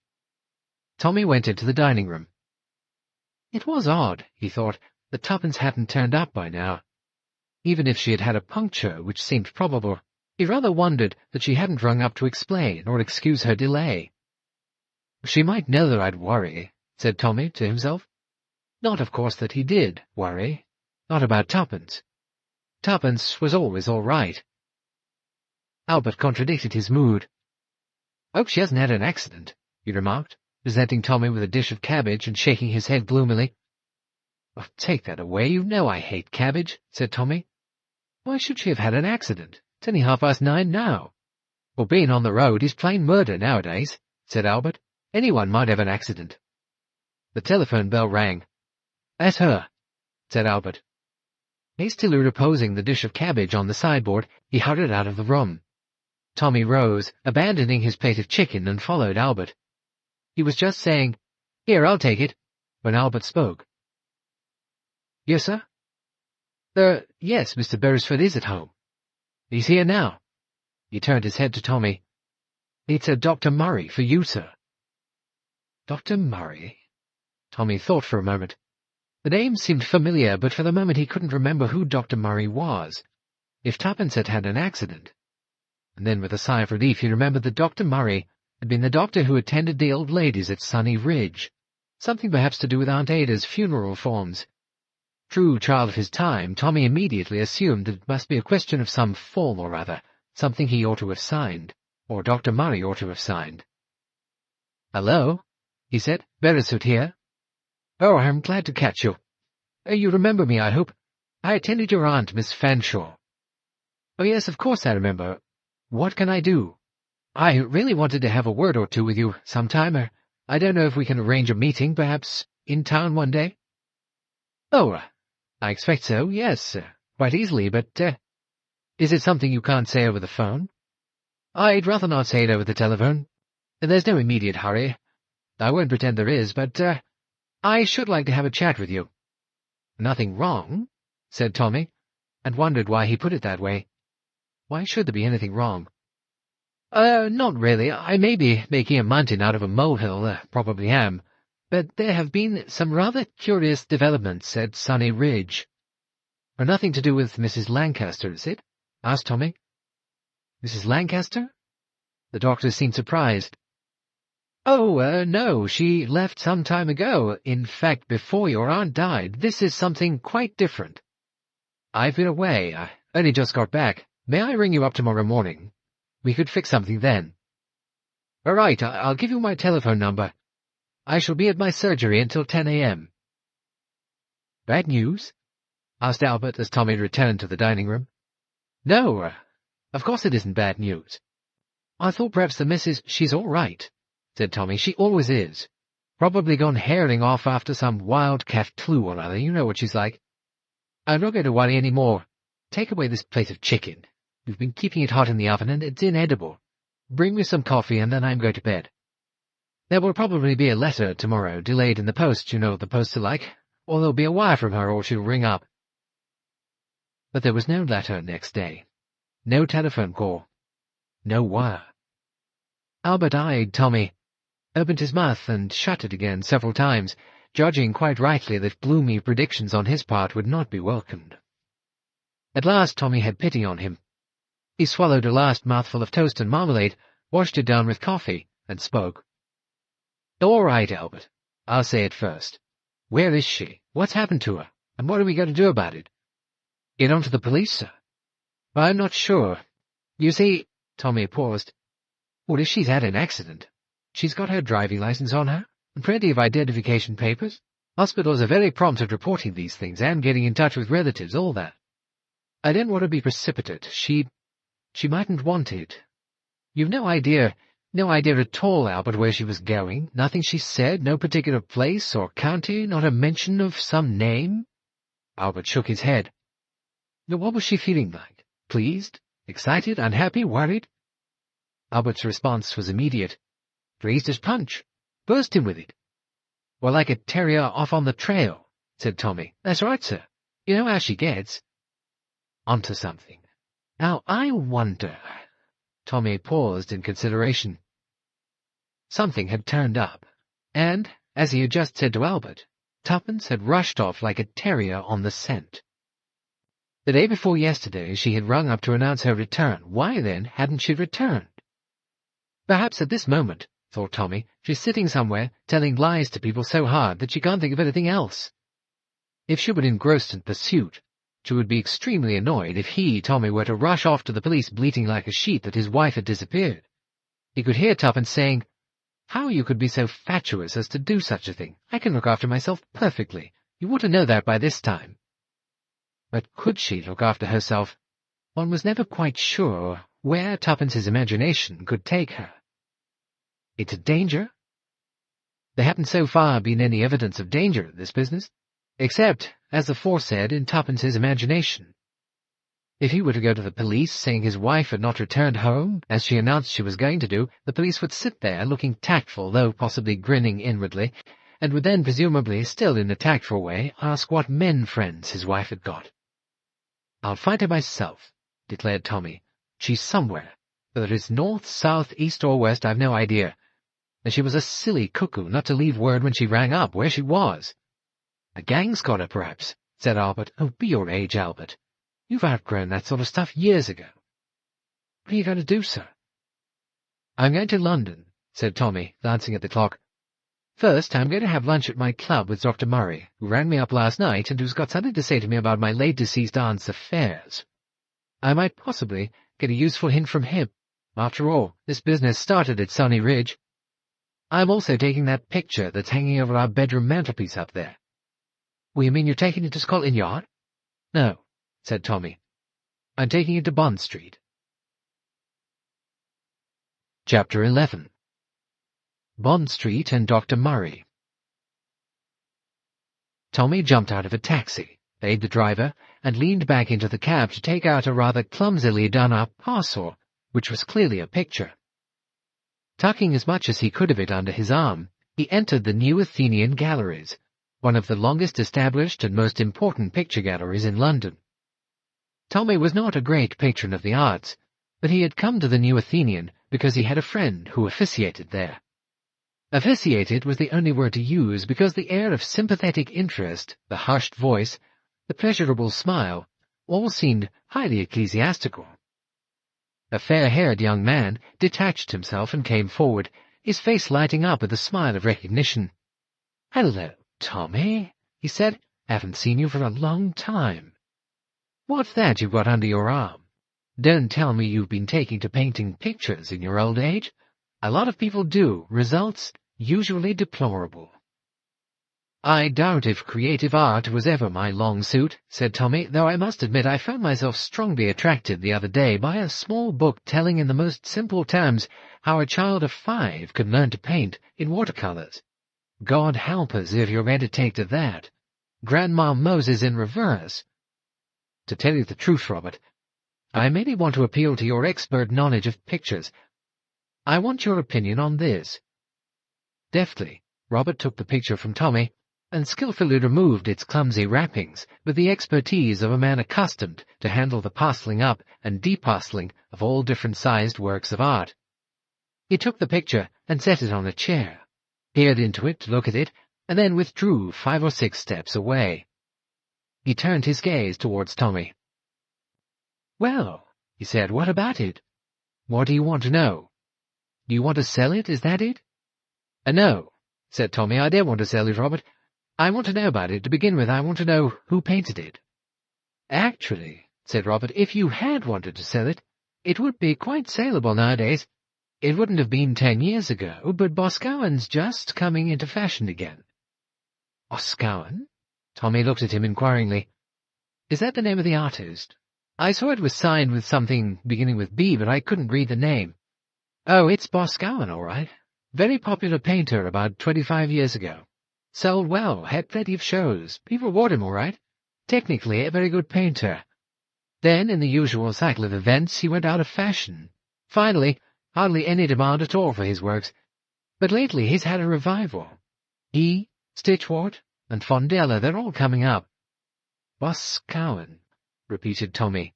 Tommy went into the dining room. It was odd, he thought, that Tuppence hadn't turned up by now. Even if she had had a puncture, which seemed probable, he rather wondered that she hadn't rung up to explain or excuse her delay. "She might know that I'd worry," said Tommy to himself. Not, of course, that he did worry. Not about Tuppence. Tuppence was always all right. Albert contradicted his mood. "Hope she hasn't had an accident," he remarked, presenting Tommy with a dish of cabbage and shaking his head gloomily. "Oh, take that away, you know I hate cabbage," said Tommy. "Why should she have had an accident? It's only 9:30 now." "Well, being on the road is plain murder nowadays," said Albert. "Anyone might have an accident." The telephone bell rang. "That's her," said Albert. Hastily reposing the dish of cabbage on the sideboard, he hurried out of the room. Tommy rose, abandoning his plate of chicken, and followed Albert. He was just saying, "Here, I'll take it," when Albert spoke. "Yes, sir?" Yes, Mr. Beresford is at home. He's here now." He turned his head to Tommy. "It's a Dr. Murray for you, sir." Dr. Murray? Tommy thought for a moment. The name seemed familiar, but for the moment he couldn't remember who Dr. Murray was. If Tuppence had had an accident. And then with a sigh of relief he remembered that Dr. Murray had been the doctor who attended the old ladies at Sunny Ridge. Something perhaps to do with Aunt Ada's funeral forms. True child of his time, Tommy immediately assumed that it must be a question of some form or other, something he ought to have signed, or Dr. Murray ought to have signed. "Hello," he said. "Beresford here." "Oh, I'm glad to catch you. You remember me, I hope. I attended your aunt, Miss Fanshawe." "Oh, yes, of course I remember. What can I do?" "I really wanted to have a word or two with you sometime. I don't know if we can arrange a meeting, perhaps in town one day." "Oh, I expect so, yes, quite easily, but, is it something you can't say over the phone?" "I'd rather not say it over the telephone. There's no immediate hurry. I won't pretend there is, but, I should like to have a chat with you." "Nothing wrong?" said Tommy, and wondered why he put it that way. Why should there be anything wrong? Not really. I may be making a mountain out of a molehill, probably am. But there have been some rather curious developments at Sunny Ridge." "Nothing to do with Mrs. Lancaster, is it?" asked Tommy. "Mrs. Lancaster?" The doctor seemed surprised. "Oh, no, she left some time ago. In fact, before your aunt died. This is something quite different." "I've been away. I only just got back. May I ring you up tomorrow morning? We could fix something then." "All right, I'll give you my telephone number. I shall be at my surgery until 10 a.m. "Bad news?" asked Albert as Tommy returned to the dining room. "No, of course it isn't bad news." "I thought perhaps the missus—" "She's all right," said Tommy. "She always is. Probably gone herring off after some wild-cat clue or other. You know what she's like. I'm not going to worry any more. Take away this plate of chicken. You've been keeping it hot in the oven, and it's inedible. Bring me some coffee, and then I'm going to bed. There will probably be a letter tomorrow, delayed in the post. You know what the posts are like. Or there'll be a wire from her, or she'll ring up." But there was no letter next day. No telephone call. No wire. Albert eyed Tommy, opened his mouth and shut it again several times, judging quite rightly that gloomy predictions on his part would not be welcomed. At last Tommy had pity on him. He swallowed a last mouthful of toast and marmalade, washed it down with coffee, and spoke. "All right, Albert. I'll say it first. Where is she? What's happened to her? And what are we going to do about it?" "Get on to the police, sir." "I'm not sure. You see—" Tommy paused. "What if she's had an accident? She's got her driving license on her, and plenty of identification papers. Hospitals are very prompt at reporting these things and getting in touch with relatives, all that. I don't want to be precipitate. She mightn't want it. You've no idea at all, Albert, where she was going. Nothing she said, no particular place or county, not a mention of some name." Albert shook his head. "What was she feeling like? Pleased? Excited? Unhappy? Worried?" Albert's response was immediate. "Pleased as punch. Burst him with it." "Or like a terrier off on the trail," said Tommy. "That's right, sir. You know how she gets." "Onto something. Now, I wonder—" Tommy paused in consideration. Something had turned up, and, as he had just said to Albert, Tuppence had rushed off like a terrier on the scent. The day before yesterday she had rung up to announce her return. Why, then, hadn't she returned? Perhaps at this moment, thought Tommy, she's sitting somewhere, telling lies to people so hard that she can't think of anything else. If she were engrossed in pursuit, she would be extremely annoyed if he, Tommy, were to rush off to the police bleating like a sheep that his wife had disappeared. He could hear Tuppence saying, "How you could be so fatuous as to do such a thing? I can look after myself perfectly. You ought to know that by this time." But could she look after herself? One was never quite sure where Tuppence's imagination could take her. Into danger? There hadn't so far been any evidence of danger in this business, except, as the aforesaid, in Tuppence's imagination. If he were to go to the police, saying his wife had not returned home, as she announced she was going to do, the police would sit there, looking tactful, though possibly grinning inwardly, and would then, presumably, still in a tactful way, ask what men friends his wife had got. "I'll find her myself," declared Tommy. "She's somewhere. Whether it's north, south, east, or west, I've no idea. And she was a silly cuckoo not to leave word when she rang up where she was." "A gang's got her, perhaps," said Albert. "Oh, be your age, Albert. You've outgrown that sort of stuff years ago." "What are you going to do, sir?" "I'm going to London," said Tommy, glancing at the clock. "First, I'm going to have lunch at my club with Dr. Murray, who rang me up last night and who's got something to say to me about my late-deceased aunt's affairs. I might possibly get a useful hint from him. After all, this business started at Sunny Ridge. I'm also taking that picture that's hanging over our bedroom mantelpiece up there." "Well, you mean you're taking it to Scotland Yard?" "No," said Tommy. "I'm taking it to Bond Street." Chapter 11. Bond Street and Dr. Murray. Tommy jumped out of a taxi, paid the driver, and leaned back into the cab to take out a rather clumsily done-up parcel, which was clearly a picture. Tucking as much as he could of it under his arm, he entered the New Athenian Galleries, one of the longest established and most important picture galleries in London. Tommy was not a great patron of the arts, but he had come to the New Athenian because he had a friend who officiated there. Officiated was the only word to use because the air of sympathetic interest, the hushed voice, the pleasurable smile, all seemed highly ecclesiastical. A fair-haired young man detached himself and came forward, his face lighting up with a smile of recognition. "Hello, Tommy," he said. "Haven't seen you for a long time. What's that you've got under your arm? Don't tell me you've been taking to painting pictures in your old age. A lot of people do. Results usually deplorable." "I doubt if creative art was ever my long suit," said Tommy, "though I must admit I found myself strongly attracted the other day by a small book telling in the most simple terms how a child of 5 could learn to paint in watercolours. God help us if you're ready to take to that. Grandma Moses in reverse. To tell you the truth, Robert, I merely want to appeal to your expert knowledge of pictures. I want your opinion on this." Deftly, Robert took the picture from Tommy and skillfully removed its clumsy wrappings with the expertise of a man accustomed to handle the parcelling up and deparcelling of all different-sized works of art. He took the picture and set it on a chair, peered into it to look at it, and then withdrew 5 or 6 steps away. He turned his gaze towards Tommy. "Well," he said, "what about it? What do you want to know? Do you want to sell it, is that it?" "No," said Tommy, "I don't want to sell it, Robert. I want to know about it. To begin with, I want to know who painted it." "Actually," said Robert, "if you had wanted to sell it, it would be quite saleable nowadays. It wouldn't have been 10 years ago, but Boscawen's just coming into fashion again." "Boscawen?" Tommy looked at him inquiringly. "Is that the name of the artist? I saw it was signed with something beginning with B, but I couldn't read the name." "Oh, it's Boscawen, all right. Very popular painter about 25 years ago. Sold well, had plenty of shows. People bought him all right. Technically a very good painter. Then, in the usual cycle of events, he went out of fashion. Finally, hardly any demand at all for his works. But lately he's had a revival. He, Stitchwort, and Fondella, they're all coming up." "Boscawen," repeated Tommy.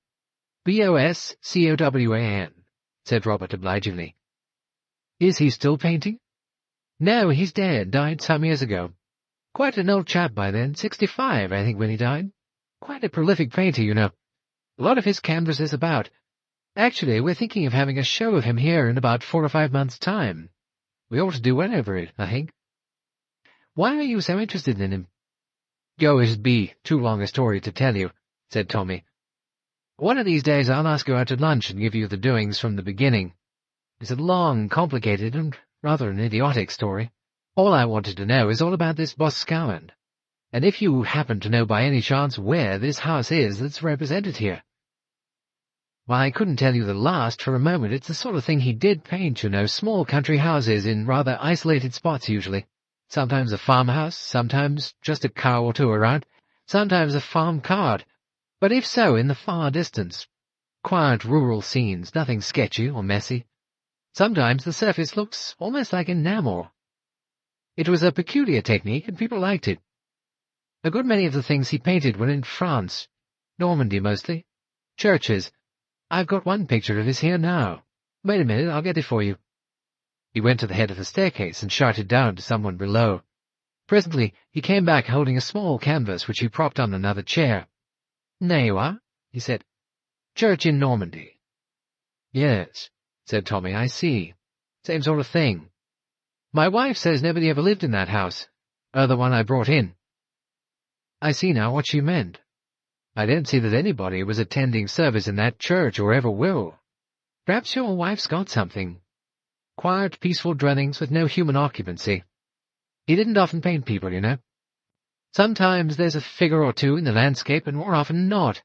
"Boscowan," said Robert obligingly. "Is he still painting?" "No, he's dead, died some years ago. Quite an old chap by then, 65, I think, when he died. Quite a prolific painter, you know. A lot of his canvases about. Actually, we're thinking of having a show of him here in about 4 or 5 months' time. We ought to do well over it, I think." "Why are you so interested in him?" "Oh, it'd be too long a story to tell you," said Tommy. "One of these days I'll ask you out to lunch and give you the doings from the beginning. It's a long, complicated, and rather an idiotic story. All I wanted to know is all about this Boscawen, and if you happen to know by any chance where this house is that's represented here." "Well, I couldn't tell you the last for a moment. It's the sort of thing he did paint, you know, small country houses in rather isolated spots usually. Sometimes a farmhouse, sometimes just a cow or two around, sometimes a farm cart, but if so, in the far distance. Quiet rural scenes, nothing sketchy or messy. Sometimes the surface looks almost like enamel. It was a peculiar technique, and people liked it. A good many of the things he painted were in France, Normandy mostly. Churches. I've got one picture of his here now. Wait a minute, I'll get it for you." He went to the head of the staircase and shouted down to someone below. Presently he came back holding a small canvas which he propped on another chair. "There you are," he said. "Church in Normandy." "Yes," said Tommy, "I see. Same sort of thing. My wife says nobody ever lived in that house, the one I brought in." "I see now what she meant. I don't see that anybody was attending service in that church or ever will. Perhaps your wife's got something. Quiet, peaceful dwellings with no human occupancy. He didn't often paint people, you know. Sometimes there's a figure or two in the landscape, and more often not.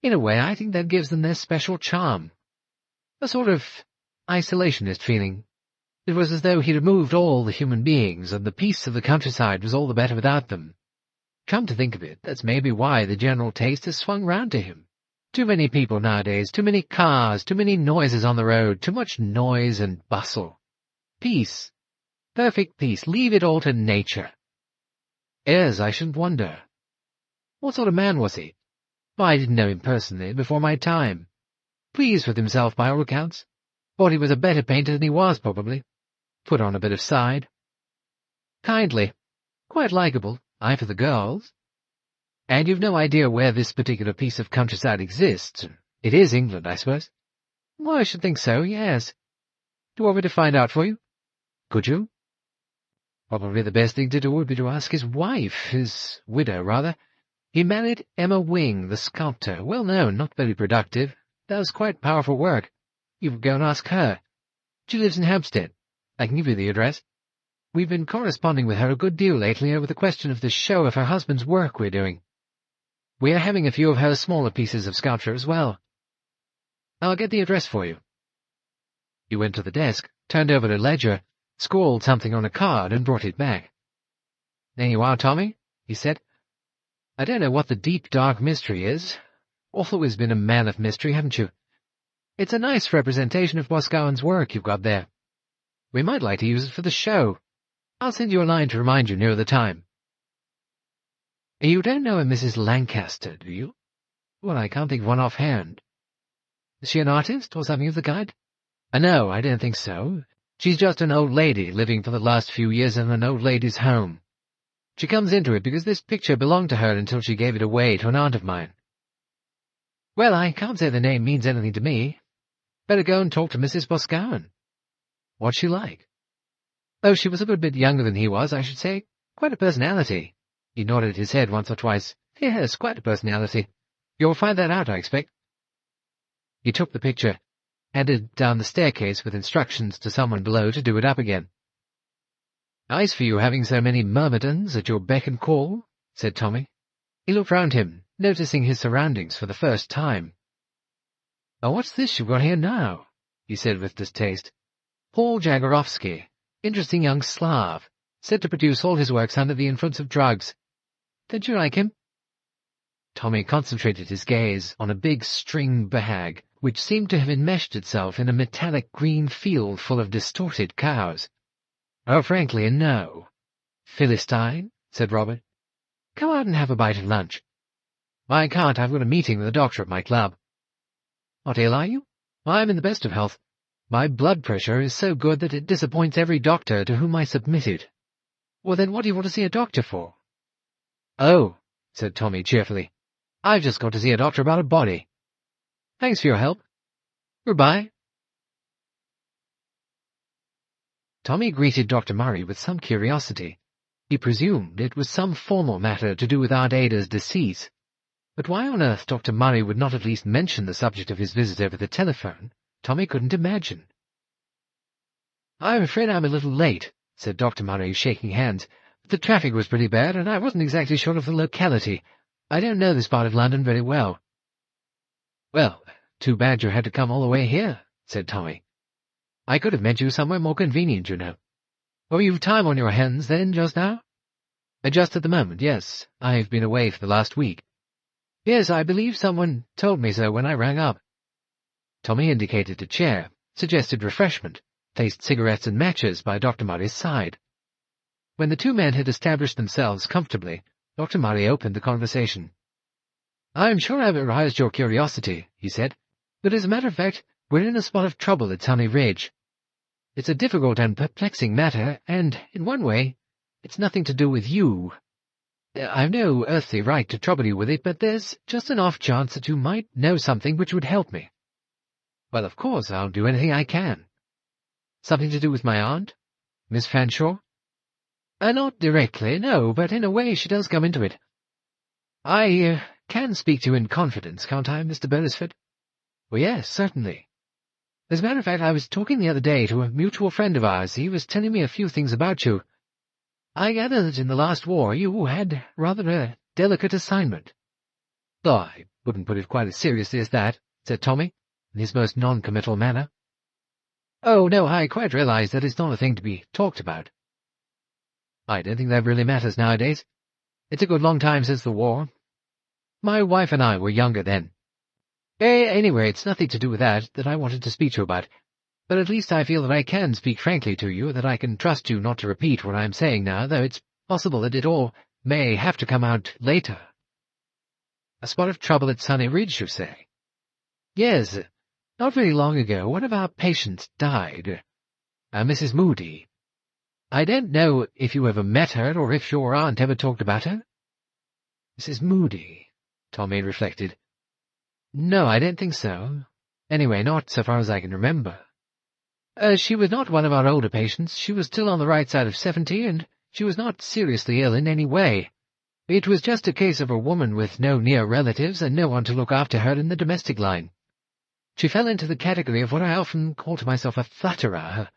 In a way, I think that gives them their special charm. A sort of isolationist feeling. It was as though he'd removed all the human beings, and the peace of the countryside was all the better without them. Come to think of it, that's maybe why the general taste has swung round to him. Too many people nowadays, too many cars, too many noises on the road, too much noise and bustle. Peace. Perfect peace. Leave it all to nature." "Yes, I shouldn't wonder. What sort of man was he?" "I didn't know him personally, before my time. Pleased with himself by all accounts. Thought he was a better painter than he was, probably. Put on a bit of side. Kindly. Quite likeable, eye for the girls. And you've no idea where this particular piece of countryside exists. It is England, I suppose?" "Well, I should think so, yes. Do you want me to find out for you?" "Could you?" "Probably the best thing to do would be to ask his wife, his widow, rather. He married Emma Wing, the sculptor, well known, not very productive, does quite powerful work. You could go and ask her. She lives in Hampstead. I can give you the address." We've been corresponding with her a good deal lately over the question of the show of her husband's work we're doing. We are having a few of her smaller pieces of sculpture as well. I'll get the address for you." He went to the desk, turned over a ledger, scrawled something on a card, and brought it back. "There you are, Tommy," he said. "I don't know what the deep, dark mystery is. Always been a man of mystery, haven't you? It's a nice representation of Boscawen's work you've got there. We might like to use it for the show. I'll send you a line to remind you near the time." "You don't know a Mrs Lancaster, do you?" "Well, I can't think of one offhand." "Is she an artist, or something of the kind?" No, I don't think so. She's just an old lady living for the last few years in an old lady's home. She comes into it because this picture belonged to her until she gave it away to an aunt of mine." "Well, I can't say the name means anything to me. Better go and talk to Mrs Boscawen." "What's she like?" "Oh, she was a good bit younger than he was, I should say. Quite a personality." He nodded his head once or twice. "Yes, quite a personality. You'll find that out, I expect." He took the picture, headed down the staircase with instructions to someone below to do it up again. "Nice for you having so many myrmidons at your beck and call," said Tommy. He looked round him, noticing his surroundings for the first time. "Oh, what's this you've got here now?" he said with distaste. "Paul Jagorovsky, interesting young Slav, said to produce all his works under the influence of drugs. Don't you like him?" Tommy concentrated his gaze on a big string bag, which seemed to have enmeshed itself in a metallic green field full of distorted cows. "Oh, frankly, no." "Philistine," said Robert. "Come out and have a bite of lunch." "I can't. I've got a meeting with the doctor at my club." "Not ill, are you?" "I'm in the best of health. My blood pressure is so good that it disappoints every doctor to whom I submit it." "Well, then what do you want to see a doctor for?" "Oh," said Tommy cheerfully, "I've just got to see a doctor about a body. Thanks for your help. Goodbye." Tommy greeted Dr. Murray with some curiosity. He presumed it was some formal matter to do with Aunt Ada's decease. But why on earth Dr. Murray would not at least mention the subject of his visit over the telephone, Tommy couldn't imagine. "I'm afraid I'm a little late," said Dr. Murray, shaking hands. "The traffic was pretty bad, and I wasn't exactly sure of the locality. I don't know this part of London very well." "Well, too bad you had to come all the way here," said Tommy. "I could have met you somewhere more convenient, you know." "Oh, you've time on your hands, then, just now?" "Just at the moment, yes. I've been away for the last week." "Yes, I believe someone told me so when I rang up." Tommy indicated a chair, suggested refreshment, placed cigarettes and matches by Dr. Murray's side. When the two men had established themselves comfortably, Dr. Murray opened the conversation. "I'm sure I've aroused your curiosity," he said, "but as a matter of fact, we're in a spot of trouble at Sunny Ridge. It's a difficult and perplexing matter, and, in one way, it's nothing to do with you. I've no earthly right to trouble you with it, but there's just an off chance that you might know something which would help me." "Well, of course, I'll do anything I can." "Something to do with my aunt? Miss Fanshawe?" Not directly, no, but in a way she does come into it. I can speak to you in confidence, can't I, Mr. Beresford?" "Well, yes, certainly." "As a matter of fact, I was talking the other day to a mutual friend of ours. He was telling me a few things about you. I gather that in the last war you had rather a delicate assignment." "Oh, I wouldn't put it quite as seriously as that," said Tommy, in his most non-committal manner. "Oh, no, I quite realize that it's not a thing to be talked about." "I don't think that really matters nowadays. It's a good long time since the war. My wife and I were younger then. Anyway, it's nothing to do with that I wanted to speak to you about. But at least I feel that I can speak frankly to you, that I can trust you not to repeat what I'm saying now, though it's possible that it all may have to come out later." "A spot of trouble at Sunny Ridge, you say?" "Yes. Not very long ago, one of our patients died. Mrs. Moody. I don't know if you ever met her, or if your aunt ever talked about her." "Mrs. Moody," Tommy reflected. "No, I don't think so. Anyway, not so far as I can remember. She was not one of our older patients. She was still on the right side of 70, and she was not seriously ill in any way. It was just a case of a woman with no near relatives and no one to look after her in the domestic line. She fell into the category of what I often call to myself a flutterer,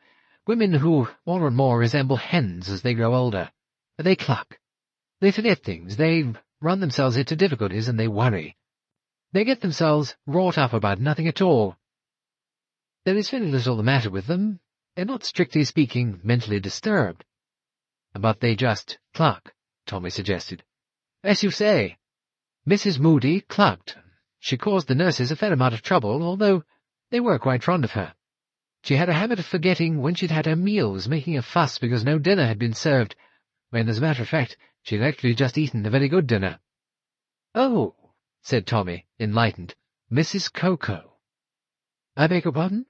Women who more and more resemble hens as they grow older. They cluck. They forget things. They run themselves into difficulties, and they worry. They get themselves wrought up about nothing at all. There is very little the matter with them. They're not, strictly speaking, mentally disturbed. But they just cluck, Tommy suggested. As you say, Mrs. Moody clucked. She caused the nurses a fair amount of trouble, although they were quite fond of her. She had a habit of forgetting when she'd had her meals, making a fuss because no dinner had been served, when, as a matter of fact, she'd actually just eaten a very good dinner. "Oh," said Tommy, enlightened, "Mrs. Cocoa." "I beg your pardon?"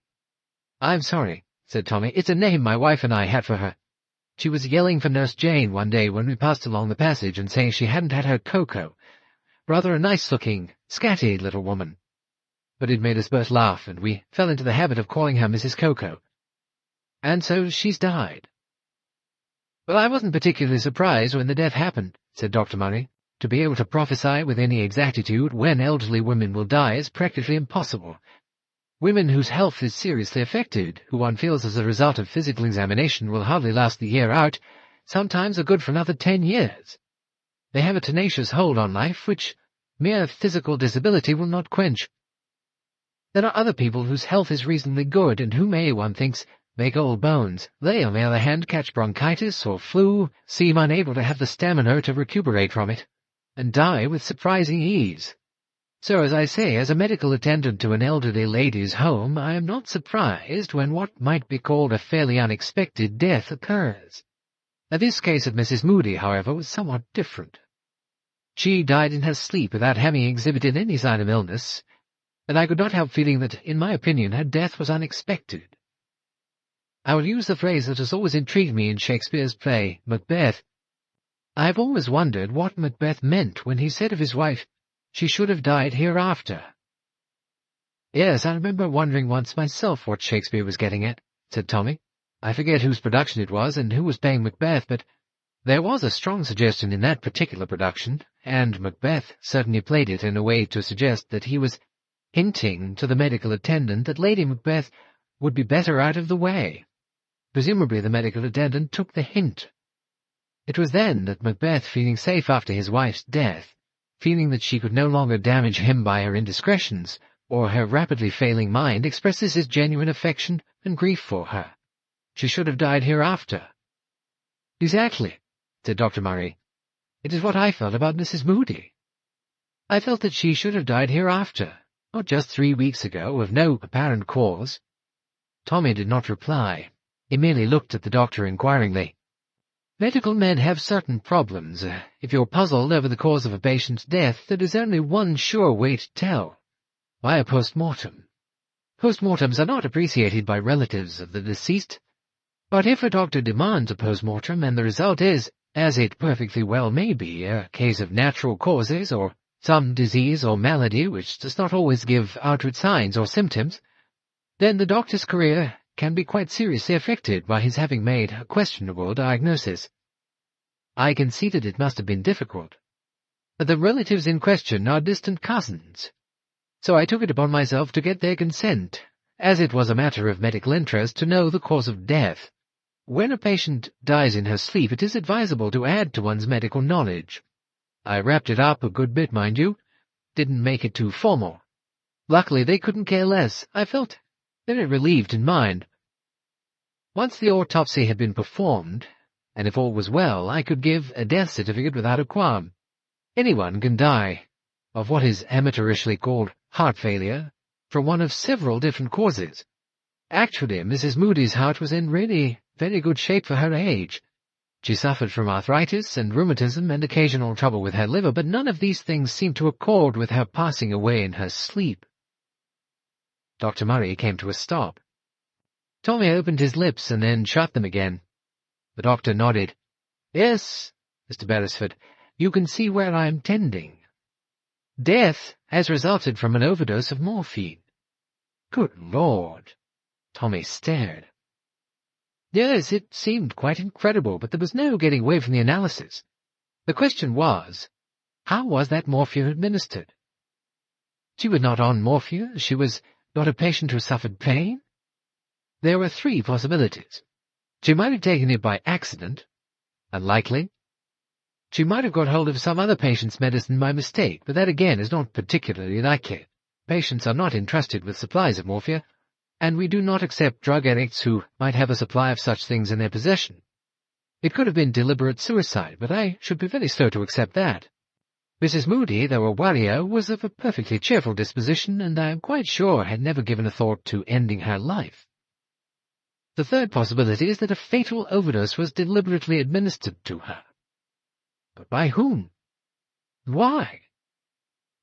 "I'm sorry," said Tommy. "It's a name my wife and I had for her. She was yelling for Nurse Jane one day when we passed along the passage and saying she hadn't had her cocoa. Rather a nice-looking, scatty little woman. But it made us both laugh, and we fell into the habit of calling her Mrs. Cocoa. And so she's died." "Well, I wasn't particularly surprised when the death happened," said Dr. Murray. "To be able to prophesy with any exactitude when elderly women will die is practically impossible. Women whose health is seriously affected, who one feels as a result of physical examination will hardly last the year out, sometimes are good for another 10 years. They have a tenacious hold on life, which mere physical disability will not quench. There are other people whose health is reasonably good, and who may, one thinks, make old bones. They, on the other hand, catch bronchitis or flu, seem unable to have the stamina to recuperate from it, and die with surprising ease. So, as I say, as a medical attendant to an elderly lady's home, I am not surprised when what might be called a fairly unexpected death occurs. This case of Mrs. Moody, however, was somewhat different. She died in her sleep without having exhibited any sign of illness, and I could not help feeling that, in my opinion, her death was unexpected. I will use the phrase that has always intrigued me in Shakespeare's play, Macbeth. I have always wondered what Macbeth meant when he said of his wife, "She should have died hereafter." "Yes, I remember wondering once myself what Shakespeare was getting at," said Tommy. "I forget whose production it was and who was playing Macbeth, but there was a strong suggestion in that particular production, and Macbeth certainly played it in a way to suggest that he was hinting to the medical attendant that Lady Macbeth would be better out of the way. Presumably the medical attendant took the hint. It was then that Macbeth, feeling safe after his wife's death, feeling that she could no longer damage him by her indiscretions, or her rapidly failing mind, expresses his genuine affection and grief for her. She should have died hereafter." "Exactly," said Dr. Murray. "It is what I felt about Mrs. Moody. I felt that she should have died hereafter, not just 3 weeks ago, of no apparent cause." Tommy did not reply. He merely looked at the doctor inquiringly. "Medical men have certain problems. If you're puzzled over the cause of a patient's death, there is only one sure way to tell. By a post-mortem. Post-mortems are not appreciated by relatives of the deceased, but if a doctor demands a post-mortem and the result is, as it perfectly well may be, a case of natural causes or some disease or malady which does not always give outward signs or symptoms, then the doctor's career can be quite seriously affected by his having made a questionable diagnosis. I conceded it must have been difficult. The relatives in question are distant cousins, so I took it upon myself to get their consent, as it was a matter of medical interest to know the cause of death. When a patient dies in her sleep, it is advisable to add to one's medical knowledge. I wrapped it up a good bit, mind you. Didn't make it too formal. Luckily, they couldn't care less. I felt very relieved in mind. Once the autopsy had been performed, and if all was well, I could give a death certificate without a qualm. Anyone can die of what is amateurishly called heart failure, from one of several different causes. Actually, Mrs. Moody's heart was in really very good shape for her age. She suffered from arthritis and rheumatism and occasional trouble with her liver, but none of these things seemed to accord with her passing away in her sleep. Dr. Murray came to a stop. Tommy opened his lips and then shut them again. The doctor nodded. "Yes, Mr. Beresford, you can see where I am tending. Death has resulted from an overdose of morphine." "Good Lord!" Tommy stared. Yes, it seemed quite incredible, but there was no getting away from the analysis. The question was, how was that morphine administered? She was not on morphine. She was not a patient who suffered pain. There were 3 possibilities. She might have taken it by accident. Unlikely. She might have got hold of some other patient's medicine by mistake, but that again is not particularly likely. Patients are not entrusted with supplies of morphia, and we do not accept drug addicts who might have a supply of such things in their possession. It could have been deliberate suicide, but I should be very slow to accept that. Mrs. Moody, though a worrier, was of a perfectly cheerful disposition, and I am quite sure had never given a thought to ending her life. The third possibility is that a fatal overdose was deliberately administered to her. But by whom? Why?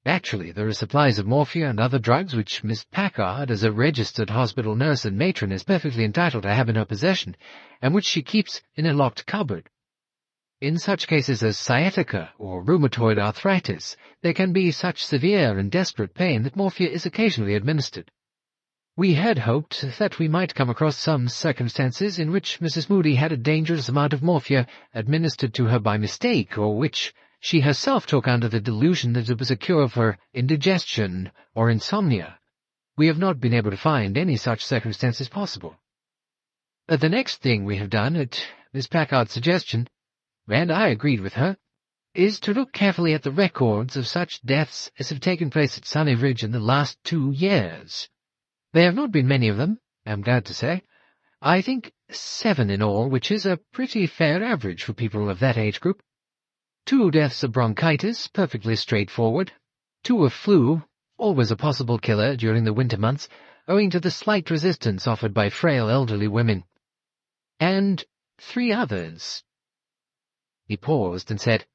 Actually, there are supplies of morphia and other drugs which Miss Packard, as a registered hospital nurse and matron, is perfectly entitled to have in her possession, and which she keeps in a locked cupboard. In such cases as sciatica or rheumatoid arthritis, there can be such severe and desperate pain that morphia is occasionally administered. We had hoped that we might come across some circumstances in which Mrs. Moody had a dangerous amount of morphia administered to her by mistake, or which she herself took under the delusion that it was a cure for indigestion or insomnia. We have not been able to find any such circumstances possible. The next thing we have done, at Miss Packard's suggestion, and I agreed with her, is to look carefully at the records of such deaths as have taken place at Unabridged in the last 2 years. There have not been many of them, I am glad to say. I think 7 in all, which is a pretty fair average for people of that age group. 2 deaths of bronchitis, perfectly straightforward. 2 of flu, always a possible killer during the winter months, owing to the slight resistance offered by frail elderly women. And 3 others. He paused and said,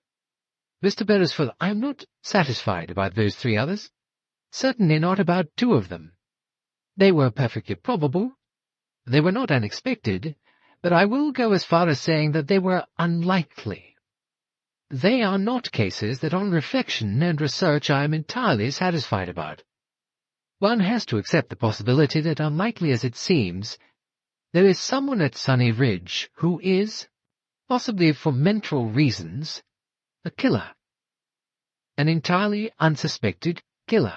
"Mr. Beresford, I am not satisfied about those 3 others. Certainly not about 2 of them. They were perfectly probable. They were not unexpected, but I will go as far as saying that they were unlikely. They are not cases that on reflection and research I am entirely satisfied about. One has to accept the possibility that, unlikely as it seems, there is someone at Sunny Ridge who is, possibly for mental reasons, a killer. An entirely unsuspected killer."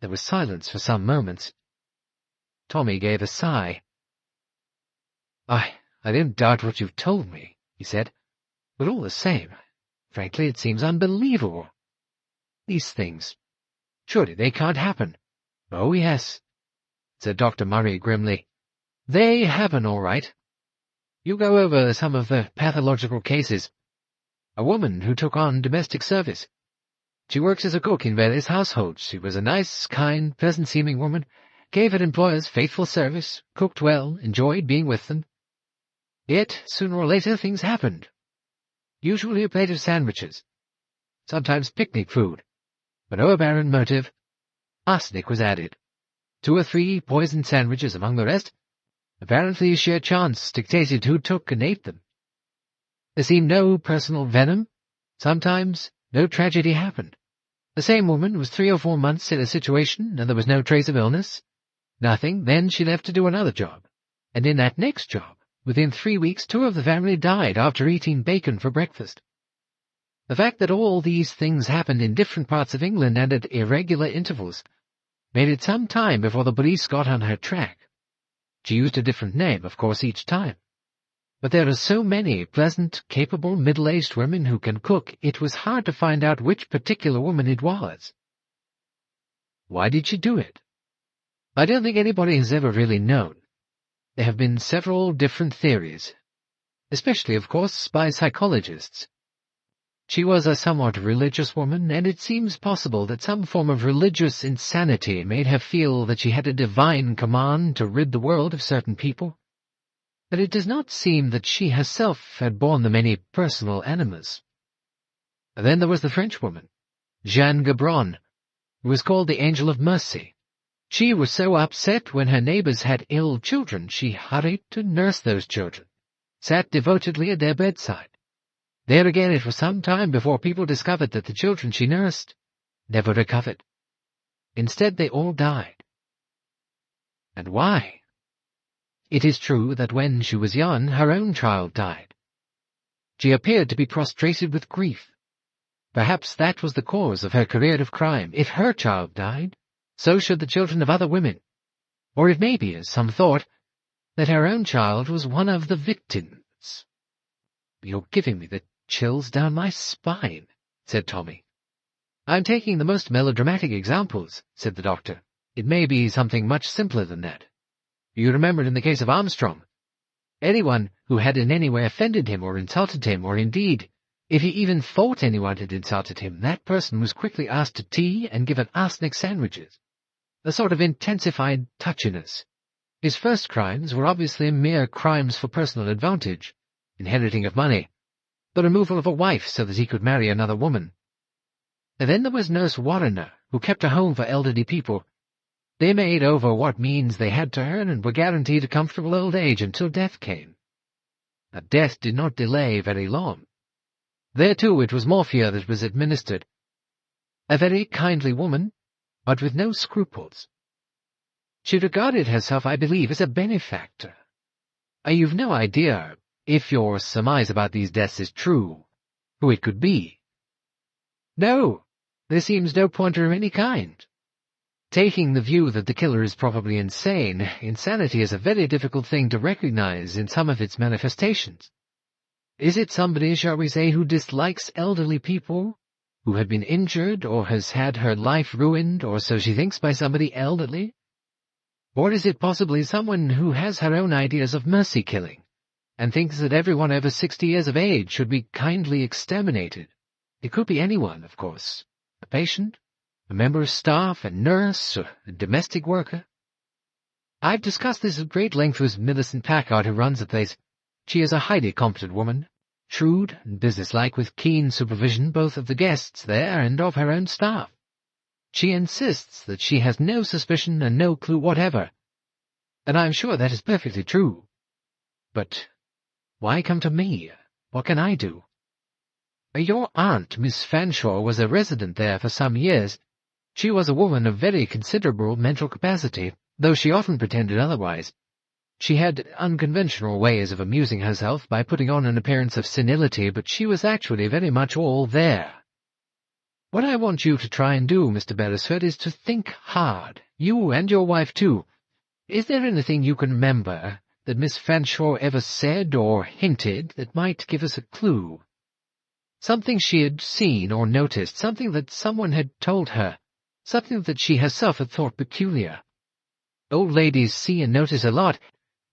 There was silence for some moments. Tommy gave a sigh. I don't doubt what you've told me," he said, "but all the same, frankly, it seems unbelievable. These things, surely they can't happen." "Oh, yes," said Dr. Murray grimly. "They happen, all right. You go over some of the pathological cases. A woman who took on domestic service. She works as a cook in various households. She was a nice, kind, pleasant-seeming woman, gave her employers faithful service, cooked well, enjoyed being with them. Yet, sooner or later, things happened. Usually a plate of sandwiches, sometimes picnic food, but no apparent motive. Arsenic was added. 2 or 3 poisoned sandwiches among the rest. Apparently sheer chance dictated who took and ate them. There seemed no personal venom. Sometimes no tragedy happened. The same woman was 3 or 4 months in a situation, and there was no trace of illness. Nothing. Then she left to do another job. And in that next job, within 3 weeks, 2 of the family died after eating bacon for breakfast. The fact that all these things happened in different parts of England and at irregular intervals made it some time before the police got on her track. She used a different name, of course, each time. But there are so many pleasant, capable, middle-aged women who can cook, it was hard to find out which particular woman it was. Why did she do it? I don't think anybody has ever really known. There have been several different theories, especially, of course, by psychologists. She was a somewhat religious woman, and it seems possible that some form of religious insanity made her feel that she had a divine command to rid the world of certain people. But it does not seem that she herself had borne them any personal animus. Then there was the Frenchwoman, Jeanne Gabron, who was called the Angel of Mercy. She was so upset when her neighbors had ill children, she hurried to nurse those children, sat devotedly at their bedside. There again it was some time before people discovered that the children she nursed never recovered. Instead, they all died. And why? It is true that when she was young, her own child died. She appeared to be prostrated with grief. Perhaps that was the cause of her career of crime. If her child died, so should the children of other women. Or it may be, as some thought, that her own child was one of the victims. "You're giving me the chills down my spine," said Tommy. "I'm taking the most melodramatic examples," said the doctor. "It may be something much simpler than that. You remember in the case of Armstrong. Anyone who had in any way offended him or insulted him, or indeed, if he even thought anyone had insulted him, that person was quickly asked to tea and given arsenic sandwiches. A sort of intensified touchiness. His first crimes were obviously mere crimes for personal advantage, inheriting of money, the removal of a wife so that he could marry another woman. And then there was Nurse Warriner, who kept a home for elderly people. They made over what means they had to earn and were guaranteed a comfortable old age until death came. But death did not delay very long. There, too, it was morphia that was administered. A very kindly woman, but with no scruples. She regarded herself, I believe, as a benefactor. You've no idea, if your surmise about these deaths is true, who it could be. No, there seems no pointer of any kind. Taking the view that the killer is probably insane, insanity is a very difficult thing to recognize in some of its manifestations. Is it somebody, shall we say, who dislikes elderly people, who had been injured or has had her life ruined, or so she thinks, by somebody elderly? Or is it possibly someone who has her own ideas of mercy-killing, and thinks that everyone over 60 years of age should be kindly exterminated? It could be anyone, of course. A patient, a member of staff, a nurse, or a domestic worker. I've discussed this at great length with Millicent Packard, who runs the place. She is a highly competent woman, shrewd and businesslike, with keen supervision both of the guests there and of her own staff. She insists that she has no suspicion and no clue whatever, and I'm sure that is perfectly true. But why come to me? What can I do? Your aunt, Miss Fanshawe, was a resident there for some years. She was a woman of very considerable mental capacity, though she often pretended otherwise. She had unconventional ways of amusing herself by putting on an appearance of senility, but she was actually very much all there. What I want you to try and do, Mr. Beresford, is to think hard, you and your wife too. Is there anything you can remember that Miss Fanshawe ever said or hinted that might give us a clue? Something she had seen or noticed, something that someone had told her, something that she herself had thought peculiar. Old ladies see and notice a lot,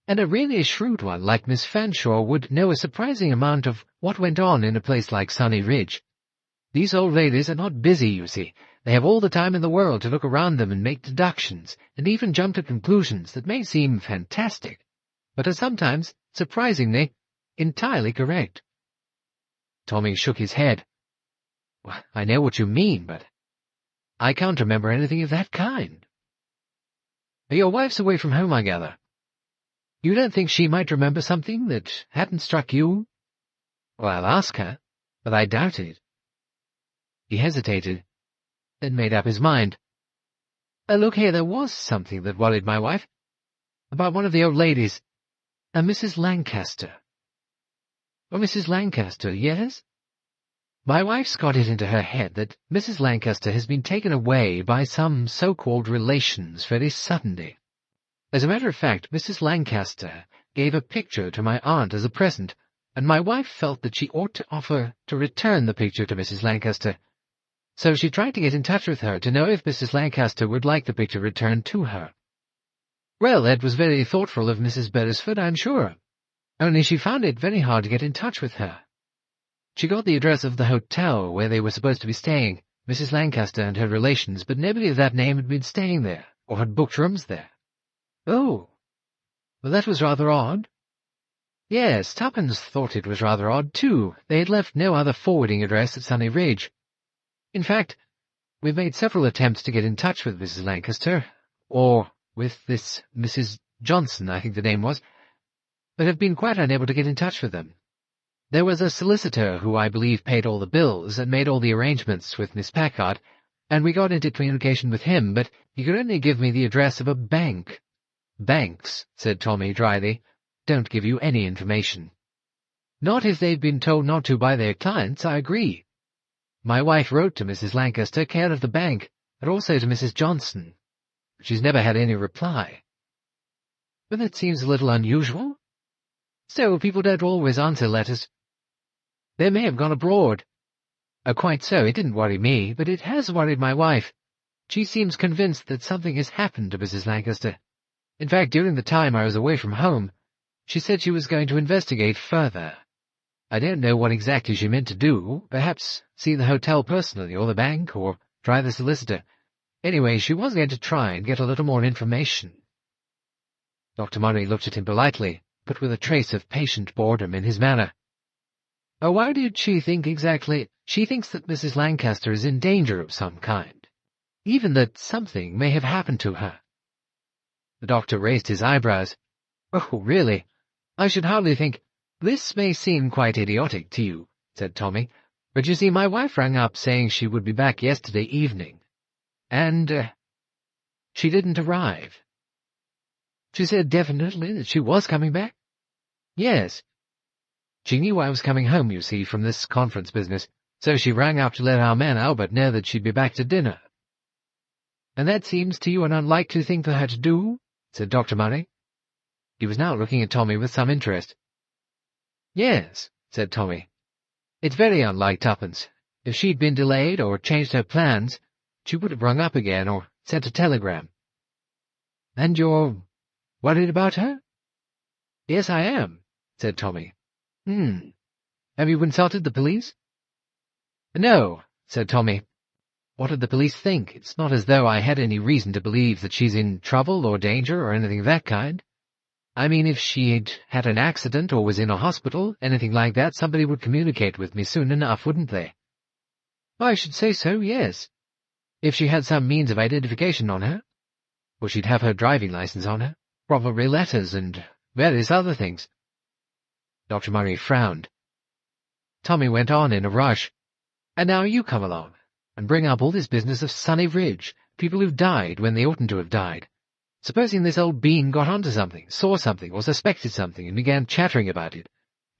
and a really shrewd one like Miss Fanshawe would know a surprising amount of what went on in a place like Sunny Ridge. These old ladies are not busy, you see. They have all the time in the world to look around them and make deductions, and even jump to conclusions that may seem fantastic, but are sometimes, surprisingly, entirely correct. Tommy shook his head. Well, I know what you mean, but I can't remember anything of that kind. Your wife's away from home, I gather. You don't think she might remember something that hadn't struck you? Well, I'll ask her, but I doubt it. He hesitated, then made up his mind. Look here, there was something that worried my wife. About one of the old ladies. Mrs. Lancaster. Oh, Mrs. Lancaster, yes? My wife's got it into her head that Mrs. Lancaster has been taken away by some so-called relations very suddenly. As a matter of fact, Mrs. Lancaster gave a picture to my aunt as a present, and my wife felt that she ought to offer to return the picture to Mrs. Lancaster. So she tried to get in touch with her to know if Mrs. Lancaster would like the picture returned to her. Well, that was very thoughtful of Mrs. Beresford, I'm sure. Only she found it very hard to get in touch with her. She got the address of the hotel where they were supposed to be staying, Mrs. Lancaster and her relations, but nobody of that name had been staying there, or had booked rooms there. Oh, well, that was rather odd. Yes, Tuppence thought it was rather odd, too. They had left no other forwarding address at Sunny Ridge. In fact, we've made several attempts to get in touch with Mrs. Lancaster, or with this Mrs. Johnson, I think the name was, but have been quite unable to get in touch with them. There was a solicitor who I believe paid all the bills and made all the arrangements with Miss Packard, and we got into communication with him, but he could only give me the address of a bank. Banks, said Tommy dryly, don't give you any information. Not if they've been told not to by their clients, I agree. My wife wrote to Mrs. Lancaster, care of the bank, and also to Mrs. Johnson. She's never had any reply. But that seems a little unusual. Still, people don't always answer letters. They may have gone abroad. Oh, quite so, it didn't worry me, but it has worried my wife. She seems convinced that something has happened to Mrs. Lancaster. In fact, during the time I was away from home, she said she was going to investigate further. I don't know what exactly she meant to do, perhaps see the hotel personally, or the bank, or try the solicitor. Anyway, she was going to try and get a little more information. Dr. Murray looked at him politely, but with a trace of patient boredom in his manner. Oh, why did she think exactly? She thinks that Mrs. Lancaster is in danger of some kind, even that something may have happened to her. The doctor raised his eyebrows. Oh, really? I should hardly think— This may seem quite idiotic to you, said Tommy, but you see, my wife rang up saying she would be back yesterday evening. And, she didn't arrive. She said definitely that she was coming back? Yes. She knew I was coming home, you see, from this conference business, so she rang up to let our man Albert know that she'd be back to dinner. And that seems to you an unlikely thing for her to do? Said Dr. Murray. He was now looking at Tommy with some interest. Yes, said Tommy. It's very unlike Tuppence. If she'd been delayed or changed her plans, she would have rung up again or sent a telegram. And you're worried about her? Yes, I am, said Tommy. Have you consulted the police? No, said Tommy. What did the police think? It's not as though I had any reason to believe that she's in trouble or danger or anything of that kind. I mean, if she'd had an accident or was in a hospital, anything like that, somebody would communicate with me soon enough, wouldn't they? I should say so, yes. If she had some means of identification on her. Or she'd have her driving license on her, probably letters and various other things. Dr. Murray frowned. Tommy went on in a rush. And now you come along, and bring up all this business of Sunny Ridge, people who've died when they oughtn't to have died. Supposing this old bean got onto something, saw something, or suspected something, and began chattering about it.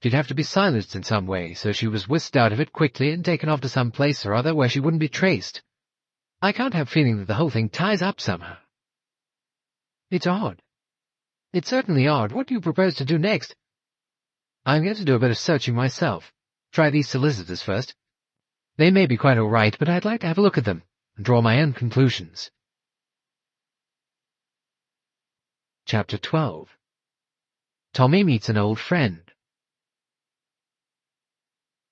She'd have to be silenced in some way, so she was whisked out of it quickly and taken off to some place or other where she wouldn't be traced. I can't help feeling that the whole thing ties up somehow. It's odd. It's certainly odd. What do you propose to do next? I'm going to do a bit of searching myself. Try these solicitors first. They may be quite all right, but I'd like to have a look at them and draw my own conclusions. Chapter 12. Tommy meets an old friend.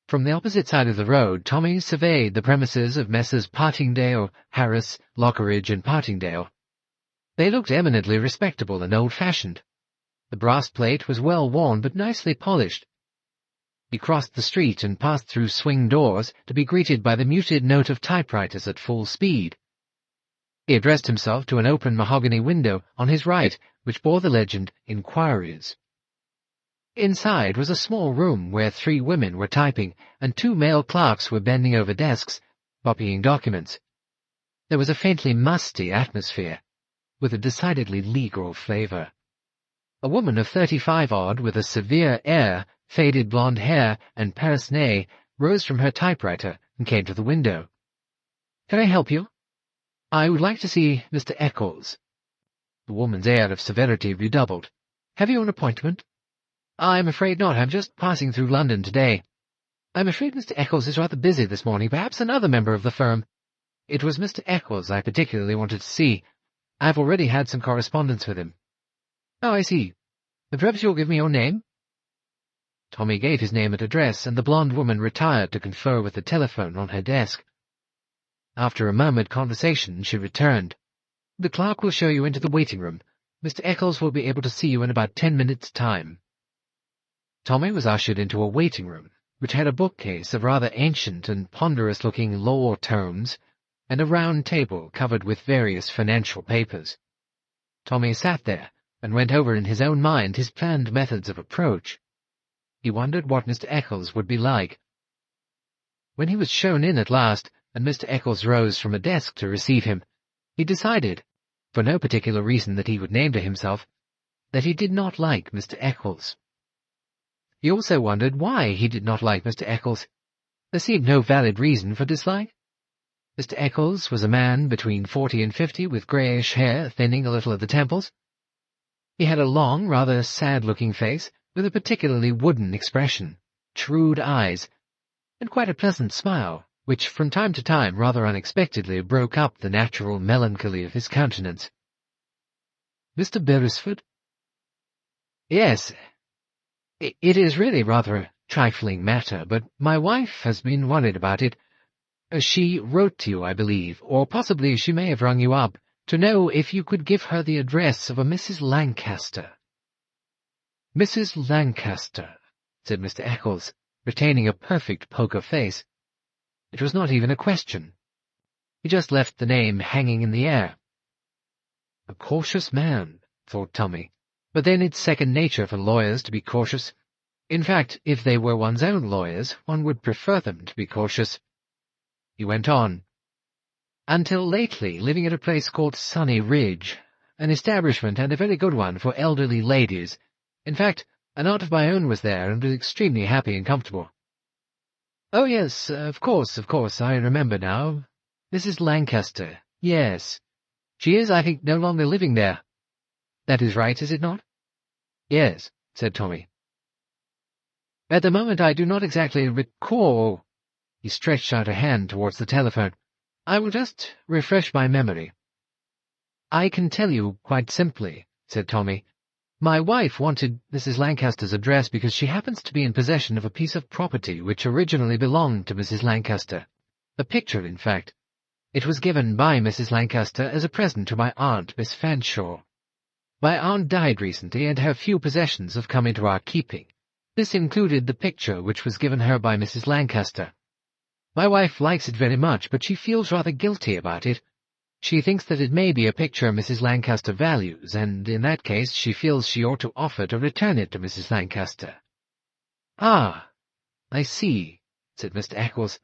From the opposite side of the road, Tommy surveyed the premises of Messrs. Partingdale, Harris, Lockeridge, and Partingdale. They looked eminently respectable and old-fashioned. The brass plate was well worn but nicely polished. He crossed the street and passed through swing doors to be greeted by the muted note of typewriters at full speed. He addressed himself to an open mahogany window on his right, which bore the legend, Inquiries. Inside was a small room where 3 women were typing, and 2 male clerks were bending over desks, copying documents. There was a faintly musty atmosphere, with a decidedly legal flavour. A woman of 35-odd, with a severe air, faded blonde hair, and pince-nez, rose from her typewriter and came to the window. "Can I help you?" "I would like to see Mr. Eccles." The woman's air of severity redoubled. "Have you an appointment?" "I'm afraid not. I'm just passing through London today." "I'm afraid Mr. Eccles is rather busy this morning. Perhaps another member of the firm." "It was Mr. Eccles I particularly wanted to see. I've already had some correspondence with him." "Oh, I see. Then perhaps you'll give me your name?" Tommy gave his name and address, and the blonde woman retired to confer with the telephone on her desk. After a murmured conversation, she returned. "The clerk will show you into the waiting room. Mr. Eccles will be able to see you in about 10 minutes' time." Tommy was ushered into a waiting room, which had a bookcase of rather ancient and ponderous-looking law tomes, and a round table covered with various financial papers. Tommy sat there, and went over in his own mind his planned methods of approach. He wondered what Mr. Eccles would be like. When he was shown in at last, and Mr. Eccles rose from a desk to receive him, he decided, for no particular reason that he would name to himself, that he did not like Mr. Eccles. He also wondered why he did not like Mr. Eccles. There seemed no valid reason for dislike. Mr. Eccles was a man between 40 and 50, with greyish hair thinning a little at the temples. He had a long, rather sad-looking face, with a particularly wooden expression, shrewd eyes, and quite a pleasant smile, which from time to time rather unexpectedly broke up the natural melancholy of his countenance. "Mr. Beresford?" "Yes. It is really rather a trifling matter, but my wife has been worried about it. She wrote to you, I believe, or possibly she may have rung you up, to know if you could give her the address of a Mrs. Lancaster." "Mrs. Lancaster," said Mr. Eccles, retaining a perfect poker face. It was not even a question. He just left the name hanging in the air. A cautious man, thought Tommy, but then it's second nature for lawyers to be cautious. In fact, if they were one's own lawyers, one would prefer them to be cautious. He went on. "Until lately, living at a place called Sunny Ridge, an establishment and a very good one for elderly ladies. In fact, an aunt of my own was there and was extremely happy and comfortable." "Oh, yes, of course, I remember now. Mrs. Lancaster, yes. She is, I think, no longer living there. That is right, is it not?" "Yes," said Tommy. "At the moment I do not exactly recall—" He stretched out a hand towards the telephone. "I will just refresh my memory." "I can tell you quite simply," said Tommy. "My wife wanted Mrs. Lancaster's address because she happens to be in possession of a piece of property which originally belonged to Mrs. Lancaster. A picture, in fact. It was given by Mrs. Lancaster as a present to my aunt, Miss Fanshawe. My aunt died recently, and her few possessions have come into our keeping. This included the picture which was given her by Mrs. Lancaster. My wife likes it very much, but she feels rather guilty about it. She thinks that it may be a picture Mrs. Lancaster values, and in that case she feels she ought to offer to return it to Mrs. Lancaster." "Ah, I see," said Mr. Eccles.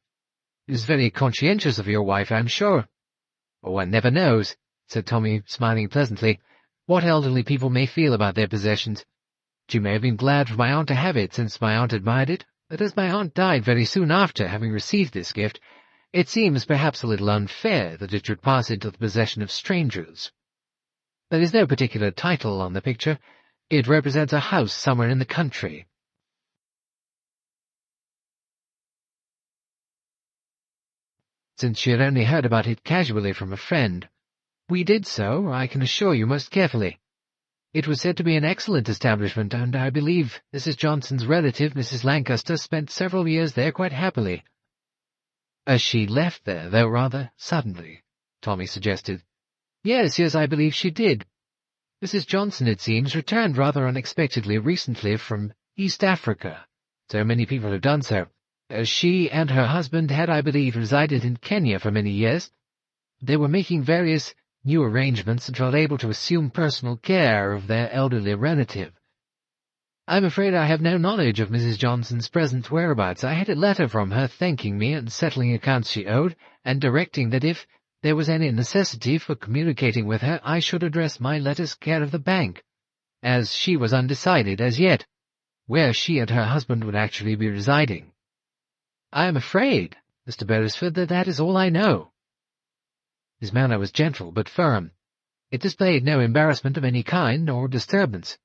"It is very conscientious of your wife, I'm sure." "Oh, one never knows," said Tommy, smiling pleasantly, "what elderly people may feel about their possessions. She may have been glad for my aunt to have it, since my aunt admired it, but as my aunt died very soon after having received this gift, it seems perhaps a little unfair that it should pass into the possession of strangers. There is no particular title on the picture. It represents a house somewhere in the country." Since she had only heard about it casually from a friend, "We did so, I can assure you, most carefully. It was said to be an excellent establishment, and I believe Mrs. Johnson's relative, Mrs. Lancaster, spent several years there quite happily." "She left there, though rather suddenly," Tommy suggested. Yes, I believe she did. Mrs. Johnson, it seems, returned rather unexpectedly recently from East Africa. So many people have done so. She and her husband had, I believe, resided in Kenya for many years. They were making various new arrangements and felt able to assume personal care of their elderly relative. I'm afraid I have no knowledge of Mrs. Johnson's present whereabouts. I had a letter from her thanking me and settling accounts she owed, and directing that if there was any necessity for communicating with her, I should address my letters care of the bank, as she was undecided as yet where she and her husband would actually be residing. I am afraid, Mr. Beresford, that is all I know. His manner was gentle but firm. It displayed no embarrassment of any kind or disturbance,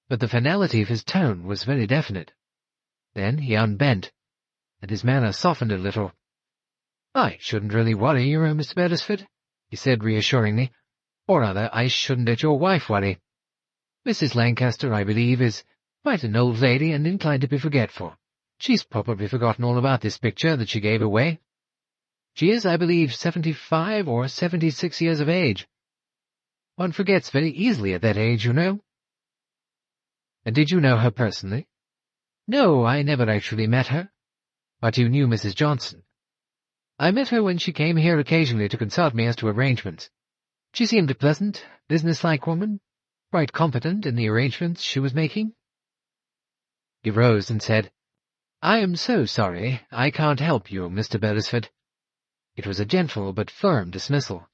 but the finality of his tone was very definite. Then he unbent, and his manner softened a little. "I shouldn't really worry you, Mr. Beresford," he said reassuringly. "Or rather, I shouldn't let your wife worry. Mrs. Lancaster, I believe, is quite an old lady and inclined to be forgetful. She's probably forgotten all about this picture that she gave away. She is, I believe, 75 or 76 years of age. One forgets very easily at that age, you know." "And did you know her personally?" "No, I never actually met her." "But you knew Mrs. Johnson?" "I met her when she came here occasionally to consult me as to arrangements. She seemed a pleasant, business-like woman, quite competent in the arrangements she was making." He rose and said, "I am so sorry I can't help you, Mr. Beresford." It was a gentle but firm dismissal.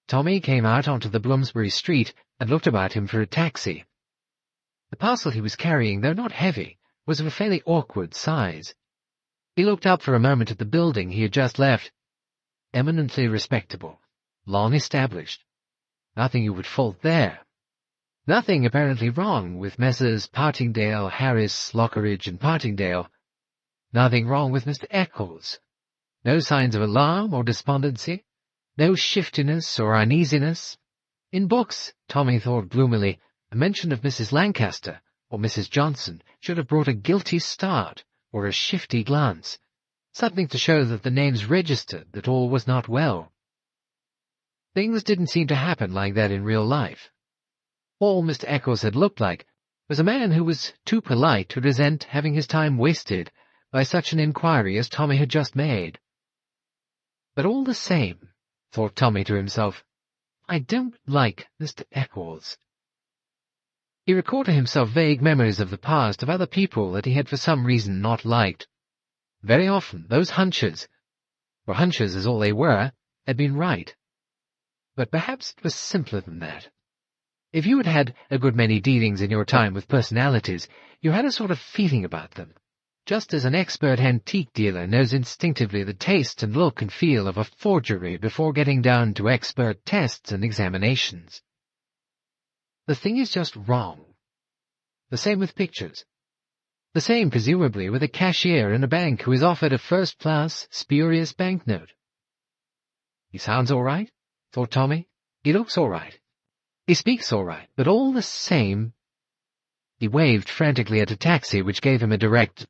Tommy came out onto the Bloomsbury street and looked about him for a taxi. The parcel he was carrying, though not heavy, was of a fairly awkward size. He looked up for a moment at the building he had just left. Eminently respectable, long established. Nothing you would fault there. Nothing apparently wrong with Messrs. Partingdale, Harris, Lockeridge, and Partingdale. Nothing wrong with Mr. Eccles. No signs of alarm or despondency. No shiftiness or uneasiness. In books, Tommy thought gloomily, a mention of Mrs. Lancaster or Mrs. Johnson should have brought a guilty start or a shifty glance, something to show that the names registered that all was not well. Things didn't seem to happen like that in real life. All Mr. Eccles had looked like was a man who was too polite to resent having his time wasted by such an inquiry as Tommy had just made. But all the same, thought Tommy to himself, I don't like Mr. Eccles. He recalled to himself vague memories of the past of other people that he had for some reason not liked. Very often those hunches, for hunches is all they were, had been right. But perhaps it was simpler than that. If you had had a good many dealings in your time with personalities, you had a sort of feeling about them, just as an expert antique dealer knows instinctively the taste and look and feel of a forgery before getting down to expert tests and examinations. The thing is just wrong. The same with pictures. The same, presumably, with a cashier in a bank who is offered a first-class, spurious banknote. He sounds all right, thought Tommy. He looks all right. He speaks all right, but all the same... He waved frantically at a taxi which gave him a direct...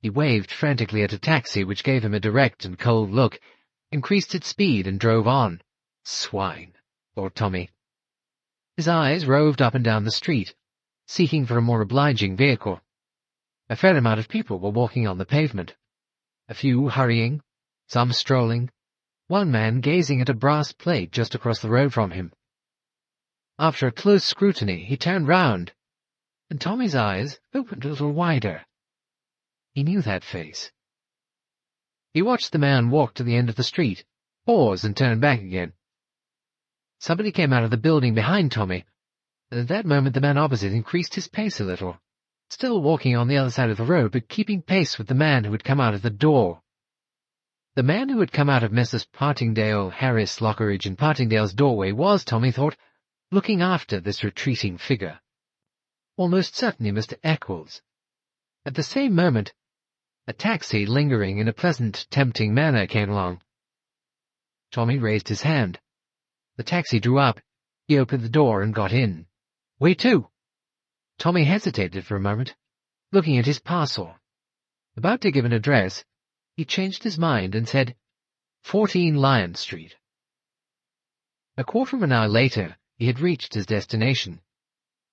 He waved frantically at a taxi which gave him a direct and cold look, increased its speed and drove on. Swine, thought Tommy. His eyes roved up and down the street, seeking for a more obliging vehicle. A fair amount of people were walking on the pavement. A few hurrying, some strolling, one man gazing at a brass plate just across the road from him. After a close scrutiny, he turned round, and Tommy's eyes opened a little wider. He knew that face. He watched the man walk to the end of the street, pause and turn back again. Somebody came out of the building behind Tommy, and at that moment the man opposite increased his pace a little, still walking on the other side of the road, but keeping pace with the man who had come out of the door. The man who had come out of Messrs. Partingdale, Harris, Lockeridge, and Partingdale's doorway was, Tommy thought, looking after this retreating figure. Almost certainly Mr. Eccles. At the same moment, a taxi, lingering in a pleasant, tempting manner, came along. Tommy raised his hand. The taxi drew up. He opened the door and got in. "Where to?" Tommy hesitated for a moment, looking at his parcel. About to give an address, he changed his mind and said, 14 Lion Street. A quarter of an hour later, he had reached his destination.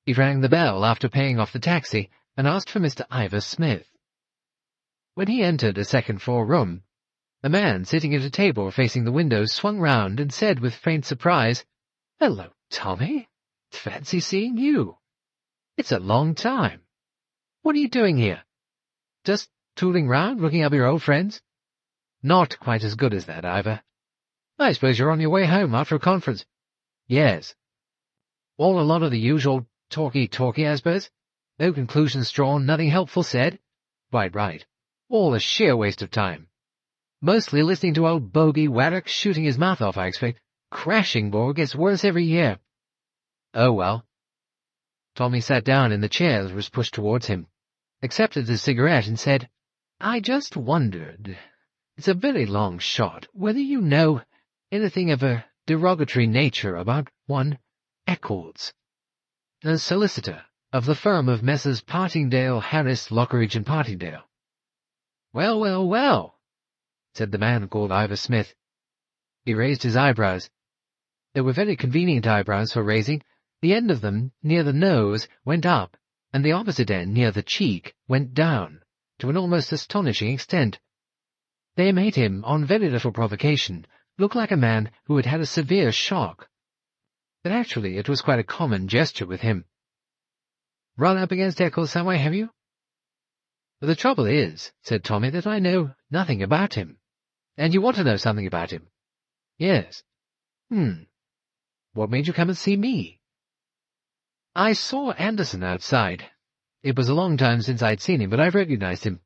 He rang the bell after paying off the taxi and asked for Mr. Ivor Smith. When he entered a second-floor room, a man sitting at a table facing the window swung round and said with faint surprise, "Hello, Tommy. Fancy seeing you. It's a long time. What are you doing here? Just tooling round, looking up your old friends?" "Not quite as good as that, Ivor." "I suppose you're on your way home after a conference." "Yes." "All a lot of the usual talky, I suppose? No conclusions drawn, nothing helpful said?" "Quite right. All a sheer waste of time. Mostly listening to old bogey Waddock shooting his mouth off, I expect. Crashing bore gets worse every year." "Oh, well." Tommy sat down in the chair that was pushed towards him, accepted his cigarette, and said, "I just wondered, it's a very long shot, whether you know anything of a derogatory nature about one Eccles, the solicitor of the firm of Messrs. Partingdale, Harris, Lockeridge, and Partingdale." "Well, well, well," said the man called Ivor Smith. He raised his eyebrows. They were very convenient eyebrows for raising. The end of them, near the nose, went up, and the opposite end, near the cheek, went down, to an almost astonishing extent. They made him, on very little provocation, look like a man who had had a severe shock. But actually it was quite a common gesture with him. "Run up against Eccles somewhere, have you?" "The trouble is," said Tommy, "that I know nothing about him." "And you want to know something about him?" "Yes." "What made you come and see me?" "I saw Anderson outside. It was a long time since I'd seen him, but I recognized him.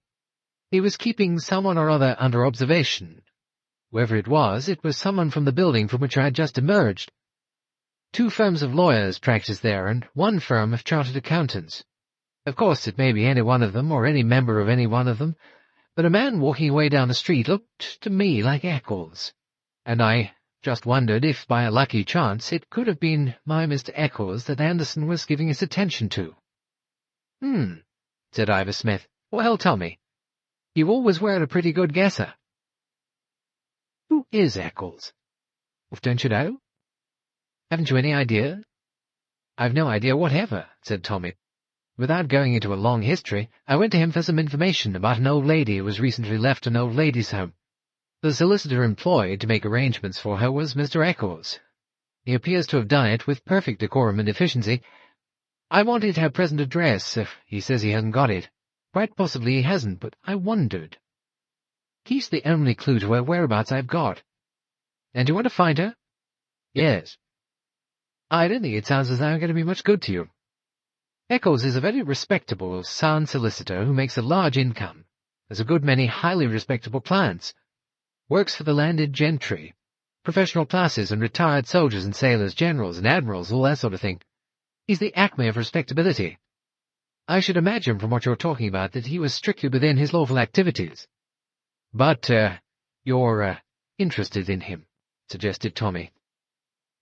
He was keeping someone or other under observation. Whoever it was someone from the building from which I had just emerged. 2 firms of lawyers practice there, and 1 firm of chartered accountants. Of course, it may be any one of them, or any member of any one of them, but a man walking away down the street looked to me like Eccles, and I just wondered if, by a lucky chance, it could have been my Mr. Eccles that Anderson was giving his attention to." Said Ivor Smith. "Well, Tommy, you always were a pretty good guesser." "Who is Eccles?" "Don't you know? Haven't you any idea?" "I've no idea whatever," said Tommy. "Without going into a long history, I went to him for some information about an old lady who was recently left an old ladies' home. The solicitor employed to make arrangements for her was Mr. Eccles. He appears to have done it with perfect decorum and efficiency. I wanted her present address, if he says he hasn't got it. Quite possibly he hasn't, but I wondered. He's the only clue to her whereabouts I've got." "And you want to find her?" "Yes." "I don't think it sounds as though I'm going to be much good to you. Eccles is a very respectable, sound solicitor who makes a large income, has a good many highly respectable clients, works for the landed gentry, professional classes and retired soldiers and sailors, generals and admirals, all that sort of thing. He's the acme of respectability. I should imagine from what you're talking about that he was strictly within his lawful activities." "But, you're, interested in him," suggested Tommy.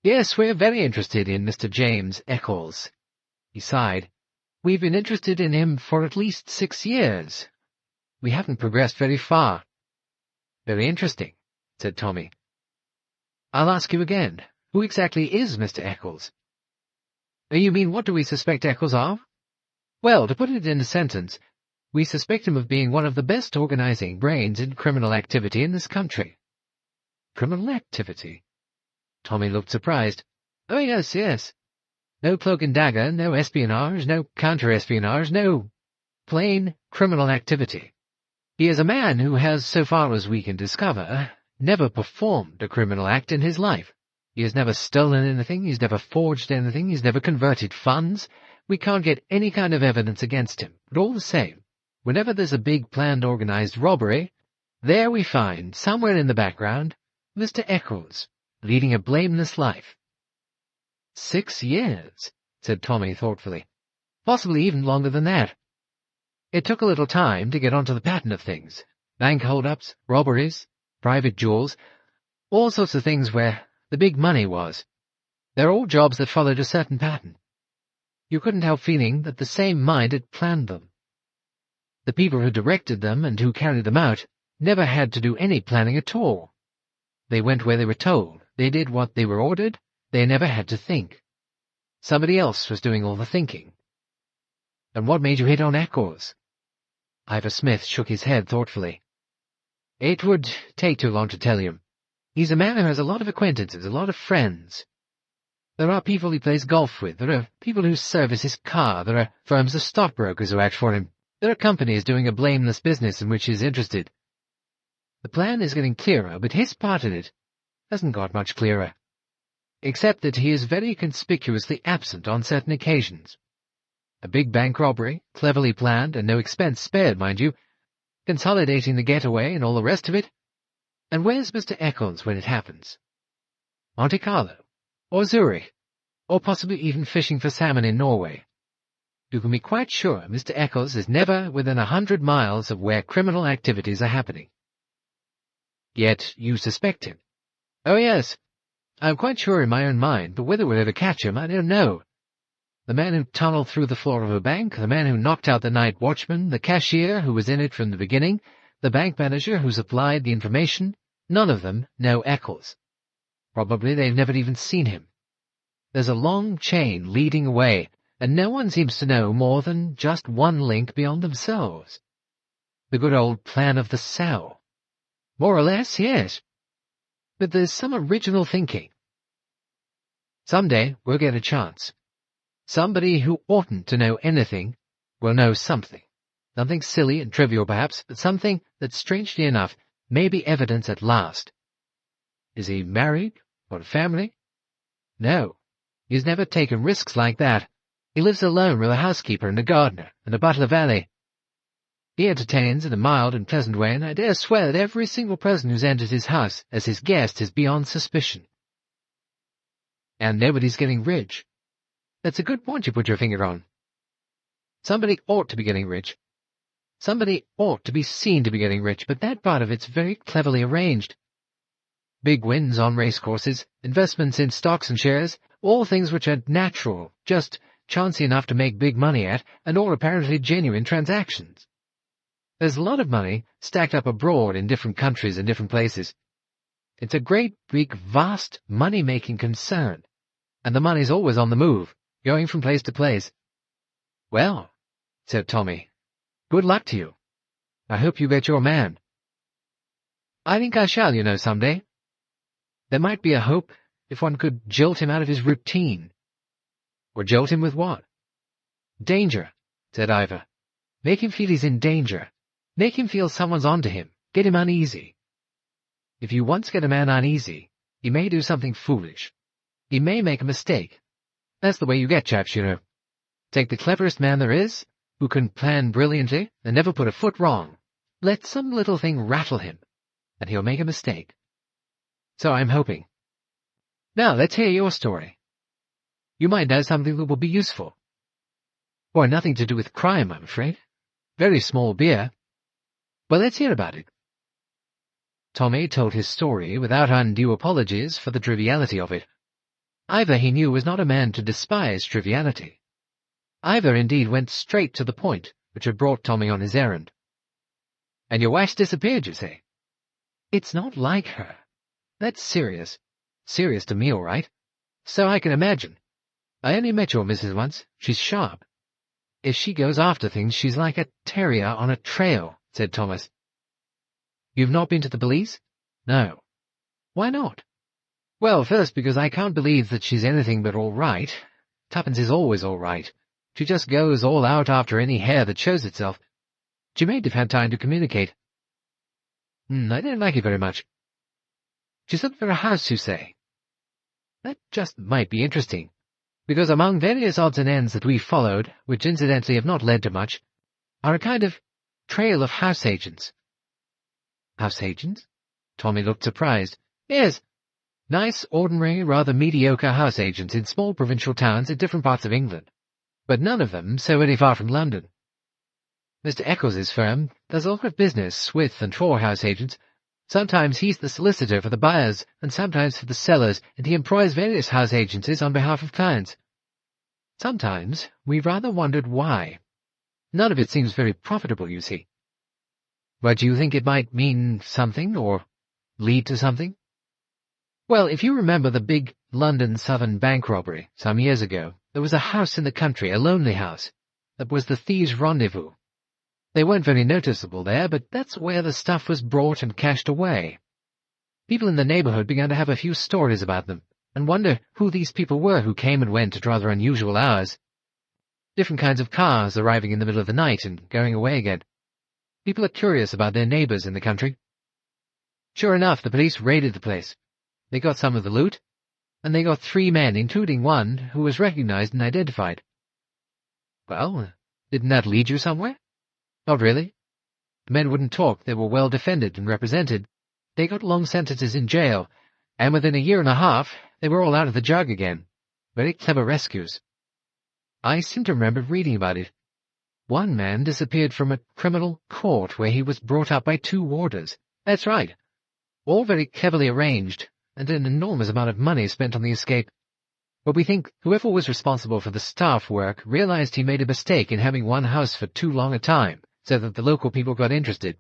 "Yes, we're very interested in Mr. James Eccles." He sighed. "We've been interested in him for at least 6 years. We haven't progressed very far." "Very interesting," said Tommy. "I'll ask you again. Who exactly is Mr. Eccles?" "You mean, what do we suspect Eccles of?" "Well, to put it in a sentence, we suspect him of being one of the best organizing brains in criminal activity in this country." "Criminal activity?" Tommy looked surprised. "Oh, yes, yes. No cloak and dagger, no espionage, no counter-espionage, no plain criminal activity. He is a man who has, so far as we can discover, never performed a criminal act in his life. He has never stolen anything, he's never forged anything, he's never converted funds. We can't get any kind of evidence against him, but all the same, whenever there's a big planned organized robbery, there we find, somewhere in the background, Mr. Eccles, leading a blameless life." 6 years, said Tommy thoughtfully. "Possibly even longer than that. It took a little time to get onto the pattern of things. Bank hold-ups, robberies, private jewels, all sorts of things where the big money was. They're all jobs that followed a certain pattern. You couldn't help feeling that the same mind had planned them. The people who directed them and who carried them out never had to do any planning at all. They went where they were told, they did what they were ordered, they never had to think. Somebody else was doing all the thinking." "And what made you hit on Eccles?" Ivor Smith shook his head thoughtfully. "It would take too long to tell you. He's a man who has a lot of acquaintances, a lot of friends. There are people he plays golf with, there are people who service his car, there are firms of stockbrokers who act for him, there are companies doing a blameless business in which he's interested. The plan is getting clearer, but his part in it hasn't got much clearer, except that he is very conspicuously absent on certain occasions. A big bank robbery, cleverly planned and no expense spared, mind you, consolidating the getaway and all the rest of it. And where's Mr. Eccles when it happens? Monte Carlo, or Zurich, or possibly even fishing for salmon in Norway. You can be quite sure Mr. Eccles is never within 100 miles of where criminal activities are happening." "Yet you suspect him?" "Oh, yes. I'm quite sure in my own mind, but whether we'll ever catch him, I don't know. The man who tunneled through the floor of a bank, the man who knocked out the night watchman, the cashier who was in it from the beginning, the bank manager who supplied the information, none of them know Eccles. Probably they've never even seen him. There's a long chain leading away, and no one seems to know more than just one link beyond themselves. The good old plan of the cell. More or less, yes. But there's some original thinking. Someday we'll get a chance. Somebody who oughtn't to know anything will know something. Something silly and trivial perhaps, but something that, strangely enough, may be evidence at last. Is he married? Got a family? No. He's never taken risks like that. He lives alone with a housekeeper and a gardener and a butler valet. He entertains in a mild and pleasant way, and I dare swear that every single person who's entered his house as his guest is beyond suspicion. And nobody's getting rich. That's a good point you put your finger on. Somebody ought to be getting rich. Somebody ought to be seen to be getting rich, but that part of it's very cleverly arranged. Big wins on racecourses, investments in stocks and shares, all things which are natural, just chancy enough to make big money at, and all apparently genuine transactions. There's a lot of money stacked up abroad in different countries and different places. It's a great, big, vast, money-making concern, and the money's always on the move, going from place to place. Well, said Tommy, good luck to you. I hope you get your man. I think I shall, you know, some day. There might be a hope if one could jilt him out of his routine. Or jilt him with what? Danger, said Ivor. Make him feel he's in danger. Make him feel someone's onto him. Get him uneasy. If you once get a man uneasy, he may do something foolish. He may make a mistake. That's the way you get chaps, you know. Take the cleverest man there is, who can plan brilliantly and never put a foot wrong. Let some little thing rattle him, and he'll make a mistake. So I'm hoping. Now, let's hear your story. You might know something that will be useful. Or nothing to do with crime, I'm afraid. Very small beer. Well, let's hear about it. Tommy told his story without undue apologies for the triviality of it. Ivor, he knew, was not a man to despise triviality. Ivor, indeed, went straight to the point, which had brought Tommy on his errand. And your wife's disappeared, you say? It's not like her. That's serious. Serious to me, all right. So I can imagine. I only met your missus once. She's sharp. If she goes after things, she's like a terrier on a trail, said Thomas. You've not been to the police? No. Why not? Well, first, because I can't believe that she's anything but all right. Tuppence is always all right. She just goes all out after any hare that shows itself. She may have had time to communicate. I don't like it very much. She's looking for a house, you say? That just might be interesting, because among various odds and ends that we've followed, which incidentally have not led to much, are a kind of trail of house agents. House agents? Tommy looked surprised. Yes. Nice, ordinary, rather mediocre house agents in small provincial towns in different parts of England, but none of them so very far from London. Mr. Eccles's firm does a lot of business with and for house agents. Sometimes he's the solicitor for the buyers, and sometimes for the sellers, and he employs various house agencies on behalf of clients. Sometimes we rather wondered why. None of it seems very profitable, you see. But do you think it might mean something, or lead to something? Well, if you remember the big London Southern bank robbery some years ago, there was a house in the country, a lonely house, that was the thieves' rendezvous. They weren't very noticeable there, but that's where the stuff was brought and cached away. People in the neighbourhood began to have a few stories about them, and wonder who these people were who came and went at rather unusual hours. Different kinds of cars arriving in the middle of the night and going away again. People are curious about their neighbours in the country. Sure enough, the police raided the place. They got some of the loot, and they got 3 men, including one who was recognized and identified. Well, didn't that lead you somewhere? Not really. The men wouldn't talk. They were well defended and represented. They got long sentences in jail, and within a year and a half, they were all out of the jug again. Very clever rescues. I seem to remember reading about it. One man disappeared from a criminal court where he was brought up by 2 warders. That's right. All very cleverly arranged, and an enormous amount of money spent on the escape. But we think whoever was responsible for the staff work realized he made a mistake in having one house for too long a time, so that the local people got interested.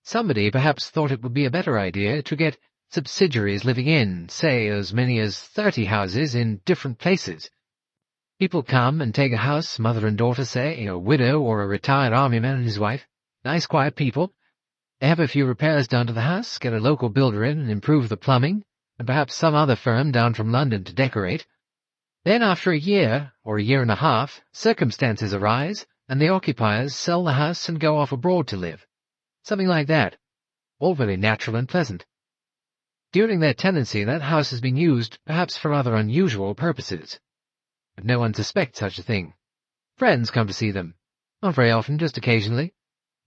Somebody perhaps thought it would be a better idea to get subsidiaries living in, say, as many as 30 houses in different places. People come and take a house, mother and daughter, say, a widow or a retired army man and his wife. Nice, quiet people. They have a few repairs done to the house, get a local builder in and improve the plumbing, and perhaps some other firm down from London to decorate. Then after a year, or a year and a half, circumstances arise, and the occupiers sell the house and go off abroad to live. Something like that. All very natural and pleasant. During their tenancy, that house has been used, perhaps for rather unusual purposes. But no one suspects such a thing. Friends come to see them. Not very often, just occasionally.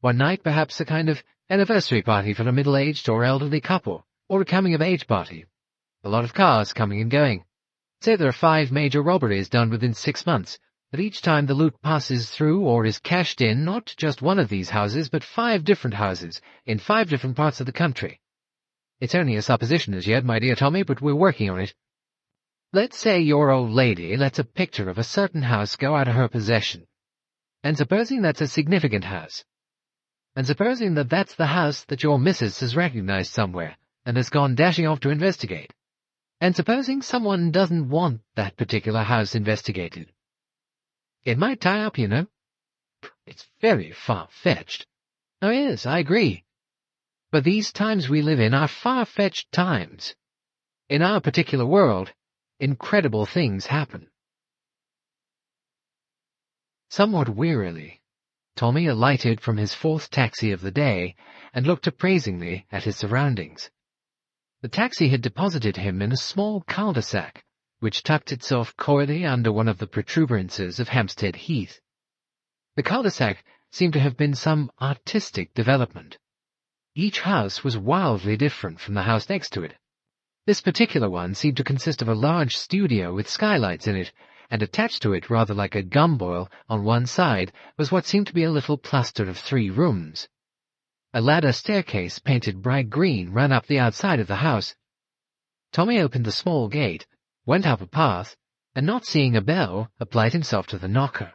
One night, perhaps a kind of anniversary party for a middle-aged or elderly couple, or a coming-of-age party. A lot of cars coming and going. Say there are 5 major robberies done within 6 months, that each time the loot passes through or is cashed in not just one of these houses, but 5 different houses, in 5 different parts of the country. It's only a supposition as yet, my dear Tommy, but we're working on it. Let's say your old lady lets a picture of a certain house go out of her possession. And supposing that's a significant house. And supposing that that's the house that your missus has recognized somewhere, and has gone dashing off to investigate. And supposing someone doesn't want that particular house investigated. It might tie up, you know. It's very far-fetched. Oh yes, I agree. But these times we live in are far-fetched times. In our particular world, incredible things happen. Somewhat wearily, Tommy alighted from his 4th taxi of the day and looked appraisingly at his surroundings. The taxi had deposited him in a small cul-de-sac, which tucked itself coyly under one of the protuberances of Hampstead Heath. The cul-de-sac seemed to have been some artistic development. Each house was wildly different from the house next to it. This particular one seemed to consist of a large studio with skylights in it, and attached to it, rather like a gumboil, on one side, was what seemed to be a little cluster of 3 rooms. A ladder staircase painted bright green ran up the outside of the house. Tommy opened the small gate, went up a path, and not seeing a bell, applied himself to the knocker.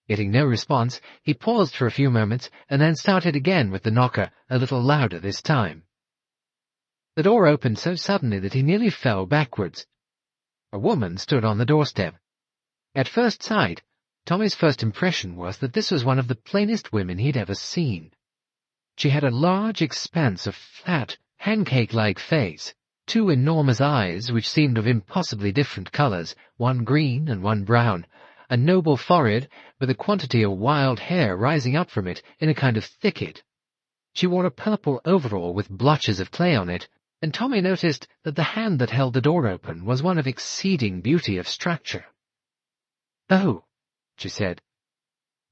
Getting no response, he paused for a few moments, and then started again with the knocker, a little louder this time. The door opened so suddenly that he nearly fell backwards. A woman stood on the doorstep. At first sight, Tommy's first impression was that this was one of the plainest women he'd ever seen. She had a large expanse of flat, pancake-like face, 2 enormous eyes which seemed of impossibly different colours, one green and one brown, a noble forehead with a quantity of wild hair rising up from it in a kind of thicket. She wore a purple overall with blotches of clay on it, and Tommy noticed that the hand that held the door open was one of exceeding beauty of structure. "Oh," she said.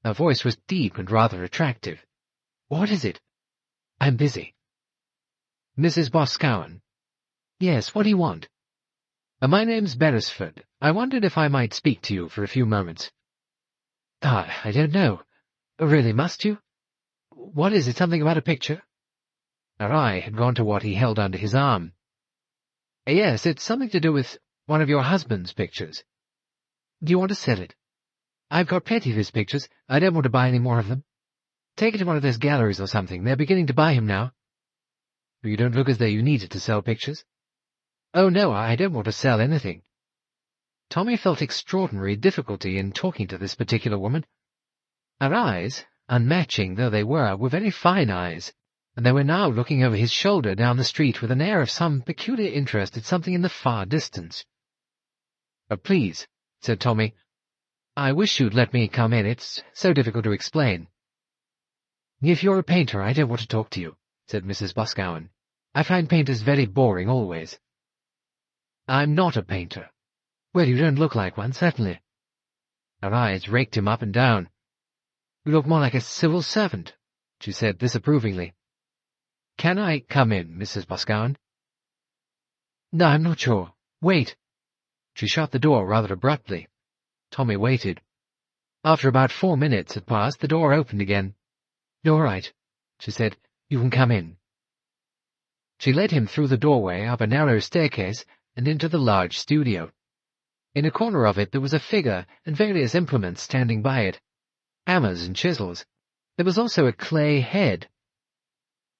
Her voice was deep and rather attractive. "What is it?" "I'm busy." "Mrs. Boscawen?" "Yes, what do you want?" My name's Beresford. I wondered if I might speak to you for a few moments." "I don't know. Really, must you? What is it, something about a picture?" Her eye had gone to what he held under his arm. "Yes, it's something to do with one of your husband's pictures." "Do you want to sell it?" "I've got plenty of his pictures. I don't want to buy any more of them. Take it to one of those galleries or something. They're beginning to buy him now." "You don't look as though you needed to sell pictures." "Oh, no, I don't want to sell anything." Tommy felt extraordinary difficulty in talking to this particular woman. Her eyes, unmatching though they were very fine eyes, and they were now looking over his shoulder down the street with an air of some peculiar interest at something in the far distance. Please," said Tommy, "I wish you'd let me come in. It's so difficult to explain." "If you're a painter, I don't want to talk to you," said Mrs. Boscawen. "I find painters very boring always." "I'm not a painter." "Well, you don't look like one, certainly." Her eyes raked him up and down. "You look more like a civil servant," she said disapprovingly. "Can I come in, Mrs. Boscawen?" "No, I'm not sure. Wait." She shut the door rather abruptly. Tommy waited. After about 4 minutes had passed, the door opened again. "All right," she said. "You can come in." She led him through the doorway, up a narrow staircase, and into the large studio. In a corner of it there was a figure and various implements standing by it. Hammers and chisels. There was also a clay head.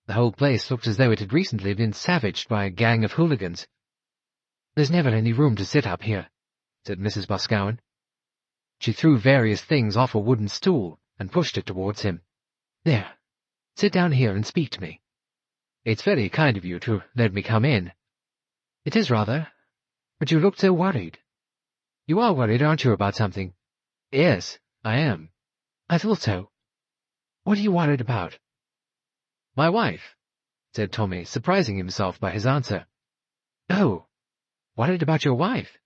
The whole place looked as though it had recently been savaged by a gang of hooligans. "There's never any room to sit up here," said Mrs. Boscawen. She threw various things off a wooden stool and pushed it towards him. "There, sit down here and speak to me. It's very kind of you to let me come in." "It is rather, but you looked so worried." "You are worried, aren't you, about something?" "Yes, I am." "I thought so. What are you worried about?" "My wife," said Tommy, surprising himself by his answer. "Oh, worried about your wife?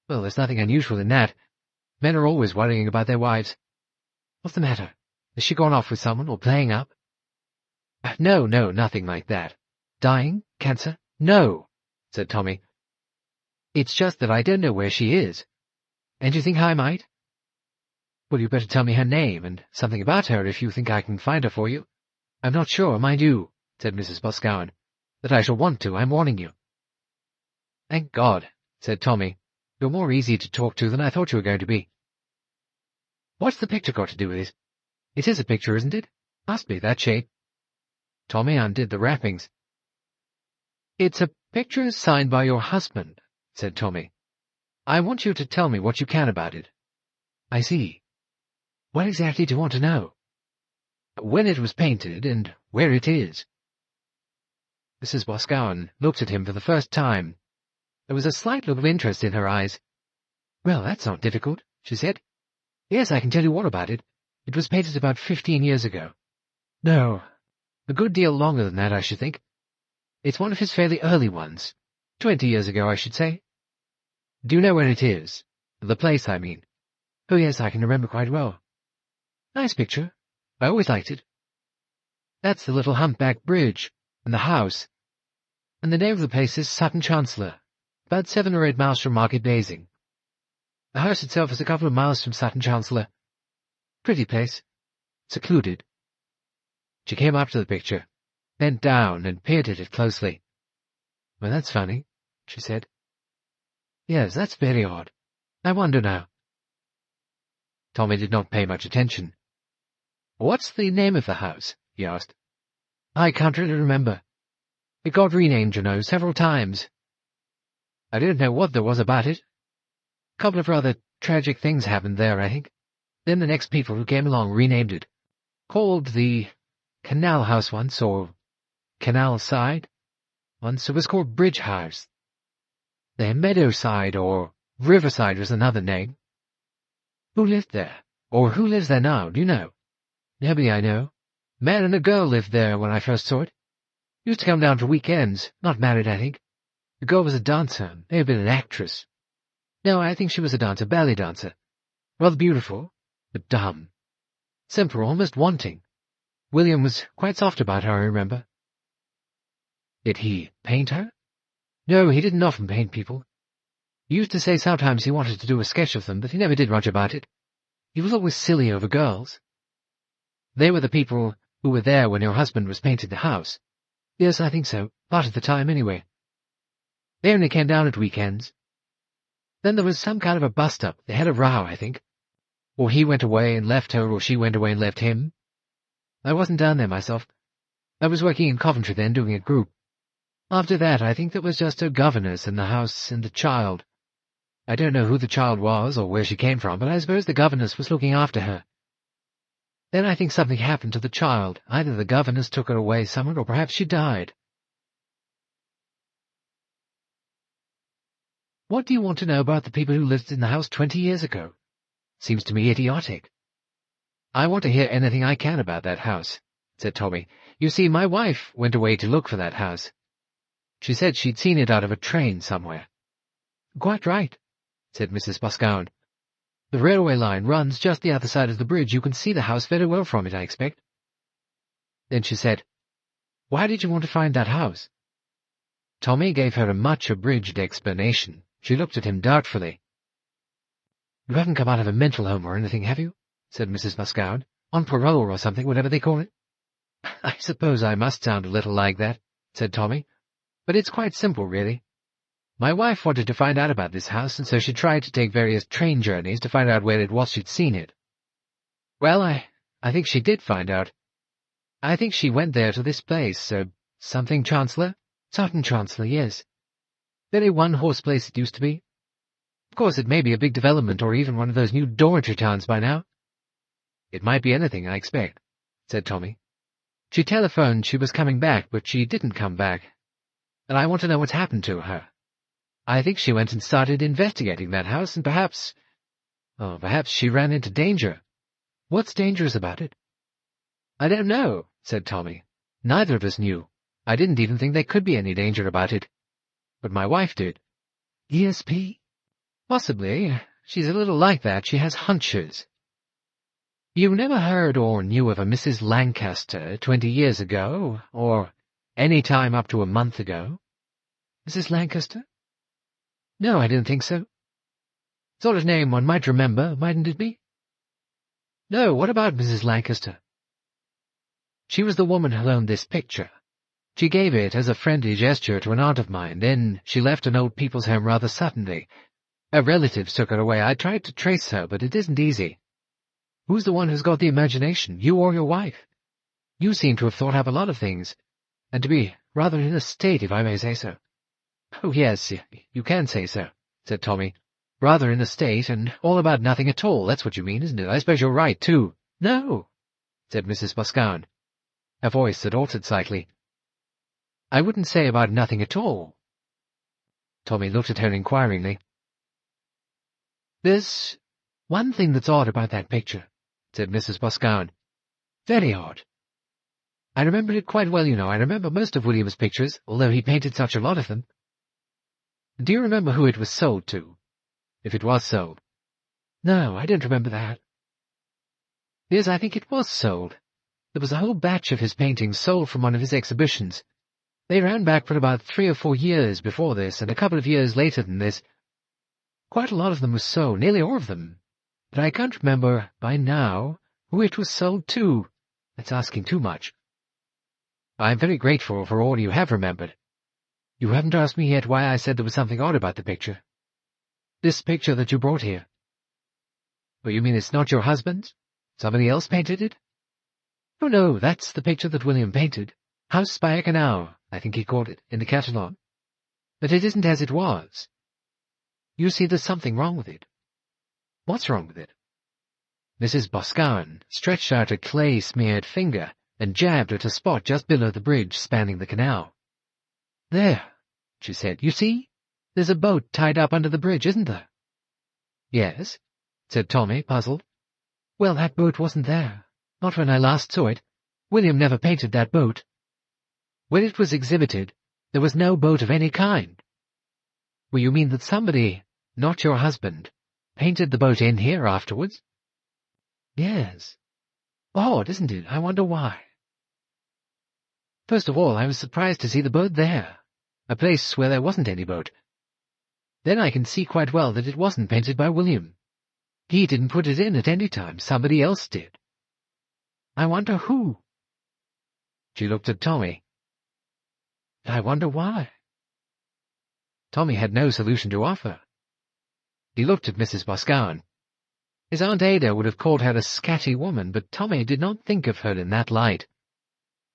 Well, there's nothing unusual in that. Men are always worrying about their wives. What's the matter? Has she gone off with someone, or playing up?" No, nothing like that." "Dying? Cancer?" "No," said Tommy. "It's just that I don't know where she is. And you think I might?" "Well, you better tell me her name, and something about her if you think I can find her for you." "I'm not sure, mind you," said Mrs. Boscawen, "that I shall want to, I'm warning you." "Thank God," said Tommy. "You're more easy to talk to than I thought you were going to be." "What's the picture got to do with it? It is a picture, isn't it? Must be, that shape." Tommy undid the wrappings. "It's a picture signed by your husband," said Tommy. "I want you to tell me what you can about it." "I see. What exactly do you want to know?" "When it was painted, and where it is." Mrs. Boscawen looked at him for the first time. There was a slight look of interest in her eyes. "Well, that's not difficult," she said. "Yes, I can tell you all about it. It was painted about 15 years ago. No, a good deal longer than that, I should think. It's one of his fairly early ones. 20 years ago, I should say." "Do you know where it is? The place, I mean." "Oh, yes, I can remember quite well. Nice picture. I always liked it. That's the little humpback bridge, and the house. And the name of the place is Sutton, Chancellor, about 7 or 8 miles from Market Basing. The house itself is a couple of miles from Sutton, Chancellor. Pretty place. Secluded." She came up to the picture, bent down and peered at it closely. "Well, that's funny," she said. "Yes, that's very odd. I wonder now." Tommy did not pay much attention. "What's the name of the house?" he asked. "I can't really remember. It got renamed, you know, several times. I didn't know what there was about it. A couple of rather tragic things happened there, I think. Then the next people who came along renamed it. Called the Canal House once, or Canal Side. Once it was called Bridge House. The Meadow Side or Riverside was another name." "Who lived there? Or who lives there now, do you know?" "Nobody I know. A man and a girl lived there when I first saw it. Used to come down for weekends, not married, I think. The girl was a dancer, may have been an actress. No, I think she was a dancer, ballet dancer. Rather beautiful, but dumb. Simple, almost wanting. William was quite soft about her, I remember." "Did he paint her?" "No, he didn't often paint people. He used to say sometimes he wanted to do a sketch of them, but he never did much about it. He was always silly over girls." "They were the people who were there when your husband was painting the house?" "Yes, I think so. Part of the time, anyway. They only came down at weekends. Then there was some kind of a bust-up. They had a row, I think. Or he went away and left her, or she went away and left him. I wasn't down there myself. I was working in Coventry then, doing a group. After that, I think there was just a governess in the house and a child. I don't know who the child was or where she came from, but I suppose the governess was looking after her. Then I think something happened to the child. Either the governess took her away somewhere, or perhaps she died." "What do you want to know about the people who lived in the house 20 years ago? Seems to me idiotic." "I want to hear anything I can about that house," said Tommy. "You see, my wife went away to look for that house. She said she'd seen it out of a train somewhere." "Quite right," said Mrs. Boscawen. "The railway line runs just the other side of the bridge. You can see the house very well from it, I expect." Then she said, "Why did you want to find that house?" Tommy gave her a much abridged explanation. She looked at him doubtfully. "You haven't come out of a mental home or anything, have you?" said Mrs. Boscawen. "On parole or something, whatever they call it." "I suppose I must sound a little like that," said Tommy. "But it's quite simple, really. My wife wanted to find out about this house, and so she tried to take various train journeys to find out where it was she'd seen it. Well, I think she did find out. I think she went there to this place, something Chancellor? Sutton Chancellor, yes. Very one-horse place it used to be. Of course, it may be a big development or even one of those new dormitory towns by now. It might be anything, I expect, said Tommy. She telephoned she was coming back, but she didn't come back. And I want to know what's happened to her. I think she went and started investigating that house, and perhaps she ran into danger. What's dangerous about it? I don't know, said Tommy. Neither of us knew. I didn't even think there could be any danger about it. But my wife did. ESP? Possibly. She's a little like that. She has hunches. You never heard or knew of a Mrs Lancaster 20 years ago, or any time up to a month ago? Mrs Lancaster? No, I didn't think so. Sort of name one might remember, mightn't it be? No, what about Mrs Lancaster? She was the woman who owned this picture. She gave it as a friendly gesture to an aunt of mine, then she left an old people's home rather suddenly. Her relatives took her away. I tried to trace her, but it isn't easy. Who's the one who's got the imagination, you or your wife? You seem to have thought up a lot of things, and to be rather in a state, if I may say so. Oh, yes, you can say so, said Tommy. Rather in a state, and all about nothing at all. That's what you mean, isn't it? I suppose you're right, too. No, said Mrs Boscawen. Her voice had altered slightly. I wouldn't say about nothing at all. Tommy looked at her inquiringly. There's one thing that's odd about that picture, said Mrs Boscawen. Very odd. I remember it quite well, you know. I remember most of William's pictures, although he painted such a lot of them. Do you remember who it was sold to? If it was sold. No, I don't remember that. Yes, I think it was sold. There was a whole batch of his paintings sold from one of his exhibitions. They ran back for about 3 or 4 years before this, and a couple of years later than this. Quite a lot of them were sold, nearly all of them. But I can't remember, by now, who it was sold to. That's asking too much. I'm very grateful for all you have remembered. You haven't asked me yet why I said there was something odd about the picture. This picture that you brought here. Oh, you mean it's not your husband's? Somebody else painted it? Oh, no, that's the picture that William painted. House by a Canal, I think he called it, in the catalogue. But it isn't as it was. You see, there's something wrong with it. What's wrong with it? Mrs Boscawen stretched out a clay-smeared finger and jabbed at a spot just below the bridge spanning the canal. There, she said, you see? There's a boat tied up under the bridge, isn't there? Yes, said Tommy, puzzled. Well, that boat wasn't there. Not when I last saw it. William never painted that boat. When it was exhibited, there was no boat of any kind. Well, you mean that somebody, not your husband, painted the boat in here afterwards? Yes. Odd, isn't it? I wonder why. First of all, I was surprised to see the boat there, a place where there wasn't any boat. Then I can see quite well that it wasn't painted by William. He didn't put it in at any time. Somebody else did. I wonder who. She looked at Tommy. I wonder why. Tommy had no solution to offer. He looked at Mrs Boscawen. His Aunt Ada would have called her a scatty woman, but Tommy did not think of her in that light.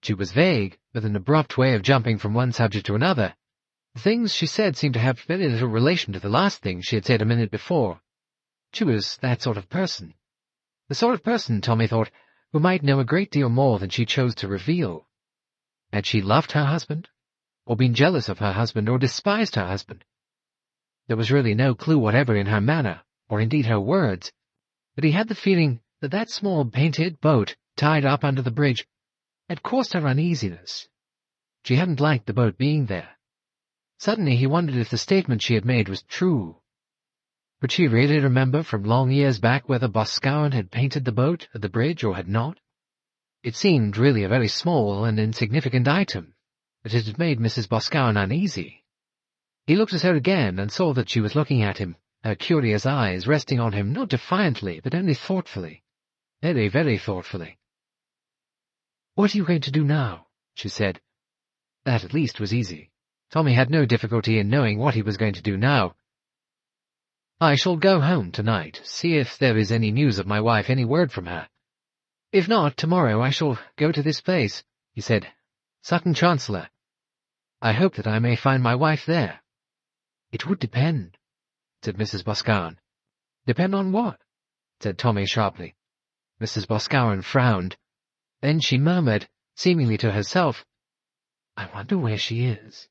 She was vague, with an abrupt way of jumping from one subject to another. The things she said seemed to have very little relation to the last thing she had said a minute before. She was that sort of person. The sort of person, Tommy thought, who might know a great deal more than she chose to reveal. Had she loved her husband? Or been jealous of her husband, or despised her husband? There was really no clue whatever in her manner, or indeed her words, but he had the feeling that that small painted boat, tied up under the bridge, had caused her uneasiness. She hadn't liked the boat being there. Suddenly he wondered if the statement she had made was true. Would she really remember from long years back whether Boscawen had painted the boat at the bridge or had not? It seemed really a very small and insignificant item, but it had made Mrs Boscawen uneasy. He looked at her again and saw that she was looking at him, her curious eyes resting on him not defiantly, but only thoughtfully. Very, very thoughtfully. "What are you going to do now?" she said. That at least was easy. Tommy had no difficulty in knowing what he was going to do now. "I shall go home tonight, see if there is any news of my wife, any word from her. "If not, tomorrow I shall go to this place," he said. "Sutton Chancellor. I hope that I may find my wife there." "It would depend," said Mrs. Boscawen. "Depend on what?" said Tommy sharply. Mrs. Boscawen frowned. Then she murmured, seemingly to herself, "I wonder where she is."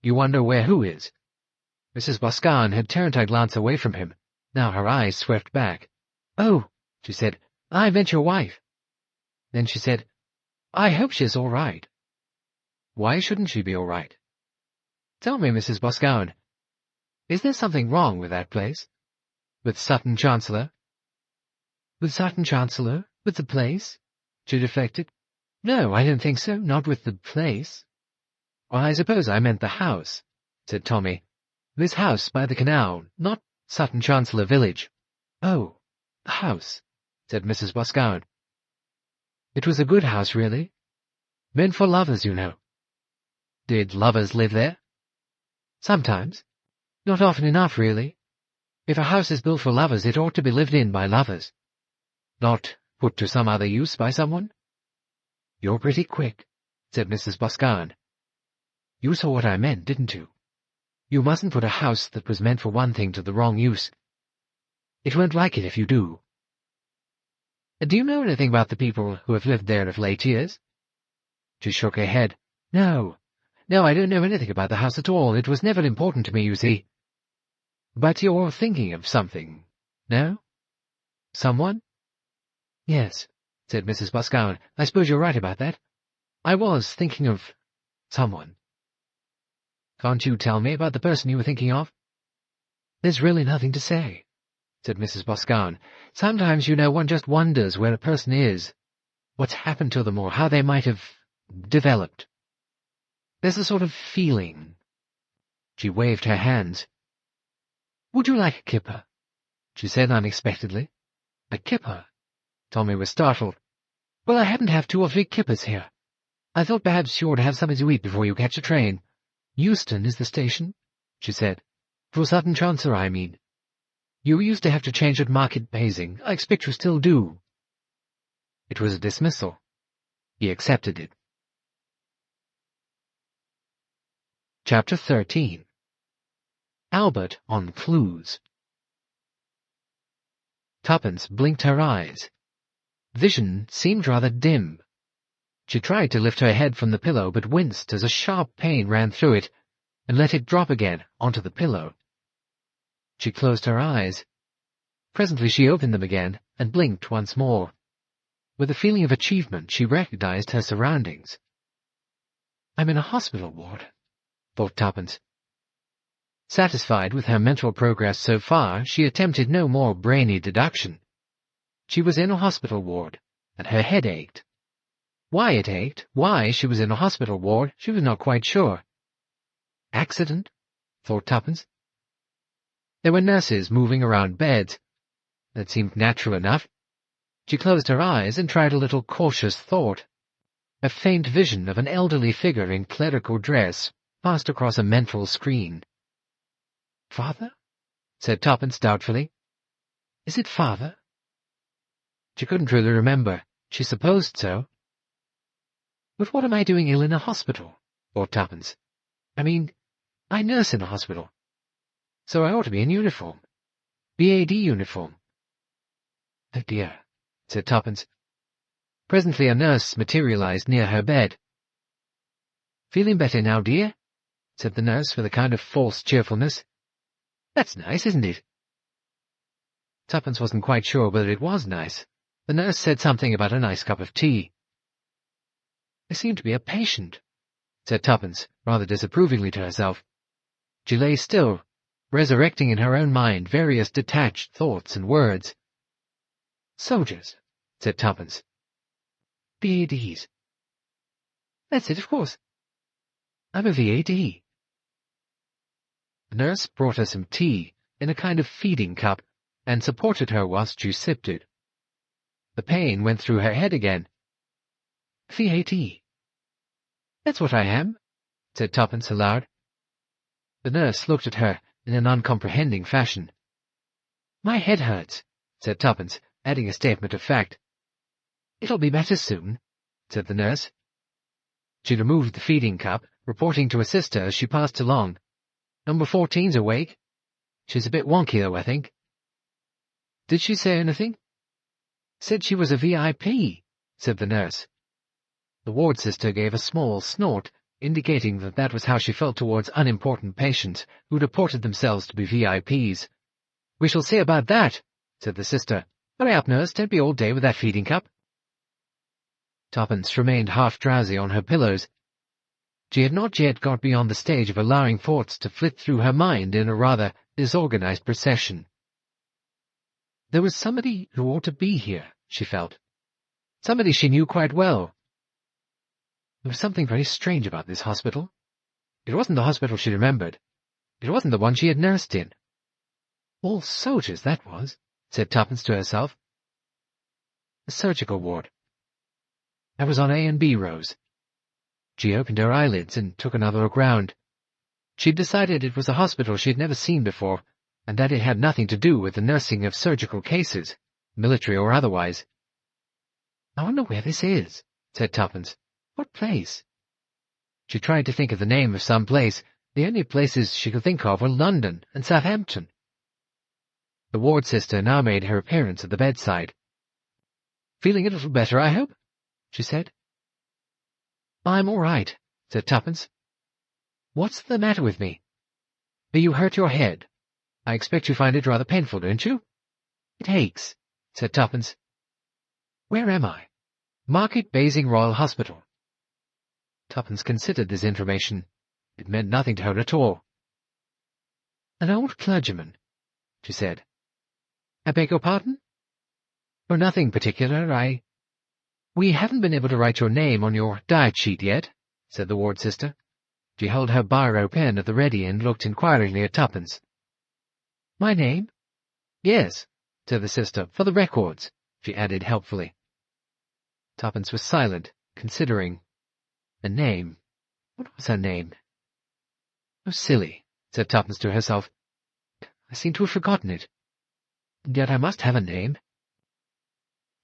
"You wonder where who is?" Mrs. Boscawen had turned her glance away from him. Now her eyes swept back. "Oh," she said, "I meant your wife." Then she said, "I hope she is all right." "Why shouldn't she be all right?" "Tell me, Mrs. Boscawen, is there something wrong with that place? With Sutton Chancellor?" "With Sutton Chancellor? With the place?" she deflected. "No, I don't think so, not with the place." "Well, I suppose I meant the house," said Tommy. "This house by the canal, not Sutton Chancellor village." "Oh, the house," said Mrs. Boscawen. "It was a good house, really. Meant for lovers, you know." "Did lovers live there?" "Sometimes. Not often enough, really. If a house is built for lovers, it ought to be lived in by lovers. Not put to some other use by someone." "You're pretty quick," said Mrs. Boscawen. "You saw what I meant, didn't you? You mustn't put a house that was meant for one thing to the wrong use. It won't like it if you do." "Do you know anything about the people who have lived there of late years?" She shook her head. No, I don't know anything about the house at all. It was never important to me, you see." "But you're thinking of something, no? Someone?" "Yes," said Mrs. Boscawen. "I suppose you're right about that. I was thinking of someone." "Can't you tell me about the person you were thinking of?" "There's really nothing to say," said Mrs. Boscawen. "Sometimes, you know, one just wonders where a person is, what's happened to them, or how they might have developed. There's a sort of feeling." She waved her hands. "Would you like a kipper?" she said unexpectedly. "A kipper?" Tommy was startled. "Well, I happen to have 2 or 3 kippers here. I thought perhaps you ought to have something to eat before you catch a train. Euston is the station," she said. "For Sutton Chancellor, I mean. You used to have to change at Market Basing. I expect you still do." It was a dismissal. He accepted it. Chapter 13. Albert on Clues. Tuppence blinked her eyes. Vision seemed rather dim. She tried to lift her head from the pillow, but winced as a sharp pain ran through it, and let it drop again onto the pillow. She closed her eyes. Presently she opened them again, and blinked once more. With a feeling of achievement, she recognized her surroundings. "I'm in a hospital ward," thought Tuppence. Satisfied with her mental progress so far, she attempted no more brainy deduction. She was in a hospital ward, and her head ached. Why it ached, why she was in a hospital ward, she was not quite sure. Accident? Thought Tuppence. There were nurses moving around beds. That seemed natural enough. She closed her eyes and tried a little cautious thought. A faint vision of an elderly figure in clerical dress passed across a mental screen. "Father?" said Tuppence doubtfully. "Is it father?" She couldn't really remember. She supposed so. "But what am I doing ill in a hospital?" thought Tuppence. "I mean, I nurse in a hospital, so I ought to be in uniform. BAD uniform." "Oh dear," said Tuppence. Presently a nurse materialized near her bed. "Feeling better now, dear?" said the nurse with a kind of false cheerfulness. "That's nice, isn't it?" Tuppence wasn't quite sure whether it was nice. The nurse said something about a nice cup of tea. "There seemed to be a patient," said Tuppence, rather disapprovingly to herself. She lay still, resurrecting in her own mind various detached thoughts and words. "Soldiers," said Tuppence. "VADs. That's it, of course. I'm a VAD." The nurse brought her some tea in a kind of feeding cup, and supported her whilst she sipped it. The pain went through her head again. "VAD. That's what I am," said Tuppence aloud. The nurse looked at her in an uncomprehending fashion. "My head hurts," said Tuppence, adding a statement of fact. "It'll be better soon," said the nurse. She removed the feeding cup, reporting to her sister as she passed along. "Number 14's awake. She's a bit wonky, though, I think." "Did she say anything?" "Said she was a VIP," said the nurse. The ward sister gave a small snort, indicating that that was how she felt towards unimportant patients who reported themselves to be VIPs. "We shall see about that," said the sister. "Hurry up, nurse, don't be all day with that feeding cup." Tuppence remained half-drowsy on her pillows. She had not yet got beyond the stage of allowing thoughts to flit through her mind in a rather disorganized procession. There was somebody who ought to be here, she felt. Somebody she knew quite well. There was something very strange about this hospital. It wasn't the hospital she remembered. It wasn't the one she had nursed in. All soldiers, that was, said Tuppence to herself. The surgical ward. I was on A and B rows. She opened her eyelids and took another look round. She'd decided it was a hospital she had never seen before, and that it had nothing to do with the nursing of surgical cases, military or otherwise. "I wonder where this is," said Tuppence. "What place?" She tried to think of the name of some place. The only places she could think of were London and Southampton. The ward sister now made her appearance at the bedside. "Feeling a little better, I hope?" she said. "I'm all right," said Tuppence. "What's the matter with me?" "You hurt your head. I expect you find it rather painful, don't you?" "It aches," said Tuppence. "Where am I?" "Market Basing Royal Hospital." Tuppence considered this information. It meant nothing to her at all. "An old clergyman," she said. "I beg your pardon?" "Oh, nothing particular, We haven't been able to write your name on your diet sheet yet," said the ward sister. She held her biro pen at the ready and looked inquiringly at Tuppence. "My name?" "Yes," said the sister, "for the records," she added helpfully. Tuppence was silent, considering. A name. What was her name? "Oh, silly," said Tuppence to herself. "I seem to have forgotten it. And yet I must have a name."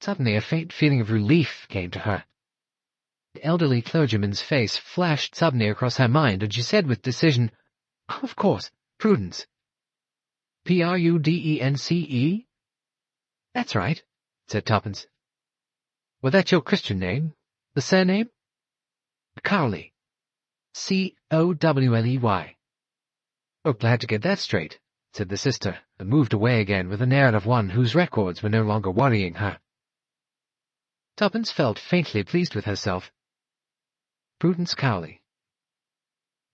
Suddenly a faint feeling of relief came to her. The elderly clergyman's face flashed suddenly across her mind, and she said with decision, "Oh, of course, Prudence." "Prudence? "That's right," said Tuppence. "Well, that's your Christian name? The surname?" "Cowley. Cowley. "Oh, glad to get that straight," said the sister, and moved away again with an air of one whose records were no longer worrying her. Tuppence felt faintly pleased with herself. Prudence Cowley.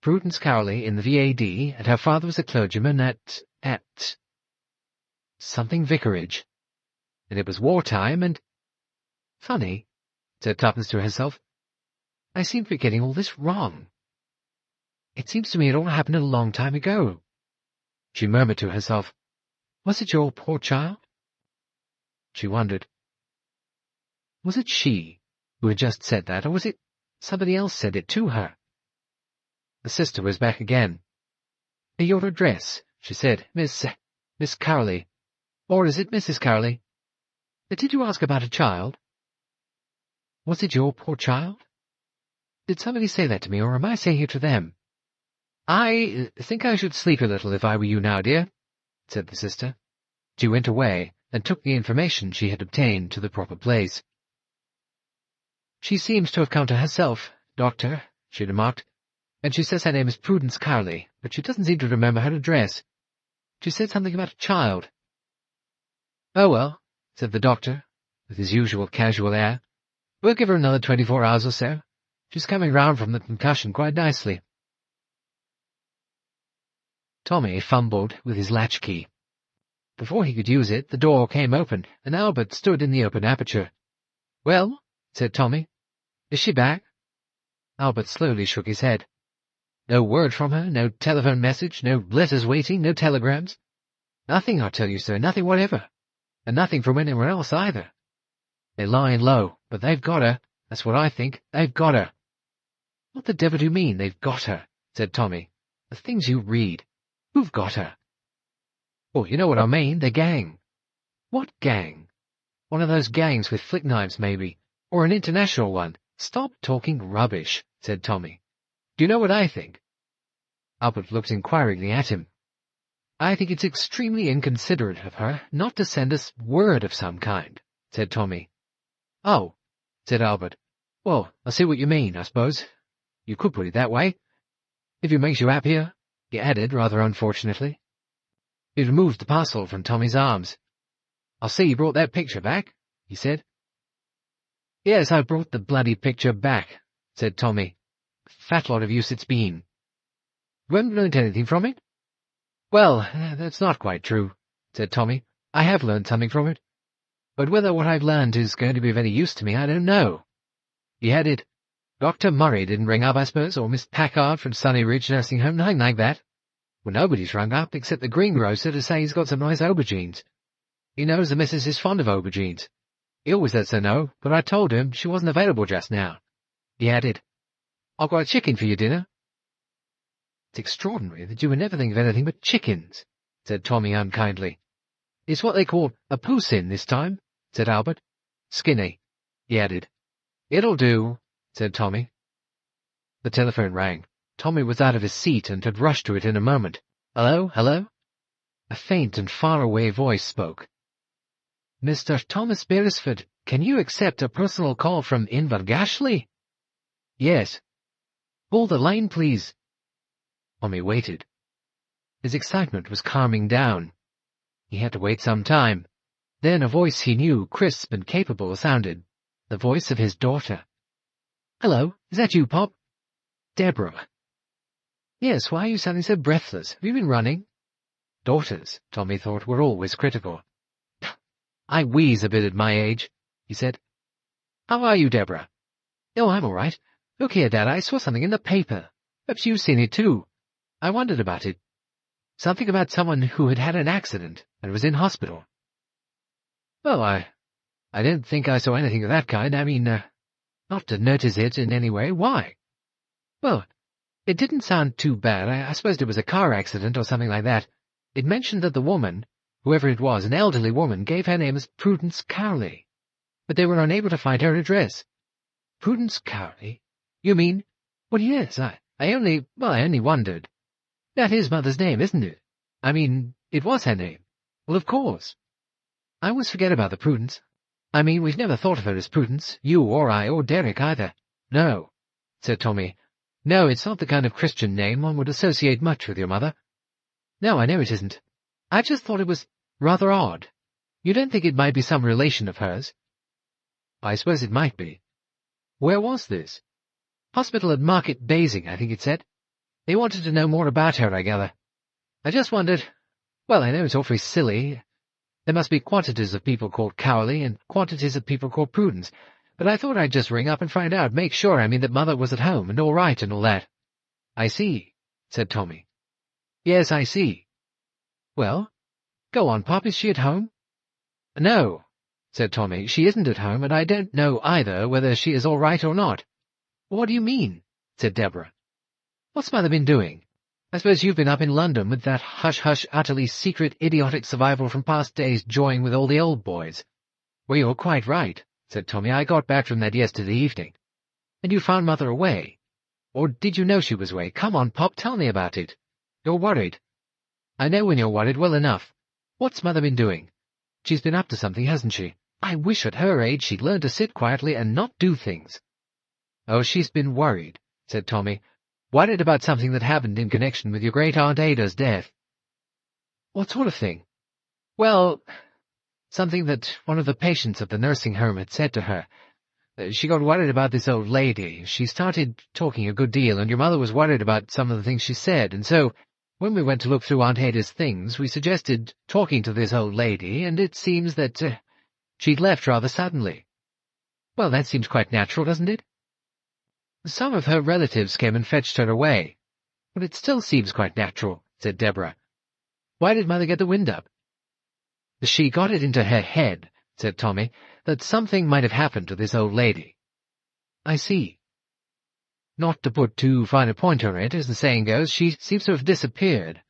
Prudence Cowley in the VAD, and her father was a clergyman at something Vicarage. And it was wartime, and... "Funny," said Tuppence to herself. "I seem to be getting all this wrong. It seems to me it all happened a long time ago." She murmured to herself, "Was it your poor child?" She wondered. Was it she who had just said that, or was it somebody else said it to her? The sister was back again. "Your address," she said. Miss Cowley. Or is it Mrs. Cowley? Did you ask about a child?" "Was it your poor child? Did somebody say that to me, or am I saying it to them?" "I think I should sleep a little if I were you now, dear," said the sister. She went away and took the information she had obtained to the proper place. "She seems to have come to herself, Doctor," she remarked, "and she says her name is Prudence Cowley, but she doesn't seem to remember her address. She said something about a child." "Oh, well," said the doctor, with his usual casual air, "we'll give her another 24 hours or so. She's coming round from the concussion quite nicely." Tommy fumbled with his latchkey. Before he could use it, the door came open, and Albert stood in the open aperture. "Well," said Tommy, "is she back?" Albert slowly shook his head. "No word from her, no telephone message, no letters waiting, no telegrams. Nothing, I tell you, sir, nothing whatever. And nothing from anyone else, either. They're lying low, but they've got her. That's what I think. They've got her." "What the devil do you mean, they've got her?" said Tommy. "The things you read. Who've got her?" "Oh, you know what I mean, the gang." "What gang?" "One of those gangs with flick knives, maybe. Or an international one. Stop talking rubbish, said Tommy. Do you know what I think? Albert looked inquiringly at him. I think it's extremely inconsiderate of her not to send us word of some kind, said Tommy. Oh, said Albert. Well, I see what you mean, I suppose. You could put it that way. If it makes you happier, he added, rather unfortunately. He removed the parcel from Tommy's arms. I'll see you brought that picture back, he said. Yes, I brought the bloody picture back, said Tommy. Fat lot of use it's been. You haven't learnt anything from it? Well, that's not quite true, said Tommy. I have learned something from it. But whether what I've learned is going to be of any use to me, I don't know. He added, Dr. Murray didn't ring up, I suppose, or Miss Packard from Sunny Ridge Nursing Home, nothing like that. Well, nobody's rung up except the greengrocer to say he's got some nice aubergines. He knows the missus is fond of aubergines. He always lets her know, but I told him she wasn't available just now. He added, I've got a chicken for your dinner. It's extraordinary that you would never think of anything but chickens, said Tommy unkindly. It's what they call a poussin this time, said Albert. Skinny, he added. It'll do, said Tommy. The telephone rang. Tommy was out of his seat and had rushed to it in a moment. Hello, hello? A faint and far-away voice spoke. Mr. Tuppence Beresford, can you accept a personal call from Invergashley? Yes. Hold the line, please. Tommy waited. His excitement was calming down. He had to wait some time. Then a voice he knew, crisp and capable, sounded. The voice of his daughter. Hello, is that you, Pop? Deborah. Yes, why are you sounding so breathless? Have you been running? Daughters, Tommy thought, were always critical. I wheeze a bit at my age, he said. How are you, Deborah? Oh, I'm all right. Look here, Dad, I saw something in the paper. Perhaps you've seen it too. I wondered about it. Something about someone who had had an accident and was in hospital. Well, I didn't think I saw anything of that kind. I mean, not to notice it in any way. Why? Well, it didn't sound too bad. I suppose it was a car accident or something like that. It mentioned that the woman, whoever it was, an elderly woman, gave her name as Prudence Cowley. But they were unable to find her address. Prudence Cowley? You mean? Well, yes, I only wondered. That is Mother's name, isn't it? I mean, it was her name. Well, of course. I always forget about the Prudence. I mean, we've never thought of her as Prudence, you or I, or Derek either. No, said Tommy. No, it's not the kind of Christian name one would associate much with your mother. No, I know it isn't. I just thought it was rather odd. You don't think it might be some relation of hers? I suppose it might be. Where was this? Hospital at Market Basing, I think it said. They wanted to know more about her, I gather. I just wondered... Well, I know it's awfully silly. There must be quantities of people called Cowley and quantities of people called Prudence, but I thought I'd just ring up and find out, make sure, that Mother was at home and all right and all that. I see, said Tommy. Yes, I see. Well, go on, Pop, is she at home? No, said Tommy, she isn't at home, and I don't know either whether she is all right or not. What do you mean? Said Deborah. What's Mother been doing? I suppose you've been up in London with that hush-hush, utterly secret, idiotic survival from past days joying with all the old boys. Well, you're quite right, said Tommy. I got back from that yesterday evening. And you found Mother away? Or did you know she was away? Come on, Pop, tell me about it. You're worried. I know when you're worried well enough. What's Mother been doing? She's been up to something, hasn't she? I wish at her age she'd learn to sit quietly and not do things. Oh, she's been worried, said Tommy. Worried about something that happened in connection with your great-aunt Ada's death. What sort of thing? Well, something that one of the patients at the nursing home had said to her. She got worried about this old lady. She started talking a good deal, and your mother was worried about some of the things she said, and so, when we went to look through Aunt Ada's things, we suggested talking to this old lady, and it seems that she'd left rather suddenly. Well, that seems quite natural, doesn't it? Some of her relatives came and fetched her away. But it still seems quite natural, said Deborah. Why did Mother get the wind up? She got it into her head, said Tommy, that something might have happened to this old lady. I see. Not to put too fine a point on it, as the saying goes, she seems to have disappeared.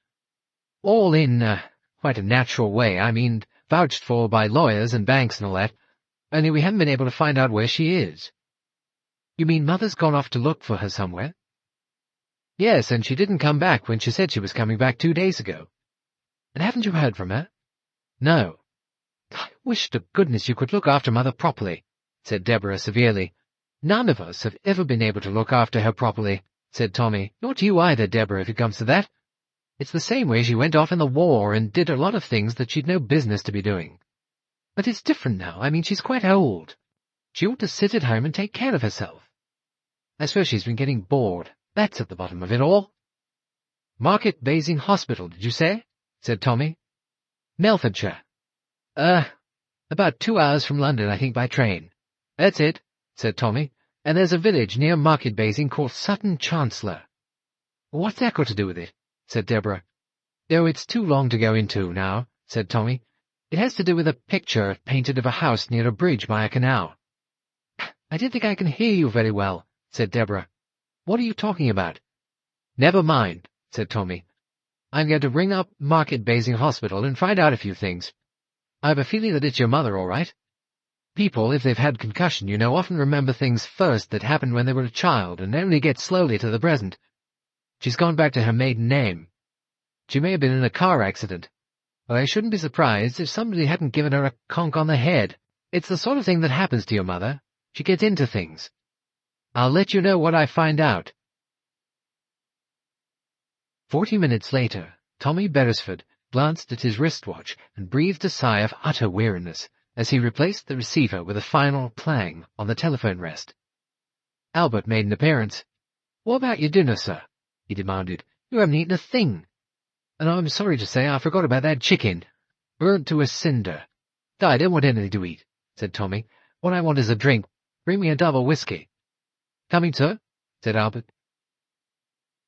All in quite a natural way, vouched for by lawyers and banks and all that. only we haven't been able to find out where she is." "You mean Mother's gone off to look for her somewhere?" "Yes, and she didn't come back when she said she was coming back 2 days ago." "And haven't you heard from her?" "No." "I wish to goodness you could look after Mother properly," said Deborah severely. "None of us have ever been able to look after her properly," said Tommy. "Not you either, Deborah, if it comes to that. It's the same way she went off in the war and did a lot of things that she'd no business to be doing. But it's different now. I mean, she's quite old. She ought to sit at home and take care of herself. I suppose she's been getting bored. That's at the bottom of it all." "Market Basing Hospital, did you say?" said Tommy. "Melfordshire. About 2 hours from London, I think, by train." "That's it," said Tommy. "And there's a village near Market Basing called Sutton, Chancellor." "What's that got to do with it?" said Deborah. "Oh, it's too long to go into now," said Tommy. "It has to do with a picture painted of a house near a bridge by a canal." "I don't think I can hear you very well," said Deborah. "What are you talking about?" "Never mind," said Tommy. "I'm going to ring up Market Basing Hospital and find out a few things. I've a feeling that it's your mother, all right. People, if they've had concussion, you know, often remember things first that happened when they were a child and only get slowly to the present. She's gone back to her maiden name. She may have been in a car accident. But I shouldn't be surprised if somebody hadn't given her a conk on the head. It's the sort of thing that happens to your mother. She gets into things. I'll let you know what I find out." 40 minutes later, Tommy Beresford glanced at his wristwatch and breathed a sigh of utter weariness as he replaced the receiver with a final clang on the telephone rest. Albert made an appearance. "What about your dinner, sir?" he demanded. "You haven't eaten a thing. And I'm sorry to say I forgot about that chicken. Burnt to a cinder." "I don't want anything to eat," said Tommy. "What I want is a drink. Bring me a double whiskey." "Coming, sir," said Albert.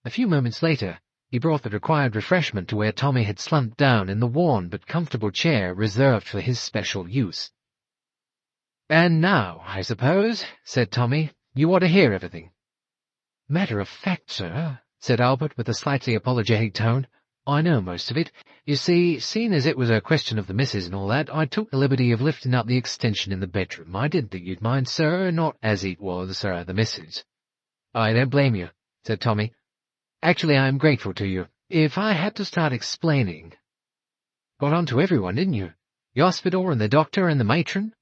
A few moments later, he brought the required refreshment to where Tommy had slumped down in the worn but comfortable chair reserved for his special use. "And now, I suppose," said Tommy, "you ought to hear everything." "Matter of fact, sir," said Albert with a slightly apologetic tone, "I know most of it. You see, seeing as it was a question of the missus and all that, I took the liberty of lifting up the extension in the bedroom. I didn't think you'd mind, sir, not as it was, sir, the missus." "I don't blame you," said Tommy. "Actually, I am grateful to you. If I had to start explaining—" "Got on to everyone, didn't you? The hospital and the doctor and the matron?"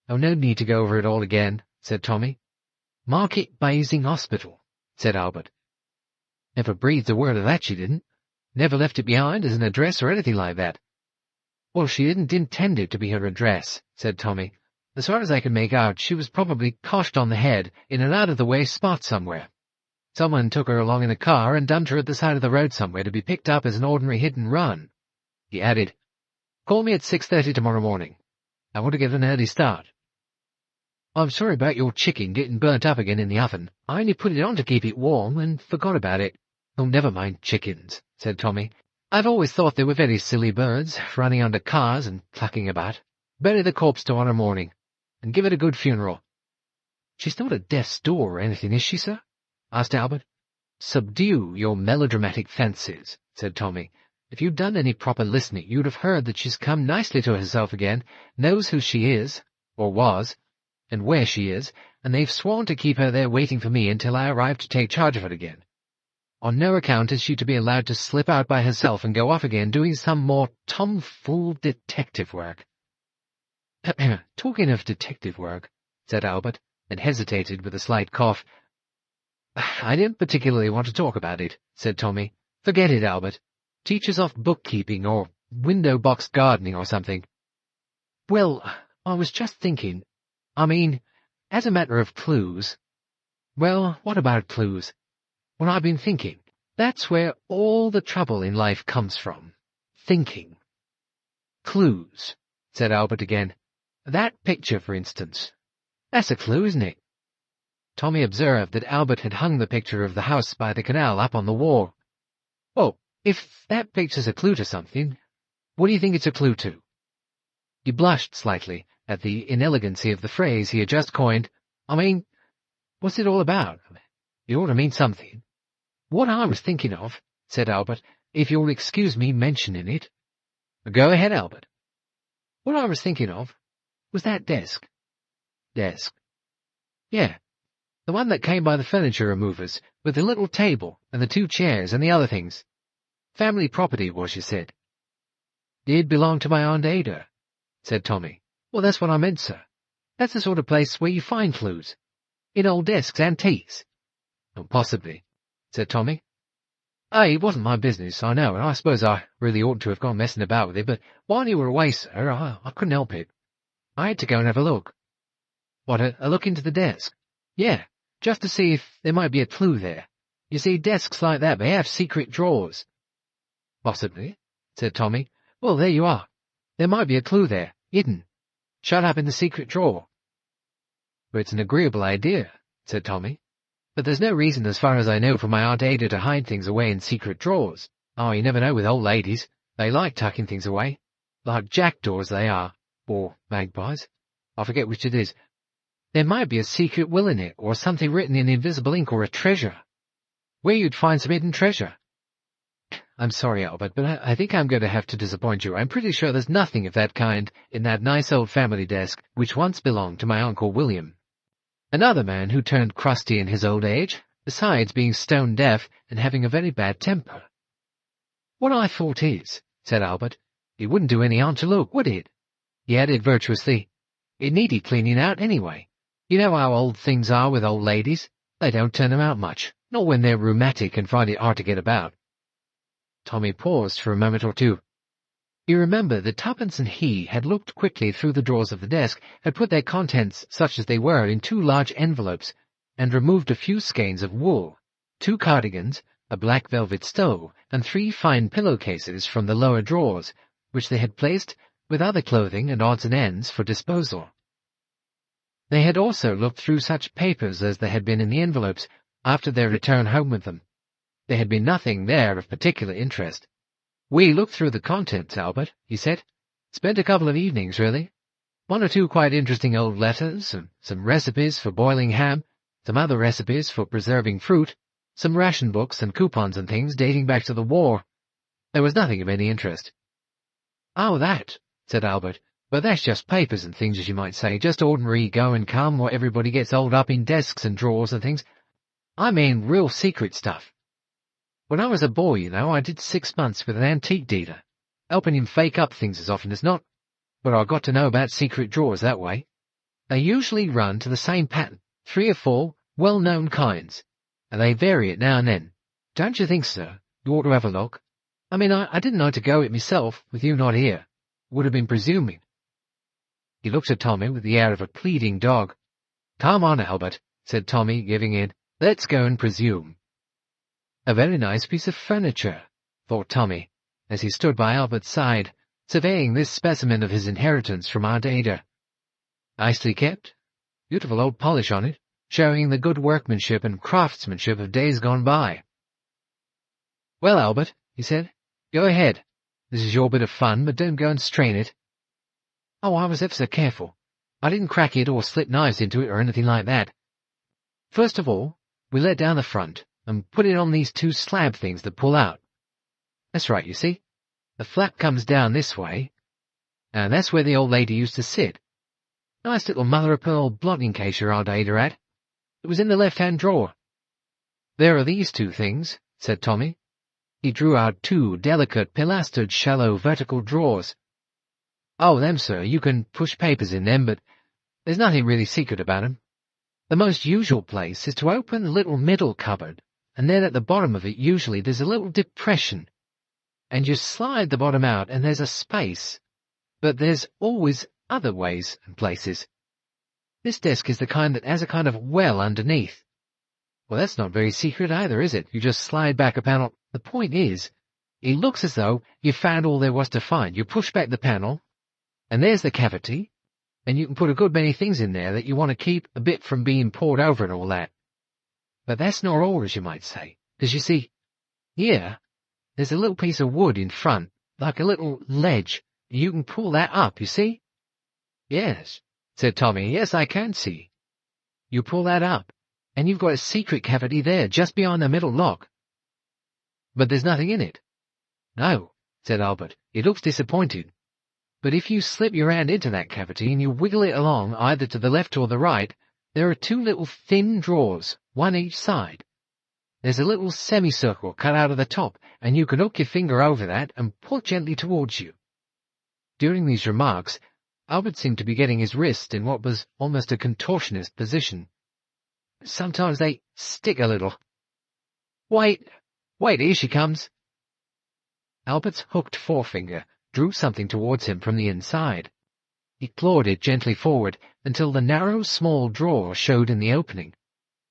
"Oh, no need to go over it all again," said Tommy. "Market Basing Hospital," said Albert. "Never breathed a word of that, she didn't. Never left it behind as an address or anything like that." "Well, she didn't intend it to be her address," said Tommy. "As far as I can make out, she was probably coshed on the head in an out-of-the-way spot somewhere. Someone took her along in a car and dumped her at the side of the road somewhere to be picked up as an ordinary hit-and-run." He added, "Call me at 6:30 tomorrow morning. I want to get an early start." "I'm sorry about your chicken getting burnt up again in the oven. I only put it on to keep it warm and forgot about it." "Oh, never mind chickens," said Tommy. "I've always thought they were very silly birds, running under cars and clucking about. Bury the corpse tomorrow morning, and give it a good funeral." "She's not at death's door or anything, is she, sir?" asked Albert. "Subdue your melodramatic fancies," said Tommy. "If you'd done any proper listening, you'd have heard that she's come nicely to herself again, knows who she is, or was, and where she is, and they've sworn to keep her there waiting for me until I arrive to take charge of her again. On no account is she to be allowed to slip out by herself and go off again doing some more tomfool detective work." "Talking of detective work," said Albert, and hesitated with a slight cough. "I don't particularly want to talk about it," said Tommy. "Forget it, Albert. Teach us off bookkeeping or window-box gardening or something." "Well, I was just thinking. I mean, as a matter of clues." "Well, what about clues?" "Well, I've been thinking. That's where all the trouble in life comes from. Thinking." "Clues," said Albert again. "That picture, for instance. That's a clue, isn't it?" Tommy observed that Albert had hung the picture of the house by the canal up on the wall. "Well, if that picture's a clue to something, what do you think it's a clue to?" He blushed slightly at the inelegancy of the phrase he had just coined. "I mean, what's it all about? It ought to mean something." "What I was thinking of," said Albert, "if you'll excuse me mentioning it—" "Go ahead, Albert." "What I was thinking of was that desk. Desk. Yeah, the one that came by the furniture removers, with the little table and the 2 chairs and the other things. Family property was, you said. Did belong to my Aunt Ada, said Tommy. Well, that's what I meant, sir. That's the sort of place where you find clues. In old desks, antiques. Oh, possibly, said Tommy. It wasn't my business, I know, and I suppose I really oughtn't to have gone messing about with it, but while you were away, sir, I couldn't help it. I had to go and have a look. What, a look into the desk? Yeah, just to see if there might be a clue there. You see, desks like that may have secret drawers. Possibly, said Tommy. Well, there you are. There might be a clue there, hidden, shut up in the secret drawer. Well, it's an agreeable idea, said Tommy. But there's no reason, as far as I know, for my Aunt Ada to hide things away in secret drawers. Oh, you never know with old ladies. They like tucking things away. Like jackdaws they are. Or magpies. I forget which it is. There might be a secret will in it, or something written in invisible ink, or a treasure. Where you'd find some hidden treasure. I'm sorry, Albert, but I think I'm going to have to disappoint you. I'm pretty sure there's nothing of that kind in that nice old family desk which once belonged to my Uncle William. Another man who turned crusty in his old age, besides being stone deaf and having a very bad temper. What I thought is, said Albert, it wouldn't do any harm to look, would it? He added virtuously, it needed cleaning out anyway. You know how old things are with old ladies. They don't turn them out much, not when they're rheumatic and find it hard to get about. Tommy paused for a moment or two. You remember that Tuppence and he had looked quickly through the drawers of the desk, had put their contents, such as they were, in 2 large envelopes, and removed a few skeins of wool, 2 cardigans, a black velvet stole, and 3 fine pillow-cases from the lower drawers, which they had placed, with other clothing and odds and ends, for disposal. They had also looked through such papers as there had been in the envelopes, after their return home with them. There had been nothing there of particular interest. We looked through the contents, Albert, he said. Spent a couple of evenings, really. 1 or 2 quite interesting old letters, and some recipes for boiling ham, some other recipes for preserving fruit, some ration books and coupons and things dating back to the war. There was nothing of any interest. Oh, that, said Albert. But that's just papers and things, as you might say, just ordinary go and come what everybody gets holed up in desks and drawers and things. I mean real secret stuff. When I was a boy, you know, I did 6 months with an antique dealer, helping him fake up things as often as not, but I got to know about secret drawers that way. They usually run to the same pattern, 3 or 4 well-known kinds, and they vary it now and then. Don't you think, sir, you ought to have a look? I mean, I didn't know to go it myself, with you not here. It would have been presuming. He looked at Tommy with the air of a pleading dog. Come on, Albert, said Tommy, giving in. Let's go and presume. A very nice piece of furniture, thought Tommy, as he stood by Albert's side, surveying this specimen of his inheritance from Aunt Ada. Nicely kept, beautiful old polish on it, showing the good workmanship and craftsmanship of days gone by. Well, Albert, he said, go ahead. This is your bit of fun, but don't go and strain it. Oh, I was ever so careful. I didn't crack it or slip knives into it or anything like that. First of all, we let down the front and put it on these 2 slab things that pull out. That's right, you see. The flap comes down this way, and that's where the old lady used to sit. Nice little mother-of-pearl blotting case your Aunt Ada had. It was in the left-hand drawer. There are these 2 things, said Tommy. He drew out 2 delicate, pilastered, shallow, vertical drawers. Oh, them, sir, you can push papers in them, but there's nothing really secret about 'em. The most usual place is to open the little middle cupboard, and then at the bottom of it usually there's a little depression, and you slide the bottom out and there's a space. But there's always other ways and places. This desk is the kind that has a kind of well underneath. Well, that's not very secret either, is it? You just slide back a panel. The point is, it looks as though you found all there was to find. You push back the panel, and there's the cavity, and you can put a good many things in there that you want to keep a bit from being poured over and all that. But that's not all, as you might say, because you see, here, there's a little piece of wood in front, like a little ledge, and you can pull that up, you see? Yes, said Tommy, yes, I can see. You pull that up, and you've got a secret cavity there, just beyond the middle lock. But there's nothing in it. No, said Albert, he looks disappointed. but if you slip your hand into that cavity and you wiggle it along either to the left or the right, there are two little thin drawers, one each side. There's a little semicircle cut out of the top, and you can hook your finger over that and pull gently towards you." During these remarks, Albert seemed to be getting his wrist in what was almost a contortionist position. "Sometimes they stick a little. Wait, here she comes." Albert's hooked forefinger drew something towards him from the inside. He clawed it gently forward until the narrow, small drawer showed in the opening.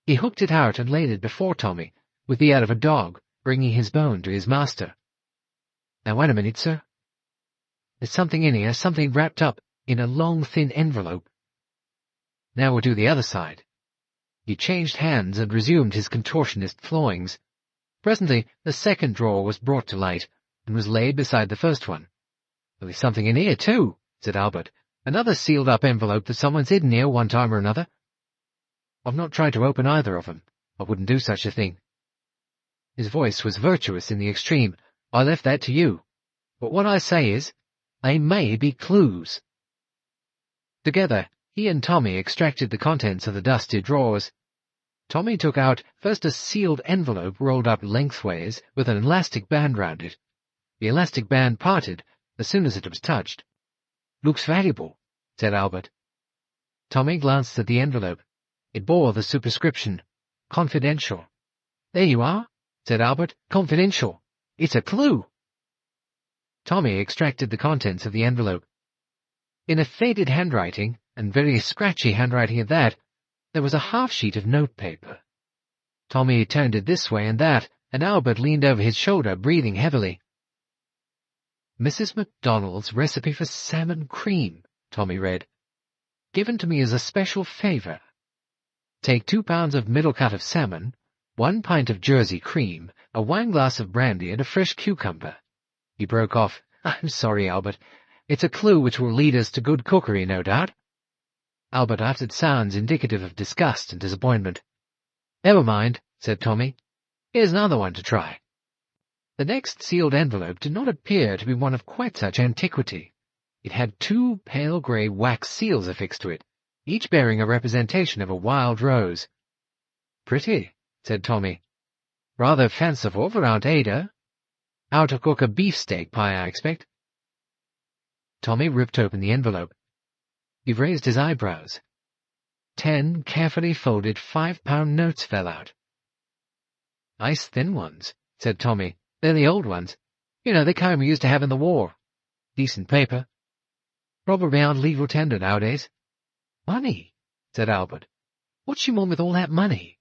He hooked it out and laid it before Tommy, with the air of a dog bringing his bone to his master. "Now wait a minute, sir. There's something in here, something wrapped up in a long, thin envelope. Now we'll do the other side." He changed hands and resumed his contortionist clawings. Presently the second drawer was brought to light, and was laid beside the first one. "There's something in here, too," said Albert. "Another sealed-up envelope that someone's hidden here one time or another. I've not tried to open either of them. I wouldn't do such a thing." His voice was virtuous in the extreme. "I left that to you. But what I say is, they may be clues." Together, he and Tommy extracted the contents of the dusty drawers. Tommy took out first a sealed envelope rolled up lengthways with an elastic band round it. The elastic band parted as soon as it was touched. "Looks valuable," said Albert. Tommy glanced at the envelope. It bore the superscription, "Confidential." "There you are," said Albert. "Confidential. It's a clue." Tommy extracted the contents of the envelope. In a faded handwriting, and very scratchy handwriting at that, there was a half-sheet of notepaper. Tommy turned it this way and that, and Albert leaned over his shoulder, breathing heavily. "Mrs. MacDonald's recipe for salmon cream," Tommy read. "Given to me as a special favour. Take 2 pounds of middle cut of salmon, 1 pint of Jersey cream, a wineglass of brandy, and a fresh cucumber." He broke off. "I'm sorry, Albert. It's a clue which will lead us to good cookery, no doubt." Albert uttered sounds indicative of disgust and disappointment. "Never mind," said Tommy. "Here's another one to try." The next sealed envelope did not appear to be one of quite such antiquity. It had 2 pale grey wax seals affixed to it, each bearing a representation of a wild rose. "Pretty," said Tommy. "Rather fanciful for Aunt Ada. How to cook a beefsteak pie, I expect." Tommy ripped open the envelope. He raised his eyebrows. 10 carefully folded £5 notes fell out. "Nice thin ones," said Tommy. "They're the old ones. You know, the kind we used to have in the war. Decent paper. Probably on legal tender nowadays." "Money," said Albert. "What's she want with all that money?"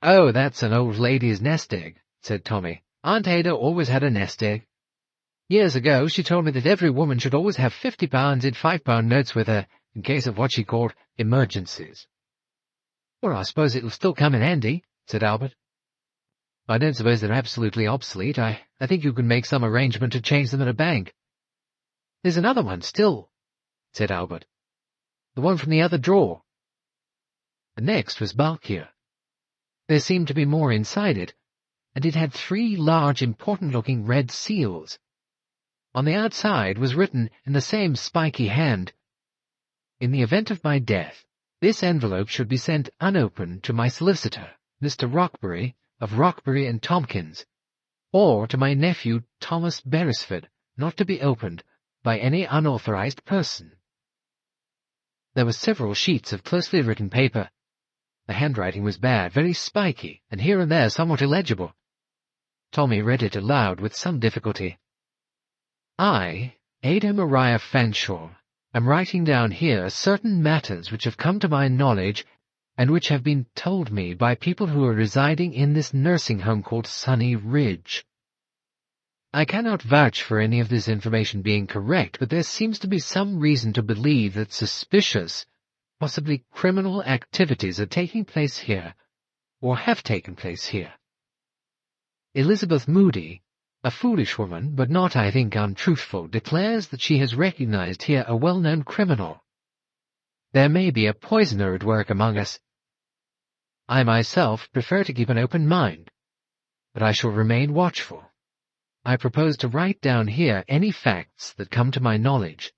"Oh, that's an old lady's nest egg," said Tommy. "Aunt Ada always had a nest egg. Years ago she told me that every woman should always have £50 in £5 notes with her in case of what she called emergencies." "Well, I suppose it'll still come in handy," said Albert. "I don't suppose they're absolutely obsolete. I think you can make some arrangement to change them at a bank." "There's another one still," said Albert. "The one from the other drawer." The next was bulkier. There seemed to be more inside it, and it had 3 large, important-looking red seals. On the outside was written in the same spiky hand, "In the event of my death, this envelope should be sent unopened to my solicitor, Mr. Rockbury, of Rockbury and Tompkins, or to my nephew Tuppence Beresford, not to be opened by any unauthorized person." There were several sheets of closely written paper. The handwriting was bad, very spiky, and here and there somewhat illegible. Tommy read it aloud with some difficulty. "I, Ada Maria Fanshawe, am writing down here certain matters which have come to my knowledge and which have been told me by people who are residing in this nursing home called Sunny Ridge. I cannot vouch for any of this information being correct, but there seems to be some reason to believe that suspicious, possibly criminal activities are taking place here, or have taken place here. Elizabeth Moody, a foolish woman, but not, I think, untruthful, declares that she has recognized here a well-known criminal. There may be a poisoner at work among us. I myself prefer to keep an open mind, but I shall remain watchful. I propose to write down here any facts that come to my knowledge.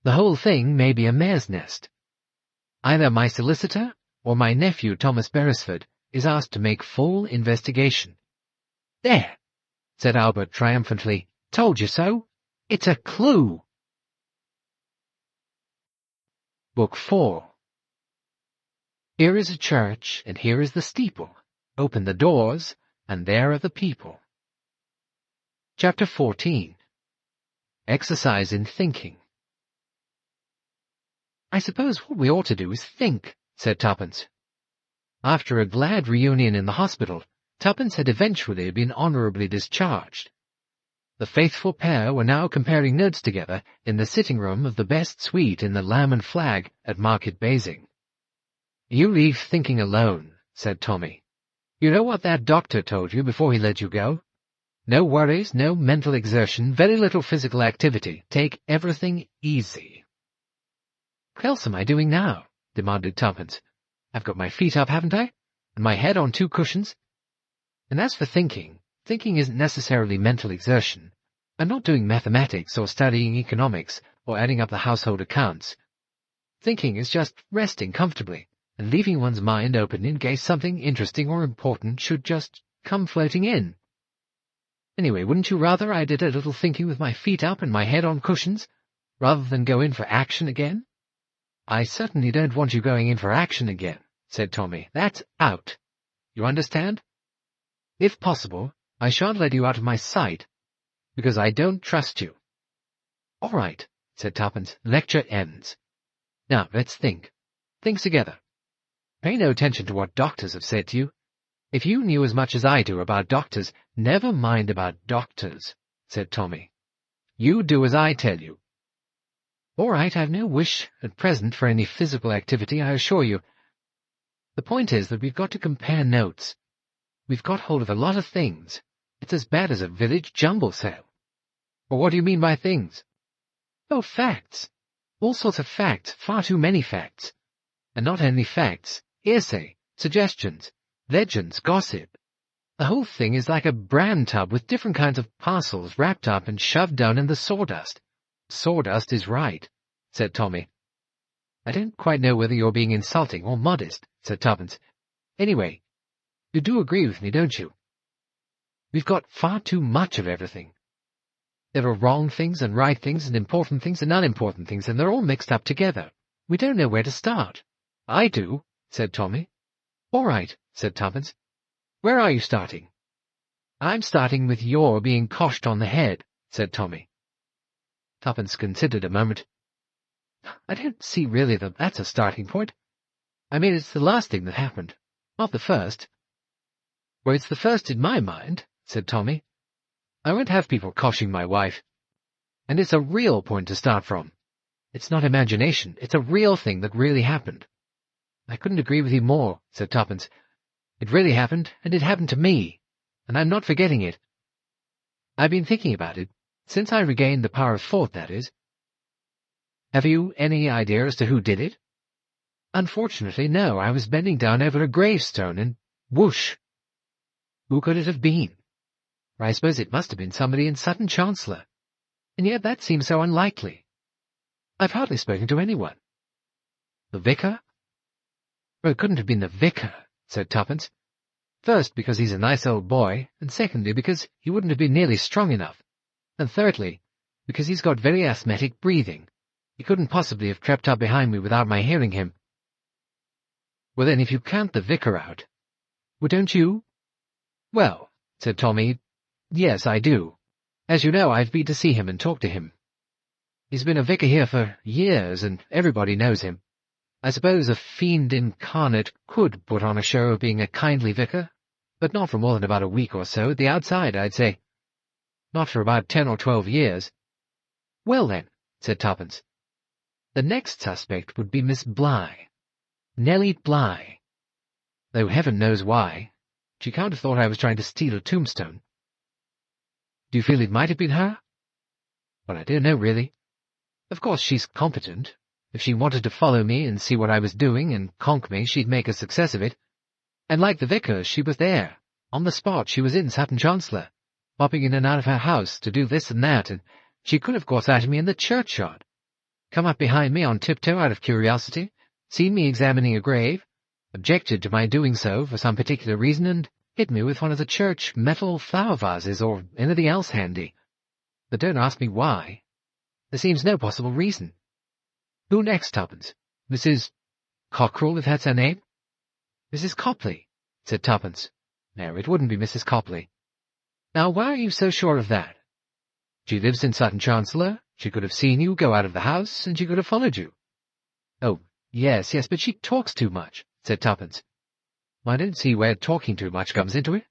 The whole thing may be a mare's nest. Either my solicitor or my nephew Tuppence Beresford is asked to make full investigation. There, said Albert triumphantly. Told you so. It's a clue. Book 4. Here is a church, and here is the steeple. Open the doors, and there are the people. Chapter 14. Exercise in Thinking. I suppose what we ought to do is think, said Tuppence. After a glad reunion in the hospital, Tuppence had eventually been honourably discharged. The faithful pair were now comparing notes together in the sitting-room of the best suite in the Lamb and Flag at Market Basing. You leave thinking alone, said Tommy. You know what that doctor told you before he let you go? No worries, no mental exertion, very little physical activity. Take everything easy. What else am I doing now? Demanded Tuppence. I've got my feet up, haven't I? And my head on 2 cushions? And as for thinking isn't necessarily mental exertion. I'm not doing mathematics or studying economics or adding up the household accounts. Thinking is just resting comfortably and leaving one's mind open in case something interesting or important should just come floating in. Anyway, wouldn't you rather I did a little thinking with my feet up and my head on cushions, rather than go in for action again? I certainly don't want you going in for action again, said Tommy. That's out. You understand? If possible, I shan't let you out of my sight, because I don't trust you. All right, said Tuppence. Lecture ends. Now, let's think. Think together. Pay no attention to what doctors have said to you. If you knew as much as I do about doctors, never mind about doctors, said Tommy. You do as I tell you. All right, I've no wish at present for any physical activity, I assure you. The point is that we've got to compare notes. We've got hold of a lot of things. It's as bad as a village jumble sale. Well, what do you mean by things? Oh, facts. All sorts of facts, far too many facts. And not only facts, hearsay, suggestions, legends, gossip. The whole thing is like a bran tub with different kinds of parcels wrapped up and shoved down in the sawdust. Sawdust is right, said Tommy. I don't quite know whether you're being insulting or modest, said Tuppence. Anyway, you do agree with me, don't you? We've got far too much of everything. There are wrong things and right things and important things and unimportant things, and they're all mixed up together. We don't know where to start. I do, said Tommy. All right, said Tuppence. Where are you starting? I'm starting with your being coshed on the head, said Tommy. Tuppence considered a moment. I don't see really that that's a starting point. I mean, it's the last thing that happened, not the first. Well, it's the first in my mind, said Tommy. I won't have people coshing my wife. And it's a real point to start from. It's not imagination, it's a real thing that really happened. I couldn't agree with you more, said Tuppence. It really happened, and it happened to me, and I'm not forgetting it. I've been thinking about it, since I regained the power of thought, that is. Have you any idea as to who did it? Unfortunately, no. I was bending down over a gravestone, and whoosh! Who could it have been? Or I suppose it must have been somebody in Sutton, Chancellor. And yet that seems so unlikely. I've hardly spoken to anyone. The vicar? Well, it couldn't have been the vicar, said Tuppence. First, because he's a nice old boy, and secondly, because he wouldn't have been nearly strong enough, and thirdly, because he's got very asthmatic breathing. He couldn't possibly have crept up behind me without my hearing him. Well, then, if you count the vicar out, well, don't you? Well, said Tommy, yes, I do. As you know, I've been to see him and talk to him. He's been a vicar here for years, and everybody knows him. I suppose a fiend incarnate could put on a show of being a kindly vicar, but not for more than about a week or so at the outside, I'd say. Not for about 10 or 12 years. Well, then, said Tuppence, the next suspect would be Miss Bligh. Nellie Bligh. Though heaven knows why. She can't have thought I was trying to steal a tombstone. Do you feel it might have been her? Well, I don't know, really. Of course, she's competent. If she wanted to follow me and see what I was doing and conk me, she'd make a success of it. And like the vicar, she was there. On the spot, she was in Sutton Chancellor. popping in and out of her house to do this and that, and she could have got at me in the churchyard, come up behind me on tiptoe out of curiosity, seen me examining a grave, objected to my doing so for some particular reason, and hit me with one of the church metal flower vases or anything else handy. But don't ask me why. There seems no possible reason. Who next, Tuppence? Mrs. Cockerell, if that's her name? Mrs. Copley, said Tuppence. No, it wouldn't be Mrs. Copley. Now, why are you so sure of that? She lives in Sutton, Chancellor. She could have seen you go out of the house, and she could have followed you. Oh, yes, but she talks too much, said Tuppence. I don't see where talking too much comes into it.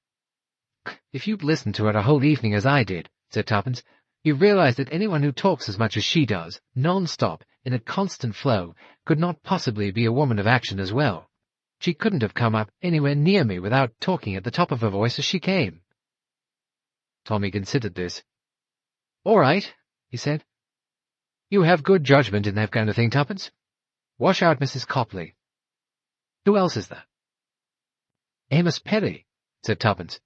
If you'd listened to her a whole evening as I did, said Tuppence, you'd realize that anyone who talks as much as she does, non-stop, in a constant flow, could not possibly be a woman of action as well. She couldn't have come up anywhere near me without talking at the top of her voice as she came. Tommy considered this. All right, he said. You have good judgment in that kind of thing, Tuppence. Wash out Mrs. Copley. Who else is there? Amos Perry, said Tuppence.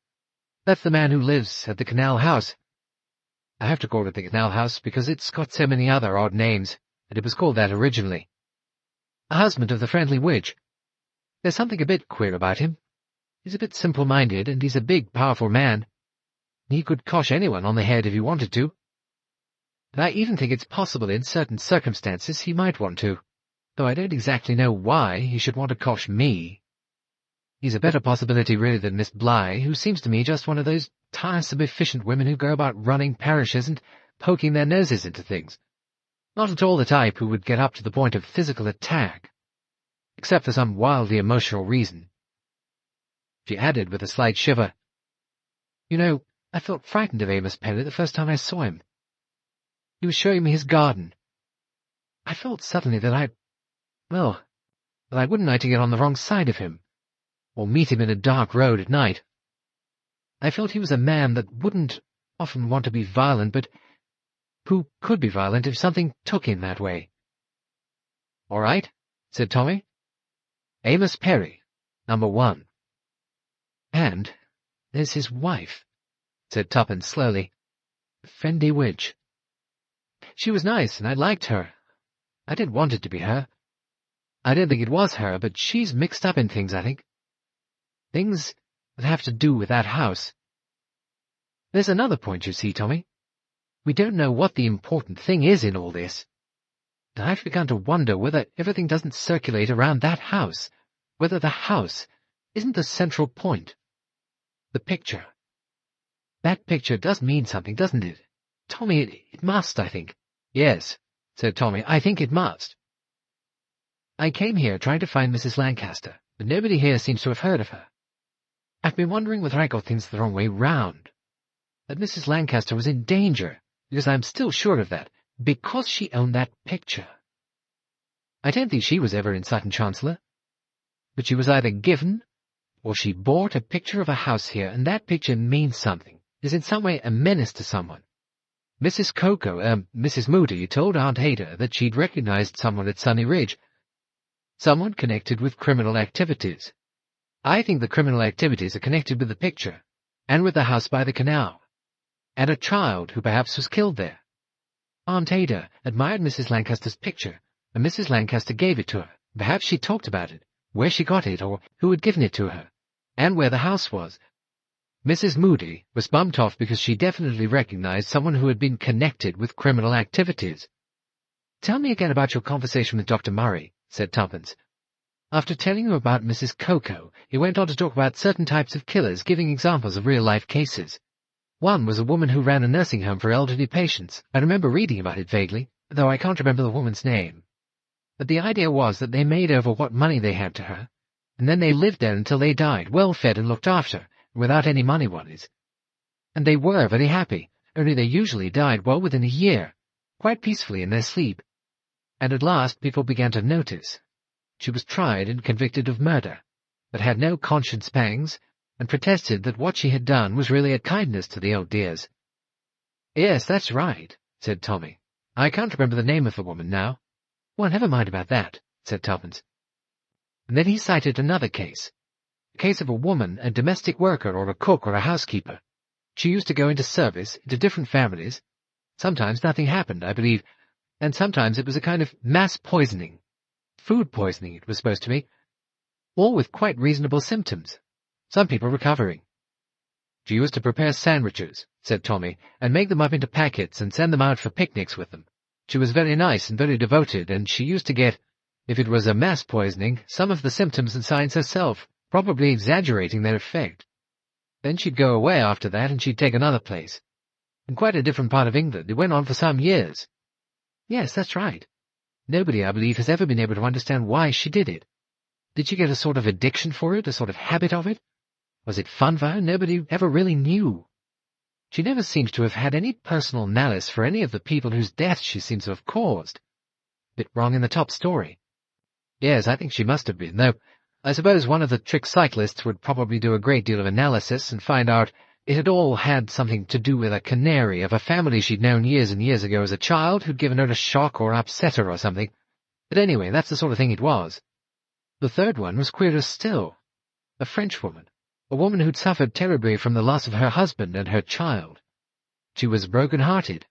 That's the man who lives at the Canal House. I have to call it the Canal House because it's got so many other odd names, and it was called that originally. A husband of the friendly witch. There's something a bit queer about him. He's a bit simple-minded, and he's a big, powerful man. He could cosh anyone on the head if he wanted to. And I even think it's possible in certain circumstances he might want to, though I don't exactly know why he should want to cosh me. He's a better possibility really than Miss Bligh, who seems to me just one of those tiresome, efficient women who go about running parishes and poking their noses into things. Not at all the type who would get up to the point of physical attack, except for some wildly emotional reason. She added with a slight shiver, You know, I felt frightened of Amos Perry the first time I saw him. He was showing me his garden. I felt suddenly that I wouldn't like to get on the wrong side of him, or meet him in a dark road at night. I felt he was a man that wouldn't often want to be violent, but who could be violent if something took him that way. All right, said Tommy. Amos Perry, number 1. And there's his wife, said Tuppence slowly. Friendly witch. She was nice, and I liked her. I didn't want it to be her. I don't think it was her, but she's mixed up in things, I think. Things that have to do with that house. There's another point, you see, Tommy. We don't know what the important thing is in all this. And I've begun to wonder whether everything doesn't circulate around that house, whether the house isn't the central point. The picture. That picture does mean something, doesn't it? Tommy, it must, I think. Yes, said Tommy, I think it must. I came here trying to find Mrs. Lancaster, but nobody here seems to have heard of her. I've been wondering whether I got things the wrong way round. That Mrs. Lancaster was in danger, because I'm still sure of that, because she owned that picture. I don't think she was ever in Sutton, Chancellor. But she was either given, or she bought a picture of a house here, and that picture means something, is in some way a menace to someone. Mrs. Moody told Aunt Ada that she'd recognized someone at Sunny Ridge, someone connected with criminal activities. I think the criminal activities are connected with the picture, and with the house by the canal, and a child who perhaps was killed there. Aunt Ada admired Mrs. Lancaster's picture, and Mrs. Lancaster gave it to her. Perhaps she talked about it, where she got it, or who had given it to her, and where the house was. Mrs. Moody was bumped off because she definitely recognized someone who had been connected with criminal activities. Tell me again about your conversation with Dr. Murray, said Tuppence. After telling him about Mrs. Coco, he went on to talk about certain types of killers, giving examples of real-life cases. One was a woman who ran a nursing home for elderly patients. I remember reading about it vaguely, though I can't remember the woman's name. But the idea was that they made over what money they had to her, and then they lived there until they died, well-fed and looked after, without any money worries. And they were very happy, only they usually died well within a year, quite peacefully in their sleep. And at last people began to notice. She was tried and convicted of murder, but had no conscience pangs, and protested that what she had done was really a kindness to the old dears. Yes, that's right, said Tommy. I can't remember the name of the woman now. Well, never mind about that, said Tuppence. And then he cited another case. A case of a woman, a domestic worker or a cook or a housekeeper. She used to go into service, into different families. Sometimes nothing happened, I believe, and sometimes it was a kind of mass poisoning. Food poisoning, it was supposed to be. All with quite reasonable symptoms. Some people recovering. She used to prepare sandwiches, said Tommy, and make them up into packets and send them out for picnics with them. She was very nice and very devoted, and she used to get, if it was a mass poisoning, some of the symptoms and signs herself, probably exaggerating their effect. Then she'd go away after that, and she'd take another place. In quite a different part of England. It went on for some years. Yes, that's right. Nobody, I believe, has ever been able to understand why she did it. Did she get a sort of addiction for it, a sort of habit of it? Was it fun for her? Nobody ever really knew. She never seems to have had any personal malice for any of the people whose deaths she seems to have caused. Bit wrong in the top story. Yes, I think she must have been, though I suppose one of the trick cyclists would probably do a great deal of analysis and find out it had all had something to do with a canary of a family she'd known years and years ago as a child who'd given her a shock or upset her or something. But anyway, that's the sort of thing it was. The third one was queerer still. A Frenchwoman. A woman who'd suffered terribly from the loss of her husband and her child. She was broken-hearted,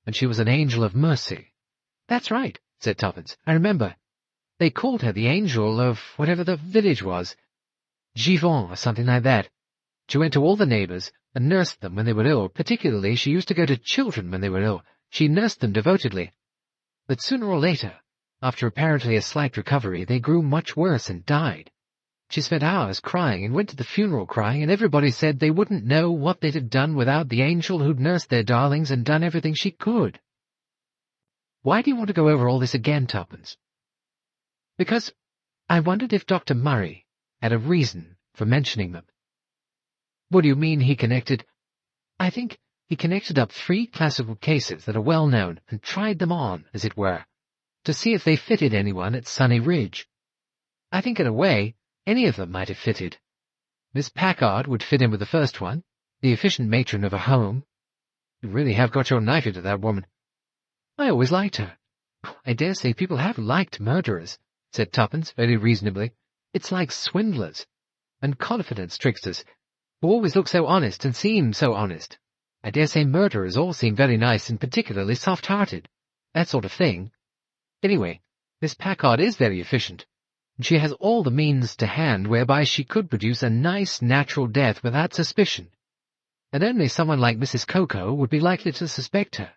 and she was an angel of mercy. That's right, said Tuppence. I remember. They called her the angel of whatever the village was. Givon or something like that. She went to all the neighbours and nursed them when they were ill. Particularly, she used to go to children when they were ill. She nursed them devotedly. But sooner or later, after apparently a slight recovery, they grew much worse and died. She spent hours crying and went to the funeral crying, and everybody said they wouldn't know what they'd have done without the angel who'd nursed their darlings and done everything she could. Why do you want to go over all this again, Tuppence? Because I wondered if Dr. Murray had a reason for mentioning them. What do you mean he connected? I think he connected up 3 classical cases that are well known and tried them on, as it were, to see if they fitted anyone at Sunny Ridge. I think in a way any of them might have fitted. Miss Packard would fit in with the first one, the efficient matron of a home. You really have got your knife into that woman. I always liked her. I dare say people have liked murderers, said Tuppence very reasonably. It's like swindlers and confidence tricksters, who always look so honest and seem so honest. I dare say murderers all seem very nice and particularly soft-hearted, that sort of thing. Anyway, Miss Packard is very efficient, and she has all the means to hand whereby she could produce a nice, natural death without suspicion, and only someone like Mrs. Cocoa would be likely to suspect her.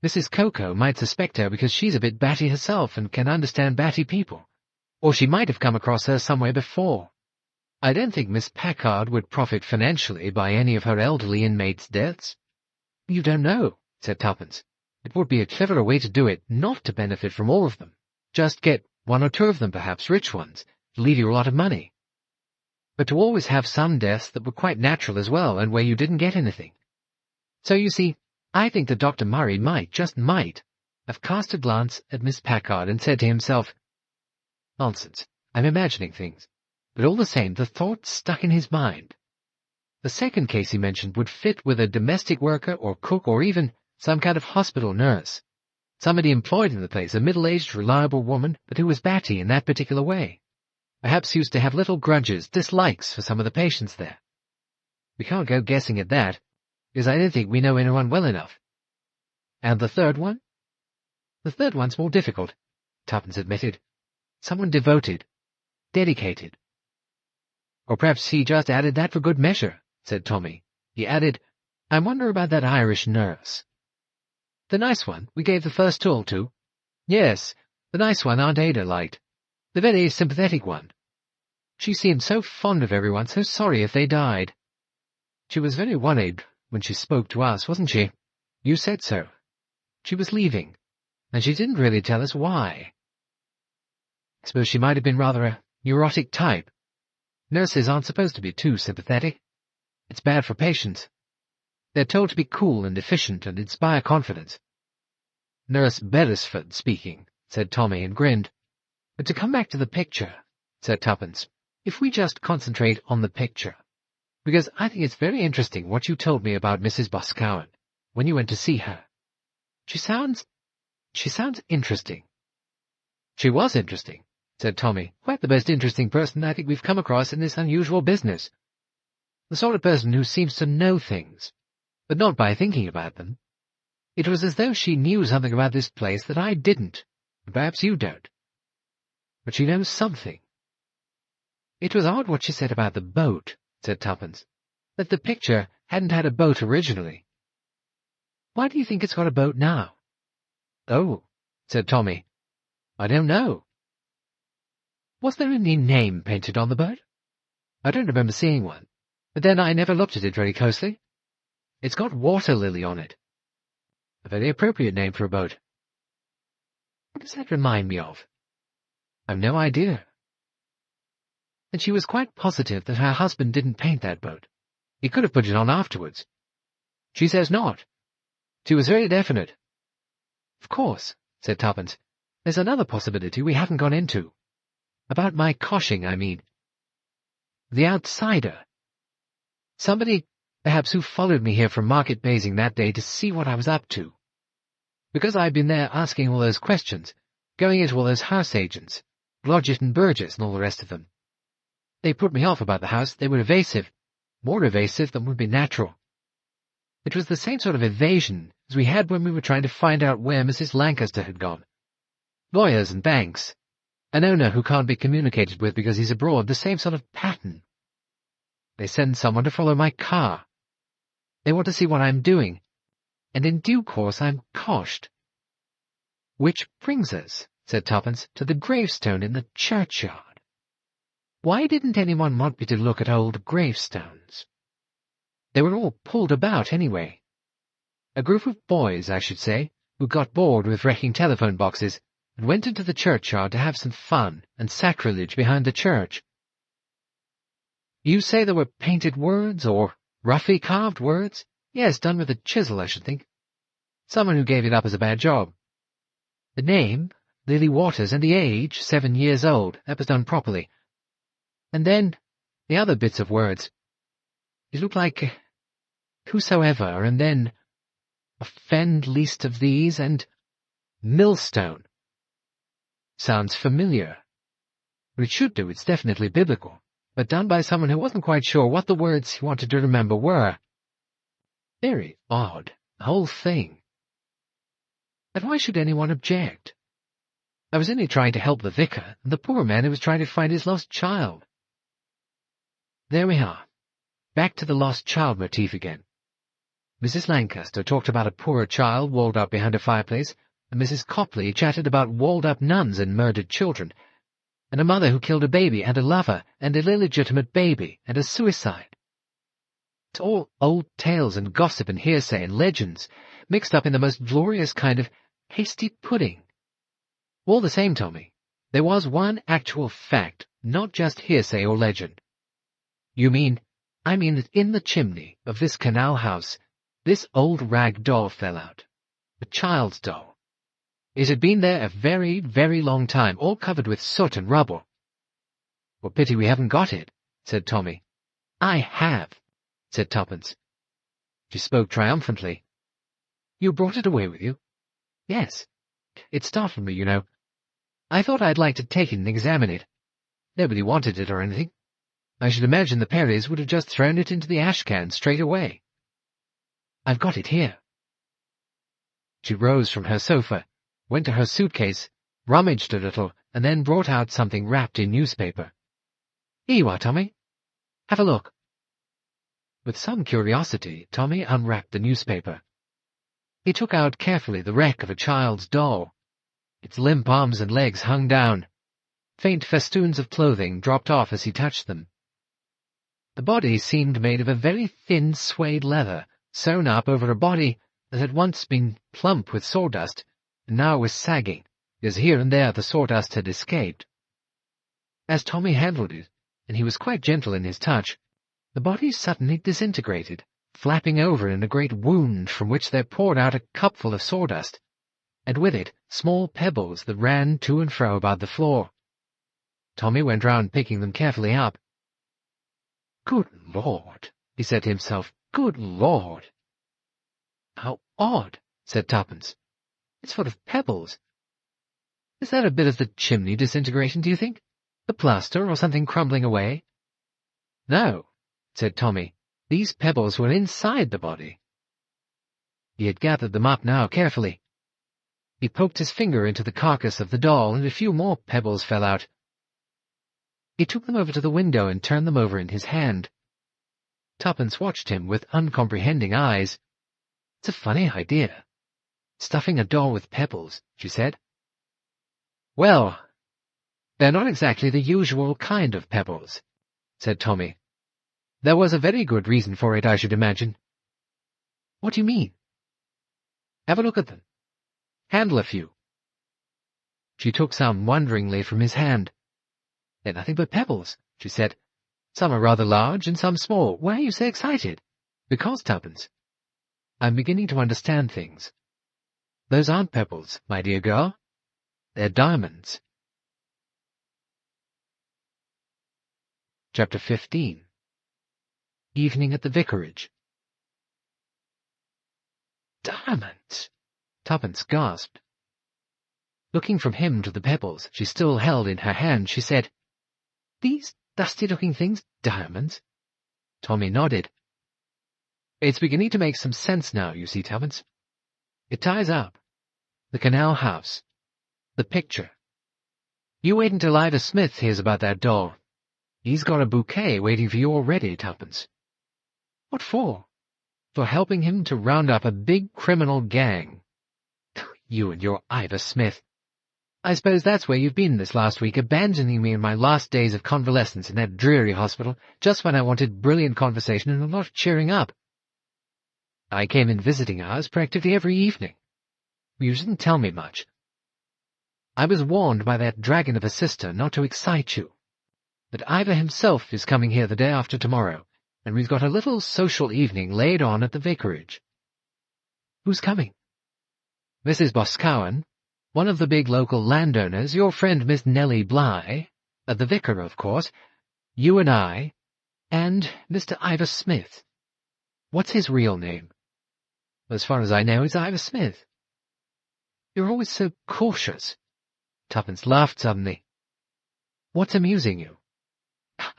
Mrs. Cocoa might suspect her because she's a bit batty herself and can understand batty people, or she might have come across her somewhere before. I don't think Miss Packard would profit financially by any of her elderly inmates' deaths. You don't know, said Tuppence. It would be a cleverer way to do it, not to benefit from all of them. Just get 1 or 2 of them, perhaps rich ones, to leave you a lot of money. But to always have some deaths that were quite natural as well, and where you didn't get anything. So you see, I think that Dr. Murray might, just might, have cast a glance at Miss Packard and said to himself, "Nonsense, I'm imagining things." But all the same, the thought stuck in his mind. The second case he mentioned would fit with a domestic worker or cook or even some kind of hospital nurse. Somebody employed in the place, a middle-aged, reliable woman, but who was batty in that particular way. Perhaps used to have little grudges, dislikes for some of the patients there. We can't go guessing at that, because I don't think we know anyone well enough. And the third one? The third one's more difficult, Tuppence admitted. Someone devoted, dedicated. Or perhaps he just added that for good measure, said Tommy. He added, I wonder about that Irish nurse. The nice one we gave the first tool to? Yes, the nice one Aunt Ada liked. The very sympathetic one. She seemed so fond of everyone, so sorry if they died. She was very worried when she spoke to us, wasn't she? You said so. She was leaving, and she didn't really tell us why. I suppose she might have been rather a neurotic type. Nurses aren't supposed to be too sympathetic. It's bad for patients. They're told to be cool and efficient and inspire confidence. Nurse Beresford speaking, said Tommy and grinned. But to come back to the picture, said Tuppence, if we just concentrate on the picture, because I think it's very interesting what you told me about Mrs. Boscawen when you went to see her. She sounds interesting. She was interesting, said Tommy. Quite the most interesting person I think we've come across in this unusual business. The sort of person who seems to know things, but not by thinking about them. It was as though she knew something about this place that I didn't, and perhaps you don't. But she knows something. It was odd what she said about the boat, said Tuppence, that the picture hadn't had a boat originally. Why do you think it's got a boat now? Oh, said Tommy, I don't know. Was there any name painted on the boat? I don't remember seeing one, but then I never looked at it very closely. It's got Water Lily on it. A very appropriate name for a boat. What does that remind me of? I've no idea. And she was quite positive that her husband didn't paint that boat. He could have put it on afterwards. She says not. She was very definite. Of course, said Tuppence, there's another possibility we haven't gone into. About my coshing, I mean. The outsider. Somebody, perhaps, who followed me here from Market Basing that day to see what I was up to. Because I'd been there asking all those questions, going into all those house agents, Blodgett and Burgess and all the rest of them. They put me off about the house. They were evasive, more evasive than would be natural. It was the same sort of evasion as we had when we were trying to find out where Mrs Lancaster had gone. Lawyers and banks. An owner who can't be communicated with because he's abroad, the same sort of pattern. They send someone to follow my car. They want to see what I'm doing, and in due course I'm coshed. Which brings us, said Tuppence, to the gravestone in the churchyard. Why didn't anyone want me to look at old gravestones? They were all pulled about anyway. A group of boys, I should say, who got bored with wrecking telephone boxes and went into the churchyard to have some fun and sacrilege behind the church. You say there were painted words, or roughly carved words? Yes, done with a chisel, I should think. Someone who gave it up as a bad job. The name, Lily Waters, and the age, 7 years old, that was done properly. And then, the other bits of words. It looked like whosoever, and then offend least of these, and millstone. Sounds familiar. What it should do, it's definitely biblical, but done by someone who wasn't quite sure what the words he wanted to remember were. Very odd, the whole thing. And why should anyone object? I was only trying to help the vicar, and the poor man who was trying to find his lost child. There we are. Back to the lost child motif again. Mrs Lancaster talked about a poor child walled up behind a fireplace, and Mrs Copley chatted about walled-up nuns and murdered children, and a mother who killed a baby, and a lover, and an illegitimate baby, and a suicide. It's all old tales and gossip and hearsay and legends, mixed up in the most glorious kind of hasty pudding. All the same, Tommy, there was one actual fact, not just hearsay or legend. You mean, I mean that in the chimney of this canal house, this old rag doll fell out. A child's doll. It had been there a very, very long time, all covered with soot and rubble. What pity we haven't got it, said Tommy. I have, said Tuppence. She spoke triumphantly. You brought it away with you? Yes. It startled me, you know. I thought I'd like to take it and examine it. Nobody wanted it or anything. I should imagine the Perrys would have just thrown it into the ash-can straight away. I've got it here. She rose from her sofa, went to her suitcase, rummaged a little, and then brought out something wrapped in newspaper. Here you are, Tommy. Have a look. With some curiosity, Tommy unwrapped the newspaper. He took out carefully the wreck of a child's doll. Its limp arms and legs hung down. Faint festoons of clothing dropped off as he touched them. The body seemed made of a very thin suede leather, sewn up over a body that had once been plump with sawdust, and now was sagging, because here and there the sawdust had escaped. As Tommy handled it, and he was quite gentle in his touch, the body suddenly disintegrated, flapping over in a great wound from which there poured out a cupful of sawdust, and with it small pebbles that ran to and fro about the floor. Tommy went round picking them carefully up. Good Lord, he said to himself, good Lord. How odd, said Tuppence. It's full of pebbles. Is that a bit of the chimney disintegration, do you think? The plaster or something crumbling away? No, said Tommy. "These pebbles were inside the body." He had gathered them up now carefully. He poked his finger into the carcass of the doll, and a few more pebbles fell out. He took them over to the window and turned them over in his hand. Tuppence watched him with uncomprehending eyes. "It's a funny idea, stuffing a doll with pebbles," she said. "Well, they're not exactly the usual kind of pebbles," said Tommy. "There was a very good reason for it, I should imagine." "What do you mean?" "Have a look at them. Handle a few." She took some wonderingly from his hand. "They're nothing but pebbles," she said. "Some are rather large and some small. Why are you so excited?" "Because, Tuppence, I'm beginning to understand things. Those aren't pebbles, my dear girl. They're diamonds." Chapter 15. Evening at the Vicarage. "Diamonds!" Tuppence gasped. Looking from him to the pebbles she still held in her hand, she said, "These dusty-looking things diamonds?" Tommy nodded. "It's beginning to make some sense now, you see, Tuppence. It ties up. The canal house. The picture. You wait until Ivor Smith hears about that doll. He's got a bouquet waiting for you already, Tuppence." "What for?" "For helping him to round up a big criminal gang." "You and your Ivor Smith. I suppose that's where you've been this last week, abandoning me in my last days of convalescence in that dreary hospital, just when I wanted brilliant conversation and a lot of cheering up. I came in visiting hours practically every evening. You didn't tell me much. I was warned by that dragon of a sister not to excite you. But Ivor himself is coming here the day after tomorrow, and we've got a little social evening laid on at the vicarage." "Who's coming?" "Mrs. Boscawen, one of the big local landowners, your friend Miss Nellie Bly, the vicar, of course, you and I, and Mr. Ivor Smith." "What's his real name?" "As far as I know, it's Ivor Smith." "You're always so cautious." Tuppence laughed suddenly. "What's amusing you?"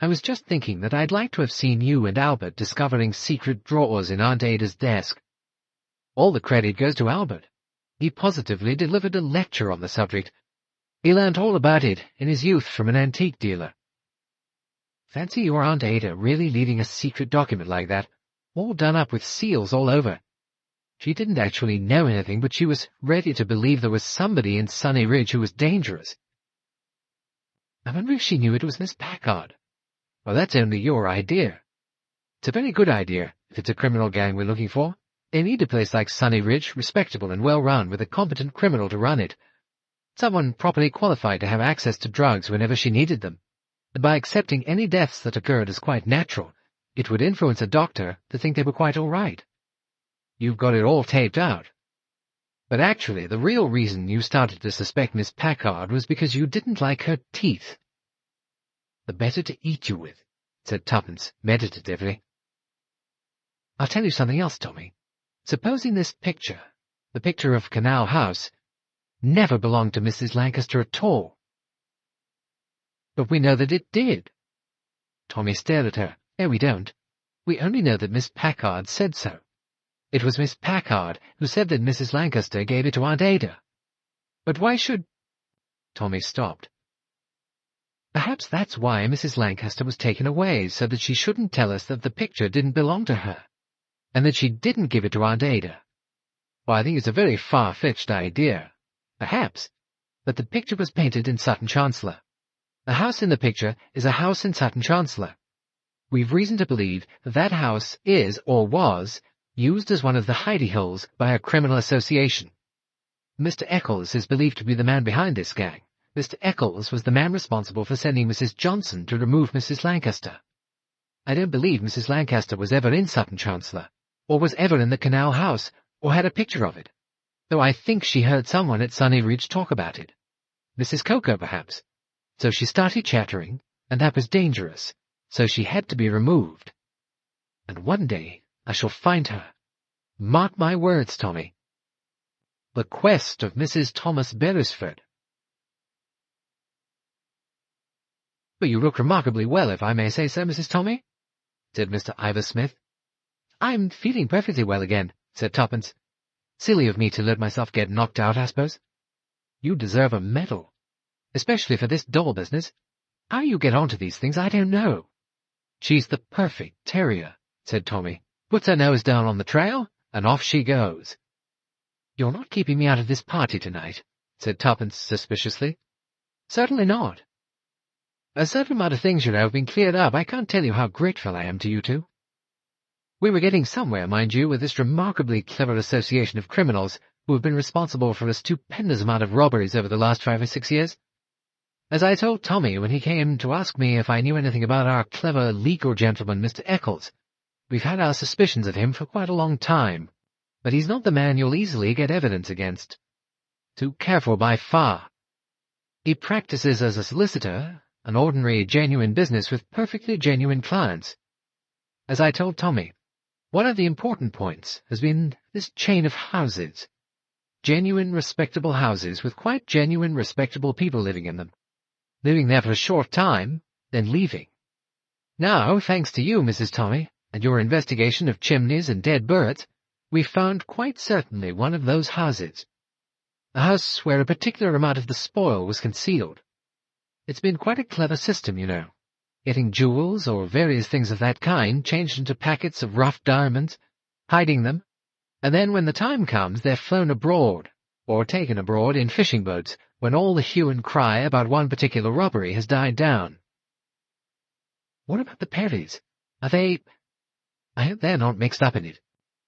"I was just thinking that I'd like to have seen you and Albert discovering secret drawers in Aunt Ada's desk. All the credit goes to Albert. He positively delivered a lecture on the subject. He learnt all about it in his youth from an antique dealer. Fancy your Aunt Ada really leaving a secret document like that, all done up with seals all over. She didn't actually know anything, but she was ready to believe there was somebody in Sunny Ridge who was dangerous. I wonder if she knew it was Miss Packard. Well, that's only your idea. It's a very good idea, if it's a criminal gang we're looking for. They need a place like Sunny Ridge, respectable and well-run, with a competent criminal to run it. Someone properly qualified to have access to drugs whenever she needed them. And by accepting any deaths that occurred as quite natural, it would influence a doctor to think they were quite all right. You've got it all taped out. But actually, the real reason you started to suspect Miss Packard was because you didn't like her teeth." "The better to eat you with," said Tuppence meditatively. "I'll tell you something else, Tommy. Supposing this picture, the picture of Canal House, never belonged to Mrs. Lancaster at all." "But we know that it did." Tommy stared at her. "No, we don't. We only know that Miss Packard said so. It was Miss Packard who said that Mrs. Lancaster gave it to Aunt Ada. But why should—" Tommy stopped. "Perhaps that's why Mrs. Lancaster was taken away, so that she shouldn't tell us that the picture didn't belong to her, and that she didn't give it to Aunt Ada. Well, I think it's a very far-fetched idea. Perhaps. But the picture was painted in Sutton Chancellor. The house in the picture is a house in Sutton Chancellor. We've reason to believe that that house is, or was, used as one of the hidey holes by a criminal association. Mr. Eccles is believed to be the man behind this gang. Mr. Eccles was the man responsible for sending Mrs. Johnson to remove Mrs. Lancaster. I don't believe Mrs. Lancaster was ever in Sutton Chancellor, or was ever in the canal house, or had a picture of it, though I think she heard someone at Sunny Ridge talk about it. Mrs. Coker, perhaps. So she started chattering, and that was dangerous, so she had to be removed. And one day I shall find her. Mark my words, Tommy. The Quest of Mrs. Tuppence Beresford." "But you look remarkably well, if I may say so, Mrs. Tommy." said Mr. Ivor Smith. "I'm feeling perfectly well again," said Tuppence. "Silly of me to let myself get knocked out, I suppose. You deserve a medal, especially for this doll business. How you get on to these things, I don't know." "She's the perfect terrier," said Tommy. "Puts her nose down on the trail, and off she goes." "You're not keeping me out of this party tonight," said Tuppence suspiciously. "Certainly not. A certain amount of things, you know, have been cleared up. I can't tell you how grateful I am to you two. We were getting somewhere, mind you, with this remarkably clever association of criminals who have been responsible for a stupendous amount of robberies over the last 5 or 6 years. As I told Tommy when he came to ask me if I knew anything about our clever legal gentleman, Mr. Eccles, we've had our suspicions of him for quite a long time, but he's not the man you'll easily get evidence against. Too careful by far. He practices as a solicitor, an ordinary, genuine business with perfectly genuine clients. As I told Tommy, one of the important points has been this chain of houses. Genuine, respectable houses with quite genuine, respectable people living in them. Living there for a short time, then leaving. Now, thanks to you, Mrs. Tommy, and your investigation of chimneys and dead birds, we've found quite certainly one of those houses. A house where a particular amount of the spoil was concealed. It's been quite a clever system, you know. Getting jewels or various things of that kind changed into packets of rough diamonds, hiding them, and then when the time comes they're flown abroad, or taken abroad in fishing boats, when all the hue and cry about one particular robbery has died down. What about the Perrys? Are they— I hope they're not mixed up in it.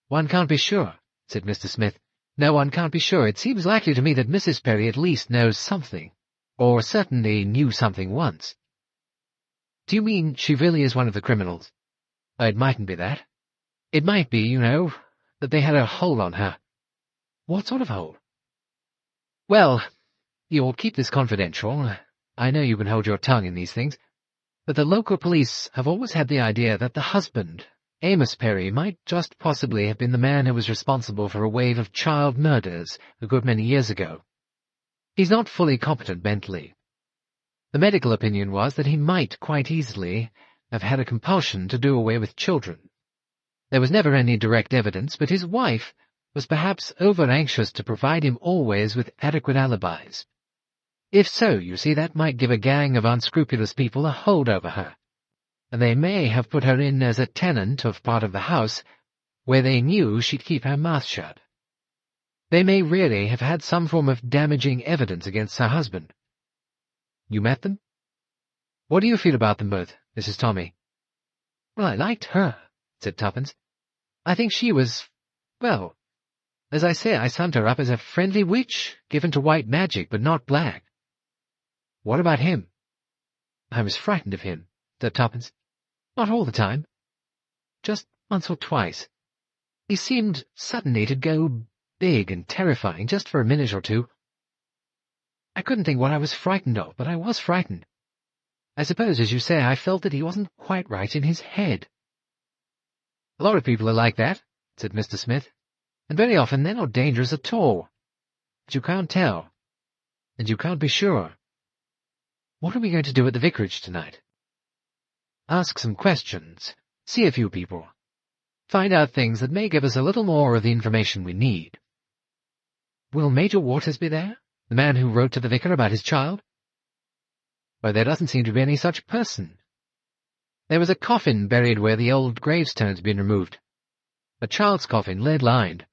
One can't be sure, said Mr. Smith. No, one can't be sure. It seems likely to me that Mrs. Perry at least knows something, or certainly knew something once. Do you mean she really is one of the criminals? It mightn't be that. It might be, you know, that they had a hold on her. What sort of hold? Well, you'll keep this confidential. I know you can hold your tongue in these things, but the local police have always had the idea that the husband, Amos Perry, might just possibly have been the man who was responsible for a wave of child murders a good many years ago. He's not fully competent mentally. The medical opinion was that he might quite easily have had a compulsion to do away with children. There was never any direct evidence, but his wife was perhaps over-anxious to provide him always with adequate alibis. If so, you see, that might give a gang of unscrupulous people a hold over her, and they may have put her in as a tenant of part of the house where they knew she'd keep her mouth shut. They may really have had some form of damaging evidence against her husband. You met them? What do you feel about them both, Mrs. Tommy? Well, I liked her, said Tuppence. I think she was, well, as I say, I summed her up as a friendly witch, given to white magic, but not black. What about him? I was frightened of him, said Tuppence. Not all the time. Just once or twice. He seemed suddenly to go big and terrifying, just for a minute or two. I couldn't think what I was frightened of, but I was frightened. I suppose, as you say, I felt that he wasn't quite right in his head. A lot of people are like that, said Mr. Smith, and very often they're not dangerous at all. But you can't tell, and you can't be sure. What are we going to do at the vicarage tonight? Ask some questions, see a few people, find out things that may give us a little more of the information we need. Will Major Waters be there? The man who wrote to the vicar about his child? Why, there doesn't seem to be any such person. There was a coffin buried where the old gravestone's been removed. A child's coffin, lead-lined.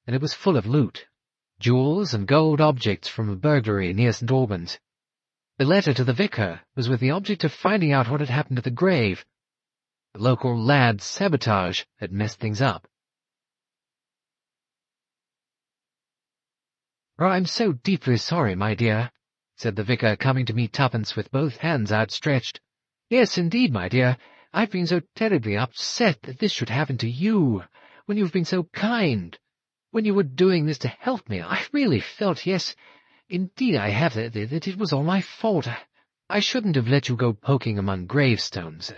And it was full of loot. Jewels and gold objects from a burglary near St. Albans. The letter to the vicar was with the object of finding out what had happened to the grave. The local lad's sabotage had messed things up. "Oh, I'm so deeply sorry, my dear," said the vicar, coming to meet Tuppence with both hands outstretched. "Yes, indeed, my dear. I've been so terribly upset that this should happen to you, when you've been so kind. When you were doing this to help me, I really felt, yes, indeed I have, that it was all my fault. I shouldn't have let you go poking among gravestones.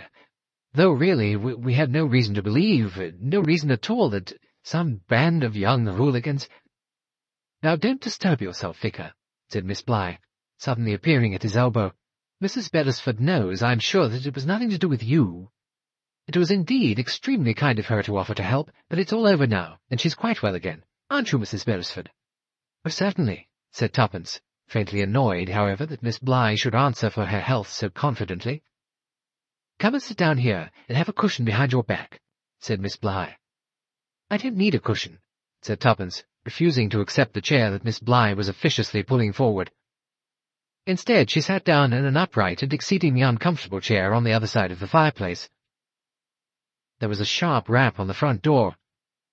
Though really, we had no reason to believe, no reason at all, that some band of young hooligans—" "Now don't disturb yourself, Vicar," said Miss Bligh, suddenly appearing at his elbow. "Mrs. Beresford knows, I'm sure, that it was nothing to do with you." It was indeed extremely kind of her to offer to help, but it's all over now, and she's quite well again. Aren't you, Mrs. Beresford?" "Oh, certainly," said Tuppence, faintly annoyed, however, that Miss Bligh should answer for her health so confidently. "Come and sit down here, and have a cushion behind your back," said Miss Bligh. "I don't need a cushion," said Tuppence, refusing to accept the chair that Miss Bligh was officiously pulling forward. Instead, she sat down in an upright and exceedingly uncomfortable chair on the other side of the fireplace. There was a sharp rap on the front door,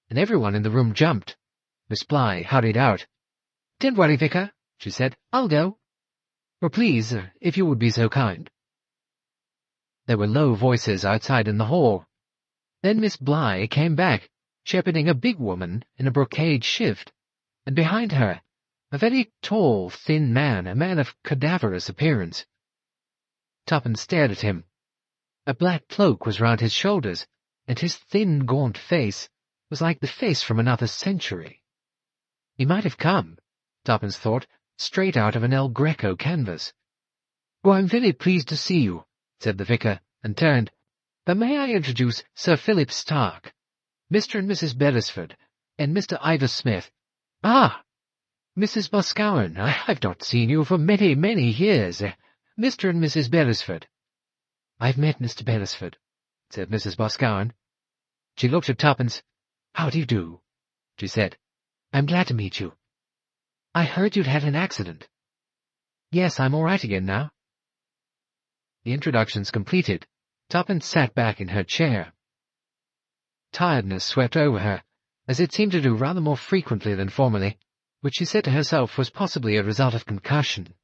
and everyone in the room jumped. Miss Bligh hurried out. "Don't worry, Vicar," she said. "I'll go." "Or please, if you would be so kind." There were low voices outside in the hall. Then Miss Bligh came back, shepherding a big woman in a brocade shift, and behind her, a very tall, thin man, a man of cadaverous appearance. Tuppence stared at him. A black cloak was round his shoulders, and his thin, gaunt face was like the face from another century. He might have come, Tuppence thought, straight out of an El Greco canvas. "Oh, I'm very pleased to see you," said the vicar, and turned. "But may I introduce Sir Philip Stark, Mr. and Mrs. Beresford, and Mr. Ivor Smith. Ah! Mrs. Boscawen, I've not seen you for many, many years. Mr. and Mrs. Beresford." "I've met Mr. Beresford," said Mrs. Boscawen. She looked at Tuppence. "How do you do?" she said. "I'm glad to meet you. I heard you'd had an accident." "Yes, I'm all right again now." The introductions completed, Tuppence sat back in her chair. Tiredness swept over her, as it seemed to do rather more frequently than formerly, which she said to herself was possibly a result of concussion.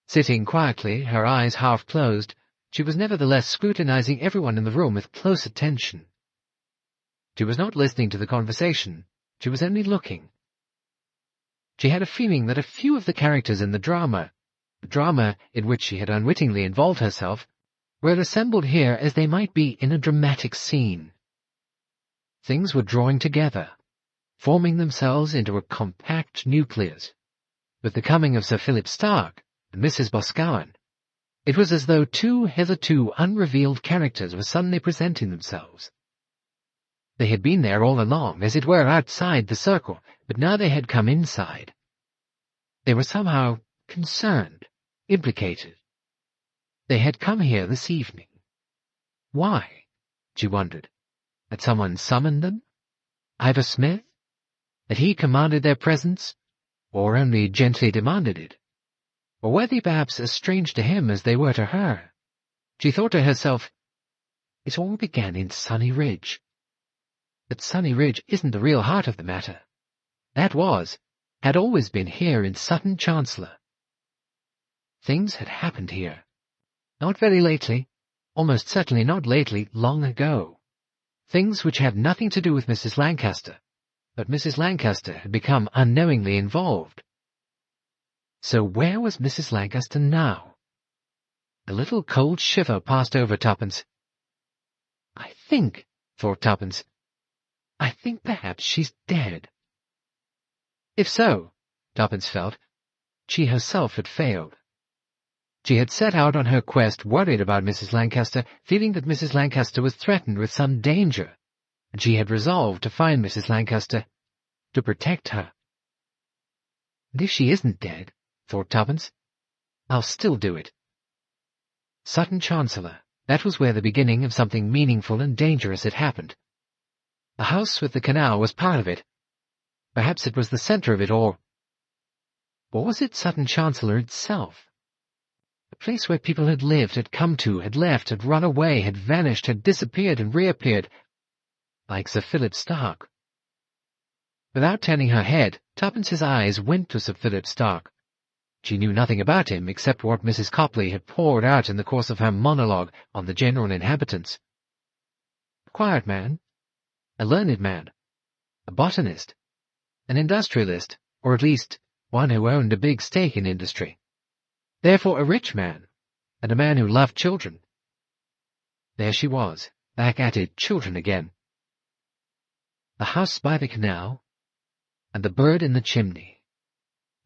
Sitting quietly, her eyes half closed, she was nevertheless scrutinizing everyone in the room with close attention. She was not listening to the conversation, she was only looking. She had a feeling that a few of the characters in the drama in which she had unwittingly involved herself, were assembled here as they might be in a dramatic scene. Things were drawing together, forming themselves into a compact nucleus. With the coming of Sir Philip Stark and Mrs. Boscawen, it was as though two hitherto unrevealed characters were suddenly presenting themselves. They had been there all along, as it were outside the circle, but now they had come inside. They were somehow concerned, implicated. They had come here this evening. Why? She wondered. Had someone summoned them? Ivor Smith? Had he commanded their presence, or only gently demanded it? Or were they perhaps as strange to him as they were to her? She thought to herself, it all began in Sunny Ridge. But Sunny Ridge isn't the real heart of the matter. That had always been here in Sutton, Chancellor. Things had happened here. Not very lately, almost certainly not lately, long ago. Things which had nothing to do with Mrs. Lancaster, but Mrs. Lancaster had become unknowingly involved. So where was Mrs. Lancaster now? A little cold shiver passed over Tuppence. "I think," thought Tuppence, "I think perhaps she's dead." If so, Tuppence felt, she herself had failed. She had set out on her quest worried about Mrs. Lancaster, feeling that Mrs. Lancaster was threatened with some danger, and she had resolved to find Mrs. Lancaster, to protect her. And if she isn't dead, thought Tuppence, I'll still do it. Sutton Chancellor, that was where the beginning of something meaningful and dangerous had happened. The house with the canal was part of it. Perhaps it was the centre of it, or was it Sutton Chancellor itself? A place where people had lived, had come to, had left, had run away, had vanished, had disappeared and reappeared, like Sir Philip Stark. Without turning her head, Tuppence's eyes went to Sir Philip Stark. She knew nothing about him except what Mrs. Copley had poured out in the course of her monologue on the general inhabitants. A quiet man, a learned man, a botanist, an industrialist, or at least one who owned a big stake in industry. Therefore a rich man, and a man who loved children. There she was, back at it, children again. The house by the canal, and the bird in the chimney.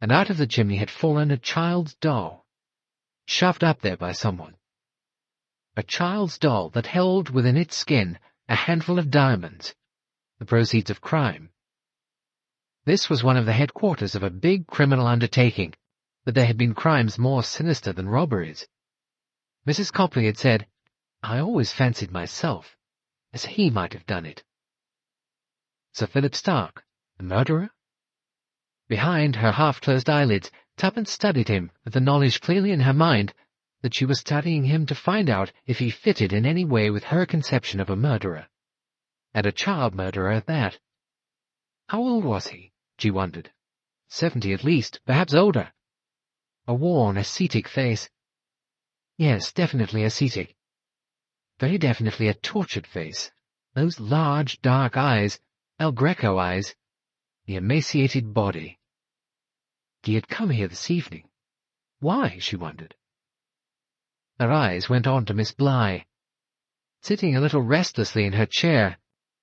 And out of the chimney had fallen a child's doll, shoved up there by someone. a child's doll that held within its skin a handful of diamonds, the proceeds of crime. This was one of the headquarters of a big criminal undertaking, but there had been crimes more sinister than robberies. Mrs. Copley had said, "I always fancied myself as he might have done it." Sir Philip Stark, the murderer? Behind her half-closed eyelids, Tuppence studied him with the knowledge clearly in her mind that she was studying him to find out if he fitted in any way with her conception of a murderer, and a child murderer at that. How old was he? She wondered. 70 at least, perhaps older. A worn, ascetic face. Yes, definitely ascetic. Very definitely a tortured face. Those large, dark eyes, El Greco eyes, the emaciated body. He had come here this evening. Why, she wondered. Her eyes went on to Miss Bligh, sitting a little restlessly in her chair,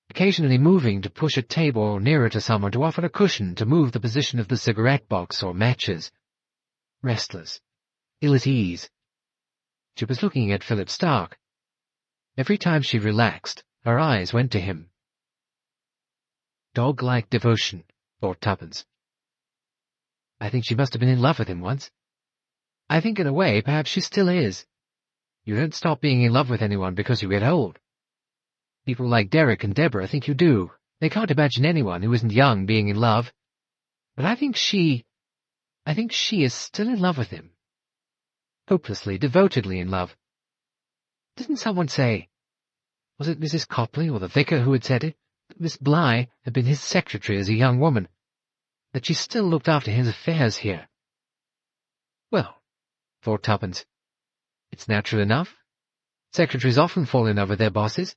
occasionally moving to push a table nearer to someone to offer a cushion to move the position of the cigarette box or matches. Restless, ill at ease. She was looking at Philip Stark. Every time she relaxed, her eyes went to him. Dog-like devotion, thought Tuppence. I think she must have been in love with him once. I think in a way perhaps she still is. You don't stop being in love with anyone because you get old. People like Derek and Deborah think you do. They can't imagine anyone who isn't young being in love. But I think she is still in love with him. Hopelessly, devotedly in love. Didn't someone say, was it Mrs. Copley or the vicar who had said it, that Miss Bligh had been his secretary as a young woman, that she still looked after his affairs here? Well, thought Tuppence, it's natural enough. Secretaries often fall in love with their bosses.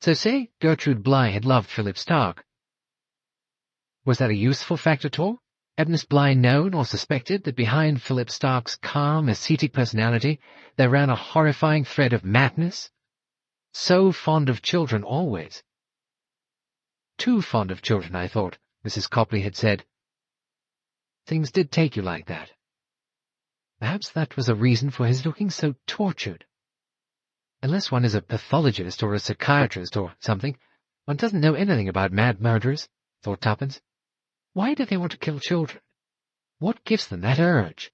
So say Gertrude Bligh had loved Philip Stark. Was that a useful fact at all? Had Miss Bligh known or suspected that behind Philip Stark's calm, ascetic personality there ran a horrifying thread of madness? So fond of children always. Too fond of children, I thought, Mrs. Copley had said. Things did take you like that. Perhaps that was a reason for his looking so tortured. Unless one is a pathologist or a psychiatrist or something, one doesn't know anything about mad murderers, thought Tuppence. Why do they want to kill children? What gives them that urge?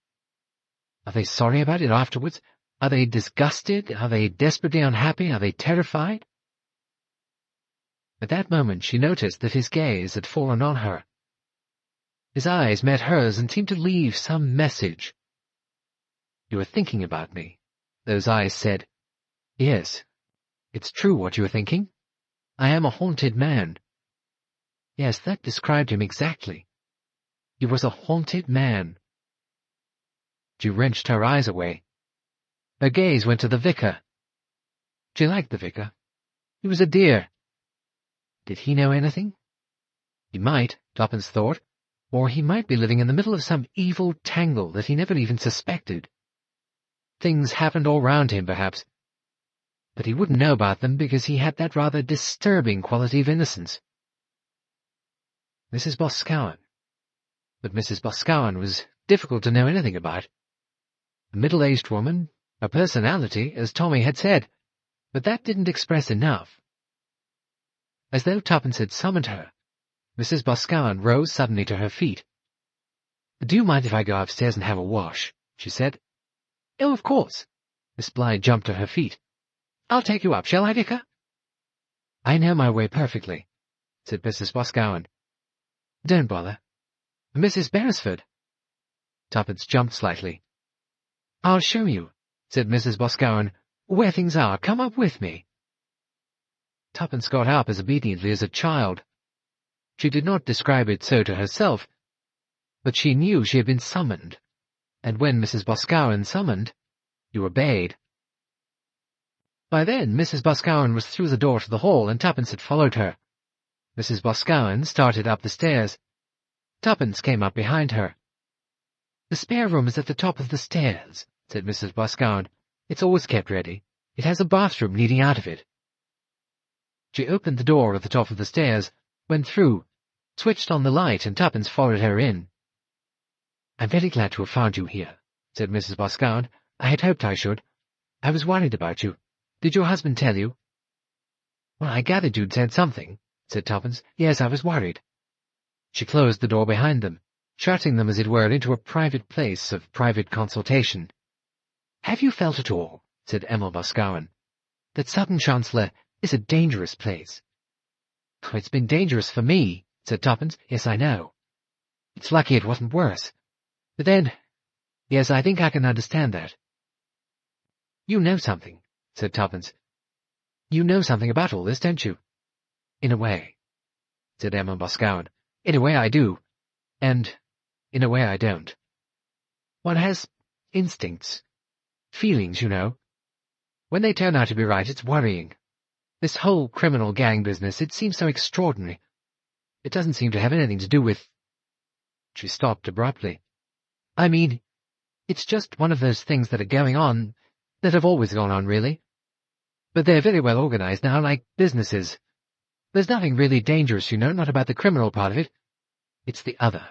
Are they sorry about it afterwards? Are they disgusted? Are they desperately unhappy? Are they terrified? At that moment she noticed that his gaze had fallen on her. His eyes met hers and seemed to leave some message. You are thinking about me, those eyes said. Yes, it's true what you are thinking. I am a haunted man. Yes, that described him exactly. He was a haunted man. She wrenched her eyes away. Her gaze went to the vicar. She liked the vicar. He was a dear. Did he know anything? He might, Tuppence thought, or he might be living in the middle of some evil tangle that he never even suspected. Things happened all round him, perhaps. But he wouldn't know about them because he had that rather disturbing quality of innocence. Mrs. Boscawen. But Mrs. Boscawen was difficult to know anything about. A middle-aged woman, a personality, as Tommy had said, but that didn't express enough. As though Tuppence had summoned her, Mrs. Boscawen rose suddenly to her feet. "Do you mind if I go upstairs and have a wash?" she said. "Oh, of course." Miss Bligh jumped to her feet. "I'll take you up, shall I, Vicar?" "I know my way perfectly," said Mrs. Boscawen. "Don't bother. Mrs. Beresford." Tuppence jumped slightly. "I'll show you," said Mrs. Boscawen, "where things are. Come up with me." Tuppence got up as obediently as a child. She did not describe it so to herself, but she knew she had been summoned, and when Mrs. Boscawen summoned, you obeyed. By then Mrs. Boscawen was through the door to the hall, and Tuppence had followed her. Mrs. Boscawen started up the stairs. Tuppence came up behind her. "The spare room is at the top of the stairs," said Mrs. Boscawen. "It's always kept ready. It has a bathroom leading out of it." She opened the door at the top of the stairs, went through, switched on the light, and Tuppence followed her in. "I'm very glad to have found you here," said Mrs. Boscawen. "I had hoped I should. I was worried about you. Did your husband tell you?" "Well, I gathered you'd said something," said Tuppence. "Yes, I was worried." She closed the door behind them, shutting them, as it were, into a private place of private consultation. "Have you felt at all," said Emma Boscawen, "that Sutton, Chancellor, is a dangerous place?" "Oh, it's been dangerous for me," said Tuppence. "Yes, I know. It's lucky it wasn't worse. But then, yes, I think I can understand that." "You know something," said Tuppence. "You know something about all this, don't you?" "In a way," said Emma Boscawen. "In a way I do, and in a way I don't. One has instincts, feelings, you know. When they turn out to be right, it's worrying. This whole criminal gang business, it seems so extraordinary. It doesn't seem to have anything to do with—" She stopped abruptly. "I mean, it's just one of those things that are going on, that have always gone on, really. But they're very well organized now, like businesses. There's nothing really dangerous, you know, not about the criminal part of it. It's the other.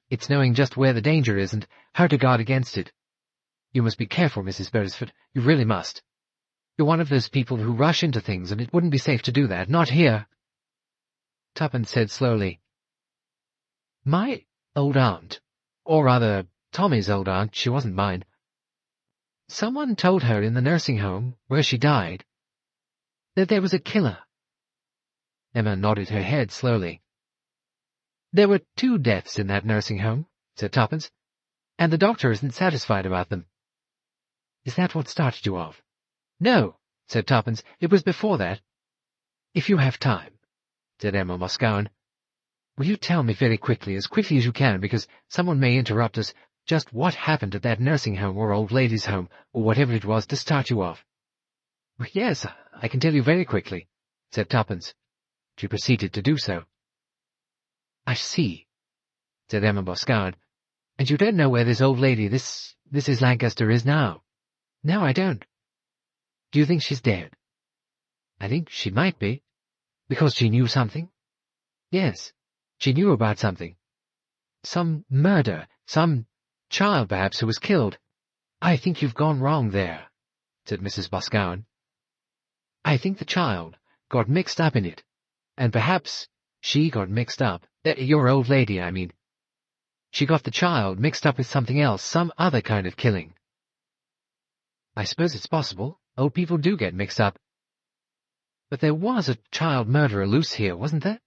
It's knowing just where the danger is and how to guard against it. You must be careful, Mrs. Beresford. You really must. You're one of those people who rush into things, and it wouldn't be safe to do that. Not here." Tuppence said slowly, "My old aunt, or rather Tommy's old aunt, she wasn't mine. Someone told her in the nursing home, where she died, that there was a killer." Emma nodded her head slowly. "There were 2 deaths in that nursing home," said Tuppence, "and the doctor isn't satisfied about them." "Is that what started you off?" "No," said Tuppence. "It was before that." "If you have time," said Emma Boscawen, "will you tell me very quickly, as quickly as you can, because someone may interrupt us, just what happened at that nursing home or old ladies' home, or whatever it was, to start you off?" "Yes, I can tell you very quickly," said Tuppence. She proceeded to do so. "I see," said Emma Boscawen. "And you don't know where this old lady, this Mrs. Lancaster, is now?" "No, I don't." "Do you think she's dead?" "I think she might be." "Because she knew something?" "Yes, she knew about something. Some murder, some child, perhaps, who was killed." "I think you've gone wrong there," said Mrs. Boscawen. "I think the child got mixed up in it, and perhaps she got mixed up. Your old lady, I mean. She got the child mixed up with something else, some other kind of killing." "I suppose it's possible. Old people do get mixed up. But there was a child murderer loose here, wasn't there?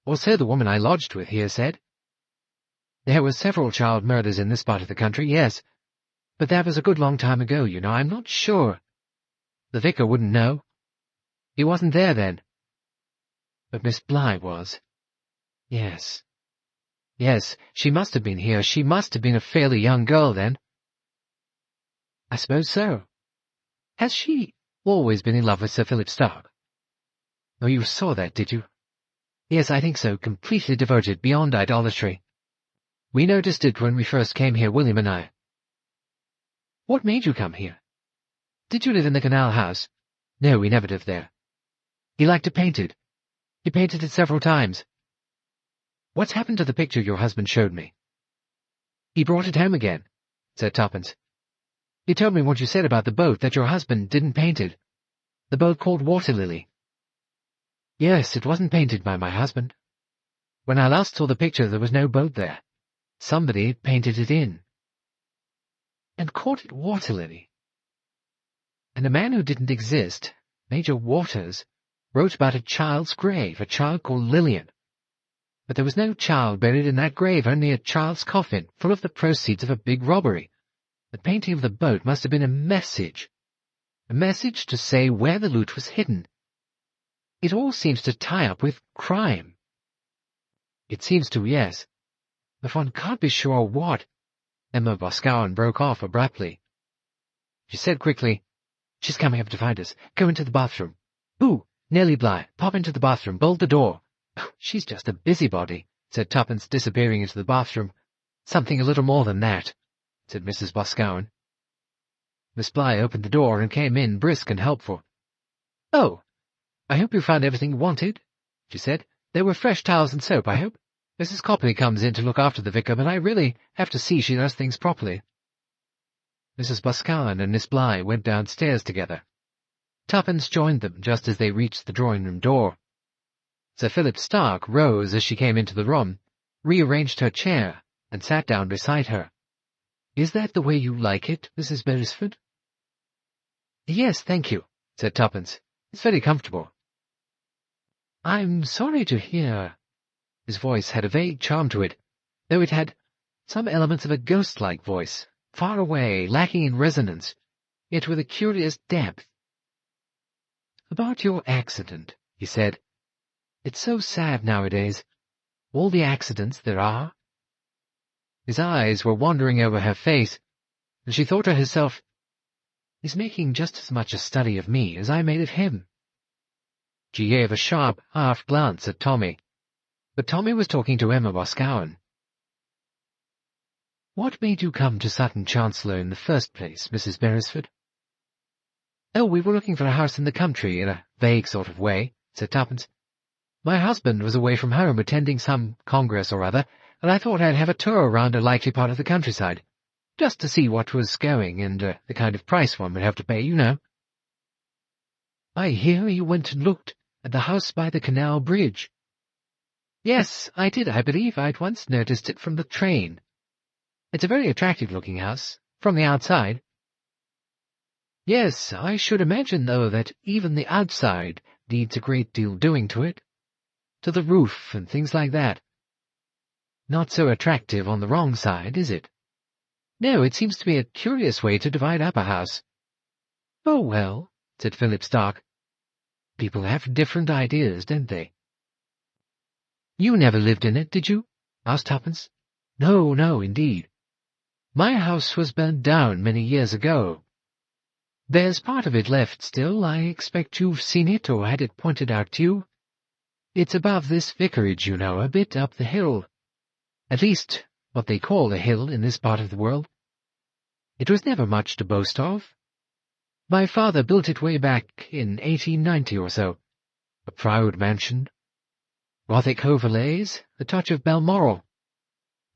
Or so the woman I lodged with here said. There were several child murders in this part of the country, yes. But that was a good long time ago, you know. I'm not sure. The vicar wouldn't know. He wasn't there then. But Miss Bligh was. Yes. Yes, she must have been here. She must have been a fairly young girl then." "I suppose so. Has she always been in love with Sir Philip Stark?" "Oh, you saw that, did you?" "Yes, I think so. Completely devoted, beyond idolatry. We noticed it when we first came here, William and I." "What made you come here? Did you live in the canal house?" "No, we never lived there." "He liked to paint it. He painted it several times." "What's happened to the picture your husband showed me?" "He brought it home again," said Tuppence. "He told me what you said about the boat, that your husband didn't paint it. The boat called Water Lily." "Yes, it wasn't painted by my husband. When I last saw the picture there was no boat there. Somebody painted it in." "And called it Water Lily. And a man who didn't exist, Major Waters, wrote about a child's grave, a child called Lillian. But there was no child buried in that grave, only a child's coffin, full of the proceeds of a big robbery. The painting of the boat must have been a message to say where the loot was hidden. It all seems to tie up with crime." "It seems to, yes. But one can't be sure what—" Emma Boscawen broke off abruptly. She said quickly, "She's coming up to find us. Go into the bathroom. Ooh, Nellie Bligh, pop into the bathroom, bolt the door." "Oh, she's just a busybody," said Tuppence, disappearing into the bathroom. "Something a little more than that," said Mrs. Boscawen. Miss Bligh opened the door and came in, brisk and helpful. "Oh, I hope you found everything you wanted," she said. "There were fresh towels and soap, I hope. Mrs. Copley comes in to look after the vicar, but I really have to see she does things properly." Mrs. Boscawen and Miss Bligh went downstairs together. Tuppence joined them just as they reached the drawing-room door. Sir Philip Stark rose as she came into the room, rearranged her chair, and sat down beside her. "Is that the way you like it, Mrs. Beresford?" "Yes, thank you," said Tuppence. "It's very comfortable." "I'm sorry to hear—" His voice had a vague charm to it, though it had some elements of a ghost-like voice, far away, lacking in resonance, yet with a curious depth. "About your accident," he said. "It's so sad nowadays, all the accidents there are." His eyes were wandering over her face, and she thought to herself, "He's making just as much a study of me as I made of him." She gave a sharp, half-glance at Tommy, but Tommy was talking to Emma Boscawen. "What made you come to Sutton, Chancellor, in the first place, Mrs. Beresford?" "Oh, we were looking for a house in the country, in a vague sort of way," said Tuppence. "My husband was away from home attending some congress or other, and I thought I'd have a tour around a likely part of the countryside, just to see what was going and the kind of price one would have to pay, you know." "I hear you went and looked at the house by the canal bridge." "Yes, I did. I believe I'd once noticed it from the train. It's a very attractive-looking house, from the outside." "Yes, I should imagine, though, that even the outside needs a great deal doing to it. To the roof and things like that. Not so attractive on the wrong side, is it?" "No, it seems to be a curious way to divide up a house." "Oh, well," said Philip Stark. "People have different ideas, don't they?" "You never lived in it, did you?" asked Tuppence. "No, no, indeed. My house was burned down many years ago. There's part of it left still. I expect you've seen it or had it pointed out to you. It's above this vicarage, you know, a bit up the hill. At least, what they call a hill in this part of the world. It was never much to boast of. My father built it way back in 1890 or so. A proud mansion. Gothic overlays, a touch of Balmoral.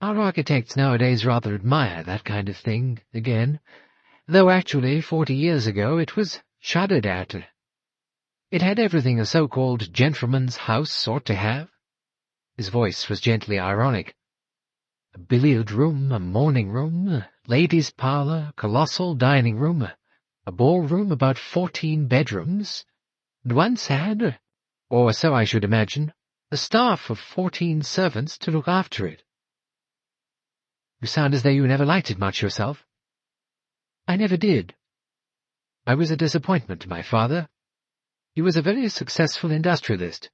Our architects nowadays rather admire that kind of thing, again, though actually 40 years ago it was shuddered at. It had everything a so-called gentleman's house ought to have." His voice was gently ironic. "A billiard room, a morning room, a ladies' parlour, a colossal dining room, a ballroom, about 14 bedrooms, and once had, or so I should imagine, a staff of 14 servants to look after it." "You sound as though you never liked it much yourself." "I never did. I was a disappointment to my father. He was a very successful industrialist.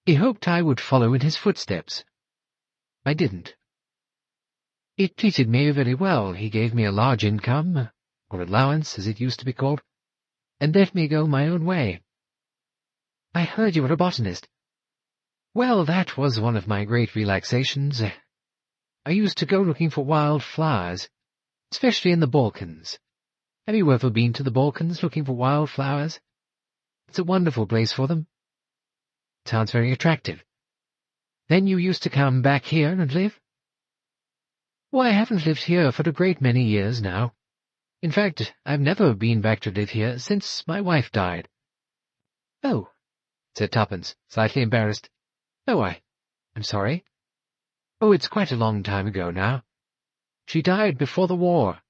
He hoped I would follow in his footsteps. I didn't. He treated me very well. He gave me a large income, or allowance, as it used to be called, and let me go my own way." "I heard you were a botanist." "Well, that was one of my great relaxations. I used to go looking for wild flowers, especially in the Balkans. Have you ever been to the Balkans looking for wild flowers? It's a wonderful place for them." "Sounds very attractive. Then you used to come back here and live?" "Oh, I haven't lived here for a great many years now. In fact, I've never been back to live here since my wife died." "Oh," said Tuppence, slightly embarrassed. "Oh, I'm sorry." "Oh, it's quite a long time ago now. She died before the war.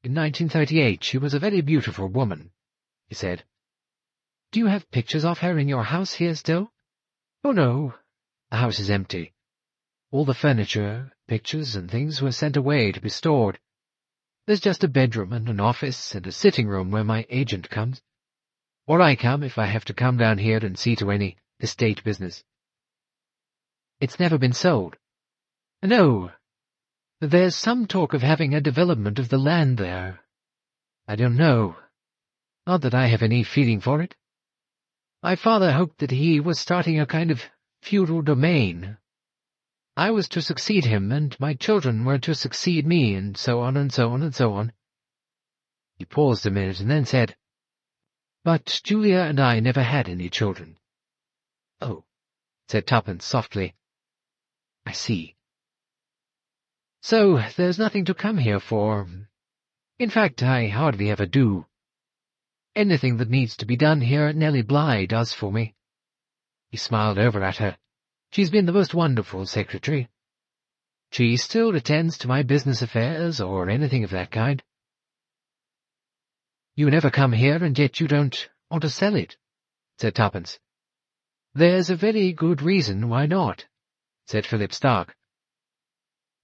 In 1938 she was a very beautiful woman," he said. "Do you have pictures of her in your house here still?" "Oh, no. The house is empty. All the furniture, pictures, and things were sent away to be stored. There's just a bedroom and an office and a sitting room where my agent comes. Or I come if I have to come down here and see to any estate business." "It's never been sold?" "No. There's some talk of having a development of the land there. I don't know. Not that I have any feeling for it. My father hoped that he was starting a kind of feudal domain. I was to succeed him, and my children were to succeed me, and so on and so on and so on." He paused a minute and then said, "But Julia and I never had any children." "Oh," said Tuppence softly. "I see. So there's nothing to come here for. In fact, I hardly ever do." Anything that needs to be done here, Nellie Bly does for me." He smiled over at her. "She's been the most wonderful secretary. She still attends to my business affairs, or anything of that kind." "You never come here, and yet you don't want to sell it," said Tuppence. "There's a very good reason why not," said Philip Stark.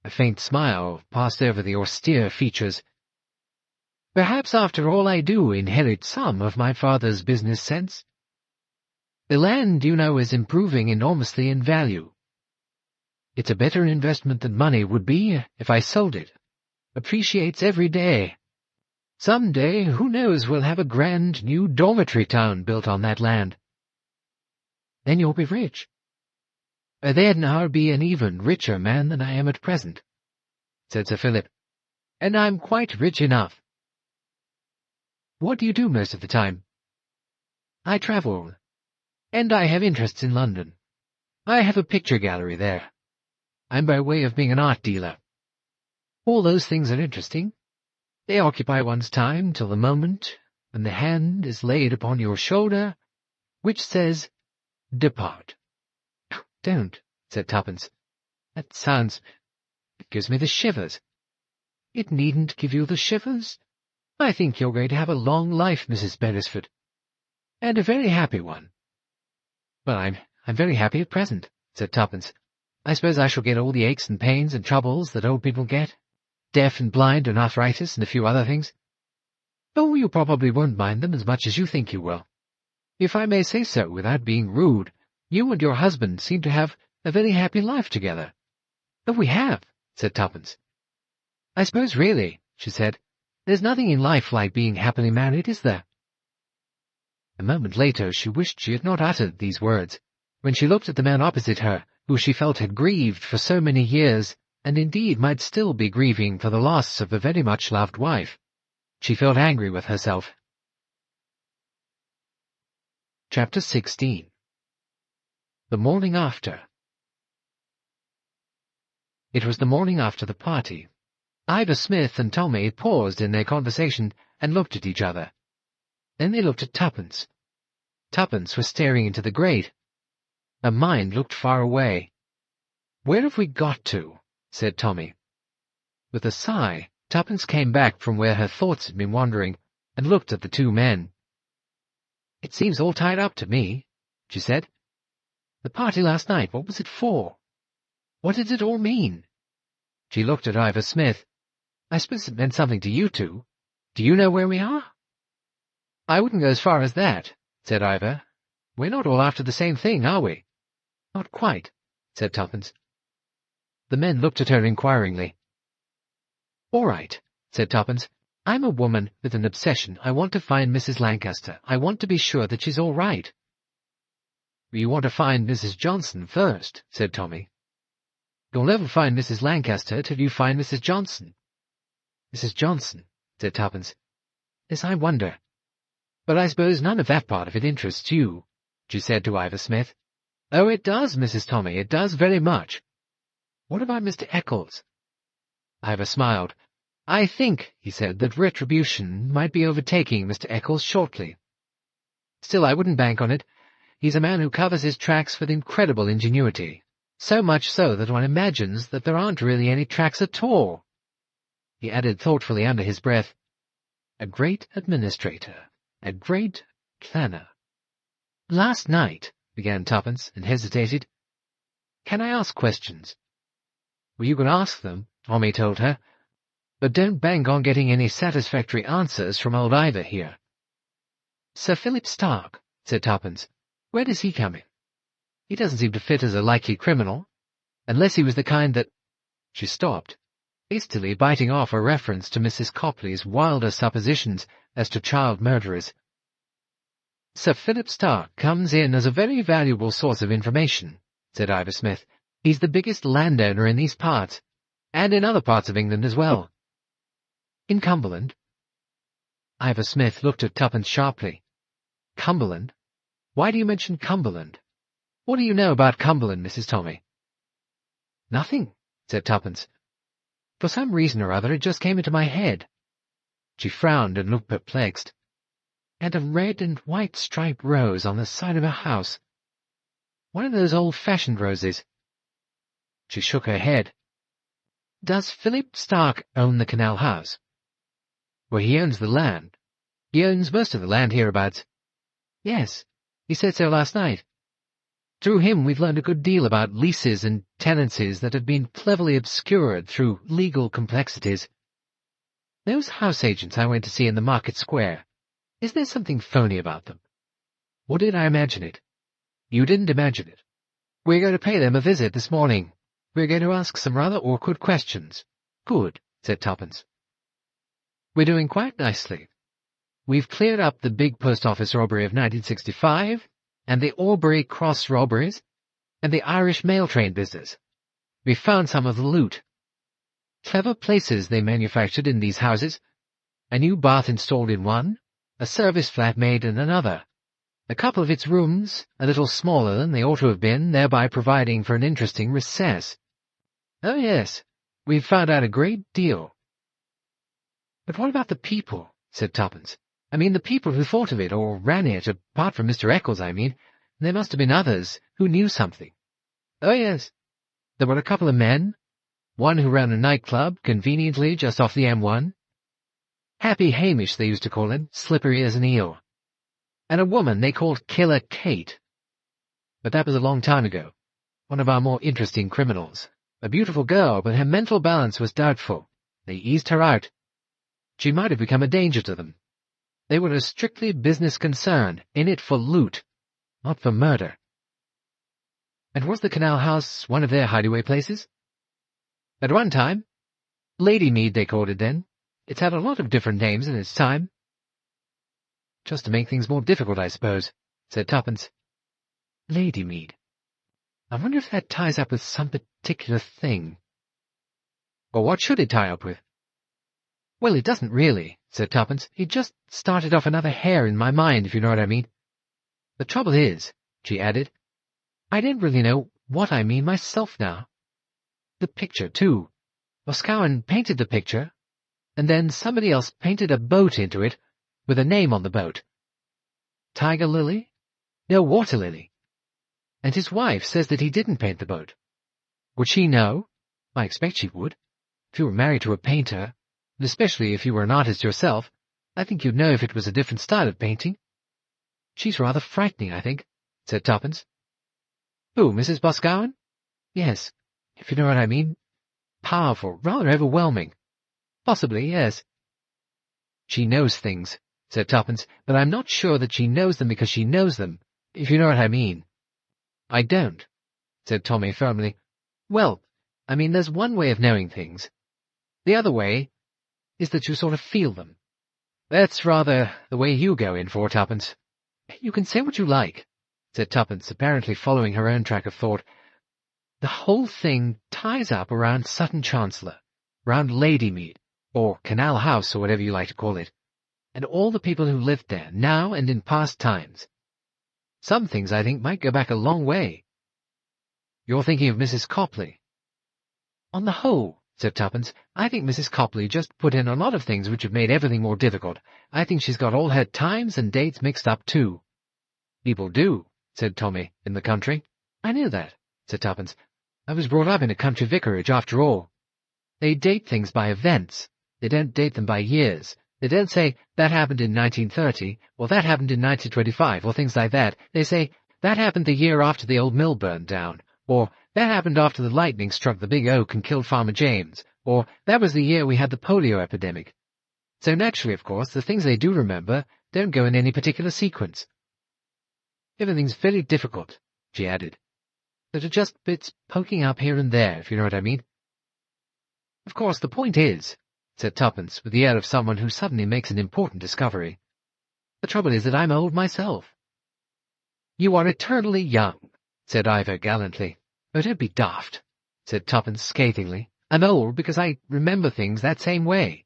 A faint smile passed over the austere features. "Perhaps after all I do inherit some of my father's business sense. The land, you know, is improving enormously in value. It's a better investment than money would be if I sold it. Appreciates every day. Some day, who knows, we'll have a grand new dormitory town built on that land. Then you'll be rich." "Then I'll be an even richer man than I am at present," said Sir Philip, "and I'm quite rich enough." "What do you do most of the time?" "I travel, and I have interests in London. I have a picture gallery there. I'm by way of being an art dealer. All those things are interesting. They occupy one's time till the moment when the hand is laid upon your shoulder, which says, 'Depart.'" "Oh, don't," said Tuppence. "That sounds... it gives me the shivers." "It needn't give you the shivers. I think you're going to have a long life, Mrs. Beresford, and a very happy one." "Well, I'm very happy at present," said Tuppence. "I suppose I shall get all the aches and pains and troubles that old people get. Deaf and blind and arthritis and a few other things. Oh, you probably won't mind them as much as you think you will. If I may say so without being rude, you and your husband seem to have a very happy life together." "Oh, we have," said Tuppence. "I suppose really," she said, "there's nothing in life like being happily married, is there?" A moment later she wished she had not uttered these words, when she looked at the man opposite her, who she felt had grieved for so many years, and indeed might still be grieving for the loss of a very much loved wife. She felt angry with herself. Chapter 16. The morning after. It was the morning after the party. Ivor Smith and Tommy paused in their conversation and looked at each other. Then they looked at Tuppence. Tuppence was staring into the grate. Her mind looked far away. "Where have we got to?" said Tommy. With a sigh, Tuppence came back from where her thoughts had been wandering and looked at the two men. "It seems all tied up to me," she said. "The party last night, what was it for? What did it all mean?" She looked at Ivor Smith. "I suppose it meant something to you two. Do you know where we are?" "I wouldn't go as far as that," said Ivor. "We're not all after the same thing, are we?" "Not quite," said Tuppence. The men looked at her inquiringly. "All right," said Tuppence. "I'm a woman with an obsession. I want to find Mrs. Lancaster. I want to be sure that she's all right." "You want to find Mrs. Johnson first," said Tommy. "You'll never find Mrs. Lancaster till you find Mrs. Johnson." "Mrs. Johnson," said Tuppence. "Yes, I wonder. But I suppose none of that part of it interests you," she said to Ivor Smith. "Oh, it does, Mrs. Tommy, it does very much." "What about Mr. Eccles?" Ivor smiled. "I think," he said, "that retribution might be overtaking Mr. Eccles shortly. Still, I wouldn't bank on it. He's a man who covers his tracks with incredible ingenuity, so much so that one imagines that there aren't really any tracks at all." He added thoughtfully under his breath, "A great administrator, a great planner." "Last night," began Tuppence, and hesitated. "Can I ask questions?" "Well, you can ask them," Tommy told her, "but don't bank on getting any satisfactory answers from old Ivor here." "Sir Philip Stark," said Tuppence. "Where does he come in? He doesn't seem to fit as a likely criminal, unless he was the kind that—" She stopped, hastily biting off a reference to Mrs. Copley's wilder suppositions as to child murderers. "Sir Philip Stark comes in as a very valuable source of information," said Ivor Smith. "He's the biggest landowner in these parts, and in other parts of England as well." "In Cumberland?" Ivor Smith looked at Tuppence sharply. "Cumberland? Why do you mention Cumberland? What do you know about Cumberland, Mrs. Tommy?" "Nothing," said Tuppence. "For some reason or other it just came into my head." She frowned and looked perplexed. and a red and white striped rose on the side of her house. One of those old-fashioned roses." She shook her head. "Does Philip Stark own the canal house?" "Well, he owns the land. He owns most of the land hereabouts." "Yes, he said so last night. Through him we've learned a good deal about leases and tenancies that have been cleverly obscured through legal complexities. Those house agents I went to see in the market square, is there something phony about them? Or did I imagine it?" "You didn't imagine it. We're going to pay them a visit this morning. We're going to ask some rather awkward questions." "Good," said Tuppence. "We're doing quite nicely. We've cleared up the big post office robbery of 1965, and the Albury Cross robberies, and the Irish mail train business. We've found some of the loot. Clever places they manufactured in these houses. A new bath installed in one, a service flat made in another. A couple of its rooms a little smaller than they ought to have been, thereby providing for an interesting recess. Oh yes, we've found out a great deal." "But what about the people?" said Tuppence. "I mean the people who thought of it, or ran it, apart from Mr. Eccles, I mean. There must have been others who knew something." "Oh yes. There were a couple of men, one who ran a nightclub, conveniently just off the M1. Happy Hamish, they used to call him, slippery as an eel. And a woman they called Killer Kate. But that was a long time ago. One of our more interesting criminals. A beautiful girl, but her mental balance was doubtful. They eased her out. She might have become a danger to them. They were a strictly business concern, in it for loot, not for murder." "And was the canal house one of their hideaway places?" "At one time. Ladymead, they called it then. It's had a lot of different names in its time." "Just to make things more difficult, I suppose," said Tuppence. "Ladymead. I wonder if that ties up with some particular thing." "Well, what should it tie up with?" "Well, it doesn't really," said Tuppence. "It just started off another hair in my mind, if you know what I mean. The trouble is," she added, "I don't really know what I mean myself now. The picture, too. Boscawen painted the picture, and then somebody else painted a boat into it, with a name on the boat. Tiger Lily? No, Water Lily. And his wife says that he didn't paint the boat. Would she know? I expect she would. If you were married to a painter, and especially if you were an artist yourself, I think you'd know if it was a different style of painting." "She's rather frightening, I think," said Tuppence. "Who, Mrs. Boscawen?" "Yes, if you know what I mean. Powerful, rather overwhelming." "Possibly, yes." "She knows things," said Tuppence, "but I'm not sure that she knows them because she knows them, if you know what I mean." "I don't," said Tommy firmly. "Well, I mean there's one way of knowing things. The other way is that you sort of feel them. That's rather the way you go in for, Tuppence." "You can say what you like," said Tuppence, apparently following her own track of thought. "The whole thing ties up around Sutton Chancellor, round Ladymead, or Canal House, or whatever you like to call it, and all the people who lived there, now and in past times. Some things, I think, might go back a long way." "You're thinking of Mrs. Copley?" "On the whole," said Tuppence, "I think Mrs. Copley just put in a lot of things which have made everything more difficult. I think she's got all her times and dates mixed up, too." "People do," said Tommy, "in the country." "I knew that," said Tuppence. "I was brought up in a country vicarage, after all. They date things by events. They don't date them by years. They don't say, that happened in 1930, or that happened in 1925, or things like that. They say, that happened the year after the old mill burned down, or that happened after the lightning struck the big oak and killed Farmer James, or that was the year we had the polio epidemic. So naturally, of course, the things they do remember don't go in any particular sequence. Everything's very difficult," she added. "There are just bits poking up here and there, if you know what I mean." "Of course, the point is," said Tuppence, with the air of someone who suddenly makes an important discovery, "the trouble is that I'm old myself." "You are eternally young," said Ivor gallantly. "Oh, don't be daft," said Tuppence scathingly. "I'm old because I remember things that same way.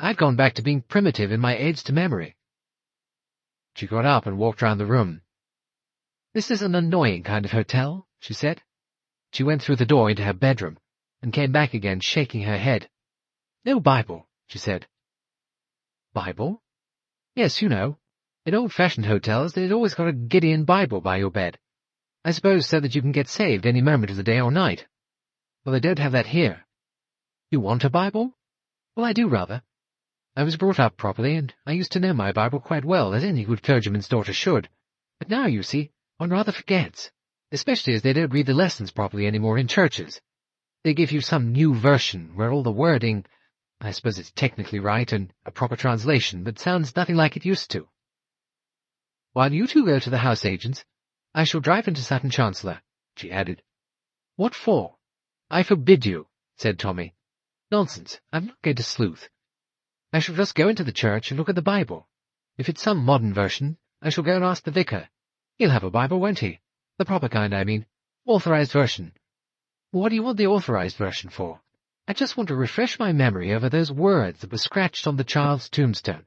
I've gone back to being primitive in my aids to memory." She got up and walked round the room. "This is an annoying kind of hotel," she said. She went through the door into her bedroom, and came back again shaking her head. "No Bible," she said. "Bible? Yes, you know. In old-fashioned hotels, they'd always got a Gideon Bible by your bed. I suppose so that you can get saved any moment of the day or night. Well, they don't have that here. You want a Bible? Well, I do, rather. I was brought up properly, and I used to know my Bible quite well, as any good clergyman's daughter should. But now, you see, one rather forgets, especially as they don't read the lessons properly anymore in churches. They give you some new version, where all the wording, I suppose it's technically right and a proper translation, but sounds nothing like it used to. While you two go to the house agents, I shall drive into Sutton, Chancellor, she added. What for? I forbid you, said Tommy. Nonsense, I'm not going to sleuth. I shall just go into the church and look at the Bible. If it's some modern version, I shall go and ask the vicar. He'll have a Bible, won't he? The proper kind, I mean. Authorized version. What do you want the authorized version for? I just want to refresh my memory over those words that were scratched on the child's tombstone.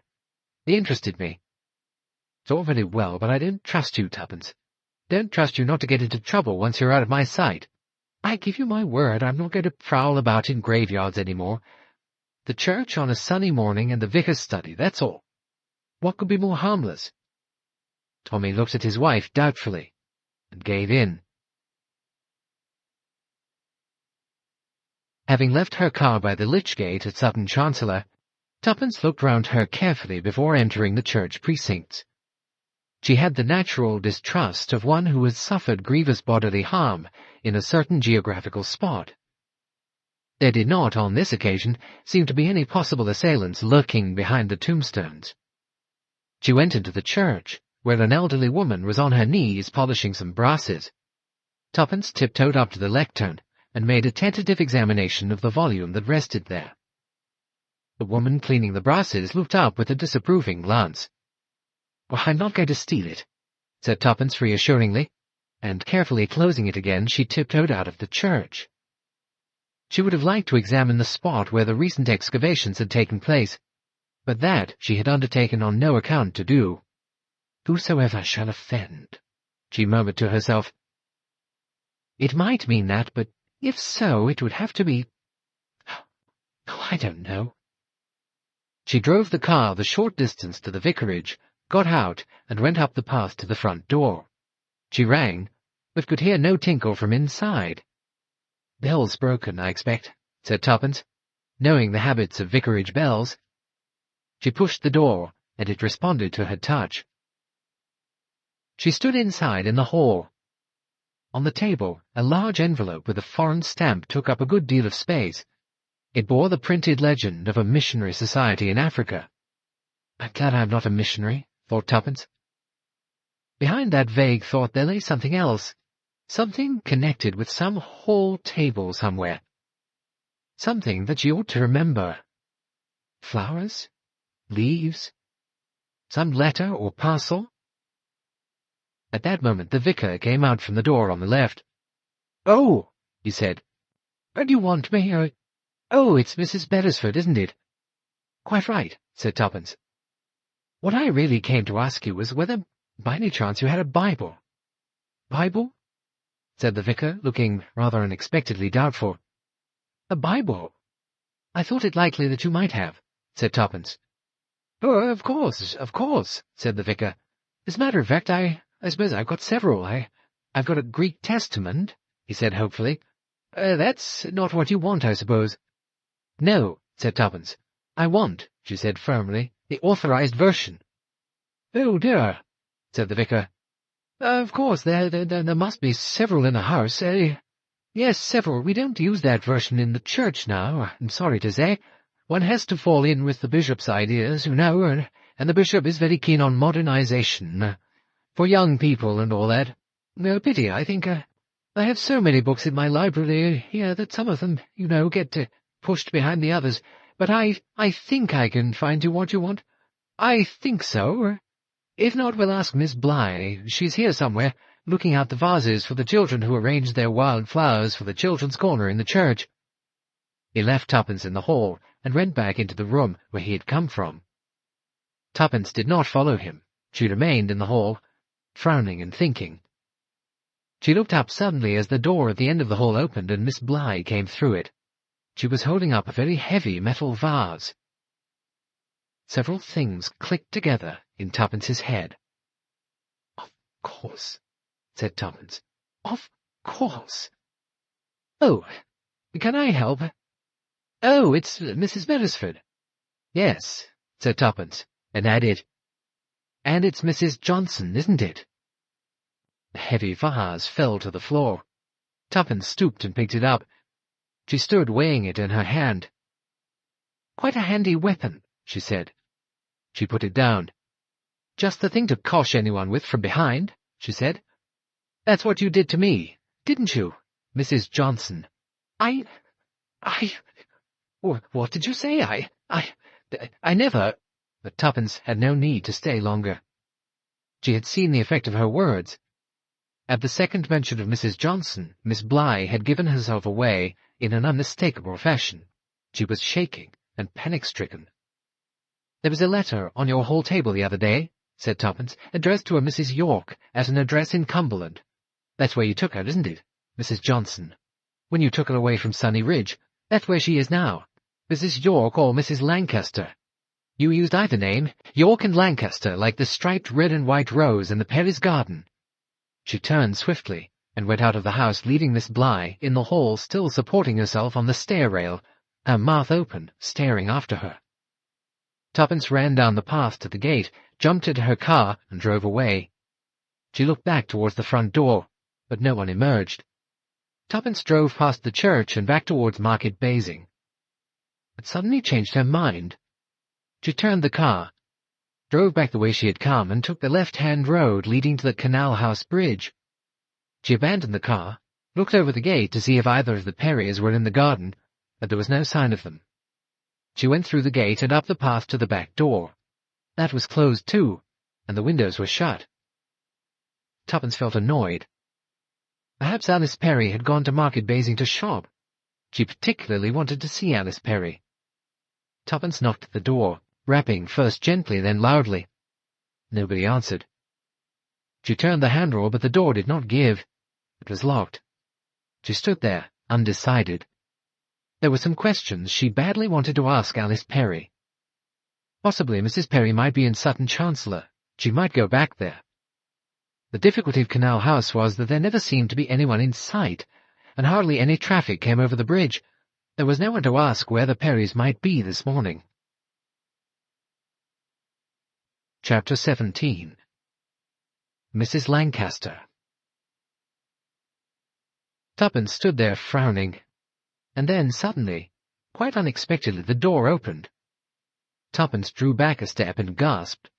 They interested me. It's all very well, but I don't trust you, Tuppence. Don't trust you not to get into trouble once you're out of my sight. I give you my word I'm not going to prowl about in graveyards any more. The church on a sunny morning and the vicar's study, that's all. What could be more harmless? Tommy looked at his wife doubtfully, and gave in. Having left her car by the lich gate at Sutton Chancellor, Tuppence looked round her carefully before entering the church precincts. She had the natural distrust of one who has suffered grievous bodily harm in a certain geographical spot. There did not, on this occasion, seem to be any possible assailants lurking behind the tombstones. She went into the church, where an elderly woman was on her knees polishing some brasses. Tuppence tiptoed up to the lectern and made a tentative examination of the volume that rested there. The woman cleaning the brasses looked up with a disapproving glance. "Well, I'm not going to steal it," said Tuppence reassuringly, and carefully closing it again, she tiptoed out of the church. She would have liked to examine the spot where the recent excavations had taken place, but that she had undertaken on no account to do. "Whosoever shall offend," she murmured to herself. It might mean that, but if so, it would have to be... Oh, I don't know. She drove the car the short distance to the vicarage, got out, and went up the path to the front door. She rang, but could hear no tinkle from inside. "Bell's broken, I expect," said Tuppence, knowing the habits of vicarage bells. She pushed the door, and it responded to her touch. She stood inside in the hall. On the table, a large envelope with a foreign stamp took up a good deal of space. It bore the printed legend of a missionary society in Africa. "I'm glad I'm not a missionary," thought Tuppence. Behind that vague thought there lay something else, something connected with some hall table somewhere. Something that she ought to remember. Flowers? Leaves? Some letter or parcel? At that moment the vicar came out from the door on the left. "Oh," he said. "Do you want me? Oh, it's Mrs. Beresford, isn't it?" "Quite right," said Tuppence. "What I really came to ask you was whether, by any chance, you had a Bible." "Bible?" said the vicar, looking rather unexpectedly doubtful. "A Bible? I thought it likely that you might have," said Tuppence. "Oh, of course," said the vicar. "As a matter of fact, I suppose I've got several. I've got a Greek Testament," he said hopefully. "That's not what you want, I suppose." "No," said Tuppence. "I want," she said firmly, "the authorized version." "Oh, dear," said the vicar. "Of course, there must be several in the house. Yes, several. We don't use that version in the church now, I'm sorry to say. One has to fall in with the bishop's ideas, you know, and the bishop is very keen on modernization, for young people and all that. Pity, I think. I have so many books in my library here that some of them, you know, get pushed behind the others. But I think I can find you what you want. I think so. If not, we'll ask Miss Bligh. She's here somewhere, looking out the vases for the children who arranged their wild flowers for the children's corner in the church." He left Tuppence in the hall and went back into the room where he had come from. Tuppence did not follow him. She remained in the hall, frowning and thinking. She looked up suddenly as the door at the end of the hall opened and Miss Bligh came through it. She was holding up a very heavy metal vase. Several things clicked together in Tuppence's head. "Of course," said Tuppence. "Of course. Oh, can I help?" "Oh, it's Mrs. Beresford." "Yes," said Tuppence, and added, "And it's Mrs. Johnson, isn't it?" The heavy vase fell to the floor. Tuppence stooped and picked it up. She stood weighing it in her hand. "Quite a handy weapon," she said. She put it down. "Just the thing to cosh anyone with from behind," she said. "That's what you did to me, didn't you, Mrs. Johnson?" What did you say? I never—" But Tuppence had no need to stay longer. She had seen the effect of her words. At the second mention of Mrs. Johnson, Miss Bligh had given herself away in an unmistakable fashion. She was shaking and panic-stricken. "There was a letter on your hall table the other day," said Tuppence, "addressed to a Mrs. York at an address in Cumberland. That's where you took her, isn't it, Mrs. Johnson? When you took her away from Sunny Ridge, that's where she is now, Mrs. York or Mrs. Lancaster. You used either name, York and Lancaster, like the striped red and white rose in the Perrys' garden." She turned swiftly and went out of the house, leaving Miss Bligh in the hall, still supporting herself on the stair-rail, her mouth open, staring after her. Tuppence ran down the path to the gate, jumped into her car, and drove away. She looked back towards the front door, but no one emerged. Tuppence drove past the church and back towards Market Basing, but suddenly changed her mind. She turned the car, drove back the way she had come, and took the left-hand road leading to the Canal House Bridge. She abandoned the car, looked over the gate to see if either of the Perrys were in the garden, but there was no sign of them. She went through the gate and up the path to the back door. That was closed too, and the windows were shut. Tuppence felt annoyed. Perhaps Alice Perry had gone to Market Basing to shop. She particularly wanted to see Alice Perry. Tuppence knocked at the door, rapping first gently, then loudly. Nobody answered. She turned the handle, but the door did not give. It was locked. She stood there, undecided. There were some questions she badly wanted to ask Alice Perry. Possibly Mrs. Perry might be in Sutton, Chancellor. She might go back there. The difficulty of Canal House was that there never seemed to be anyone in sight, and hardly any traffic came over the bridge. There was no one to ask where the Perrys might be this morning. Chapter 17. Mrs. Lancaster. Tuppence stood there frowning, and then suddenly, quite unexpectedly, the door opened. Tuppence drew back a step and gasped.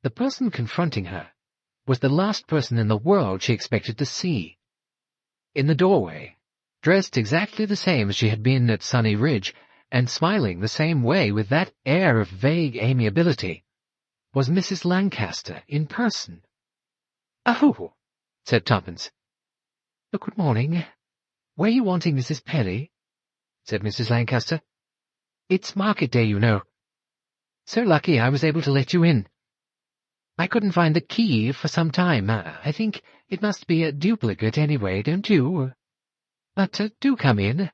The person confronting her was the last person in the world she expected to see. In the doorway, dressed exactly the same as she had been at Sunny Ridge, and smiling the same way with that air of vague amiability, was Mrs. Lancaster in person. "Oh," said Tuppence. "Good morning. Were you wanting Mrs. Perry?" said Mrs. Lancaster. "It's market day, you know. So lucky I was able to let you in. I couldn't find the key for some time. I think it must be a duplicate anyway, don't you? But do come in.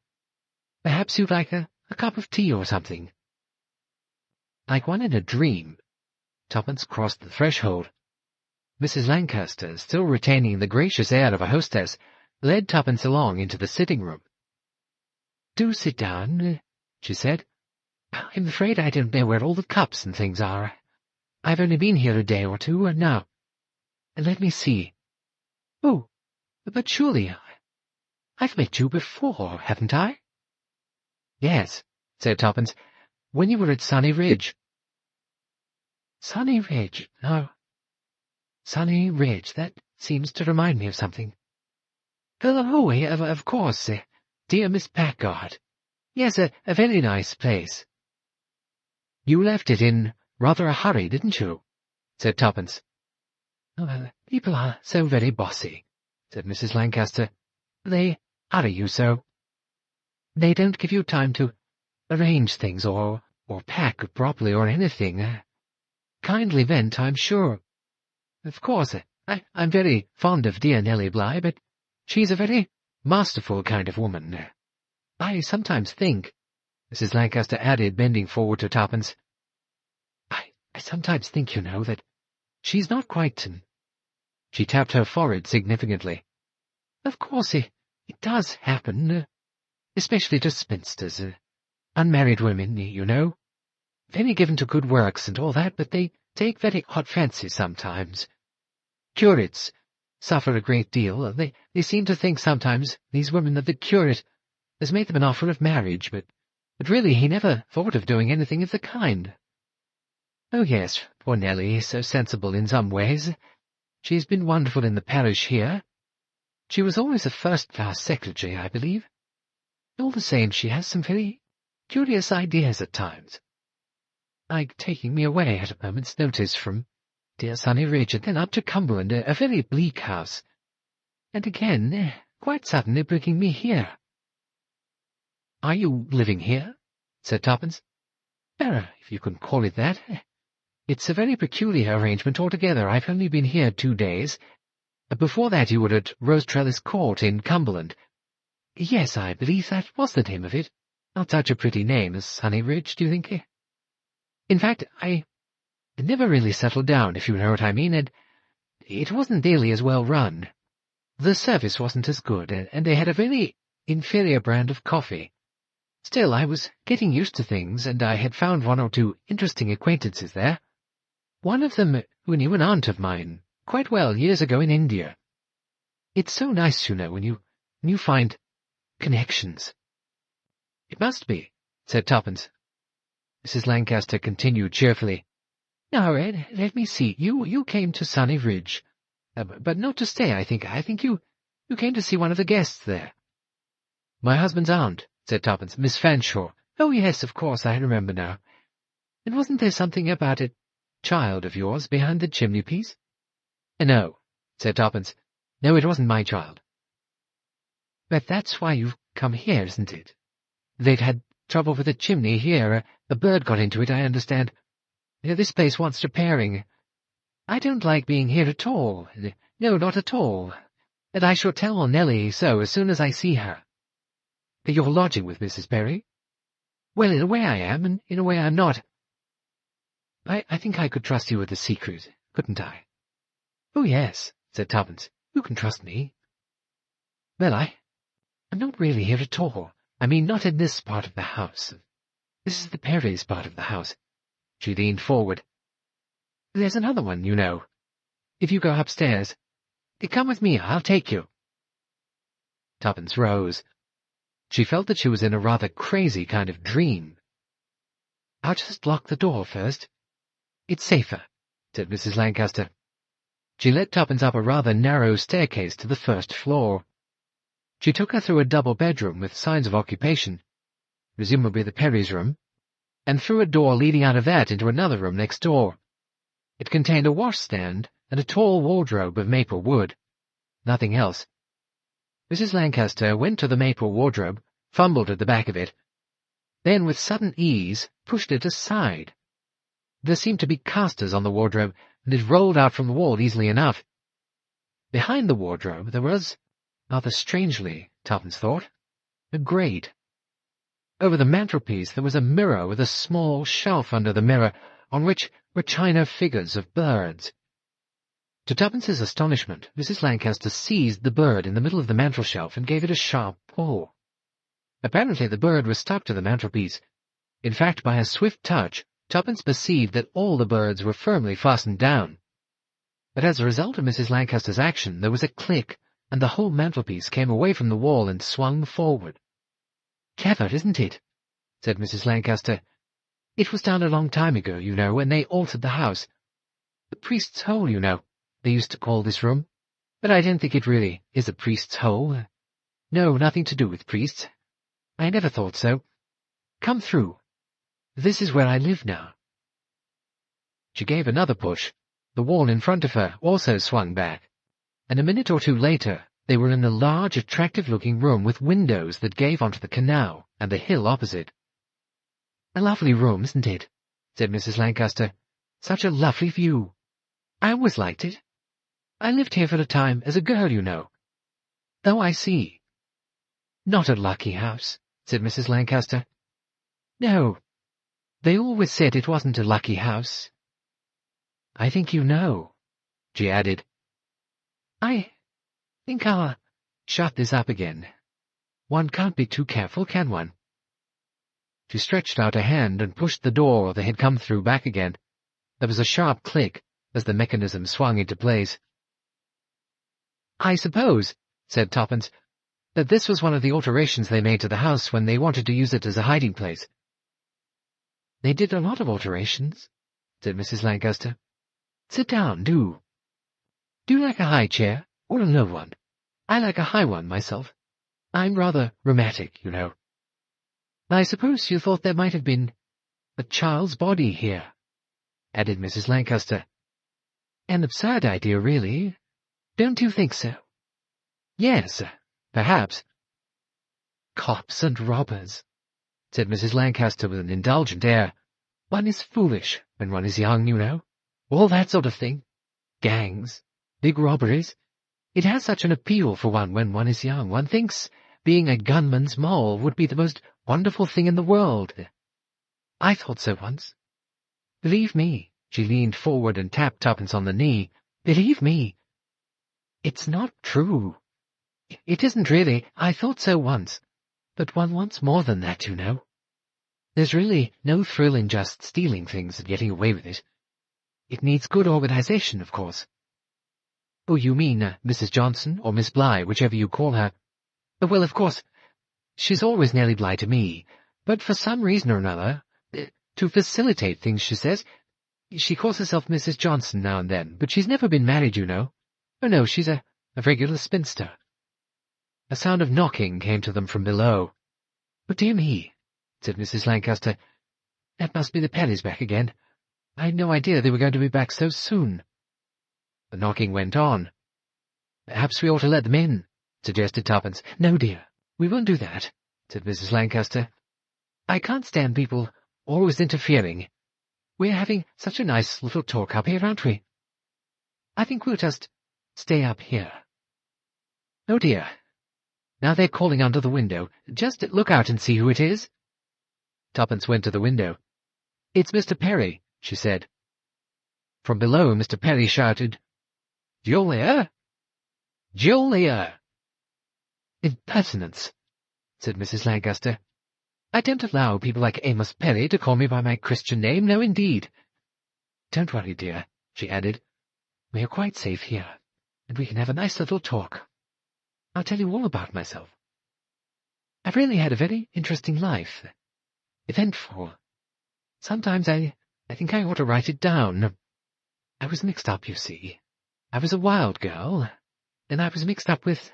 Perhaps you'd like a cup of tea or something." Like one in a dream, Tuppence crossed the threshold. Mrs. Lancaster, still retaining the gracious air of a hostess, led Tuppence along into the sitting-room. "Do sit down," she said. "I'm afraid I don't know where all the cups and things are. I've only been here a day or two, and now. Let me see. Oh, but surely I've met you before, haven't I?" "Yes," said Tuppence, "when you were at Sunny Ridge." "Sunny Ridge, no. Sunny Ridge, that seems to remind me of something. Oh, of course, dear Miss Packard. Yes, a very nice place." "You left it in rather a hurry, didn't you?" said Tuppence. "Oh, people are so very bossy," said Mrs. Lancaster. "They hurry you so. They don't give you time to arrange things or pack properly or anything. Kind event, I'm sure. Of course, I'm very fond of dear Nellie Bligh, but she's a very masterful kind of woman. I sometimes think," Mrs. Lancaster added, bending forward to Tuppence, I sometimes think, you know, that she's not quite— She tapped her forehead significantly. Of course it does happen, especially to spinsters, unmarried women, you know. Very given to good works and all that, but they take very odd fancies sometimes. Curates suffer a great deal. They seem to think sometimes, these women, that the curate has made them an offer of marriage, but really he never thought of doing anything of the kind. Oh yes, poor Nellie is so sensible in some ways. She has been wonderful in the parish here. She was always a first-class secretary, I believe. All the same, she has some very curious ideas at times. Like taking me away at a moment's notice from dear sunny Ridge and then up to Cumberland, a very bleak house, and again, quite suddenly bringing me here. Are you living here? Said Tuppence. Better, if you can call it that. It's a very peculiar arrangement altogether. I've only been here 2 days. Before that you were at Rose Trellis Court in Cumberland. Yes, I believe that was the name of it. Not such a pretty name as Sunny Ridge, do you think? In fact, I never really settled down, if you know what I mean, and it wasn't nearly as well run. The service wasn't as good, and they had a very inferior brand of coffee. Still, I was getting used to things, and I had found 1 or 2 interesting acquaintances there. One of them who knew an aunt of mine quite well years ago in India. It's so nice, you know, when you find connections. It must be, said Tuppence. Mrs. Lancaster continued cheerfully. Now, Ed, let me see. You came to Sunny Ridge, but not to stay, I think. I think you came to see one of the guests there. My husband's aunt, said Tuppence, Miss Fanshawe. Oh, yes, of course, I remember now. And wasn't there something about a child of yours behind the chimney-piece? No, said Tuppence. No, it wasn't my child. But that's why you've come here, isn't it? They'd had trouble with the chimney here. A bird got into it, I understand. This place wants repairing. I don't like being here at all. No, not at all. And I shall tell Nellie so as soon as I see her. You're lodging with Mrs. Perry? Well, in a way I am, and in a way I'm not. I think I could trust you with the secret, couldn't I? Oh, yes, said Tuppence. You can trust me. Well, I'm not really here at all. I mean, not in this part of the house. This is the Perrys' part of the house. She leaned forward. There's another one, you know. If you go upstairs. Come with me, I'll take you. Tuppence rose. She felt that she was in a rather crazy kind of dream. I'll just lock the door first. It's safer, said Mrs. Lancaster. She led Tuppence up a rather narrow staircase to the first floor. She took her through a double bedroom with signs of occupation, presumably the Perrys' room, and through a door leading out of that into another room next door. It contained a washstand and a tall wardrobe of maple wood. Nothing else. Mrs. Lancaster went to the maple wardrobe, fumbled at the back of it, then with sudden ease pushed it aside. There seemed to be casters on the wardrobe, and it rolled out from the wall easily enough. Behind the wardrobe there was, rather strangely, Tuppence thought, a grate. Over the mantelpiece there was a mirror with a small shelf under the mirror, on which were china figures of birds. To Tuppence's astonishment, Mrs. Lancaster seized the bird in the middle of the mantelshelf and gave it a sharp pull. Apparently the bird was stuck to the mantelpiece. In fact, by a swift touch, Tuppence perceived that all the birds were firmly fastened down. But as a result of Mrs. Lancaster's action, there was a click, and the whole mantelpiece came away from the wall and swung forward. Clever, isn't it? Said Mrs. Lancaster. It was done a long time ago, you know, when they altered the house. The priest's hole, you know, they used to call this room. But I don't think it really is a priest's hole. No, nothing to do with priests. I never thought so. Come through. This is where I live now. She gave another push. The wall in front of her also swung back, and a minute or two later they were in a large, attractive-looking room with windows that gave onto the canal and the hill opposite. A lovely room, isn't it? Said Mrs. Lancaster. Such a lovely view. I always liked it. I lived here for a time as a girl, you know. Oh, I see. Not a lucky house, said Mrs. Lancaster. No. They always said it wasn't a lucky house. I think you know," she added. "I think I'll shut this up again. One can't be too careful, can one?" She stretched out a hand and pushed the door they had come through back again. There was a sharp click as the mechanism swung into place. "I suppose," said Tuppence, "that this was one of the alterations they made to the house when they wanted to use it as a hiding place." "They did a lot of alterations," said Mrs. Lancaster. "Sit down, do. Do you like a high chair, or a low one? I like a high one, myself. I'm rather rheumatic, you know. I suppose you thought there might have been a child's body here," added Mrs. Lancaster. "An absurd idea, really. Don't you think so?" "Yes, perhaps." "Cops and robbers," said Mrs. Lancaster with an indulgent air. "One is foolish when one is young, you know. All that sort of thing. Gangs, big robberies. It has such an appeal for one when one is young. One thinks being a gunman's moll would be the most wonderful thing in the world. I thought so once. Believe me," she leaned forward and tapped Tuppence on the knee, "believe me, it's not true. It isn't really. I thought so once. But one wants more than that, you know. There's really no thrill in just stealing things and getting away with it. It needs good organization, of course." "Oh, you mean Mrs. Johnson, or Miss Bligh, whichever you call her. Well, of course, she's always Nellie Bligh to me, but for some reason or another, to facilitate things, she says, she calls herself Mrs. Johnson now and then, but she's never been married, you know. Oh, no, she's a regular spinster." A sound of knocking came to them from below. "Oh, dear me," said Mrs. Lancaster. "That must be the Perrys back again. I had no idea they were going to be back so soon." The knocking went on. "Perhaps we ought to let them in," suggested Tuppence. "No, dear, we won't do that," said Mrs. Lancaster. "I can't stand people always interfering. We're having such a nice little talk up here, aren't we? I think we'll just stay up here. Oh, dear. Now they're calling under the window. Just look out and see who it is." Tuppence went to the window. "It's Mr. Perry," she said. From below, Mr. Perry shouted, "Julia! Julia!" "Impertinence," said Mrs. Lancaster. "I don't allow people like Amos Perry to call me by my Christian name, no indeed. Don't worry, dear," she added. "We are quite safe here, and we can have a nice little talk. I'll tell you all about myself. I've really had a very interesting life. Eventful. Sometimes I think I ought to write it down. I was mixed up, you see. I was a wild girl. Then I was mixed up with,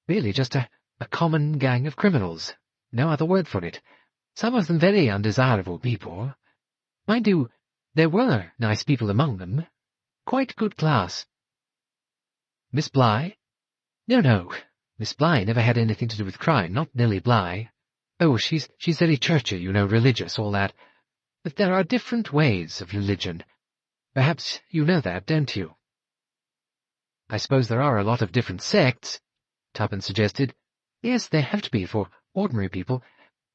really just a common gang of criminals. No other word for it. Some of them very undesirable people. Mind you, there were nice people among them. Quite good class." "Miss Bligh?" No. Miss Bligh never had anything to do with crime, not Nellie Bligh. Oh, she's very churchy, you know, religious, all that. But there are different ways of religion. Perhaps you know that, don't you?" "I suppose there are a lot of different sects," Tuppence suggested. "Yes, there have to be for ordinary people,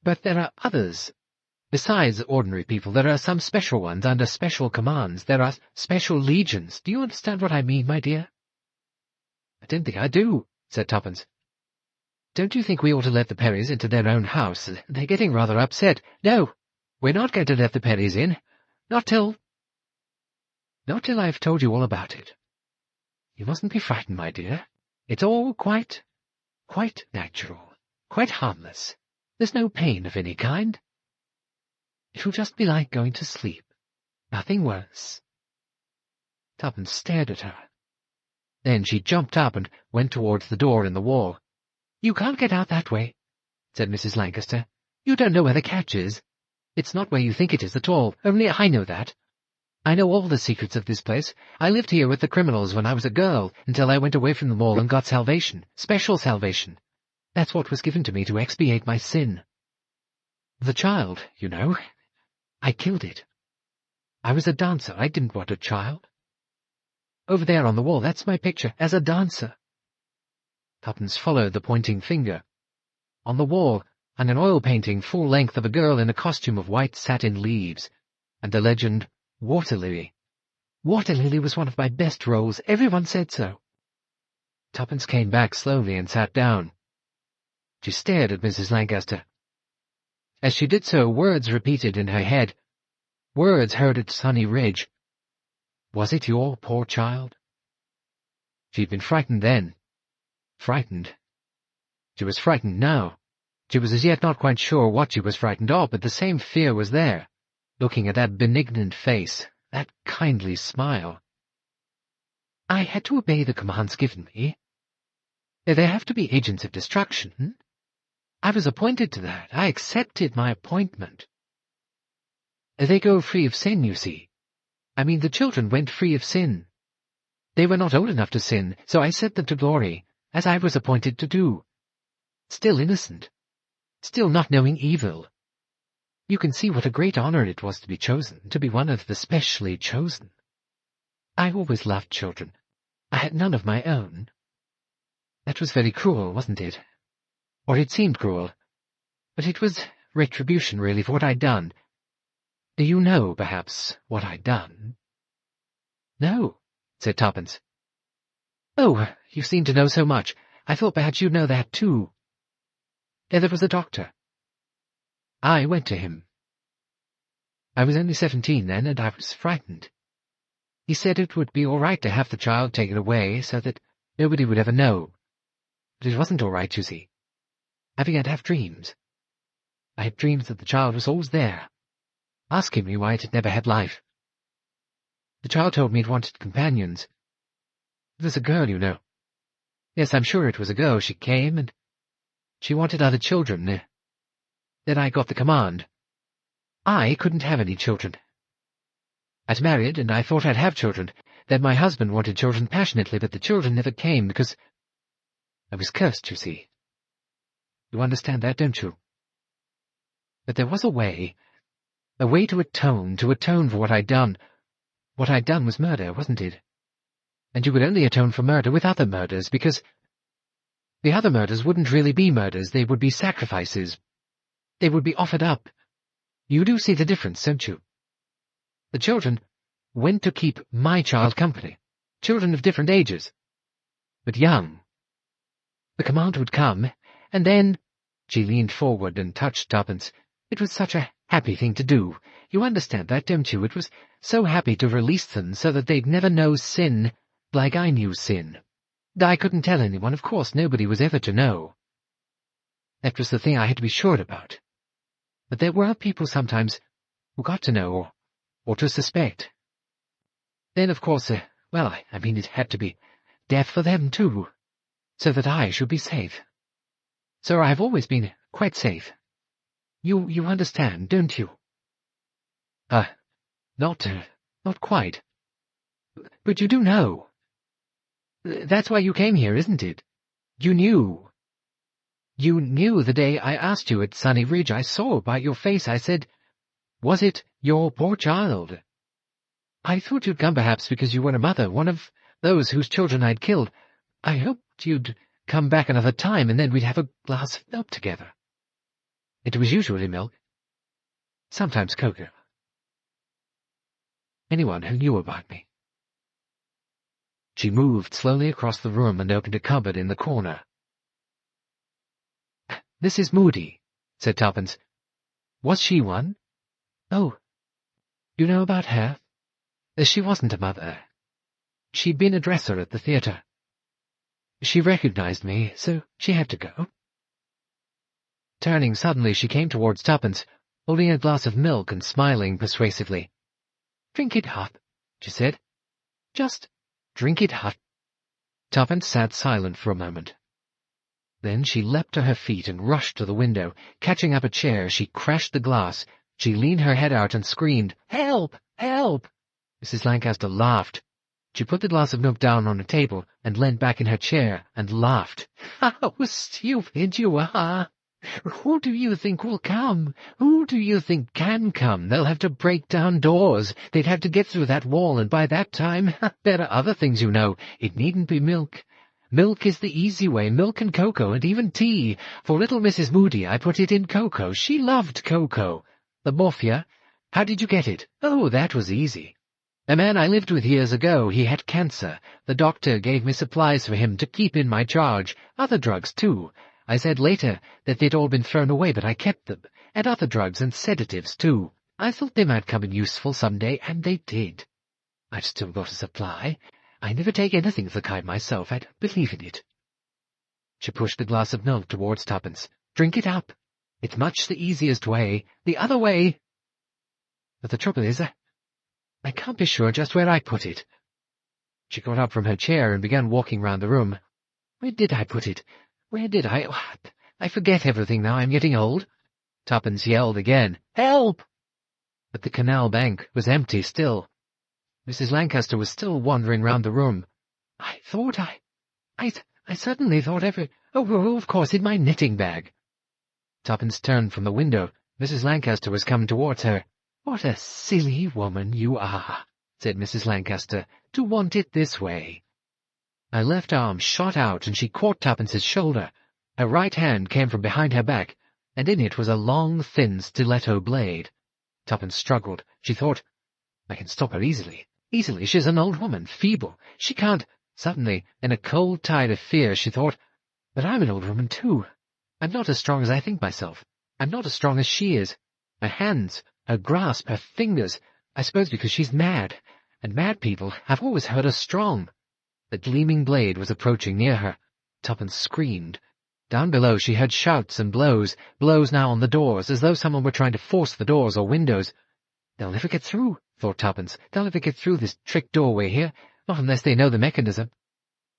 but there are others. Besides ordinary people, there are some special ones under special commands. There are special legions. Do you understand what I mean, my dear?" "I don't think I do," said Tuppence. "Don't you think we ought to let the Perrys into their own house? They're getting rather upset." "No, we're not going to let the Perrys in. Not till I've told you all about it. You mustn't be frightened, my dear. It's all quite natural, quite harmless. There's no pain of any kind. It'll just be like going to sleep. Nothing worse." Tuppence stared at her. Then she jumped up and went towards the door in the wall. "You can't get out that way," said Mrs. Lancaster. "You don't know where the catch is. It's not where you think it is at all, only I know that. I know all the secrets of this place. I lived here with the criminals when I was a girl, until I went away from them all and got salvation, special salvation. That's what was given to me to expiate my sin. The child, you know. I killed it. I was a dancer. I didn't want a child. Over there on the wall, that's my picture, as a dancer." Tuppence followed the pointing finger. On the wall hung an oil painting full length of a girl in a costume of white satin leaves, and the legend, "Water Lily." Water Lily was one of my best roles. Everyone said so." Tuppence came back slowly and sat down. She stared at Mrs. Lancaster. As she did so, words repeated in her head, words heard at Sunny Ridge. Was it your poor child? She'd been frightened then. Frightened. She was frightened now. She was as yet not quite sure what she was frightened of, but the same fear was there, looking at that benignant face, that kindly smile. "I had to obey the commands given me. They have to be agents of destruction. I was appointed to that. I accepted my appointment. They go free of sin, you see. I mean, the children went free of sin. They were not old enough to sin, so I set them to glory, as I was appointed to do. Still innocent. Still not knowing evil. You can see what a great honor it was to be chosen, to be one of the specially chosen. I always loved children. I had none of my own. That was very cruel, wasn't it? Or it seemed cruel. But it was retribution, really, for what I'd done. Do you know, perhaps, what I'd done?" "No," said Tuppence. "Oh, you seem to know so much. I thought perhaps you'd know that, too." There was a doctor. I went to him. I was only 17 then, and I was frightened. He said it would be all right to have the child taken away so that nobody would ever know. But it wasn't all right, you see. I began to have dreams. I had dreams that the child was always there, asking me why it had never had life. The child told me it wanted companions. It was a girl, you know. Yes, I'm sure it was a girl. She came, and she wanted other children. Then I got the command. I couldn't have any children. I'd married, and I thought I'd have children. Then my husband wanted children passionately, but the children never came because I was cursed, you see. You understand that, don't you? But there was a way to atone for what I'd done. What I'd done was murder, wasn't it? And you would only atone for murder with other murders, because the other murders wouldn't really be murders, they would be sacrifices. They would be offered up. You do see the difference, don't you? The children went to keep my child company, children of different ages, but young. The command would come, and then— She leaned forward and touched Tuppence. It was such a happy thing to do. You understand that, don't you? It was so happy to release them so that they'd never know sin like I knew sin. I couldn't tell anyone, of course, nobody was ever to know. That was the thing I had to be sure about. But there were people sometimes who got to know, or to suspect. Then, of course, I mean, it had to be death for them, too, so that I should be safe. So I've always been quite safe. You understand, don't you? Not quite. But you do know. That's why you came here, isn't it? You knew. You knew the day I asked you at Sunny Ridge. I saw by your face. I said, was it your poor child? I thought you'd come perhaps because you were a mother, one of those whose children I'd killed. I hoped you'd come back another time, and then we'd have a glass of milk together. It was usually milk. Sometimes cocoa. Anyone who knew about me. She moved slowly across the room and opened a cupboard in the corner. "This is Moody," said Tuppence. "Was she one?" "Oh, you know about her? She wasn't a mother. She'd been a dresser at the theatre. She recognized me, so she had to go." Turning suddenly, she came towards Tuppence, holding a glass of milk and smiling persuasively. "Drink it hot," she said. "Just drink it hot." Tuppence sat silent for a moment. Then she leapt to her feet and rushed to the window. Catching up a chair, she crashed the glass. She leaned her head out and screamed, "Help! Help!" Mrs. Lancaster laughed. She put the glass of milk down on a table and leant back in her chair and laughed. "How stupid you are! Who do you think will come? Who do you think can come? They'll have to break down doors. They'd have to get through that wall, and by that time, there are other things, you know. It needn't be milk. Milk is the easy way, milk and cocoa, and even tea. For little Mrs. Moody, I put it in cocoa. She loved cocoa. The morphia. How did you get it? Oh, that was easy. A man I lived with years ago, he had cancer. The doctor gave me supplies for him to keep in my charge. Other drugs, too. I said later that they'd all been thrown away, but I kept them. And other drugs and sedatives, too. I thought they might come in useful some day, and they did. I've still got a supply. I never take anything of the kind myself. I don't believe in it. She pushed the glass of milk towards Tuppence. Drink it up. It's much the easiest way. The other way. But the trouble is, I can't be sure just where I put it. She got up from her chair and began walking round the room. Where did I put it? Where did I? I forget everything now. I'm getting old. Tuppence yelled again. Help! But the canal bank was empty still. Mrs. Lancaster was still wandering round the room. I certainly thought Oh, of course, in my knitting bag. Tuppence turned from the window. Mrs. Lancaster was coming towards her. What a silly woman you are, said Mrs. Lancaster, to want it this way. Her left arm shot out, and she caught Tuppence's shoulder. Her right hand came from behind her back, and in it was a long, thin stiletto blade. Tuppence struggled. She thought, I can stop her easily. Easily, she's an old woman, feeble. She can't. Suddenly, in a cold tide of fear, she thought, but I'm an old woman, too. I'm not as strong as I think myself. I'm not as strong as she is. Her hands, her grasp, her fingers, I suppose because she's mad, and mad people have always heard her strong. The gleaming blade was approaching near her. Tuppence screamed. Down below she heard shouts and blows now on the doors, as though someone were trying to force the doors or windows. They'll never get through, thought Tuppence. They'll never get through this trick doorway here, not unless they know the mechanism.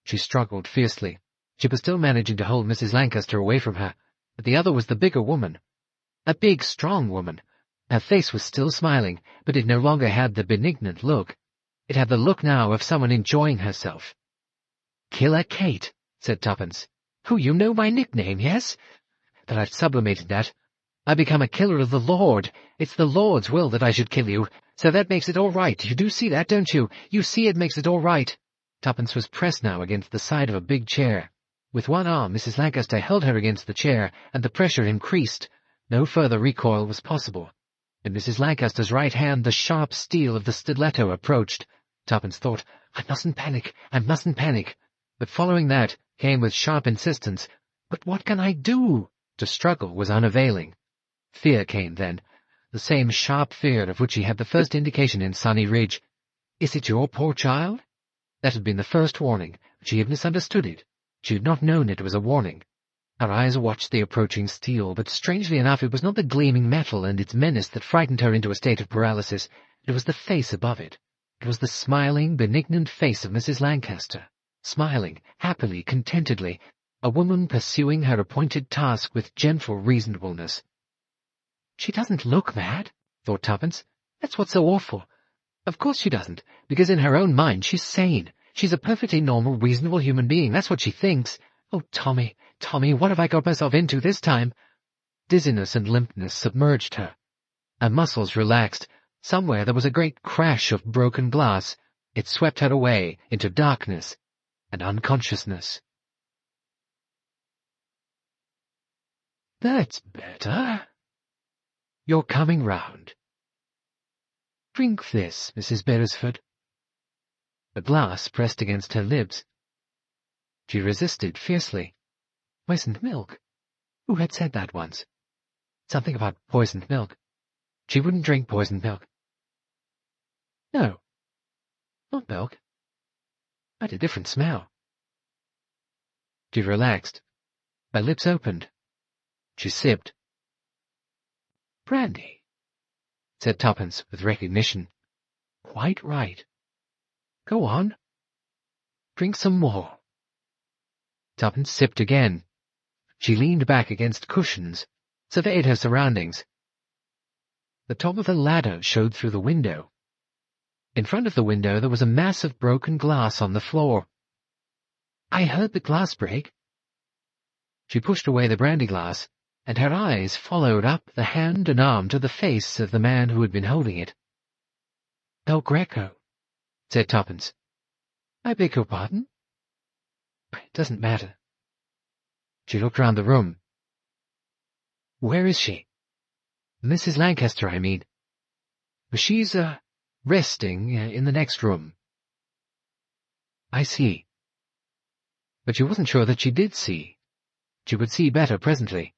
She struggled fiercely. She was still managing to hold Mrs. Lancaster away from her, but the other was the bigger woman. A big, strong woman. Her face was still smiling, but it no longer had the benignant look. It had the look now of someone enjoying herself. Killer Kate, said Tuppence. Who, you know my nickname, yes? But I've sublimated that. I become a killer of the Lord. It's the Lord's will that I should kill you, so that makes it all right. You do see that, don't you? You see it makes it all right. Tuppence was pressed now against the side of a big chair. With one arm, Mrs. Lancaster held her against the chair, and the pressure increased. No further recoil was possible. In Mrs. Lancaster's right hand the sharp steel of the stiletto approached. Tuppence thought, I mustn't panic. But following that came with sharp insistence, but what can I do? To struggle was unavailing. Fear came then, the same sharp fear of which he had the first indication in Sunny Ridge. Is it your poor child? That had been the first warning, but she had misunderstood it. She had not known it was a warning. Her eyes watched the approaching steel, but strangely enough it was not the gleaming metal and its menace that frightened her into a state of paralysis. It was the face above it. It was the smiling, benignant face of Mrs. Lancaster, smiling, happily, contentedly, a woman pursuing her appointed task with gentle reasonableness. She doesn't look mad, thought Tuppence. That's what's so awful. Of course she doesn't, because in her own mind she's sane. She's a perfectly normal, reasonable human being. That's what she thinks. Oh, Tommy, what have I got myself into this time? Dizziness and limpness submerged her. Her muscles relaxed. Somewhere there was a great crash of broken glass. It swept her away into darkness and unconsciousness. That's better. You're coming round. Drink this, Mrs. Beresford. The glass pressed against her lips. She resisted fiercely. Poisoned milk? Who had said that once? Something about poisoned milk. She wouldn't drink poisoned milk. No, not milk. Quite a different smell. She relaxed. Her lips opened. She sipped. Brandy, said Tuppence with recognition. Quite right. Go on. Drink some more. Tuppence sipped again. She leaned back against cushions, surveyed her surroundings. The top of the ladder showed through the window. In front of the window there was a mass of broken glass on the floor. I heard the glass break. She pushed away the brandy glass, and her eyes followed up the hand and arm to the face of the man who had been holding it. El Greco, said Tuppence. I beg your pardon? It doesn't matter. She looked round the room. Where is she? Mrs. Lancaster, I mean. She's resting in the next room." "I see." But she wasn't sure that she did see. She would see better presently.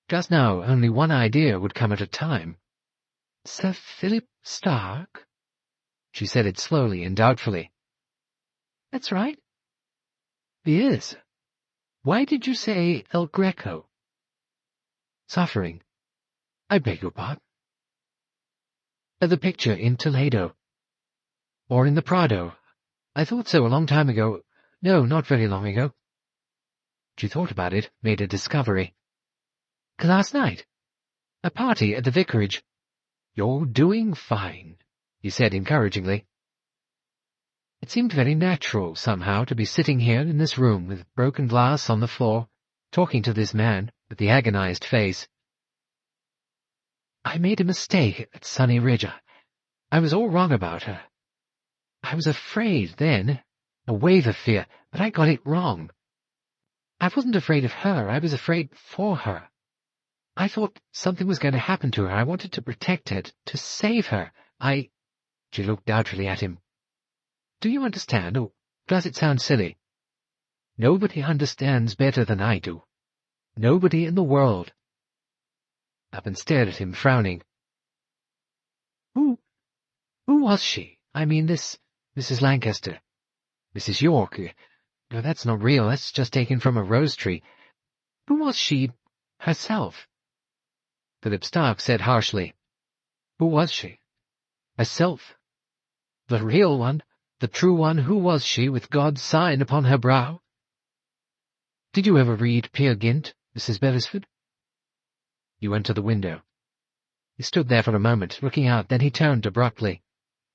Just now only one idea would come at a time. "Sir Philip Stark?" She said it slowly and doubtfully. "That's right." "He is. Why did you say El Greco?" "Suffering. I beg your pardon." "The picture in Toledo. Or in the Prado. I thought so a long time ago. No, not very long ago." She thought about it, made a discovery. "Last night. A party at the Vicarage." "You're doing fine," he said encouragingly. It seemed very natural, somehow, to be sitting here in this room with broken glass on the floor, talking to this man with the agonized face. "I made a mistake at Sunny Ridge. I was all wrong about her. I was afraid then, a wave of fear, but I got it wrong. I wasn't afraid of her, I was afraid for her. I thought something was going to happen to her. I wanted to protect her, to save her. She looked doubtfully at him. "Do you understand, or does it sound silly?" "Nobody understands better than I do. Nobody in the world." Tuppence stared at him, frowning. Who was she? I mean, this Mrs. Lancaster. Mrs. York. No, that's not real. That's just taken from a rose tree. Who was she herself?" Philip Stark said harshly. "Who was she? Herself? The real one, the true one, who was she, with God's sign upon her brow?" "Did you ever read Peer Gynt, Mrs. Beresford?" He went to the window. He stood there for a moment, looking out, then he turned abruptly.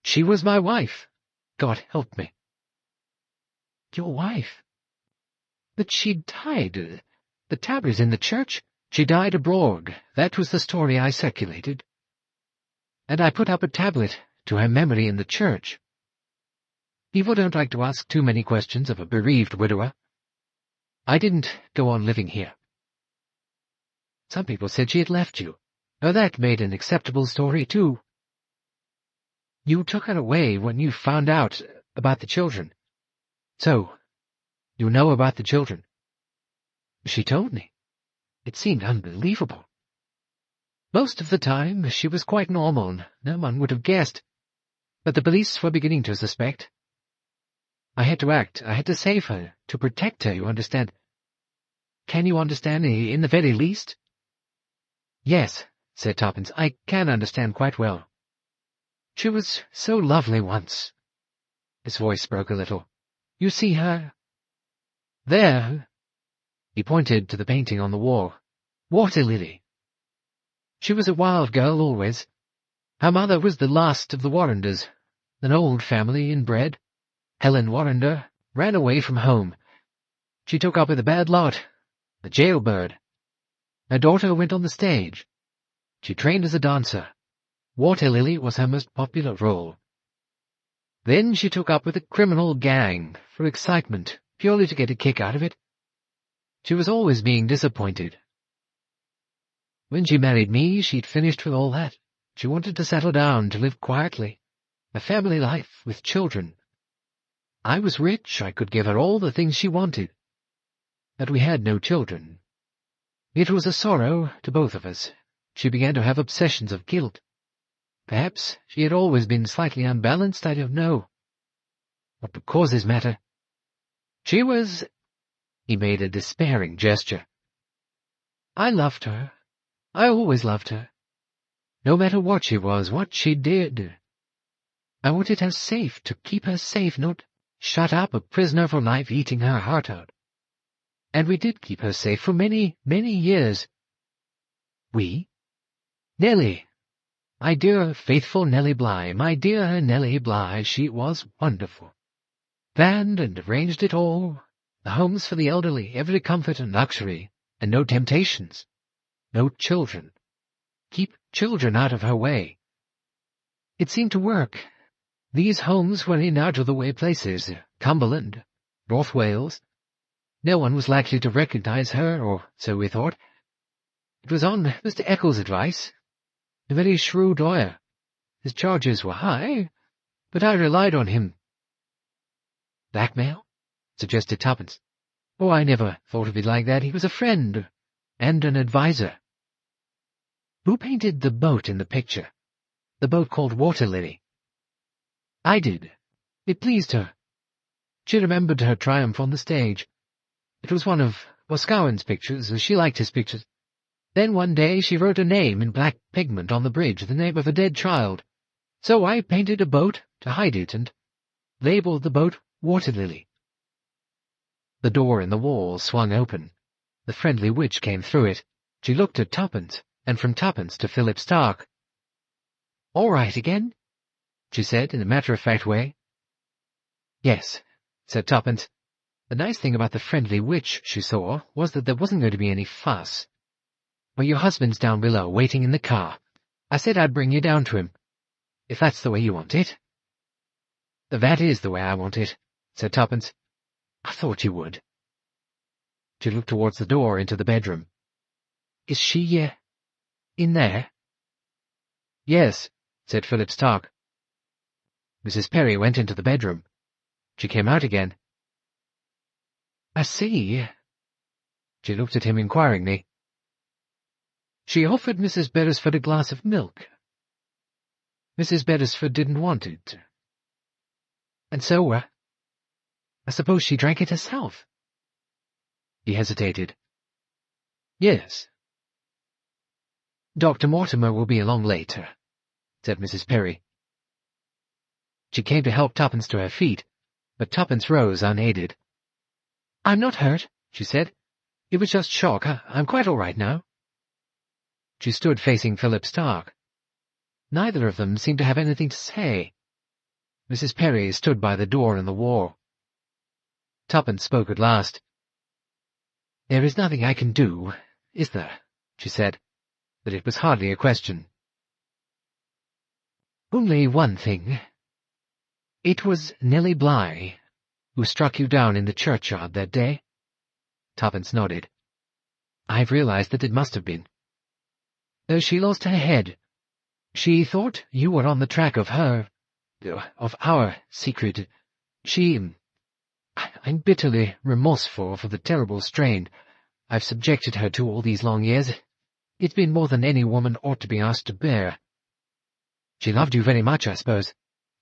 "She was my wife. God help me." "Your wife? But she died. The tablet in the church. She died abroad. That was the story I circulated. And I put up a tablet to her memory in the church. People don't like to ask too many questions of a bereaved widower. I didn't go on living here. Some people said she had left you. Oh, that made an acceptable story, too. You took her away when you found out about the children. So, you know about the children?" "She told me. It seemed unbelievable. Most of the time she was quite normal, and no one would have guessed. But the police were beginning to suspect. I had to act. I had to save her, to protect her, you understand. Can you understand, in the very least?" "Yes," said Tuppence, "I can understand quite well. She was so lovely once." His voice broke a little. "You see her? There." He pointed to the painting on the wall. "Water Lily. She was a wild girl always. Her mother was the last of the Warrenders, an old family inbred. Helen Warrender ran away from home. She took up with a bad lot, a jailbird. Her daughter went on the stage. She trained as a dancer. Water Lily was her most popular role. Then she took up with a criminal gang, for excitement, purely to get a kick out of it. She was always being disappointed. When she married me, she'd finished with all that. She wanted to settle down, to live quietly, a family life with children. I was rich, I could give her all the things she wanted. But we had no children. It was a sorrow to both of us. She began to have obsessions of guilt. Perhaps she had always been slightly unbalanced, I don't know. What the causes matter. She was—" He made a despairing gesture. "I loved her. I always loved her. No matter what she was, what she did. I wanted her safe, to keep her safe, not shut up, a prisoner for life, eating her heart out. And we did keep her safe for many, many years." "We?" "Nellie. My dear, faithful Nellie Bly, my dear Nellie Bly, she was wonderful. Planned and arranged it all, the homes for the elderly, every comfort and luxury, and no temptations, no children. Keep children out of her way. It seemed to work. These homes were in out-of-the-way places, Cumberland, North Wales. No one was likely to recognize her, or so we thought. It was on Mr. Eccles' advice, a very shrewd lawyer. His charges were high, but I relied on him." "Blackmail?" suggested Tuppence. "Oh, I never thought of it like that. He was a friend and an adviser." "Who painted the boat in the picture? The boat called Water Lily?" "I did. It pleased her. She remembered her triumph on the stage. It was one of Boscawen's pictures, as she liked his pictures. Then one day she wrote a name in black pigment on the bridge, the name of a dead child. So I painted a boat to hide it and labelled the boat Water Lily." The door in the wall swung open. The friendly witch came through it. She looked at Tuppence, and from Tuppence to Philip Stark. "All right again?" she said in a matter-of-fact way. "Yes," said Tuppence. The nice thing about the friendly witch she saw was that there wasn't going to be any fuss. "Well, your husband's down below, waiting in the car. I said I'd bring you down to him, if that's the way you want it." "That is the way I want it," said Tuppence. "I thought you would." She looked towards the door into the bedroom. "Is she, in there?" "Yes," said Philip Stark. Mrs. Perry went into the bedroom. She came out again. "I see." She looked at him inquiringly. "She offered Mrs. Beresford a glass of milk. Mrs. Beresford didn't want it. And so, I suppose she drank it herself." He hesitated. "Yes." "Dr. Mortimer will be along later," said Mrs. Perry. She came to help Tuppence to her feet, but Tuppence rose unaided. "I'm not hurt," she said. "It was just shock. I'm quite all right now." She stood facing Philip Stark. Neither of them seemed to have anything to say. Mrs. Perry stood by the door in the wall. Tuppence spoke at last. "There is nothing I can do, is there?" she said, but it was hardly a question. "Only one thing. It was Nellie Bly who struck you down in the churchyard that day?" Tuppence nodded. "I've realized that it must have been. She lost her head. She thought you were on the track of our secret. I'm bitterly remorseful for the terrible strain I've subjected her to all these long years. It's been more than any woman ought to be asked to bear." "She loved you very much, I suppose,"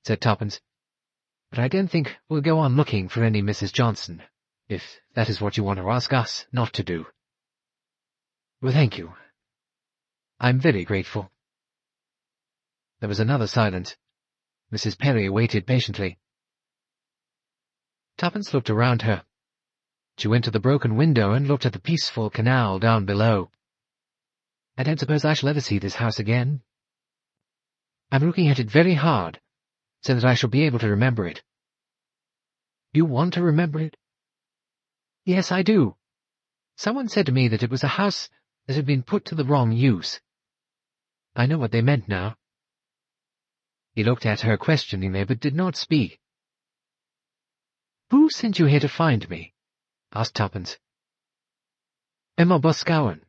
said Tuppence. "But I don't think we'll go on looking for any Mrs. Johnson, if that is what you want to ask us not to do." "Well, thank you. I'm very grateful." There was another silence. Mrs. Perry waited patiently. Tuppence looked around her. She went to the broken window and looked at the peaceful canal down below. "I don't suppose I shall ever see this house again. I'm looking at it very hard, so that I shall be able to remember it." "You want to remember it?" "Yes, I do. Someone said to me that it was a house that had been put to the wrong use. I know what they meant now." He looked at her questioningly, but did not speak. "Who sent you here to find me?" asked Tuppence. "Emma Boscawen."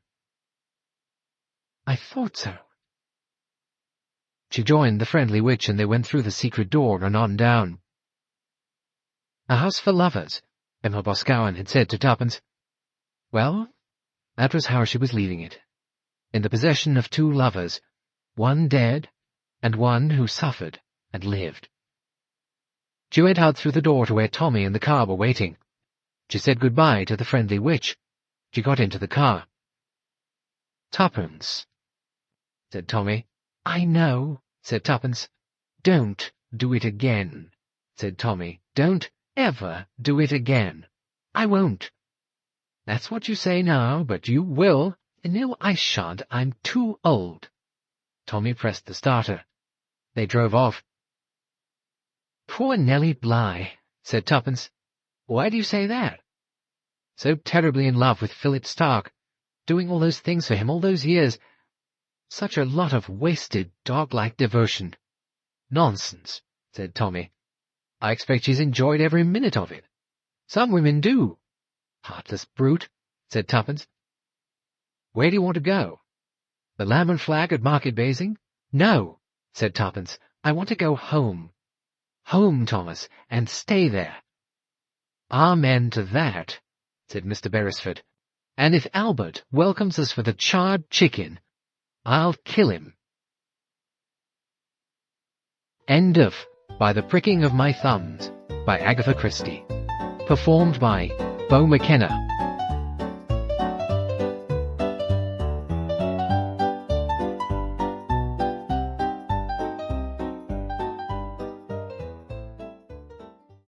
"I thought so." She joined the friendly witch, and they went through the secret door and on down. "A house for lovers," Emma Boscawen had said to Tuppence. Well, that was how she was leaving it. In the possession of two lovers, one dead, and one who suffered and lived. She went out through the door to where Tommy and the car were waiting. She said goodbye to the friendly witch. She got into the car. "Tuppence," said Tommy. "I know," said Tuppence. "Don't do it again," said Tommy. "Don't ever do it again." "I won't." "That's what you say now, but you will." "No, I shan't. I'm too old." Tommy pressed the starter. They drove off. "Poor Nellie Bly," said Tuppence. "Why do you say that?" "So terribly in love with Philip Stark, doing all those things for him all those years. Such a lot of wasted, dog-like devotion." "Nonsense," said Tommy. "I expect she's enjoyed every minute of it. Some women do." "Heartless brute," said Tuppence. "Where do you want to go? The Lamb and Flag at Market Basing?" "No," said Tuppence. "I want to go home. Home, Thomas, and stay there." "Amen to that," said Mr. Beresford. "And if Albert welcomes us for the charred chicken, I'll kill him." End of By the Pricking of My Thumbs by Agatha Christie. Performed by Beau McKenna.